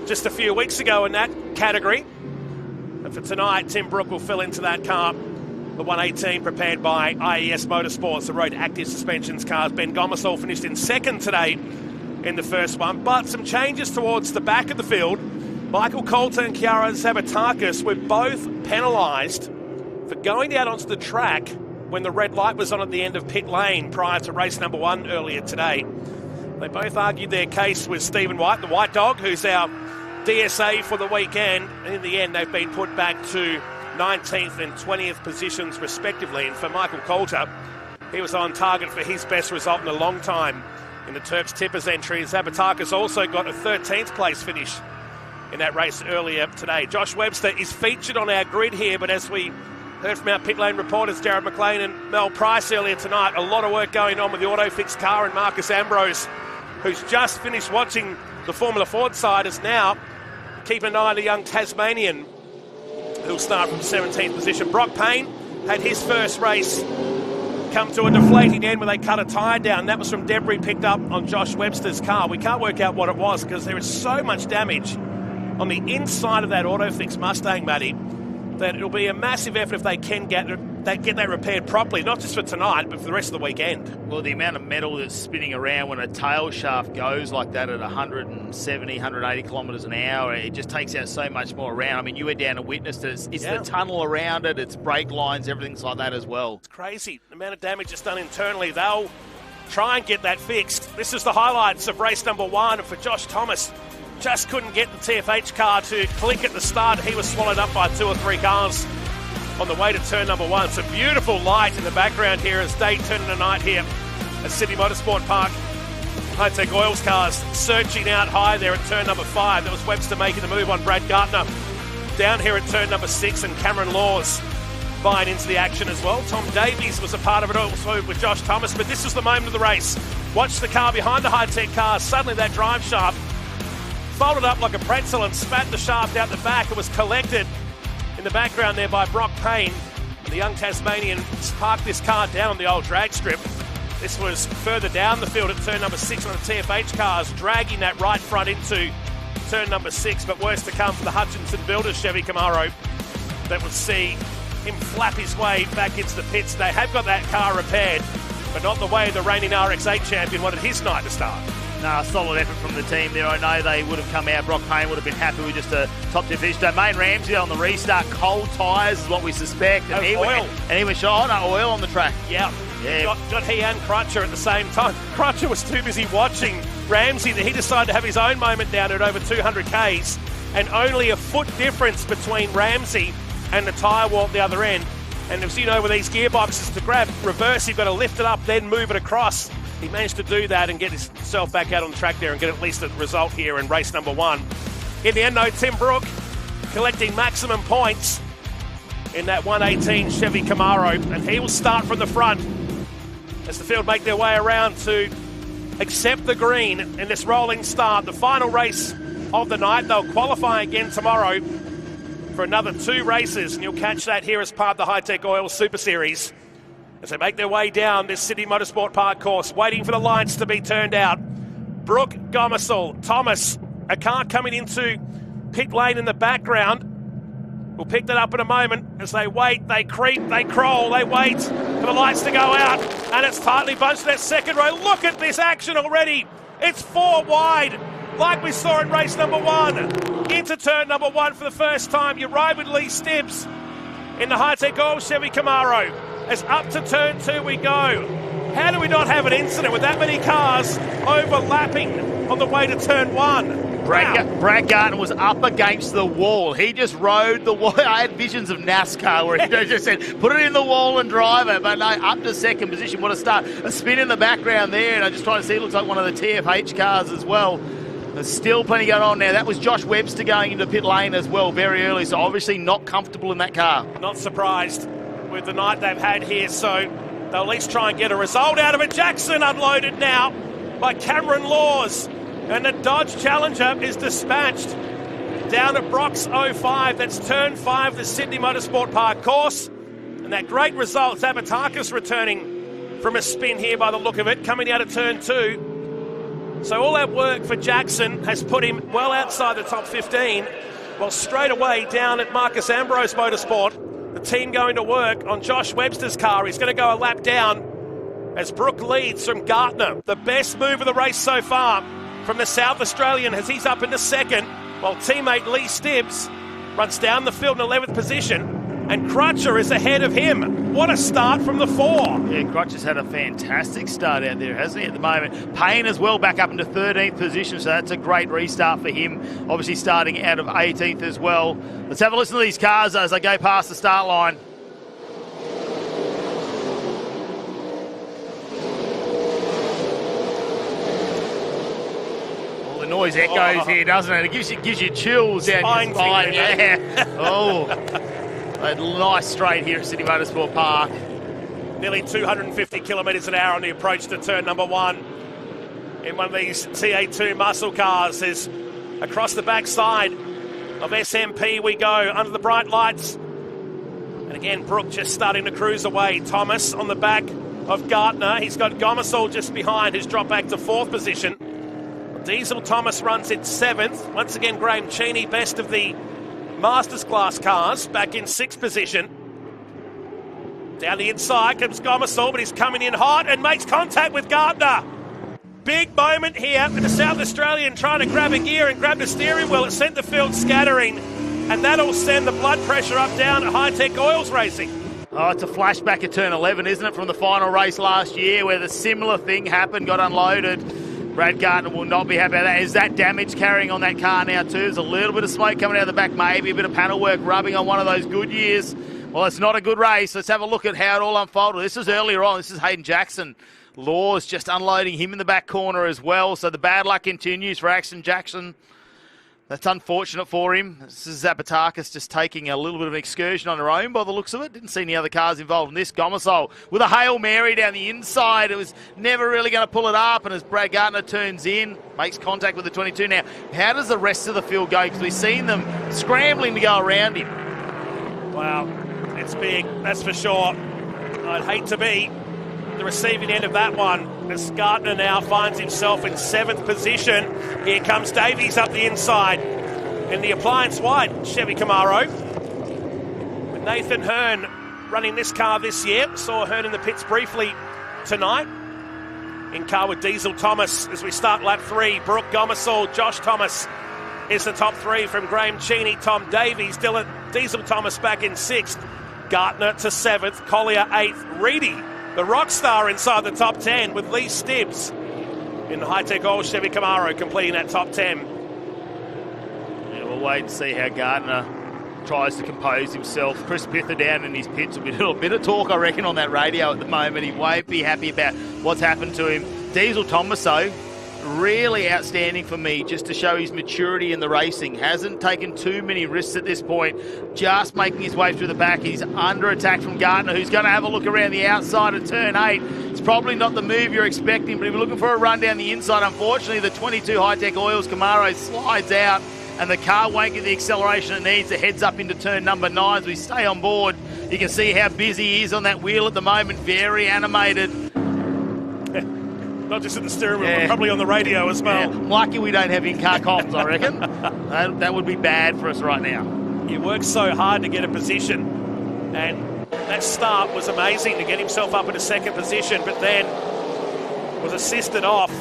just a few weeks ago in that category. And for tonight, Tim Brook will fill into that car, the 118 prepared by IES Motorsports, the Road Active Suspensions cars. Ben Gomersall finished in second today in the first one, but some changes towards the back of the field. Michael Coulter and Chiara Zavatakis were both penalised for going out onto the track when the red light was on at the end of pit lane prior to race number 1 earlier today. They both argued their case with Stephen White, the White Dog, who's our DSA for the weekend, and in the end they've been put back to 19th and 20th positions respectively. And for Michael Coulter, he was on target for his best result in a long time in the Turks Tippers entry. Zabatakis also got a 13th place finish in that race earlier today. Josh Webster is featured on our grid here, but as we heard from our pit lane reporters Jared McLean and Mel Price earlier tonight, a lot of work going on with the Autofix car, and Marcus Ambrose, who's just finished watching the Formula Ford side, is now keeping an eye on the young Tasmanian who'll start from 17th position. Brock Payne had his first race come to a deflating end when they cut a tyre down. That was from debris picked up on Josh Webster's car. We can't work out what it was because there is so much damage on the inside of that Autofix Mustang, Matty, that it'll be a massive effort if they can get that repaired properly, not just for tonight, but for the rest of the weekend. Well, the amount of metal that's spinning around when a tail shaft goes like that at 170, 180 kilometres an hour, it just takes out so much more around. I mean, you were down and witnessed it. It's the tunnel around it, it's brake lines, everything's like that as well. It's crazy, the amount of damage that's done internally. They'll try and get that fixed. This is the highlights of race number 1, and for Josh Thomas, just couldn't get the TFH car to click at the start. He was swallowed up by 2 or 3 cars on the way to turn number 1. It's a beautiful light in the background here as day turn into night here at Sydney Motorsport Park. Hi-Tec Oils cars searching out high there at turn number 5. That was Webster making the move on Brad Gartner. Down here at turn number 6, and Cameron Laws buying into the action as well. Tom Davies was a part of it also with Josh Thomas, but this is the moment of the race. Watch the car behind the Hi-Tec car. Suddenly that drive shaft folded up like a pretzel and spat the shaft out the back. It was collected in the background there by Brock Payne. And the young Tasmanian parked this car down on the old drag strip. This was further down the field at turn number 6 on the TFH cars, dragging that right front into turn number 6. But worse to come for the Hutchinson Builders Chevy Camaro that would see him flap his way back into the pits. They have got that car repaired, but not the way the reigning RX-8 champion wanted his night to start. No, solid effort from the team there. I know they would have come out. Brock Payne would have been happy with just a top-tier finish. Domain Ramsey on the restart. Cold tyres is what we suspect. And he was shot. No oil on the track. Yeah. Got he and Crutcher at the same time. Crutcher was too busy watching Ramsey that he decided to have his own moment down at over 200 Ks, and only a foot difference between Ramsey and the tyre wall at the other end. And as you know, with these gearboxes, to grab reverse, you've got to lift it up, then move it across. He managed to do that and get himself back out on the track there and get at least a result here in race number 1. In the end, though, Tim Brook collecting maximum points in that 118 Chevy Camaro, and he will start from the front as the field make their way around to accept the green in this rolling start. The final race of the night. They'll qualify again tomorrow for another 2 races, and you'll catch that here as part of the Hi-Tec Oil Super Series as they make their way down this Sydney Motorsport Park course, waiting for the lights to be turned out. Brook, Gomersall, Thomas, a car coming into pit lane in the background. We'll pick that up in a moment as they wait, they creep, they crawl, they wait for the lights to go out, and it's tightly bunched in that second row. Look at this action already. It's 4 wide, like we saw in race number 1. Into turn number 1 for the first time. You ride with Lee Stibbs in the Hi-Tec Oil Chevy Camaro. As up to turn 2 we go. How do we not have an incident with that many cars overlapping on the way to turn 1? Brad Gardner was up against the wall. He just rode the wall. I had visions of NASCAR where he just said, put it in the wall and drive it. But no, up to second position. What a start. A spin in the background there. And I'm just trying to see, it looks like one of the TFH cars as well. There's still plenty going on now. That was Josh Webster going into pit lane as well very early. So obviously not comfortable in that car. Not surprised with the night they've had here. So they'll at least try and get a result out of it. Jackson unloaded now by Cameron Laws. And the Dodge Challenger is dispatched down at Brock's 05. That's turn 5, the Sydney Motorsport Park course. And that great result, Zabatakis returning from a spin here by the look of it, coming out of turn 2. So all that work for Jackson has put him well outside the top 15. Well, straight away down at Marcus Ambrose Motorsport, the team going to work on Josh Webster's car. He's going to go a lap down as Brooke leads from Gartner. The best move of the race so far from the South Australian as he's up into second, while teammate Lee Stibbs runs down the field in 11th position, and Crutcher is ahead of him. What a start from the 4. Yeah, Crutcher's had a fantastic start out there, hasn't he, at the moment? Payne as well back up into 13th position, so that's a great restart for him. Obviously starting out of 18th as well. Let's have a listen to these cars as they go past the start line. Noise echoes here, doesn't it? It gives you chills down your spine. Yeah. Oh, a nice straight here at Sydney Motorsport Park. Nearly 250 kilometres an hour on the approach to turn number 1 in one of these TA2 muscle cars. As across the backside of SMP we go under the bright lights. And again, Brooke just starting to cruise away. Thomas on the back of Gartner. He's got Gomersall just behind, who's dropped back to 4th position. Diesel Thomas runs in 7th. Once again, Graham Cheney, best of the Masters class cars, back in 6th position. Down the inside comes Gomersall, but he's coming in hot and makes contact with Gardner. Big moment here for the South Australian trying to grab a gear and grab the steering wheel. It sent the field scattering, and that'll send the blood pressure up down at Hi-Tec Oils Racing. Oh, it's a flashback at turn 11, isn't it, from the final race last year where the similar thing happened, got unloaded. Brad Gardner will not be happy about that. Is that damage carrying on that car now too? There's a little bit of smoke coming out of the back, maybe a bit of panel work rubbing on one of those Goodyears. Well, it's not a good race. Let's have a look at how it all unfolded. This is earlier on. This is Hayden Jackson. Laws just unloading him in the back corner as well. So the bad luck continues for Axton Jackson. That's unfortunate for him. This is Zabatakis just taking a little bit of an excursion on her own by the looks of it. Didn't see any other cars involved in this. Gomersall with a Hail Mary down the inside. It was never really going to pull it up, and as Brad Gardner turns in, makes contact with the 22 now. How does the rest of the field go? Because we've seen them scrambling to go around him. Wow, it's big, that's for sure. I'd hate to be the receiving end of that one, as Gardner now finds himself in 7th position. Here comes Davies up the inside in the appliance white Chevy Camaro. With Nathan Hearn running this car this year. Saw Hearn in the pits briefly tonight. In car with Diesel Thomas as we start lap 3. Brooke Gomersall, Josh Thomas is the top 3 from Graham Cheney, Tom Davies, Diesel Thomas back in 6th. Gartner to 7th, Collier 8th, Reedy, the rock star, inside the top 10 with Lee Stibbs in the Hi-Tec Oil Chevy Camaro completing that top 10. Yeah, we'll wait and see how Gardner tries to compose himself. Chris Pither down in his pits will be a little bit of talk, I reckon, on that radio at the moment. He won't be happy about what's happened to him. Diesel Thomas, though, really outstanding for me, just to show his maturity in the racing. Hasn't taken too many risks at this point, just making his way through the back. He's under attack from Gardner, who's going to have a look around the outside of turn 8. It's probably not the move you're expecting, but if you're looking for a run down the inside, unfortunately the 22 Hi-Tec Oils Camaro slides out and the car won't get the acceleration it needs. It heads up into turn number 9 as we stay on board. You can see how busy he is on that wheel at the moment, very animated. Not just at the steering wheel, but probably on the radio as well. Yeah. Lucky we don't have in-car comms, I reckon. That would be bad for us right now. He worked so hard to get a position, and that start was amazing to get himself up into 2nd position, but then was assisted off.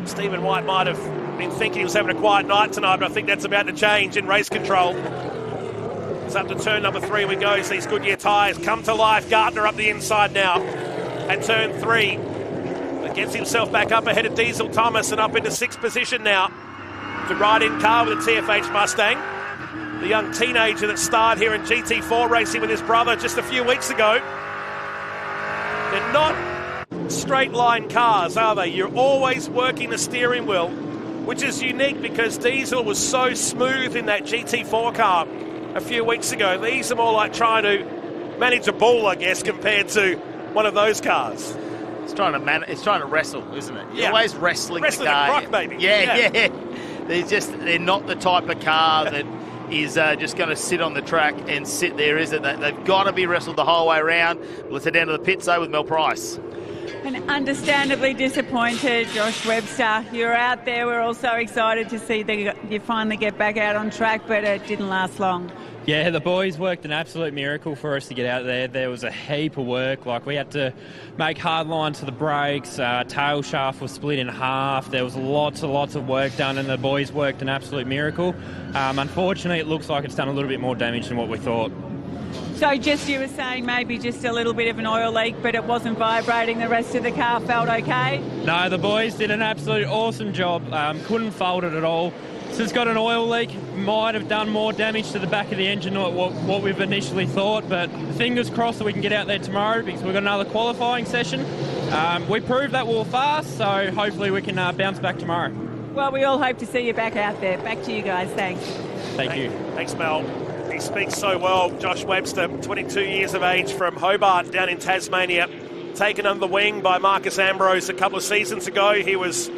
Stephen White might have been thinking he was having a quiet night tonight, but I think that's about to change in race control. It's up to turn number 3 we go. These Goodyear tyres come to life. Gardner up the inside now at turn 3. Gets himself back up ahead of Diesel Thomas and up into 6th position now. The ride-in car with a TFH Mustang. The young teenager that started here in GT4 racing with his brother just a few weeks ago. They're not straight line cars, are they? You're always working the steering wheel, which is unique because Diesel was so smooth in that GT4 car a few weeks ago. These are more like trying to manage a bull, I guess, compared to one of those cars. It's trying to wrestle, isn't it? You're Yeah. always wrestling Wrestling the car. a croc, baby. Yeah. They're not the type of car that is just going to sit on the track and sit there, is it? They've got to be wrestled the whole way around. Let's head down to the pits, though, with Mel Price. And understandably disappointed, Josh Webster. You're out there. We're all so excited to see that you finally get back out on track, but it didn't last long. Yeah, the boys worked an absolute miracle for us to get out there. There was a heap of work. Like, we had to make hard lines to the brakes. Tail shaft was split in half. There was lots of work done, and the boys worked an absolute miracle. Unfortunately, it looks like it's done a little bit more damage than what we thought. So just, you were saying maybe just a little bit of an oil leak, but it wasn't vibrating. The rest of the car felt okay? No, the boys did an absolute awesome job. Couldn't fault it at all. So it's got an oil leak, might have done more damage to the back of the engine than what we've initially thought, but fingers crossed that we can get out there tomorrow because we've got another qualifying session. We proved that we were fast, so hopefully we can bounce back tomorrow. Well, we all hope to see you back out there. Back to you guys. Thanks. Thank you. Thanks, Mel. He speaks so well. Josh Webster, 22 years of age, from Hobart down in Tasmania, taken under the wing by Marcus Ambrose a couple of seasons ago. He was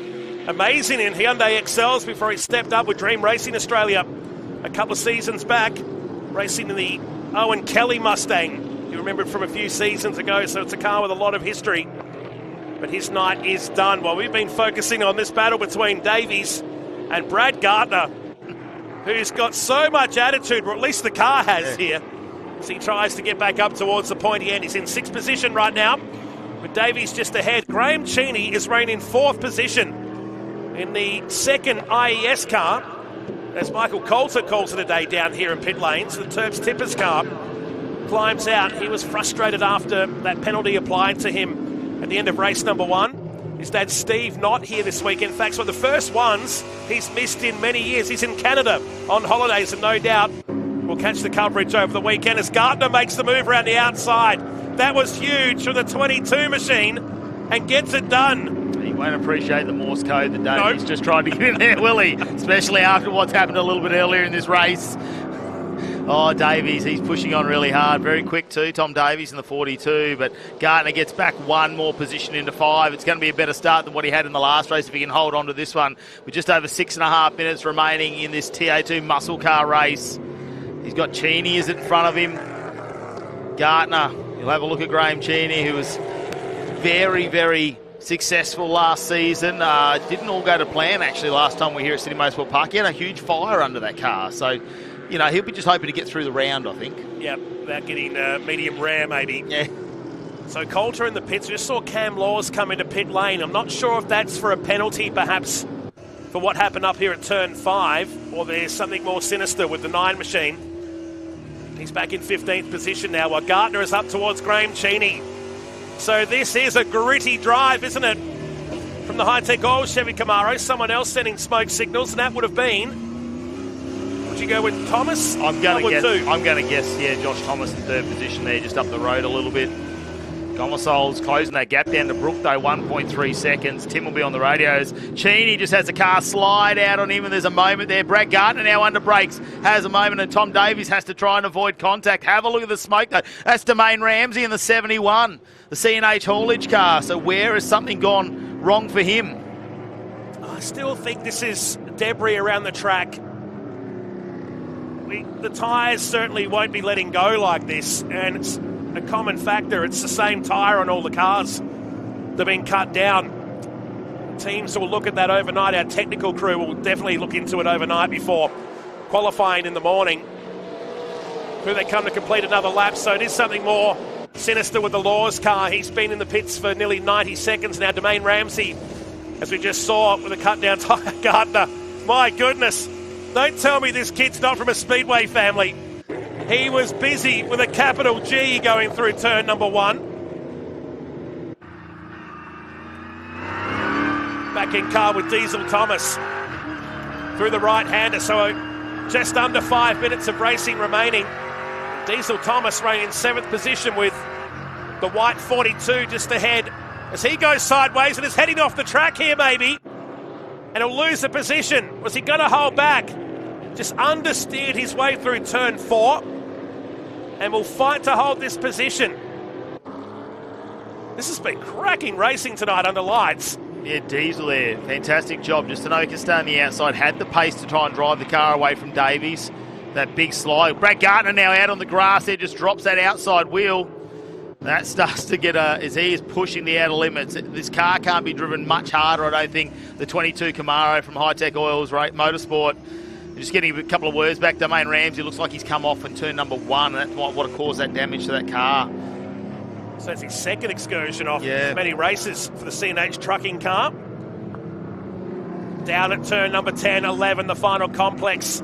amazing in Hyundai Excels before he stepped up with Dream Racing Australia a couple of seasons back, racing in the Owen Kelly Mustang. You remember it from a few seasons ago, so it's a car with a lot of history. But his night is done. Well, we've been focusing on this battle between Davies and Brad Gardner, who's got so much attitude, or at least the car has here, as he tries to get back up towards the pointy end. He's in 6th position right now, with Davies just ahead. Graham Cheney is reigning 4th position in the second IES car, as Michael Coulter calls it a day down here in pit lanes. The Terps Tippers car climbs out. He was frustrated after that penalty applied to him at the end of race number 1. His dad Steve not here this week. In fact, it's one of the first ones he's missed in many years. He's in Canada on holidays, and no doubt we'll catch the coverage over the weekend as Gardner makes the move around the outside. That was huge from the 22 machine and gets it done. He won't appreciate the Morse code that Davies just tried to get in there, will he? Especially after what's happened a little bit earlier in this race. Oh, Davies, he's pushing on really hard. Very quick too, Tom Davies in the 42, but Gardner gets back one more position into 5. It's going to be a better start than what he had in the last race if he can hold on to this one. With just over 6.5 minutes remaining in this TA2 muscle car race. He's got Cheney is in front of him. Gardner, you'll have a look at Graham Cheney, who was very, very successful last season. Didn't all go to plan actually last time we were here at City Motorsport Park. He had a huge fire under that car, so you know he'll be just hoping to get through the round, I think. Yeah, without getting medium rare maybe. Yeah. So Coulter in the pits. We just saw Cam Laws come into pit lane. I'm not sure if that's for a penalty perhaps for what happened up here at turn 5, or there's something more sinister with the 9 machine. He's back in 15th position now while Gardner is up towards Graham Cheney. So this is a gritty drive, isn't it? From the Hi-Tec Oil Chevy Camaro, someone else sending smoke signals, and that would have been, would you go with Thomas? I'm going to guess, yeah, Josh Thomas in 3rd position there, just up the road a little bit. Gomasol's closing that gap down to Brook, though, 1.3 seconds. Tim will be on the radios. Cheney just has the car slide out on him, and there's a moment there. Brad Gardner now under brakes, has a moment, and Tom Davies has to try and avoid contact. Have a look at the smoke, though. That's Domain Ramsey in the 71, the C&H haulage car. So where has something gone wrong for him? I still think this is debris around the track. The tyres certainly won't be letting go like this, and it's a common factor. It's the same tyre on all the cars that have been cut down. Teams will look at that overnight. Our technical crew will definitely look into it overnight before qualifying in the morning. Who they come to complete another lap, so it is something more sinister with the Laws car. He's been in the pits for nearly 90 seconds now. Domain Ramsey, as we just saw, with a cut down tyre. Gardner, my goodness, don't tell me this kid's not from a Speedway family. He was busy with a capital G going through turn number 1. Back in car with Diesel Thomas through the right-hander. So just under 5 minutes of racing remaining. Diesel Thomas running in 7th position with the white 42 just ahead as he goes sideways and is heading off the track here maybe. And he'll lose the position. Was he going to hold back? Just understeered his way through turn 4 and will fight to hold this position. This has been cracking racing tonight under lights. Yeah, Diesel there. Fantastic job. Just an stay on the outside. Had the pace to try and drive the car away from Davies. That big slide. Brad Gardner now out on the grass there. Just drops that outside wheel. That starts to get as he is pushing the outer limits. This car can't be driven much harder, I don't think. The 22 Camaro from Hi-Tec Oils, Motorsport. Just getting a couple of words back. Domain Ramsey looks like he's come off in turn number 1. And that's what caused that damage to that car. So that's his second excursion off many races for the C&H trucking car. Down at turn number 10, 11, the final complex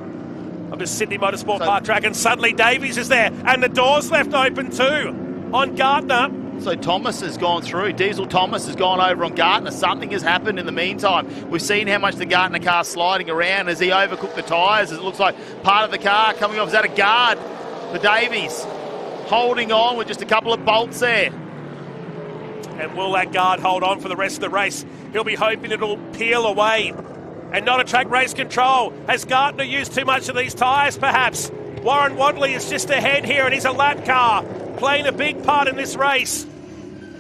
of the Sydney Motorsport Park track. And suddenly Davies is there. And the door's left open too on Gardner. So Thomas has gone through. Diesel Thomas has gone over on Gardner. Something has happened in the meantime. We've seen how much the Gardner car's sliding around as he overcooked the tyres. It looks like part of the car coming off. Is that a guard for Davies? Holding on with just a couple of bolts there. And will that guard hold on for the rest of the race? He'll be hoping it'll peel away. And not a track race control. Has Gardner used too much of these tyres, perhaps? Warren Wadley is just ahead here, and he's a lap car, playing a big part in this race.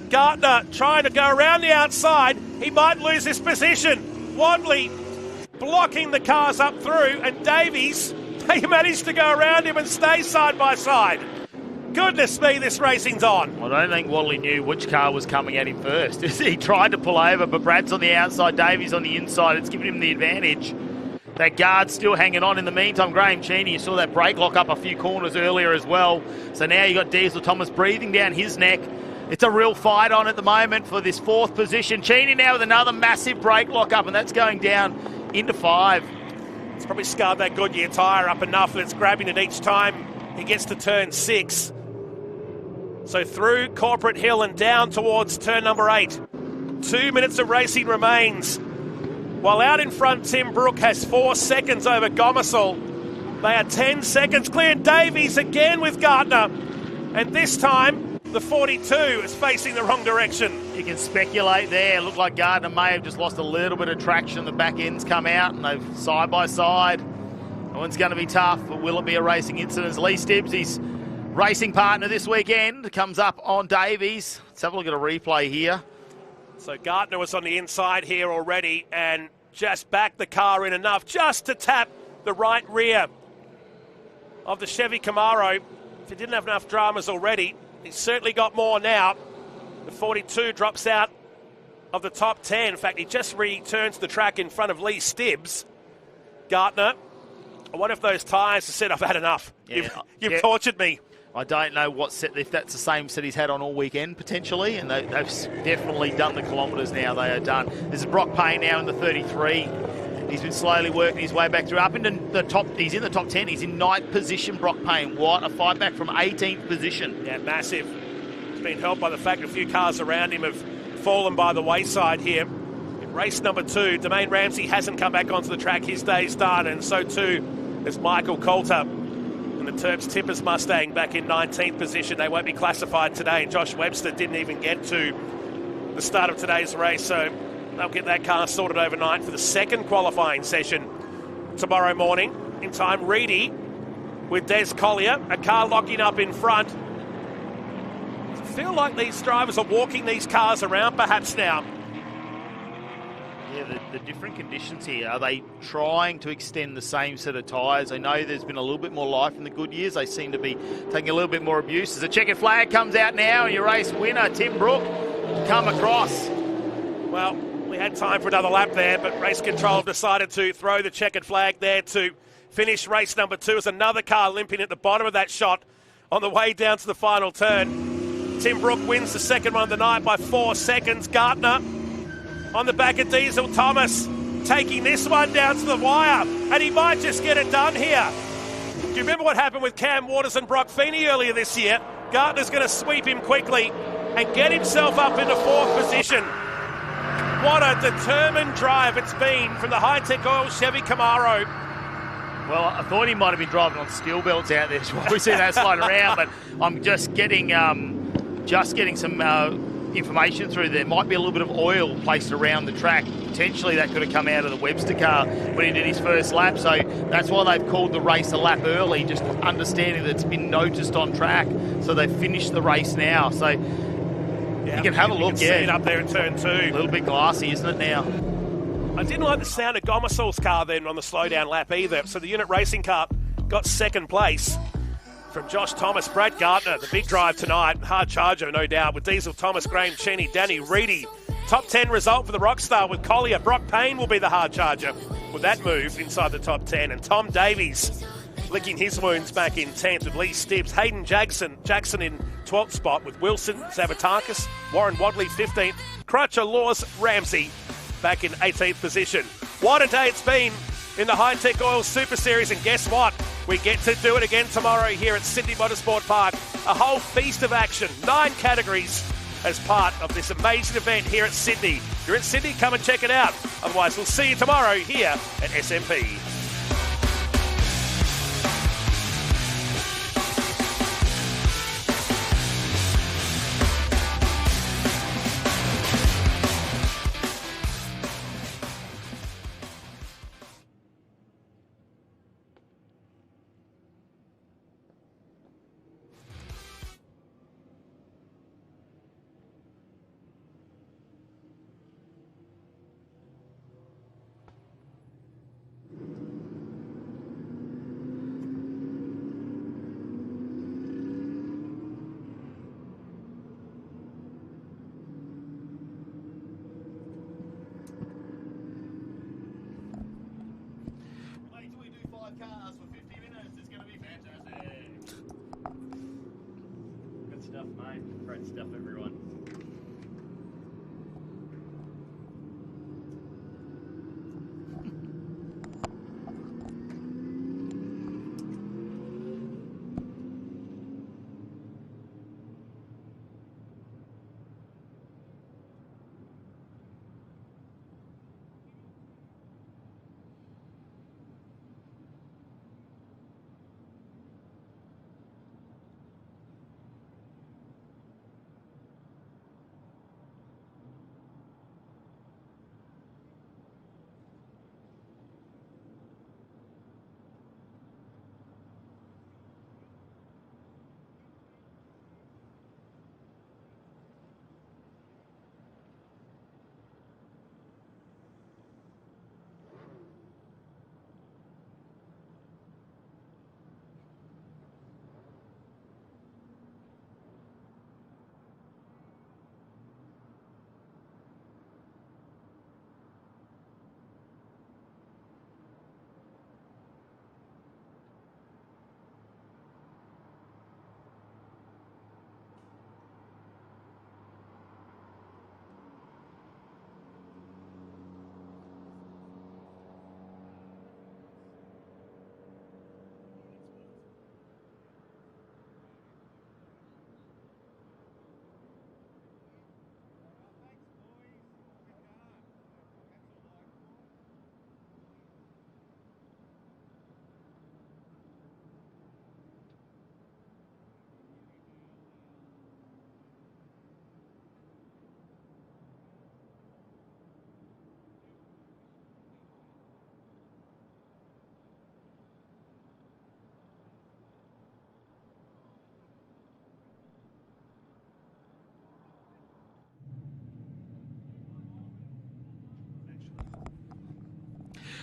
Gardner trying to go around the outside. He might lose his position. Wadley blocking the cars up through, and Davies, they managed to go around him and stay side by side. Goodness me, this racing's on. I don't think Wadley knew which car was coming at him first. He tried to pull over, but Brad's on the outside, Davies on the inside. It's giving him the advantage. That guard's still hanging on in the meantime. Graham Cheney, you saw that brake lock up a few corners earlier as well. So now you got Diesel Thomas breathing down his neck. It's a real fight on at the moment for this 4th position. Cheney now with another massive brake lock up, and that's going down into 5. It's probably scarred that Goodyear tyre up enough that it's grabbing it each time he gets to turn 6. So through Corporate Hill and down towards turn number 8. 2 minutes of racing remains. While out in front, Tim Brook has 4 seconds over Gomersall. They are 10 seconds clear. Davies again with Gardner. And this time, the 42 is facing the wrong direction. You can speculate there. Looked like Gardner may have just lost a little bit of traction. The back end's come out and they've side by side. That one's going to be tough, but will it be a racing incident? Lee Stibbs, his racing partner this weekend, comes up on Davies. Let's have a look at a replay here. So Gardner was on the inside here already and just backed the car in enough just to tap the right rear of the Chevy Camaro. If he didn't have enough dramas already, he's certainly got more now. The 42 drops out of the top 10. In fact, he just returns the track in front of Lee Stibbs. Gardner, I wonder if those tyres have said, I've had enough. Yeah, You've tortured me. I don't know what set, if that's the same set he's had on all weekend, potentially, and they've definitely done the kilometres now. They are done. There's Brock Payne now in the 33. He's been slowly working his way back through, up into the top. He's in the top 10. He's in 9th position, Brock Payne. What a fight back from 18th position. Yeah, massive. He's been helped by the fact a few cars around him have fallen by the wayside here. In race number 2, Domain Ramsey hasn't come back onto the track. His day's done, and so too is Michael Coulter. The Terps Tippers Mustang back in 19th position. They won't be classified today. Josh Webster didn't even get to the start of today's race, so they'll get that car sorted overnight for the second qualifying session tomorrow morning. In time, Reedy with Des Collier, a car locking up in front. I feel like these drivers are walking these cars around perhaps now. Yeah, the different conditions here. Are they trying to extend the same set of tyres? I know there's been a little bit more life in the good years. They seem to be taking a little bit more abuse. As a checkered flag comes out now, and your race winner, Tim Brook, come across. Well, we had time for another lap there, but race control decided to throw the checkered flag there to finish race number 2. As another car limping at the bottom of that shot on the way down to the final turn. Tim Brook wins the second one of the night by 4 seconds. Gardner on the back of Diesel Thomas, taking this one down to the wire, and he might just get it done here. Do you remember what happened with Cam Waters and Brock Feeney earlier this year? Gardner's going to sweep him quickly and get himself up into 4th position. What a determined drive it's been from the Hi-Tec Oil Chevy Camaro. Well, I thought he might have been driving on steel belts out there while we see that slide around, but I'm just getting some information through. There might be a little bit of oil placed around the track. Potentially that could have come out of the Webster car when he did his first lap, so that's why they've called the race a lap early, just understanding that it's been noticed on track, so they've finished the race now. So you can have a look, see it up there in turn 2. A little bit glassy, isn't it now? I didn't like the sound of Gomersal's car then on the slowdown lap either, so the unit racing car got second place from Josh Thomas. Brad Gardner, the big drive tonight, hard charger no doubt, with Diesel Thomas, Graham Cheney, Danny Reedy. Top 10 result for the Rockstar with Collier. Brock Payne will be the hard charger with that move inside the top 10, and Tom Davies licking his wounds back in 10th with Lee Stibbs. Hayden Jackson in 12th spot with Wilson, Zavatakis, Warren Wadley 15th, Crutcher, Laws, Ramsey back in 18th position. What a day it's been in the Hi-Tec Oil Super Series, and guess what? We get to do it again tomorrow here at Sydney Motorsport Park. A whole feast of action, 9 categories as part of this amazing event here at Sydney. If you're in Sydney, come and check it out. Otherwise, we'll see you tomorrow here at SMP. Stuff, everyone.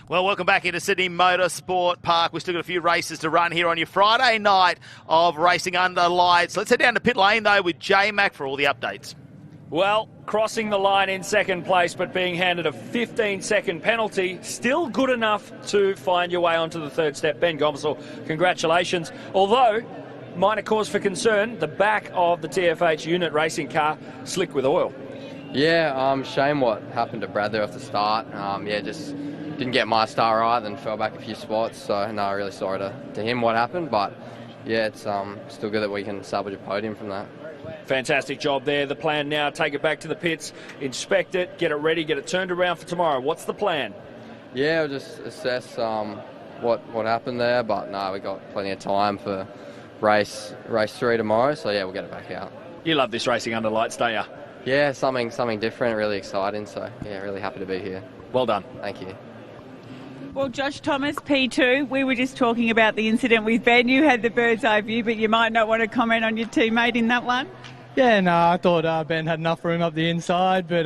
Well, welcome back into Sydney Motorsport Park. We've still got a few races to run here on your Friday night of racing under lights. Let's head down to pit lane, though, with J-Mac for all the updates. Well, crossing the line in second place, but being handed a 15-second penalty, still good enough to find your way onto the third step. Ben Gomersall, congratulations. Although, minor cause for concern, the back of the TFH unit racing car slick with oil. Yeah, shame what happened to Brad there off the start. Just didn't get my star right, then fell back a few spots. So, no, really sorry to him what happened. But, yeah, it's still good that we can salvage a podium from that. Fantastic job there. The plan now, take it back to the pits, inspect it, get it ready, get it turned around for tomorrow. What's the plan? Yeah, we'll just assess what happened there, but no, we got plenty of time for race 3 tomorrow, so yeah, we'll get it back out. You love this racing under lights, don't you? Yeah, something different, really exciting, so yeah, really happy to be here. Well done. Thank you. Well, Josh Thomas, P2, we were just talking about the incident with Ben. You had the bird's eye view, but you might not want to comment on your teammate in that one. Yeah, no, I thought Ben had enough room up the inside, but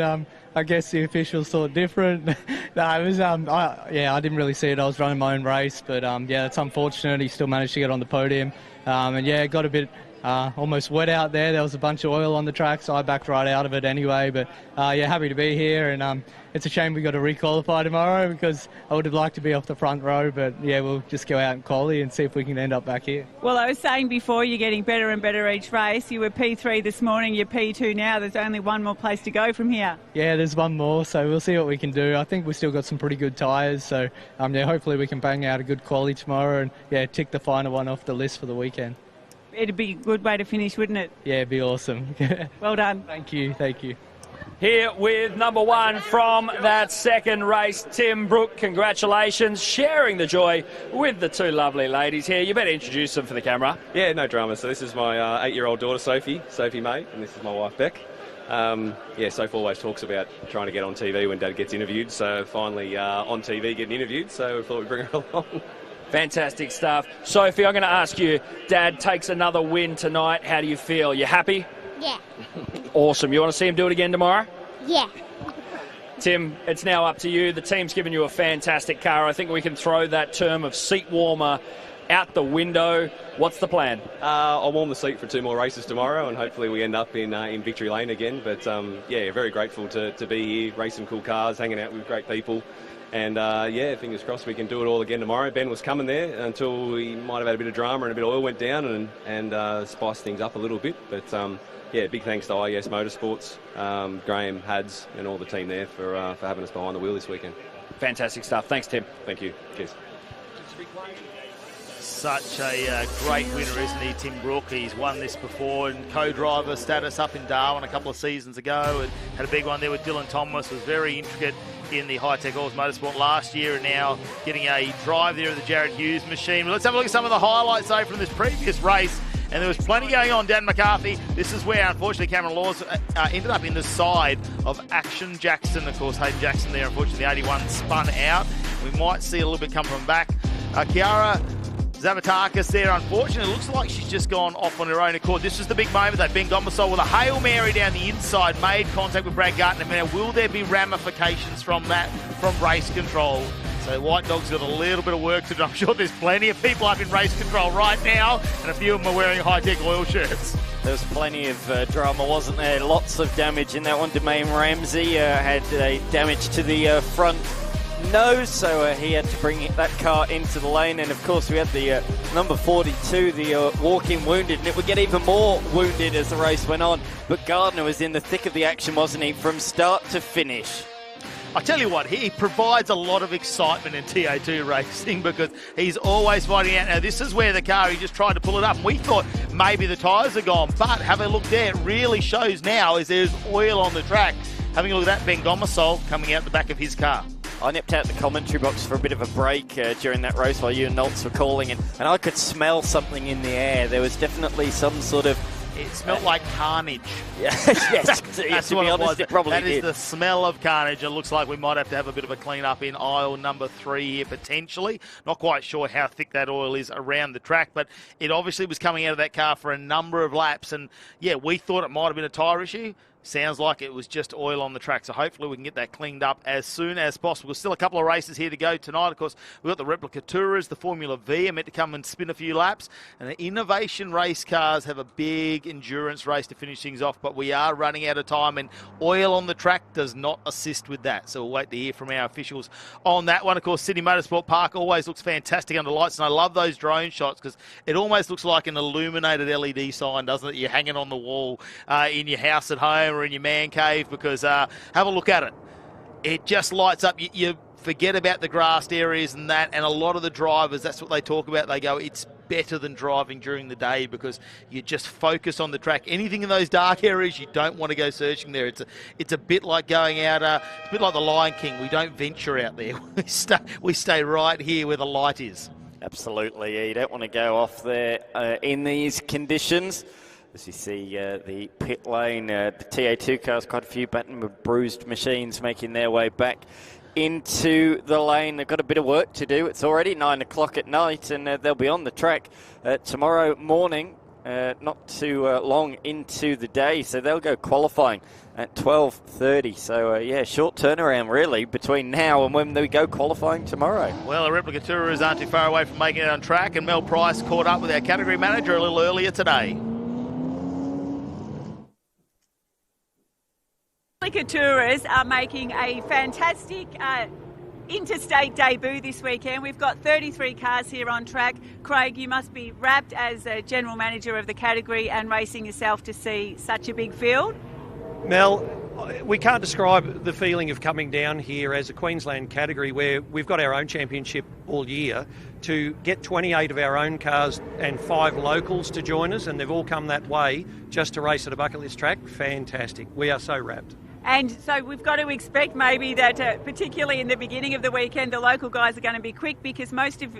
I guess the officials thought different. No, it was, I didn't really see it. I was running my own race, but yeah, it's unfortunate. He still managed to get on the podium. And yeah, got a bit almost wet out there. There was a bunch of oil on the track, so I backed right out of it anyway. But yeah, happy to be here, and it's a shame we got to re-qualify tomorrow because I would have liked to be off the front row. But yeah, we'll just go out and quali and see if we can end up back here. Well, I was saying before, you're getting better and better each race. You were P3 this morning, you're P2 now. There's only one more place to go from here. Yeah, there's one more, so we'll see what we can do. I think we've still got some pretty good tyres, so yeah, hopefully we can bang out a good quali tomorrow and yeah, tick the final one off the list for the weekend. It'd be a good way to finish, wouldn't it? Yeah, it'd be awesome. Well done. Thank you. Here with number 1 from that second race, Tim Brook. Congratulations, sharing the joy with the two lovely ladies here. You better introduce them for the camera. Yeah, no drama. So this is my 8-year-old daughter, Sophie May, and this is my wife, Beck. Yeah, Soph always talks about trying to get on TV when Dad gets interviewed, so finally on TV getting interviewed, so we thought we'd bring her along. Fantastic stuff. Sophie, I'm going to ask you, Dad takes another win tonight. How do you feel? You happy? Yeah. Awesome. You want to see him do it again tomorrow? Yeah. Tim, it's now up to you. The team's given you a fantastic car. I think we can throw that term of seat warmer out the window. What's the plan? I'll warm the seat for 2 more races tomorrow, and hopefully we end up in victory lane again. But yeah, very grateful to be here, racing cool cars, hanging out with great people. And yeah, fingers crossed we can do it all again tomorrow. Ben was coming there until he might have had a bit of drama and a bit of oil went down and spiced things up a little bit. But yeah, big thanks to IES Motorsports, Graham, Hads and all the team there for having us behind the wheel this weekend. Fantastic stuff. Thanks, Tim. Thank you. Cheers. Such a great winner, isn't he, Tim Brook? He's won this before in co-driver status up in Darwin a couple of seasons ago and had a big one there with Dylan Thomas. Was very intricate in the Hi-Tec Motorsport last year and now getting a drive there of the Jared Hughes machine. Let's have a look at some of the highlights, though, from this previous race. And there was plenty going on. Dan McCarthy, this is where, unfortunately, Cameron Laws ended up in the side of Action Jackson. Of course, Hayden Jackson there, unfortunately, the 81 spun out. We might see a little bit come from back. Kiara Zavatakis there, unfortunately, it looks like she's just gone off on her own accord. This was the big moment, though. Ben Gombasol with a Hail Mary down the inside, made contact with Brad Gardner. Now, will there be ramifications from that, from race control? So White Dog's got a little bit of work to do. I'm sure there's plenty of people up in race control right now, and a few of them are wearing Hi-Tec oil shirts. There was plenty of drama, wasn't there? Lots of damage in that one. Domain Ramsey had damage to the front nose, so he had to bring that car into the lane. And of course we had the number 42, the walk-in wounded, and it would get even more wounded as the race went on. But Gardner was in the thick of the action, wasn't he, from start to finish? I tell you what, he provides a lot of excitement in TA2 racing because he's always fighting out. Now, this is where the car, he just tried to pull it up. And we thought maybe the tyres are gone, but have a look there. It really shows now as there's oil on the track. Having a look at that, Ben Gombasol coming out the back of his car. I nipped out the commentary box for a bit of a break during that race while you and Noltz were calling, and I could smell something in the air. There was definitely some sort of... It smelled like carnage. Yes, that's what it was. That is the smell of carnage. It looks like we might have to have a bit of a clean up in aisle number 3 here, potentially. Not quite sure how thick that oil is around the track, but it obviously was coming out of that car for a number of laps. And, yeah, we thought it might have been a tyre issue. Sounds like it was just oil on the track, so hopefully we can get that cleaned up as soon as possible. Still a couple of races here to go tonight. Of course, we've got the Replica Tourers, the Formula V are meant to come and spin a few laps, and the Innovation race cars have a big endurance race to finish things off, but we are running out of time, and oil on the track does not assist with that, so we'll wait to hear from our officials on that one. Of course, Sydney Motorsport Park always looks fantastic under lights, and I love those drone shots because it almost looks like an illuminated LED sign, doesn't it? You're hanging on the wall in your house at home or in your man cave, because have a look at it. It just lights up. You're forget about the grassed areas and that, and a lot of the drivers, that's what they talk about. They go, it's better than driving during the day because you just focus on the track. Anything in those dark areas, you don't want to go searching there. It's a bit like going out, it's a bit like the Lion King. We don't venture out there. We stay right here where the light is. Absolutely, yeah, you don't want to go off there in these conditions. As you see the pit lane, the TA2 cars, quite a few battered with bruised machines making their way back into the lane. They've got a bit of work to do. It's already 9 o'clock at night, and they'll be on the track tomorrow morning, not too long into the day, so they'll go qualifying at 12:30. So, yeah, short turnaround, really, between now and when they go qualifying tomorrow. Well, the Replica Tourers aren't too far away from making it on track, and Mel Price caught up with our category manager a little earlier today. Replica Tourers are making a fantastic interstate debut this weekend. We've got 33 cars here on track. Craig, you must be rapt as a general manager of the category and racing yourself to see such a big field. Mel, we can't describe the feeling of coming down here as a Queensland category where we've got our own championship all year, to get 28 of our own cars and 5 locals to join us, and they've all come that way just to race at a bucket list track. Fantastic. We are so rapt. And so we've got to expect maybe that, particularly in the beginning of the weekend, the local guys are going to be quick because most of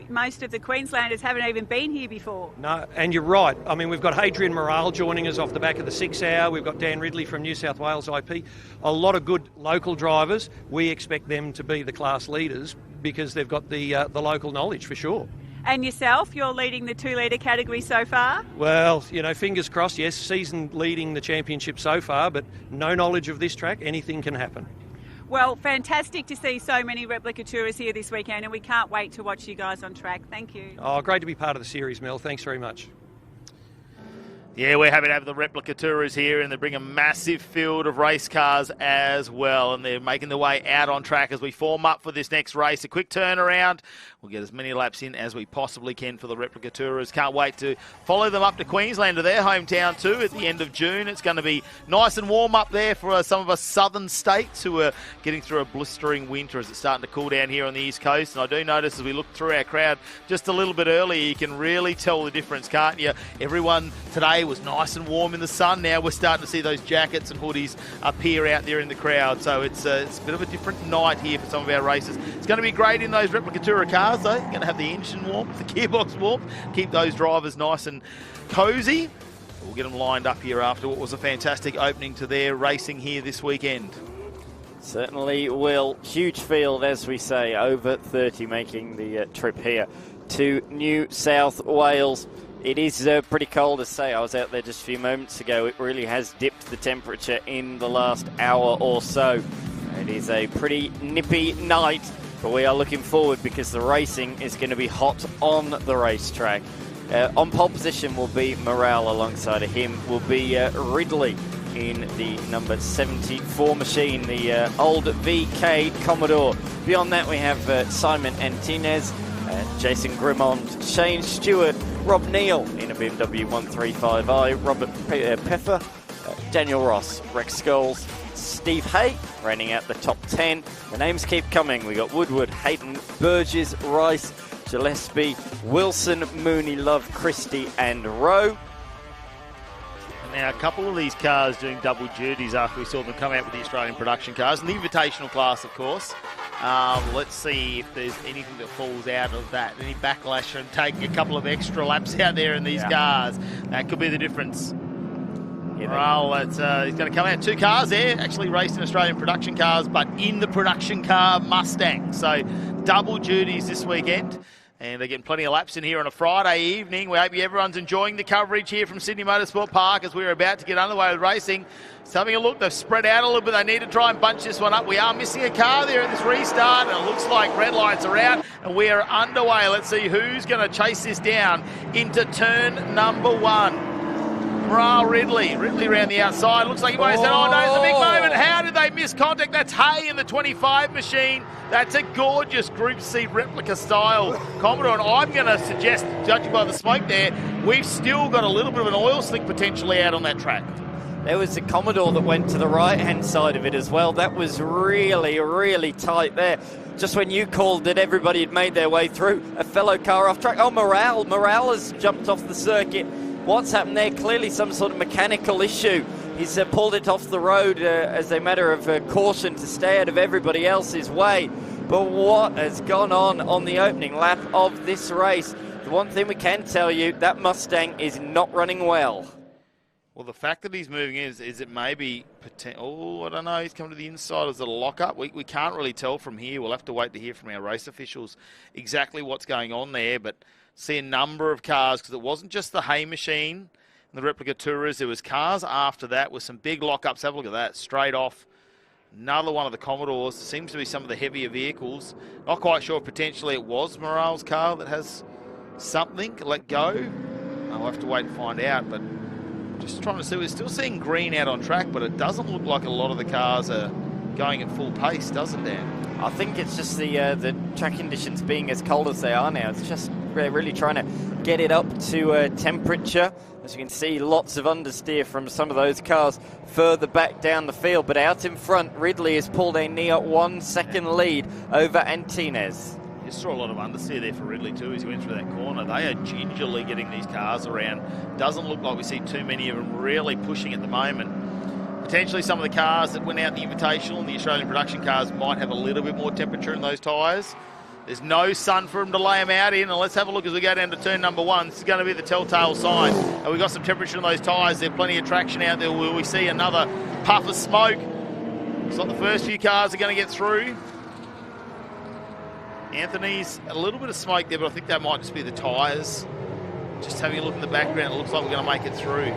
the Queenslanders haven't even been here before. No, and you're right. I mean, we've got Hadrian Morale joining us off the back of the 6 hour. We've got Dan Ridley from New South Wales IP. A lot of good local drivers. We expect them to be the class leaders because they've got the local knowledge for sure. And yourself, you're leading the 2-litre category so far? Well, you know, fingers crossed, yes, season leading the championship so far, but no knowledge of this track, anything can happen. Well, fantastic to see so many Replica Tourers here this weekend, and we can't wait to watch you guys on track. Thank you. Oh, great to be part of the series, Mel. Thanks very much. Yeah, we're happy to have the Replica Tourers here, and they bring a massive field of race cars as well, and they're making their way out on track as we form up for this next race. A quick turnaround. We'll get as many laps in as we possibly can for the Replica Tourers. Can't wait to follow them up to Queensland, to their hometown too, at the end of June. It's going to be nice and warm up there for some of us southern states who are getting through a blistering winter as it's starting to cool down here on the East Coast. And I do notice as we look through our crowd just a little bit earlier, you can really tell the difference, can't you? Everyone today was nice and warm in the sun. Now we're starting to see those jackets and hoodies appear out there in the crowd. So it's a bit of a different night here for some of our races. It's going to be great in those Replica Tourer cars, though. You're going to have the engine warmth, the gearbox warmth, keep those drivers nice and cosy. We'll get them lined up here after what was a fantastic opening to their racing here this weekend. Certainly will. Huge field, as we say, over 30 making the trip here to New South Wales. It is pretty cold, to say. I was out there just a few moments ago. It really has dipped the temperature in the last hour or so. It is a pretty nippy night, but we are looking forward because the racing is going to be hot on the racetrack. On pole position will be Morale. Alongside of him will be Ridley in the number 74 machine, the old VK Commodore. Beyond that, we have Simon Antinez, Jason Grimond, Shane Stewart, Rob Neal in a BMW 135i, Robert Peffer, Daniel Ross, Rex Scholes, Steve Hay running out the top 10. The names keep coming. We got Woodward, Hayden, Burgess, Rice, Gillespie, Wilson, Mooney, Love, Christie and Rowe. Now, a couple of these cars doing double duties after we saw them come out with the Australian production cars, and the Invitational class, of course. Let's see if there's anything that falls out of that. Any backlash from taking a couple of extra laps out there in these cars. That could be the difference. Well, he's going to come out 2 cars there, actually raced in Australian production cars, but in the production car Mustang. So double duties this weekend. And they're getting plenty of laps in here on a Friday evening. We hope everyone's enjoying the coverage here from Sydney Motorsport Park as we're about to get underway with racing. Just having a look, they've spread out a little bit. They need to try and bunch this one up. We are missing a car there at this restart, and it looks like red lights are out, and we are underway. Let's see who's going to chase this down into turn number 1. Morale, Ridley around the outside. Looks like he might have said, oh no, it's a big moment. How did they miss contact? That's Hay in the 25 machine. That's a gorgeous Group C replica style Commodore. And I'm going to suggest, judging by the smoke there, we've still got a little bit of an oil slick potentially out on that track. There was the Commodore that went to the right-hand side of it as well. That was really, really tight there. Just when you called that everybody had made their way through, a fellow car off track. Oh, Morale has jumped off the circuit. What's happened there? Clearly some sort of mechanical issue. He's pulled it off the road as a matter of caution to stay out of everybody else's way. But what has gone on the opening lap of this race? The one thing we can tell you, that Mustang is not running well. Well, the fact that he's moving is it maybe... Oh, I don't know. He's coming to the inside. Is it a lock-up? We can't really tell from here. We'll have to wait to hear from our race officials exactly what's going on there. But see a number of cars, because it wasn't just the hay machine and the Replica Tourers. There was cars after that with some big lock-ups. Have a look at that. Straight off. Another one of the Commodores. Seems to be some of the heavier vehicles. Not quite sure. Potentially it was Morale's car that has something let go. I'll have to wait and find out. But just trying to see. We're still seeing green out on track, but it doesn't look like a lot of the cars are going at full pace, does it, Dan? I think it's just the track conditions being as cold as they are now. It's just we're really trying to get it up to temperature. As you can see, lots of understeer from some of those cars further back down the field. But out in front, Ridley has pulled a near 1 second lead over Antinez. You saw a lot of understeer there for Ridley too as he went through that corner. They are gingerly getting these cars around. Doesn't look like we see too many of them really pushing at the moment. Potentially some of the cars that went out the Invitational and the Australian production cars might have a little bit more temperature in those tyres. There's no sun for them to lay them out in, and let's have a look as we go down to turn number 1. This is going to be the telltale sign. And we've got some temperature in those tyres. There's plenty of traction out there. Will we see another puff of smoke? Looks like the first few cars are going to get through. Anthony's a little bit of smoke there, but I think that might just be the tyres. Just having a look in the background, it looks like we're going to make it through.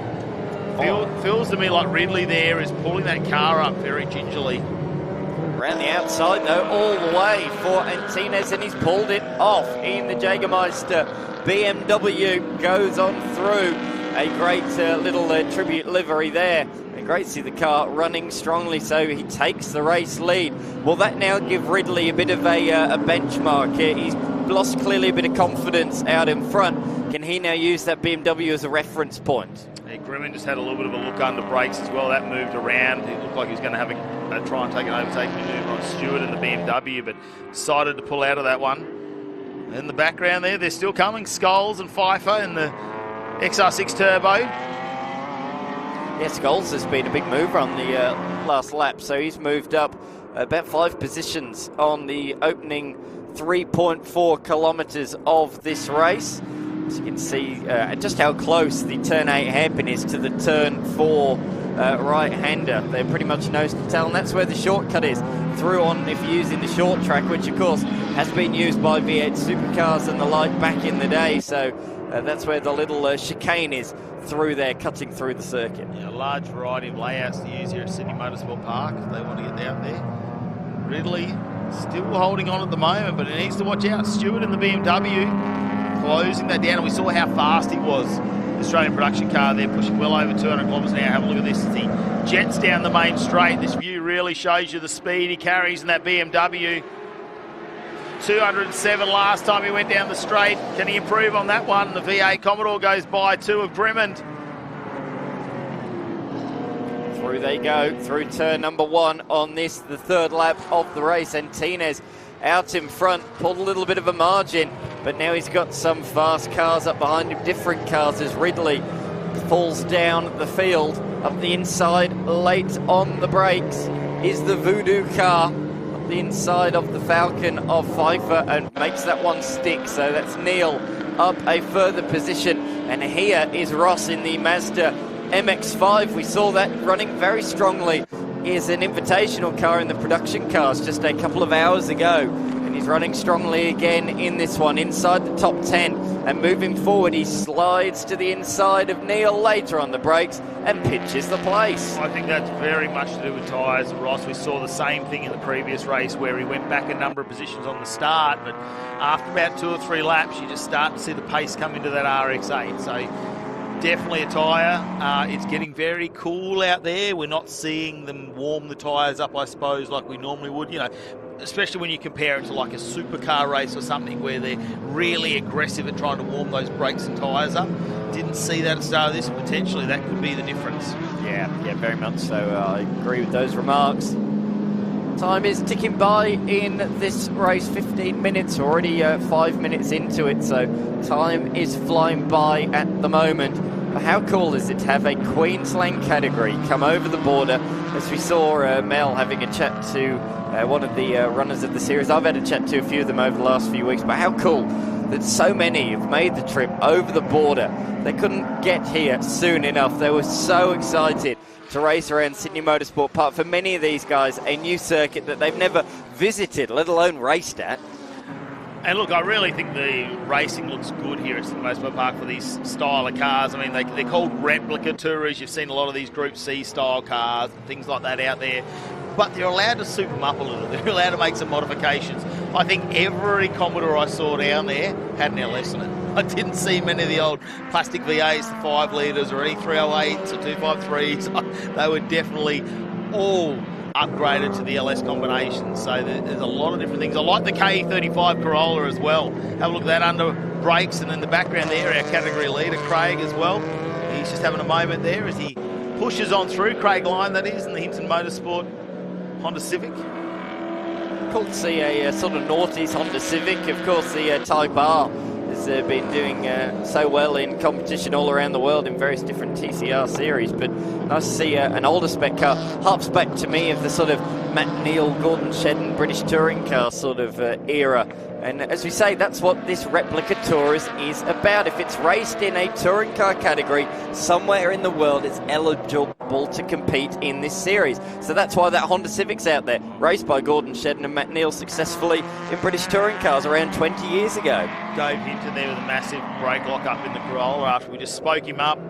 Feels to me like Ridley there is pulling that car up very gingerly. Around the outside though, all the way for Antinez, and he's pulled it off in the Jägermeister. BMW goes on through. A great little tribute livery there. And great to see the car running strongly, so he takes the race lead. Will that now give Ridley a bit of a benchmark? He's lost clearly a bit of confidence out in front. Can he now use that BMW as a reference point? Yeah, Grimmin just had a little bit of a look under brakes as well. That moved around. It looked like he was going to have a try and take an overtaking maneuver on Stewart in the BMW, but decided to pull out of that one. In the background there, they're still coming. Scholes and Pfeiffer in the XR6 Turbo. Yeah, Scholes has been a big mover on the last lap, so he's moved up about 5 positions on the opening 3.4 kilometres of this race. As you can see just how close the turn 8 hairpin is to the turn 4 right-hander. They're pretty much nose to tail, and that's where the shortcut is. Through on, if you're using the short track, which of course has been used by V8 supercars and the like back in the day, so that's where the little chicane is through there, cutting through the circuit. Yeah, a large variety of layouts to use here at Sydney Motorsport Park if they want to get down there. Ridley still holding on at the moment, but he needs to watch out. Stewart in the BMW closing that down, and we saw how fast he was. The Australian production car there pushing well over 200 kilometres an hour. Have a look at this as he jets down the main straight. This view really shows you the speed he carries in that BMW. 207 last time he went down the straight. Can he improve on that one? The V8 Commodore goes by 2 of Grimmond. Through they go, through turn number 1 on this, the 3rd lap of the race. Antinez out in front, pulled a little bit of a margin, but now he's got some fast cars up behind him, different cars as Ridley falls down the field. Up the inside, late on the brakes, is the Voodoo car. The inside of the Falcon of Pfeiffer and makes that one stick, so that's Neil up a further position, and here is Ross in the Mazda MX-5. We saw that running very strongly. Is an invitational car in the production cars just a couple of hours ago, and he's running strongly again in this one, inside the top 10, and moving forward he slides to the inside of Neil later on the brakes and pinches the place. I think that's very much to do with tyres, Ross. We saw the same thing in the previous race where he went back a number of positions on the start, but after about 2 or 3 laps you just start to see the pace come into that RX-8. So definitely a tyre. It's getting very cool out there. We're not seeing them warm the tyres up, I suppose, like we normally would, you know, especially when you compare it to like a supercar race or something where they're really aggressive at trying to warm those brakes and tyres up. Didn't see that at the start of this. Potentially that could be the difference. Yeah, very much so. I agree with those remarks. Time is ticking by in this race, 15 minutes, already 5 minutes into it, so time is flying by at the moment. But how cool is it to have a Queensland category come over the border, as we saw Mel having a chat to one of the runners of the series. I've had a chat to a few of them over the last few weeks, but how cool that so many have made the trip over the border. They couldn't get here soon enough. They were so excited to race around Sydney Motorsport Park. For many of these guys, a new circuit that they've never visited, let alone raced at. And look, I really think the racing looks good here at Sydney Motorsport Park for these style of cars. I mean, they're called Replica Tourers. You've seen a lot of these Group C style cars and things like that out there. But they're allowed to soup them up a little. They're allowed to make some modifications. I think every Commodore I saw down there had an LS in it. I didn't see many of the old plastic V8s, the 5 litres, or any 308s or 253s. They were definitely all upgraded to the LS combination. So there's a lot of different things. I like the KE35 Corolla as well. Have a look at that under brakes, and in the background there, our category leader, Craig, as well. He's just having a moment there as he pushes on through. Craig Lyon, that is, in the Hinton Motorsport Honda Civic. Cool to see a sort of noughties Honda Civic. Of course, the Type R has been doing so well in competition all around the world in various different TCR series, but nice to see an older spec car. Harps back to me of the sort of Matt Neal, Gordon Shedden British touring car sort of era. And as we say, that's what this Replica Tours is about. If it's raced in a touring car category, somewhere in the world it's eligible to compete in this series. So that's why that Honda Civic's out there, raced by Gordon Shedden and Matt Neal successfully in British touring cars around 20 years ago. Dave Hinton there with a massive brake lock up in the Corolla after we just spoke him up.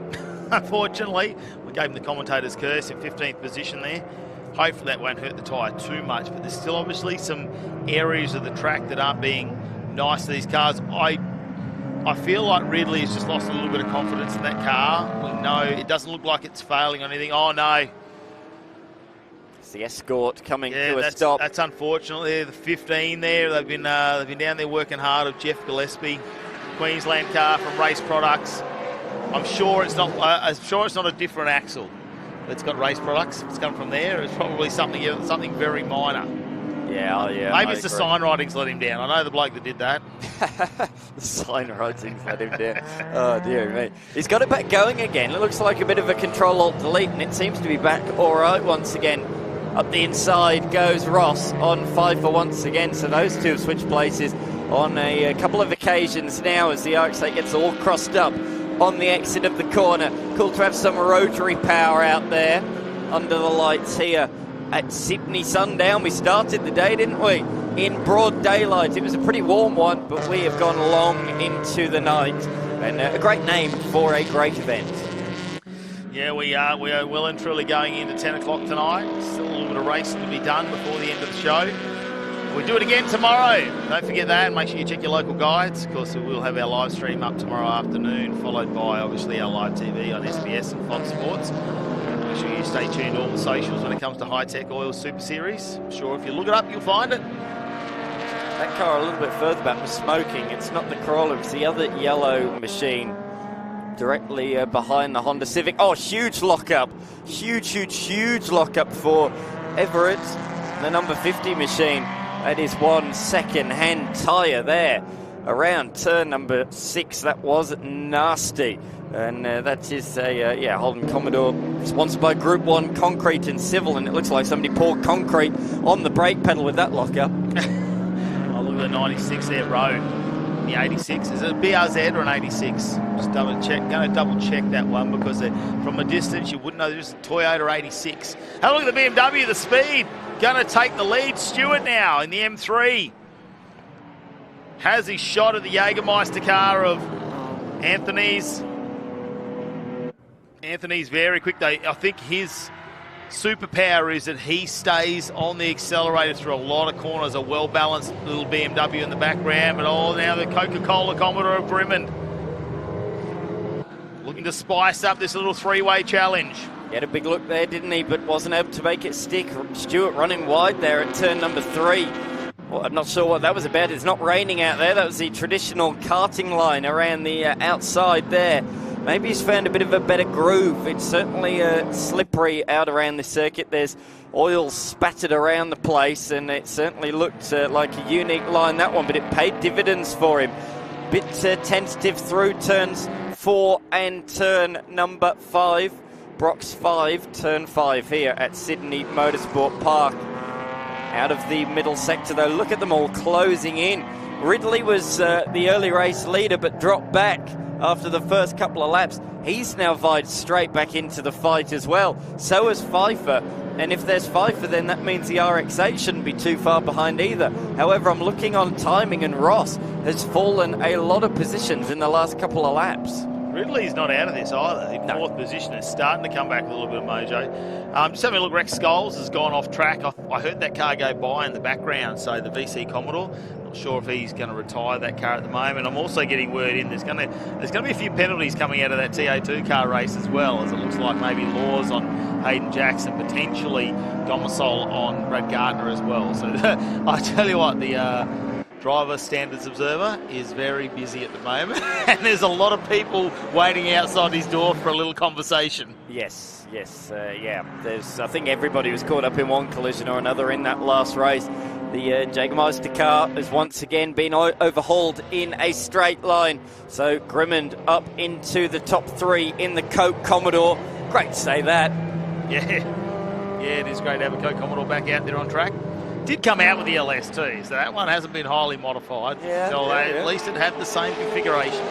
Unfortunately, we gave him the commentator's curse in 15th position there. Hopefully that won't hurt the tyre too much, but there's still obviously some areas of the track that aren't being nice to these cars. I feel like Ridley has just lost a little bit of confidence in that car. We know it doesn't look like it's failing on anything. Oh no. It's the Escort coming to a stop. That's unfortunately the 15 there. They've been down there working hard of Jeff Gillespie, Queensland car from Race Products. I'm sure it's not a different axle that's got Race Products. It's come from there. It's probably something very minor. Yeah. Maybe it's the sign writings let him down. I know the bloke that did that. The sign writings let him down. Oh dear me. He's got it back going again. It looks like a bit of a Control-Alt-Delete, and it seems to be back all right once again. Up the inside goes Ross on Pfeiffer once again. So those two have switched places on a couple of occasions now as the RX-8 gets all crossed up on the exit of the corner. Cool to have some rotary power out there under the lights here at Sydney Sundown. We started the day, didn't we, in broad daylight. It was a pretty warm one, but we have gone long into the night, and a great name for a great event. Yeah, we are well and truly going into 10 o'clock tonight. Still a little bit of racing to be done before the end of the show. We'll do it again tomorrow. Don't forget that, and make sure you check your local guides. Of course, we'll have our live stream up tomorrow afternoon, followed by, obviously, our live TV on SBS and Fox Sports. Make sure you stay tuned to all the socials when it comes to Hi-Tec Oil Super Series. I'm sure if you look it up, you'll find it. That car a little bit further back was smoking. It's not the Corolla, it's the other yellow machine directly behind the Honda Civic. Oh, huge lockup. Huge lockup for Everett, the number 50 machine. That is 1 second-hand tyre there around turn number 6. That was nasty. And that is a Holden Commodore, sponsored by Group 1 Concrete and Civil, and it looks like somebody poured concrete on the brake pedal with that lockup. Oh, look at the 96 there, Road. The 86. Is it a BRZ or an 86? Just going to double check that one, because from a distance you wouldn't know there's a Toyota 86. Have a look at the BMW, the speed. Going to take the lead. Stewart now in the M3. Has his shot at the Jägermeister car of Anthony's. Anthony's very quick though. I think his superpower is that he stays on the accelerator through a lot of corners. A well-balanced little BMW in the background. But now the Coca-Cola Commodore of Brimond. looking to spice up this little three-way challenge. He had a big look there, didn't he? But wasn't able to make it stick. Stewart running wide there at turn number 3. Well, I'm not sure what that was about. It's not raining out there. That was the traditional karting line around the outside there. Maybe he's found a bit of a better groove. It's certainly slippery out around the circuit. There's oil spattered around the place, and it certainly looked like a unique line, that one, but it paid dividends for him. Bit tentative through turns 4 and turn number 5. Brock's 5, turn 5 here at Sydney Motorsport Park. Out of the middle sector, though, look at them all closing in. Ridley was the early race leader, but dropped back after the first couple of laps. He's now vied straight back into the fight as well. So has Pfeiffer. And if there's Pfeiffer, then that means the RX-8 shouldn't be too far behind either. However, I'm looking on timing, and Ross has fallen a lot of positions in the last couple of laps. Ridley's not out of this either. The fourth position is starting to come back with a little bit of mojo. Just having a look, Rex Scholes has gone off track. I heard that car go by in the background, so the VC Commodore. Not sure if he's going to retire that car at the moment. I'm also getting word in there's going to be a few penalties coming out of that TA2 car race as well, as it looks like maybe laws on Hayden Jackson, potentially domicile on Brad Gardner as well. So I tell you what, the Driver Standards Observer is very busy at the moment, and there's a lot of people waiting outside his door for a little conversation. Yes, yeah. I think everybody was caught up in one collision or another in that last race. The Jägermeister car has once again been overhauled in a straight line. So Grimmond up into the top 3 in the Coke Commodore. Great to say that. Yeah, it is great to have a Coke Commodore back out there on track. Did come out with the LS too, so that one hasn't been highly modified. At least it had the same configuration.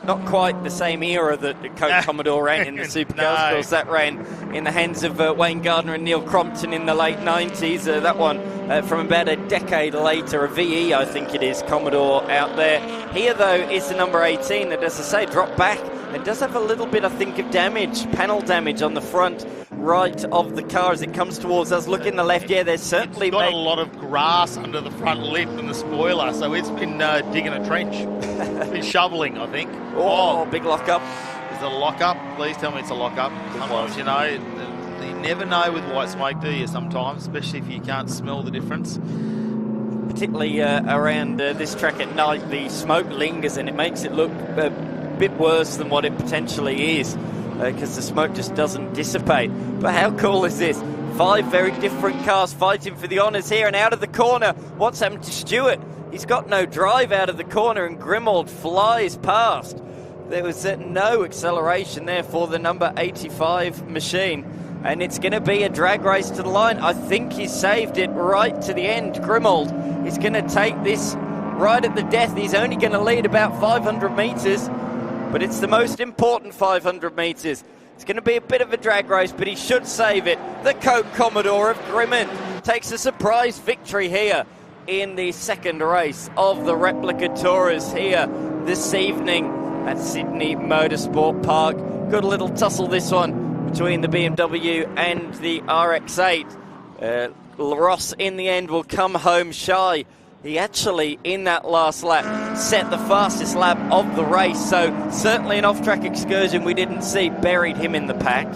Not quite the same era that the Coke Commodore ran in the Supercars. Of course, that ran in the hands of Wayne Gardner and Neil Crompton in the late 90s. That one from about a decade later, a VE, I think it is, Commodore out there. Here, though, is the number 18 that, as I say, dropped back and does have a little bit, I think, of damage, panel damage on the front right of the car as it comes towards us. Look in the left, yeah, there's certainly... It's got a lot of grass under the front lip and the spoiler, so it's been digging a trench. It's been shoveling, I think. Oh, big lock-up. Is it a lock-up? Please tell me it's a lock-up. Sometimes, you know, you never know with white smoke, do you, sometimes, especially if you can't smell the difference. Particularly around this track at night, the smoke lingers and it makes it look a bit worse than what it potentially is, because the smoke just doesn't dissipate. But how cool is this? 5 very different cars fighting for the honours here, and out of the corner, what's happened to Stewart? He's got no drive out of the corner, and Grimald flies past. There was no acceleration there for the number 85 machine, and it's going to be a drag race to the line. I think he saved it right to the end. Grimald is going to take this right at the death. He's only going to lead about 500 metres, but it's the most important 500 metres. It's going to be a bit of a drag race, but he should save it. The Coke Commodore of Grimmond takes a surprise victory here in the second race of the Replica Tourers here this evening at Sydney Motorsport Park. Good little tussle, this one, between the BMW and the RX-8. Ross, in the end, will come home shy. He actually, in that last lap, set the fastest lap of the race, so certainly an off-track excursion we didn't see buried him in the pack.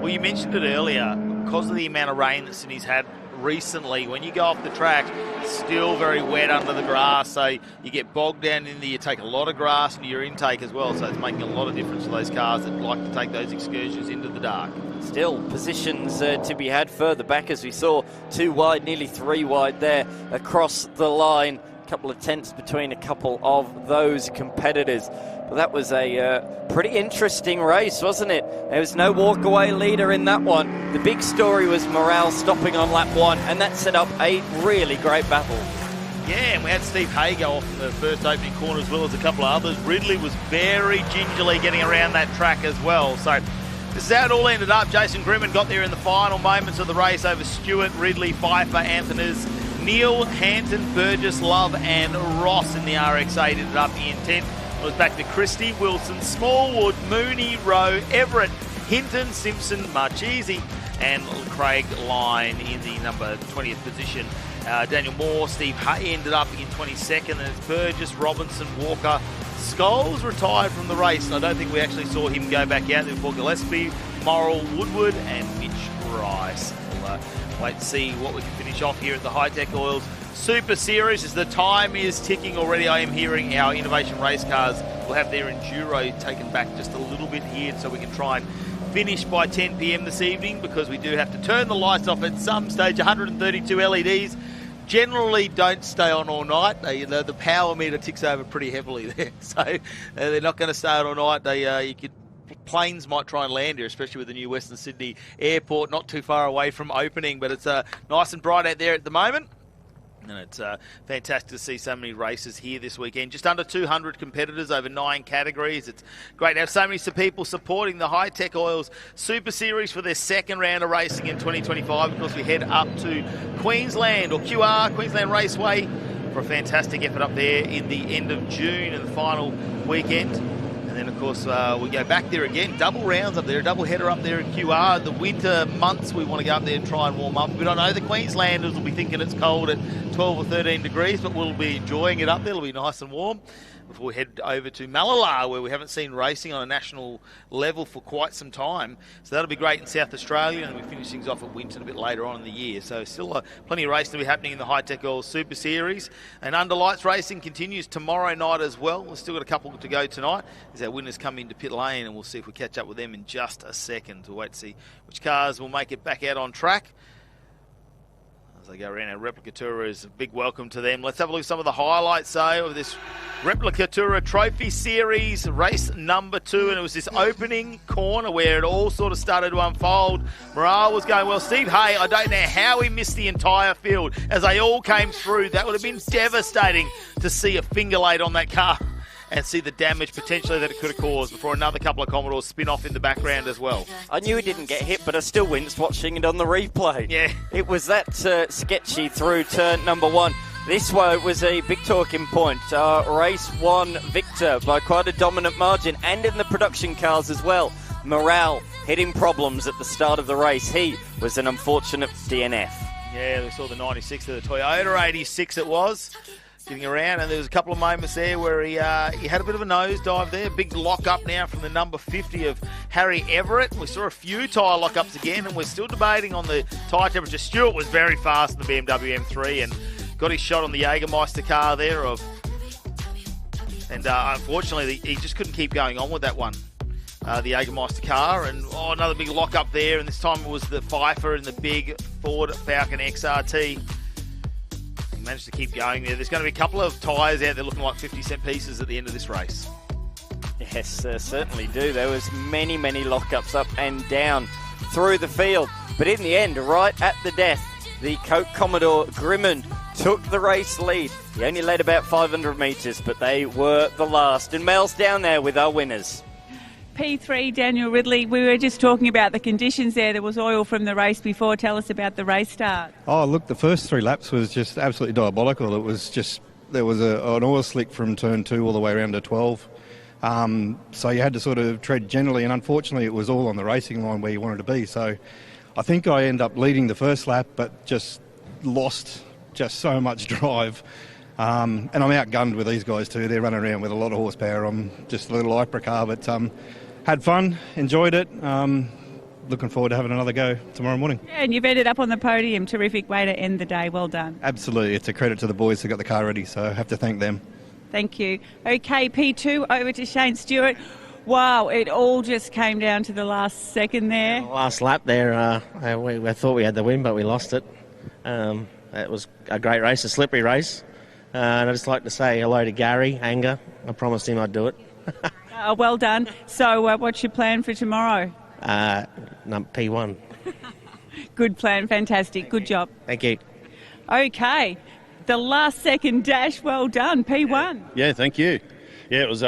Well, you mentioned it earlier, because of the amount of rain that Sydney's had recently, when you go off the track, it's still very wet under the grass, so you get bogged down in there. You take a lot of grass into your intake as well, so it's making a lot of difference for those cars that like to take those excursions into the dark. Still positions to be had further back, as we saw 2 wide, nearly 3 wide there across the line. A couple of tenths between a couple of those competitors. But that was a pretty interesting race, wasn't it? There was no walk-away leader in that one. The big story was Morale stopping on lap 1, and that set up a really great battle. Yeah, and we had Steve Hay go off in the first opening corner as well as a couple of others. Ridley was very gingerly getting around that track as well. So this is how it all ended up. Jason Grimmond got there in the final moments of the race over Stewart, Ridley, Pfeiffer, Anthony's, Neil, Hanton, Burgess, Love and Ross in the RX-8 ended up in 10th. It was back to Christie, Wilson, Smallwood, Mooney, Rowe, Everett, Hinton, Simpson, Marchese and Craig Line in the number 20th position. Daniel Moore, Steve Hay ended up in 22nd, and it's Burgess, Robinson, Walker, Scholes retired from the race, and I don't think we actually saw him go back out there before Gillespie, Morrill, Woodward, and Mitch Rice. We'll wait to see what we can finish off here at the Hi-Tec Oils Super Series as the time is ticking already. I am hearing our Innovation Race Cars will have their Enduro taken back just a little bit here so we can try and finish by 10 p.m. this evening, because we do have to turn the lights off at some stage. 132 LEDs generally don't stay on all night. The power meter ticks over pretty heavily there, so they're not going to stay on all night. Planes might try and land here, especially with the new Western Sydney Airport not too far away from opening, but it's nice and bright out there at the moment. And it's fantastic to see so many races here this weekend. Just under 200 competitors over 9 categories. It's great to have so many people supporting the Hi-Tec Oils Super Series for their second round of racing in 2025. Of course, we head up to Queensland, or QR, Queensland Raceway, for a fantastic effort up there in the end of June and the final weekend. And then, of course, we go back there again. Double rounds up there, a double header up there in QR. The winter months, we want to go up there and try and warm up. We don't know. The Queenslanders will be thinking it's cold at 12 or 13 degrees, but we'll be enjoying it up there. It'll be nice and warm before we head over to Malala, where we haven't seen racing on a national level for quite some time. So that'll be great in South Australia, and we finish things off at Winton a bit later on in the year. So still plenty of racing to be happening in the Hi-Tec Oils Super Series. And Under Lights racing continues tomorrow night as well. We've still got a couple to go tonight as our winners come into pit lane, and we'll see if we catch up with them in just a second. We'll wait to see which cars will make it back out on track as they go around. Our Replica Tour is a big welcome to them. Let's have a look at some of the highlights, though, of this Replica Tour Trophy Series, race number 2, and it was this opening corner where it all sort of started to unfold. Morale was going well. Steve Hay, I don't know how he missed the entire field as they all came through. That would have been devastating to see a finger laid on that car and see the damage potentially that it could have caused before another couple of Commodores spin off in the background as well. I knew he didn't get hit, but I still winced watching it on the replay. Yeah. It was that sketchy through turn number 1. This one was a big talking point. Race 1 victor by quite a dominant margin, and in the production cars as well. Morale hitting problems at the start of the race. He was an unfortunate DNF. Yeah, we saw the 96 of the Toyota 86 it was. Getting around, and there was a couple of moments there where he had a bit of a nosedive there. Big lock-up now from the number 50 of Harry Everett. We saw a few tyre lock-ups again, and we're still debating on the tyre temperature. Stewart was very fast in the BMW M3 and got his shot on the Jägermeister car there. Unfortunately, he just couldn't keep going on with that one, the Jägermeister car. And another big lock-up there, and this time it was the Pfeiffer and the big Ford Falcon XRT. Managed to keep going there. There's going to be a couple of tyres out there looking like 50-cent pieces at the end of this race. Yes, certainly do. There was many lockups up and down through the field. But in the end, right at the death, the Coke Commodore Grimmond took the race lead. He only led about 500 metres, but they were the last. And Mel's down there with our winners. P3, Daniel Ridley, we were just talking about the conditions there. There was oil from the race before. Tell us about the race start. Oh, look, the first 3 laps was just absolutely diabolical. It was just, there was an oil slick from turn 2 all the way around to 12. So you had to sort of tread generally, and unfortunately it was all on the racing line where you wanted to be. So I think I ended up leading the first lap, but just lost just so much drive. And I'm outgunned with these guys too. They're running around with a lot of horsepower. I'm just a little Lycra car, but had fun, enjoyed it. Looking forward to having another go tomorrow morning. Yeah, and you've ended up on the podium. Terrific way to end the day. Well done. Absolutely. It's a credit to the boys who got the car ready, so I have to thank them. Thank you. Okay, P2, over to Shane Stewart. Wow, it all just came down to the last second there. Last lap there, we thought we had the win, but we lost it. It was a great race, a slippery race. And I'd just like to say hello to Gary Anger. I promised him I'd do it. Well done. So what's your plan for tomorrow? P1. Good plan, fantastic, good job. Thank you. Okay, the last second dash, well done, P1. Yeah, thank you. Yeah, it was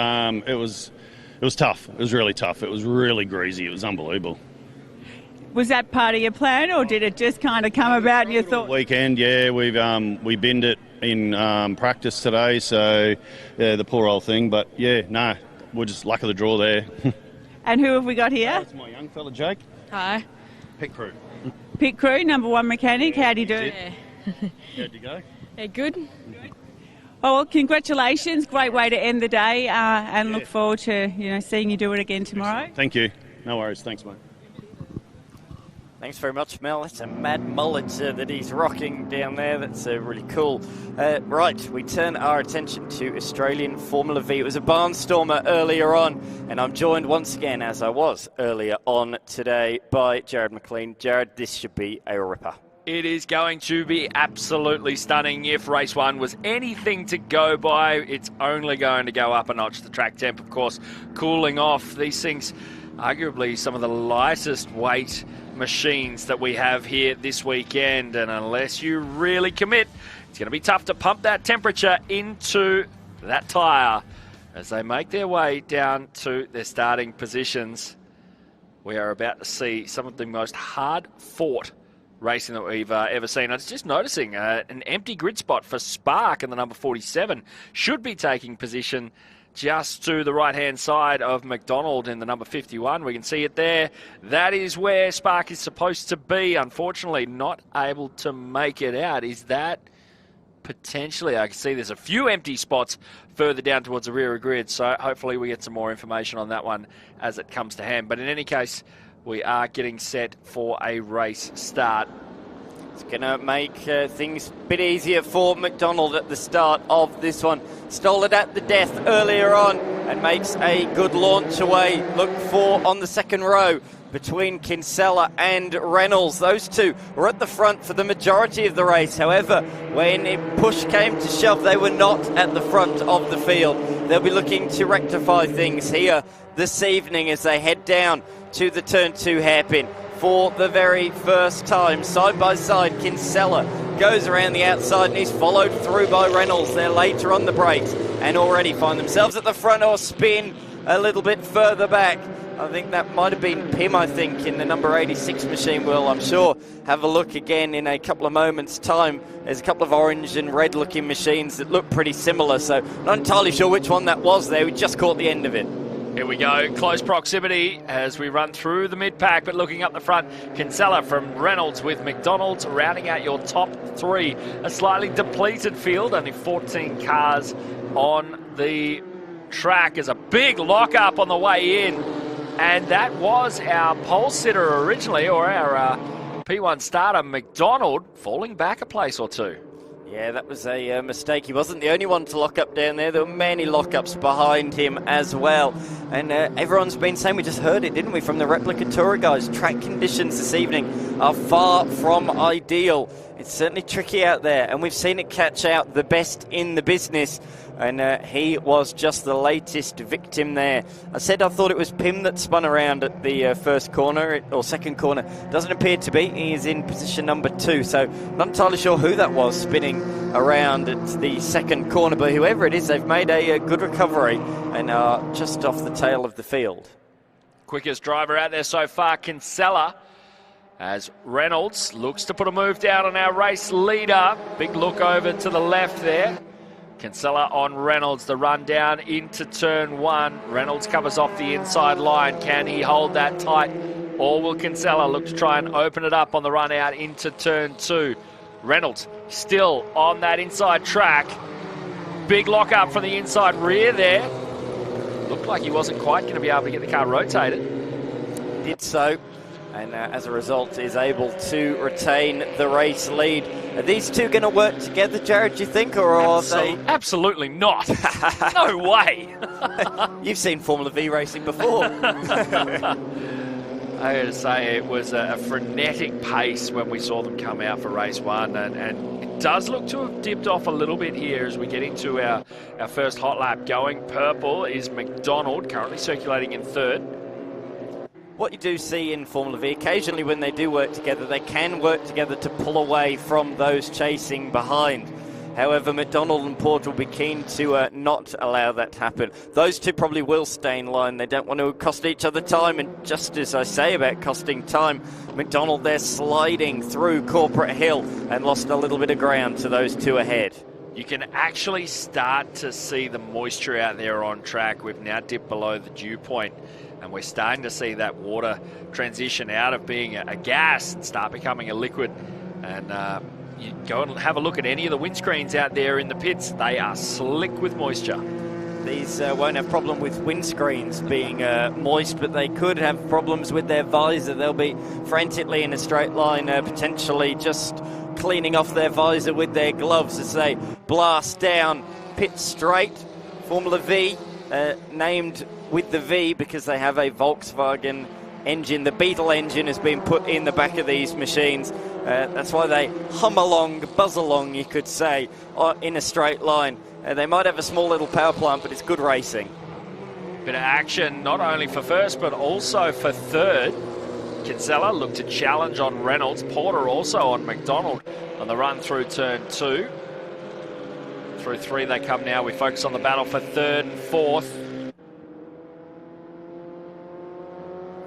tough. It was really tough. It was really greasy. It was unbelievable. Was that part of your plan, or did it just kind of come about and you thought? Weekend, yeah, we binned it in practice today, so yeah, the poor old thing. But yeah, no, we're just luck of the draw there. And who have we got here? That's my young fella, Jake. Hi. Pit crew. Pit crew, number 1 mechanic. How do you do? Yeah. How'd you go? Yeah, good. Oh, well, congratulations. Great way to end the day, and look forward to seeing you do it again tomorrow. Thank you. No worries. Thanks, mate. Thanks very much, Mel. That's a mad mullet that he's rocking down there. That's really cool. Right, we turn our attention to Australian Formula V. It was a barnstormer earlier on, and I'm joined once again, as I was earlier on today, by Jared McLean. Jared, this should be a ripper. It is going to be absolutely stunning. If race one was anything to go by, it's only going to go up a notch. The track temp, of course, cooling off. These things, arguably some of the lightest weight machines that we have here this weekend, and unless you really commit, it's going to be tough to pump that temperature into that tyre as they make their way down to their starting positions. We are about to see some of the most hard-fought racing that we've ever seen. I was just noticing an empty grid spot for Spark in the number 47 should be taking position just to the right-hand side of McDonald in the number 51. We can see it there. That is where Spark is supposed to be. Unfortunately, not able to make it out. Is that potentially? I can see there's a few empty spots further down towards the rear of grid, so hopefully we get some more information on that one as it comes to hand. But in any case, we are getting set for a race start. It's going to make things a bit easier for McDonald at the start of this one. Stole it at the death earlier on and makes a good launch away. Look for on the second row between Kinsella and Reynolds. Those two were at the front for the majority of the race. However, when push came to shove, they were not at the front of the field. They'll be looking to rectify things here this evening as they head down to the turn 2 hairpin. For the very first time, side by side, Kinsella goes around the outside and he's followed through by Reynolds. They're later on the brakes and already find themselves at the front or spin a little bit further back. I think that might have been Pim, in the number 86 machine. We'll, I'm sure, have a look again in a couple of moments' time. There's a couple of orange and red looking machines that look pretty similar, so not entirely sure which one that was there. We just caught the end of it. Here we go, close proximity as we run through the mid-pack, but looking up the front, Kinsella from Reynolds with McDonald's rounding out your top three. A slightly depleted field, only 14 cars on the track. As a big lock-up on the way in, and that was our pole sitter originally, or our P1 starter, McDonald, falling back a place or two. Yeah, that was a mistake. He wasn't the only one to lock up down there. There were many lockups behind him as well. And everyone's been saying, we just heard it, didn't we, from the Replica Tourer guys. Track conditions this evening are far from ideal. It's certainly tricky out there, and we've seen it catch out the best in the business. And he was just the latest victim there. I said I thought it was Pim that spun around at the first corner, or second corner. Doesn't appear to be. He is in position number 2, so not entirely sure who that was spinning around at the second corner, but whoever it is, they've made a good recovery and are just off the tail of the field. Quickest driver out there so far, Kinsella, as Reynolds looks to put a move down on our race leader. Big look over to the left there. Kinsella on Reynolds, the run down into turn 1. Reynolds covers off the inside line. Can he hold that tight, or will Kinsella look to try and open it up on the run out into turn 2? Reynolds still on that inside track. Big lock up from the inside rear there. Looked like he wasn't quite going to be able to get the car rotated. Did so, and as a result is able to retain the race lead. Are these two going to work together, Jared, do you think, or are they? Absolutely not. No way. You've seen Formula V racing before. I got to say, it was a frenetic pace when we saw them come out for race 1, and it does look to have dipped off a little bit here as we get into our first hot lap. Going purple is McDonald, currently circulating in 3rd. What you do see in Formula V, occasionally when they do work together, they can work together to pull away from those chasing behind. However, McDonald and Port will be keen to not allow that to happen. Those two probably will stay in line. They don't want to cost each other time, and just as I say about costing time, McDonald there sliding through Corporate Hill and lost a little bit of ground to those two ahead. You can actually start to see the moisture out there on track. We've now dipped below the dew point, and we're starting to see that water transition out of being a gas and start becoming a liquid. And you go and have a look at any of the windscreens out there in the pits. They are slick with moisture. These won't have problem with windscreens being moist, but they could have problems with their visor. They'll be frantically in a straight line, potentially just cleaning off their visor with their gloves as they blast down pit straight. Formula V, named with the V because they have a Volkswagen engine. The Beetle engine has been put in the back of these machines. That's why they hum along, buzz along, you could say, in a straight line. They might have a small little power plant, but it's good racing. Bit of action, not only for first, but also for third. Kinsella looked to challenge on Reynolds. Porter also on McDonald on the run through turn 2. Through 3 they come now. We focus on the battle for third and fourth.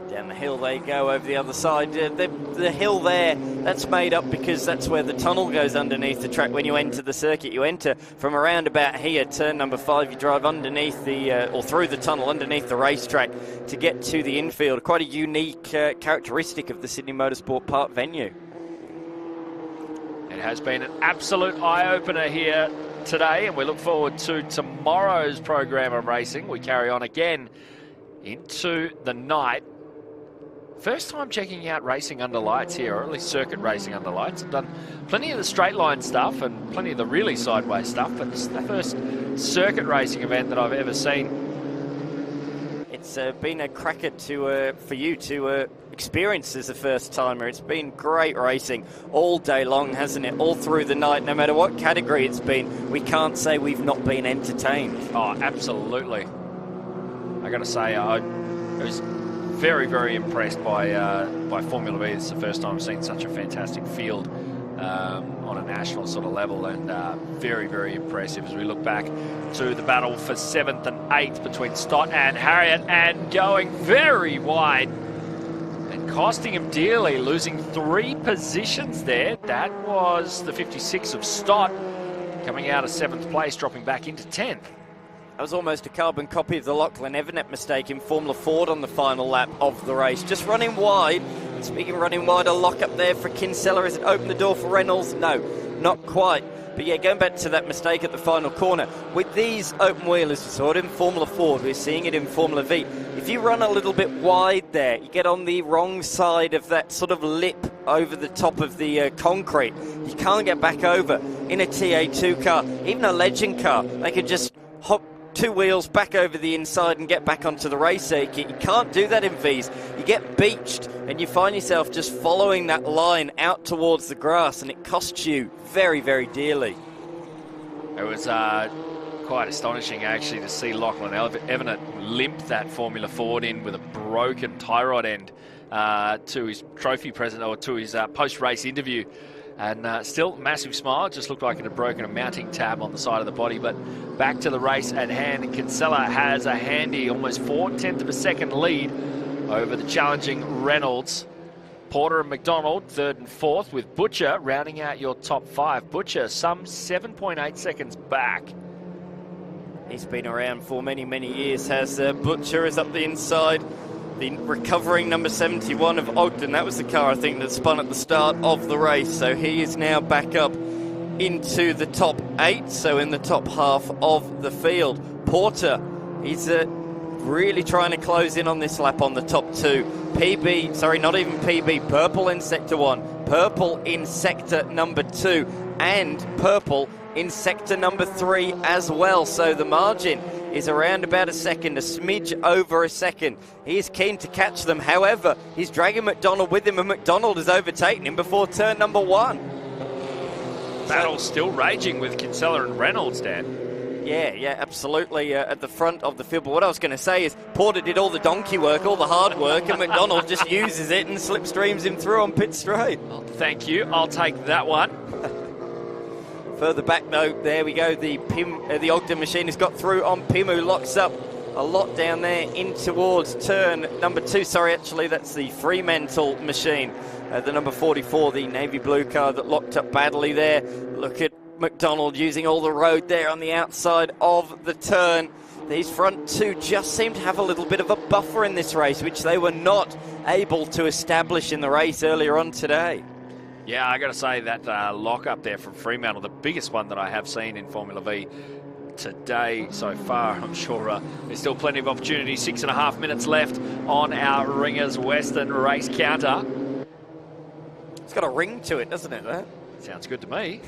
Down the hill they go over the other side. The hill there, that's made up because that's where the tunnel goes underneath the track when you enter the circuit. You enter from around about here, turn number 5, you drive underneath or through the tunnel underneath the racetrack to get to the infield. Quite a unique characteristic of the Sydney Motorsport Park venue. It has been an absolute eye-opener here today, and we look forward to tomorrow's program of racing. We carry on again into the night. First time checking out racing under lights here, or at least circuit racing under lights. I've done plenty of the straight line stuff and plenty of the really sideways stuff, but this is the first circuit racing event that I've ever seen. It's been a cracker for you to experience as a first timer. It's been great racing all day long, hasn't it? All through the night, no matter what category it's been. We can't say we've not been entertained. Oh, absolutely. I got to say, I was very, very impressed by Formula V. It's the first time I've seen such a fantastic field on a national sort of level, and very, very impressive as we look back to the battle for 7th and 8th between Stott and Harriet, and going very wide and costing him dearly, losing 3 positions there. That was the 56 of Stott, coming out of 7th place, dropping back into 10th. That was almost a carbon copy of the Lachlan Everett mistake in Formula Ford on the final lap of the race. Just running wide. Speaking of running wide, a lock up there for Kinsella. Has it opened the door for Reynolds? No, not quite. But yeah, going back to that mistake at the final corner, with these open wheelers, we saw it in Formula Ford, we're seeing it in Formula V. If you run a little bit wide there, you get on the wrong side of that sort of lip over the top of the concrete. You can't get back over. In a TA2 car, even a Legend car, they could just hop 2 wheels back over the inside and get back onto the race circuit. You can't do that in Vs. You get beached and you find yourself just following that line out towards the grass, and it costs you very, very dearly. It was quite astonishing actually to see Lachlan Everett limp that Formula Ford in with a broken tie rod end to his trophy present, or to his post-race interview. And still, massive smile. Just looked like it had broken a mounting tab on the side of the body. But back to the race at hand. Kinsella has a handy almost 4/10 of a second lead over the challenging Reynolds. Porter and McDonald, 3rd and 4th, with Butcher rounding out your top 5. Butcher, some 7.8 seconds back. He's been around for many, many years, has Butcher, is up the inside. The recovering number 71 of Ogden. That was the car, I think, that spun at the start of the race. So he is now back up into the top 8, so in the top half of the field. Porter, he's really trying to close in on this lap on the top 2. PB, sorry, not even PB, purple in sector 1, purple in sector number 2, and purple in sector number 3 as well. So the margin is around about a second, a smidge over a second. He is keen to catch them. However, he's dragging McDonald with him, and McDonald has overtaken him before turn number 1. Battle still raging with Kinsella and Reynolds, Dan. Yeah, absolutely at the front of the field. But what I was going to say is Porter did all the donkey work, all the hard work, and McDonald just uses it and slipstreams him through on pit straight. Well, thank you. I'll take that one. Further back, though, there we go. The Ogden machine has got through on Pim, who locks up a lot down there in towards turn number 2. Sorry, actually, that's the Fremantle machine. The number 44, the navy blue car that locked up badly there. Look at McDonald using all the road there on the outside of the turn. These front 2 just seem to have a little bit of a buffer in this race, which they were not able to establish in the race earlier on today. Yeah, I got to say that lock up there from Fremantle, the biggest one that I have seen in Formula V today so far. I'm sure there's still plenty of opportunity. 6.5 minutes left on our Ringers Western race counter. It's got a ring to it, doesn't it? That sounds good to me.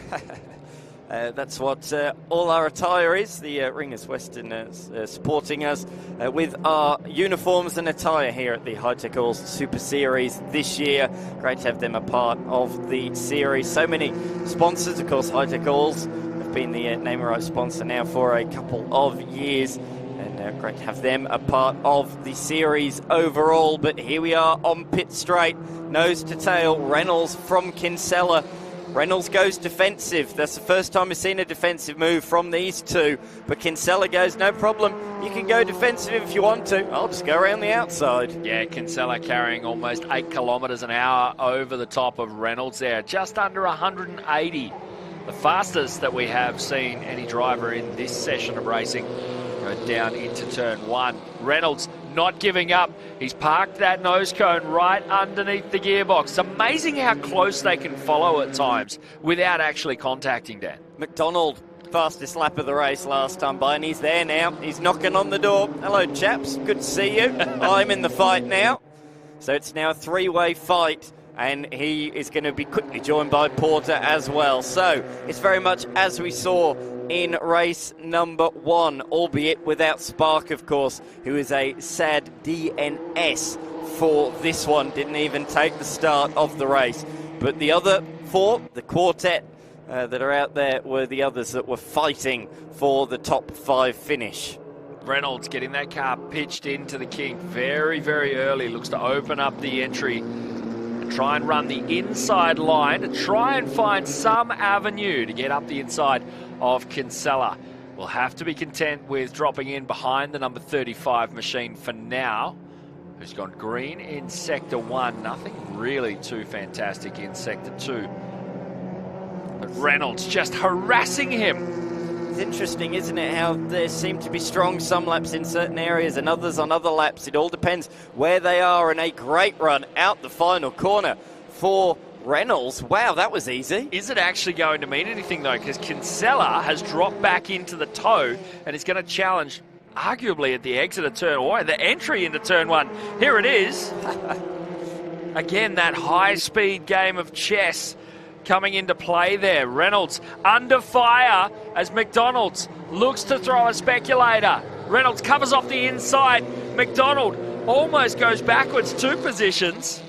That's what all our attire is. The Ringers Western supporting us with our uniforms and attire here at the Hi-Tec Alls Super Series this year. Great to have them a part of the series. So many sponsors, of course. Hi-Tec Alls have been the name right sponsor now for a couple of years. And great to have them a part of the series overall. But here we are on pit straight, nose to tail. Reynolds from Kinsella. Reynolds goes defensive. That's the first time we've seen a defensive move from these two. But Kinsella goes, no problem. You can go defensive if you want to. I'll just go around the outside. Yeah, Kinsella carrying almost 8 kilometres an hour over the top of Reynolds there. Just under 180. The fastest that we have seen any driver in this session of racing. Go down into turn 1. Reynolds not giving up. He's parked that nose cone right underneath the gearbox. It's amazing how close they can follow at times without actually contacting Dan. McDonald, fastest lap of the race last time by, and he's there now. He's knocking on the door. Hello, chaps. Good to see you. I'm in the fight now. So it's now a 3-way fight, and he is going to be quickly joined by Porter as well. So it's very much as we saw in race number 1, albeit without Spark, of course, who is a sad DNS for this one. Didn't even take the start of the race. But the other 4, the quartet that are out there, were the others that were fighting for the top 5 finish. Reynolds getting that car pitched into the kink very, very early. Looks to open up the entry and try and run the inside line to try and find some avenue to get up the inside of Kinsella. Will have to be content with dropping in behind the number 35 machine for now, who's gone green in Sector 1. Nothing really too fantastic in Sector 2. But Reynolds just harassing him. It's interesting, isn't it, how there seem to be strong some laps in certain areas and others on other laps. It all depends where they are, and a great run out the final corner for Reynolds. Wow, that was easy. Is it actually going to mean anything, though? Because Kinsella has dropped back into the toe and is going to challenge, arguably, at the exit of turn 1, the entry into turn 1. Here it is. Again, that high-speed game of chess coming into play there. Reynolds under fire as McDonald looks to throw a speculator. Reynolds covers off the inside. McDonald almost goes backwards 2 positions.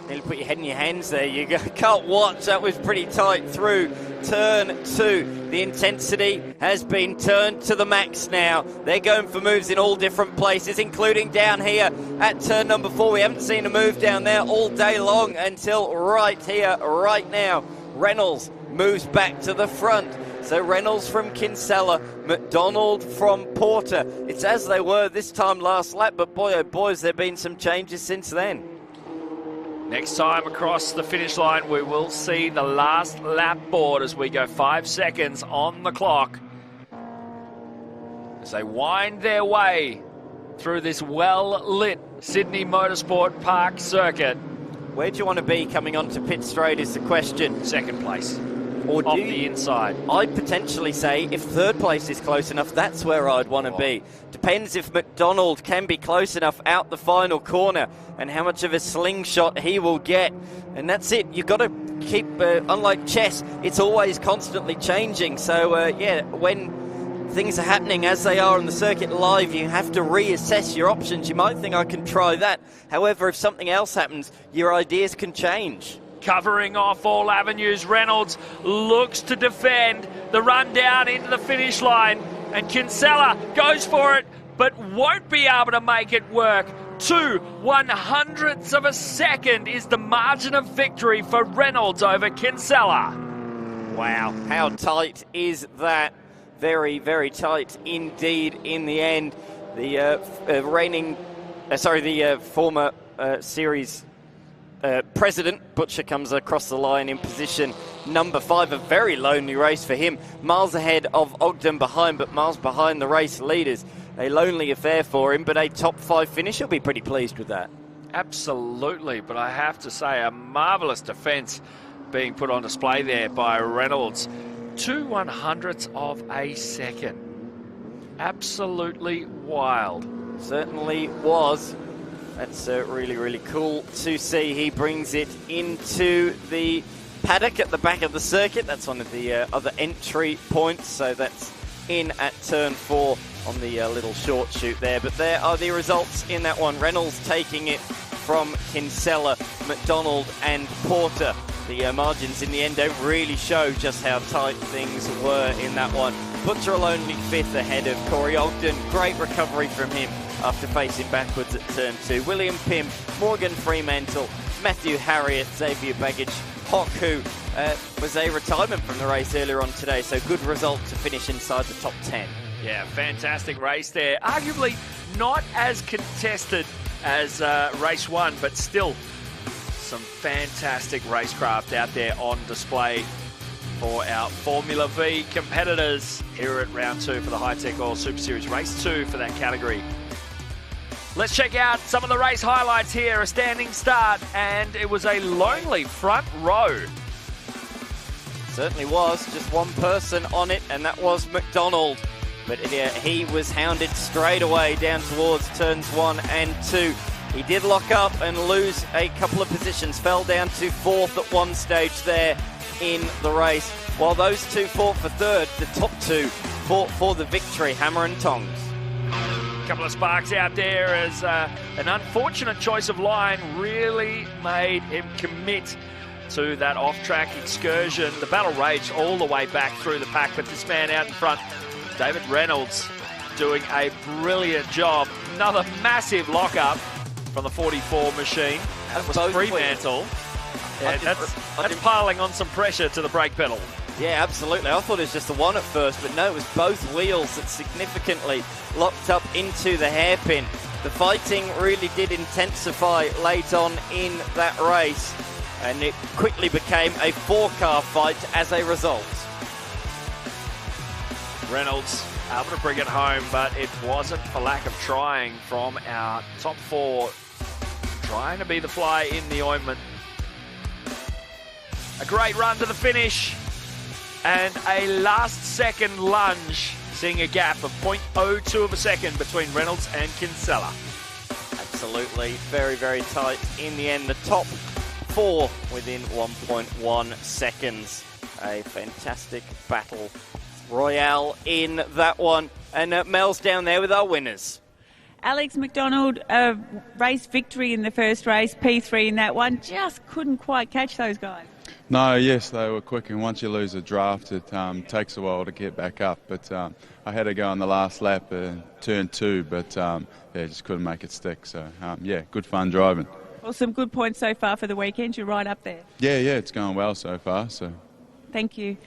Nearly put your head in your hands there. You can't watch. That was pretty tight through turn 2. The intensity has been turned to the max now. They're going for moves in all different places, including down here at turn number 4. We haven't seen a move down there all day long until right here, right now. Reynolds moves back to the front. So Reynolds from Kinsella, McDonald from Porter. It's as they were this time last lap, but boy, oh boy, has there been some changes since then. Next time across the finish line, we will see the last lap board as we go 5 seconds on the clock as they wind their way through this well-lit Sydney Motorsport Park circuit. Where do you want to be coming onto pit straight is the question. Second place. Or off the inside. I'd potentially say if third place is close enough, that's where I'd want to be. Depends if McDonald can be close enough out the final corner and how much of a slingshot he will get. And that's it. You've got to keep, unlike chess, it's always constantly changing. So, yeah, when things are happening as they are on the circuit live, you have to reassess your options. You might think I can try that. However, if something else happens, your ideas can change. Covering off all avenues, Reynolds looks to defend the run down into the finish line, and Kinsella goes for it but won't be able to make it work. 2/100ths of a second is the margin of victory for Reynolds over Kinsella. Wow, how tight is that? Very, very tight indeed in the end. The former series President Butcher comes across the line in position number 5. A very lonely race for him. Miles ahead of Ogden behind, but miles behind the race leaders. A lonely affair for him, but a top 5 finish. He'll be pretty pleased with that. Absolutely, but I have to say a marvellous defence being put on display there by Reynolds. 2/100ths of a second. Absolutely wild. Certainly was. That's really, really cool to see. He brings it into the paddock at the back of the circuit. That's one of the other entry points, so that's in at turn 4 on the little short shoot there. But there are the results in that one. Reynolds taking it from Kinsella, McDonald and Porter. The margins in the end don't really show just how tight things were in that one. Butcherell only 5th ahead of Corey Ogden. Great recovery from him after facing backwards at turn 2. William Pym, Morgan Fremantle, Matthew Harriott, Xavier Baggage, Hock, who was a retirement from the race earlier on today, so good result to finish inside the top 10. Yeah, fantastic race there. Arguably not as contested as race 1, but still some fantastic racecraft out there on display for our Formula V competitors here at round 2 for the Hi-Tec Oil Super Series, race 2 for that category. Let's check out some of the race highlights here. A standing start, and it was a lonely front row. Certainly was. Just one person on it, and that was McDonald. But he was hounded straight away down towards turns 1 and 2. He did lock up and lose a couple of positions. Fell down to 4th at one stage there in the race. While those two fought for 3rd, the top 2 fought for the victory, hammer and tongs. Couple of sparks out there as an unfortunate choice of line really made him commit to that off-track excursion. The battle raged all the way back through the pack, but this man out in front, David Reynolds, doing a brilliant job. Another massive lock-up from the 44 machine. That was Fremantle. Yeah, that's piling on some pressure to the brake pedal. Yeah, absolutely. I thought it was just the one at first, but no, it was both wheels that significantly locked up into the hairpin. The fighting really did intensify late on in that race, and it quickly became a 4-car fight as a result. Reynolds able to bring it home, but it wasn't for lack of trying from our top 4, trying to be the fly in the ointment. A great run to the finish, and a last-second lunge, seeing a gap of 0.02 of a second between Reynolds and Kinsella. Absolutely, very, very tight in the end. The top 4 within 1.1 seconds. A fantastic battle royale in that one. And Mel's down there with our winners. Alex McDonald, race victory in the first race, P3 in that one. Just couldn't quite catch those guys. No, yes, they were quick, and once you lose a draft, it takes a while to get back up. But I had to go on the last lap, turn 2, but yeah, just couldn't make it stick. So, yeah, good fun driving. Well, some good points so far for the weekend. You're right up there. Yeah, it's going well so far. So, thank you.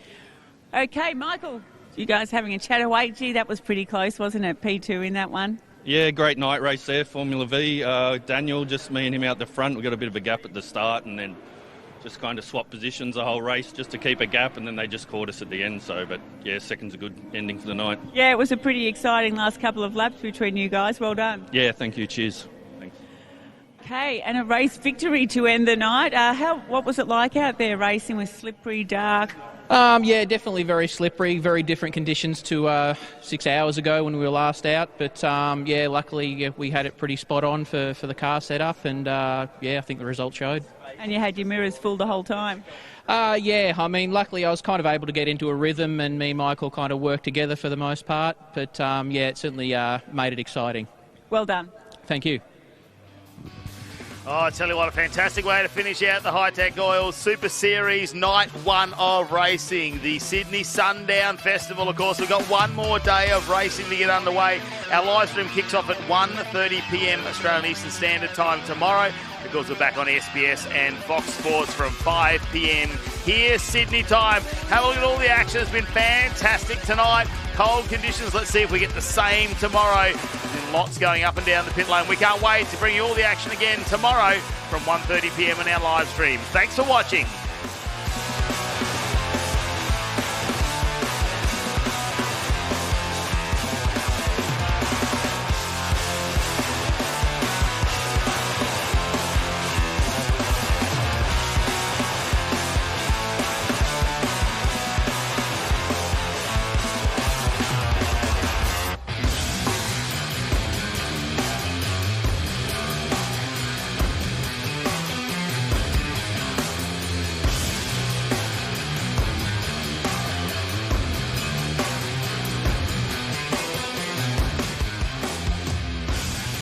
Okay, Michael, you guys having a chat away? Gee, that was pretty close, wasn't it? P2 in that one. Yeah, great night race there, Formula V. Daniel, just me and him out the front. We got a bit of a gap at the start, and then just kind of swapped positions the whole race just to keep a gap, and then they just caught us at the end. So, but yeah, second's a good ending for the night. Yeah, it was a pretty exciting last couple of laps between you guys. Well done. Yeah, thank you. Cheers. Thanks. Okay, and a race victory to end the night. What was it like out there racing with slippery, dark? Yeah, definitely very slippery, very different conditions to 6 hours ago when we were last out. But yeah, luckily we had it pretty spot on for the car setup, and yeah, I think the result showed. And you had your mirrors full the whole time? Yeah, I mean, luckily I was kind of able to get into a rhythm, and me and Michael kind of worked together for the most part. But yeah, it certainly made it exciting. Well done. Thank you. Oh, I tell you what, a fantastic way to finish out the Hi-Tec Oil Super Series Night 1 of racing. The Sydney Sundown Festival, of course. We've got one more day of racing to get underway. Our live stream kicks off at 1:30 p.m. Australian Eastern Standard Time tomorrow. Of course, we're back on SBS and Fox Sports from 5 p.m. here, Sydney time. Have a look at all the action. It's been fantastic tonight. Cold conditions. Let's see if we get the same tomorrow. And lots going up and down the pit lane. We can't wait to bring you all the action again tomorrow from 1:30 p.m. on our live stream. Thanks for watching.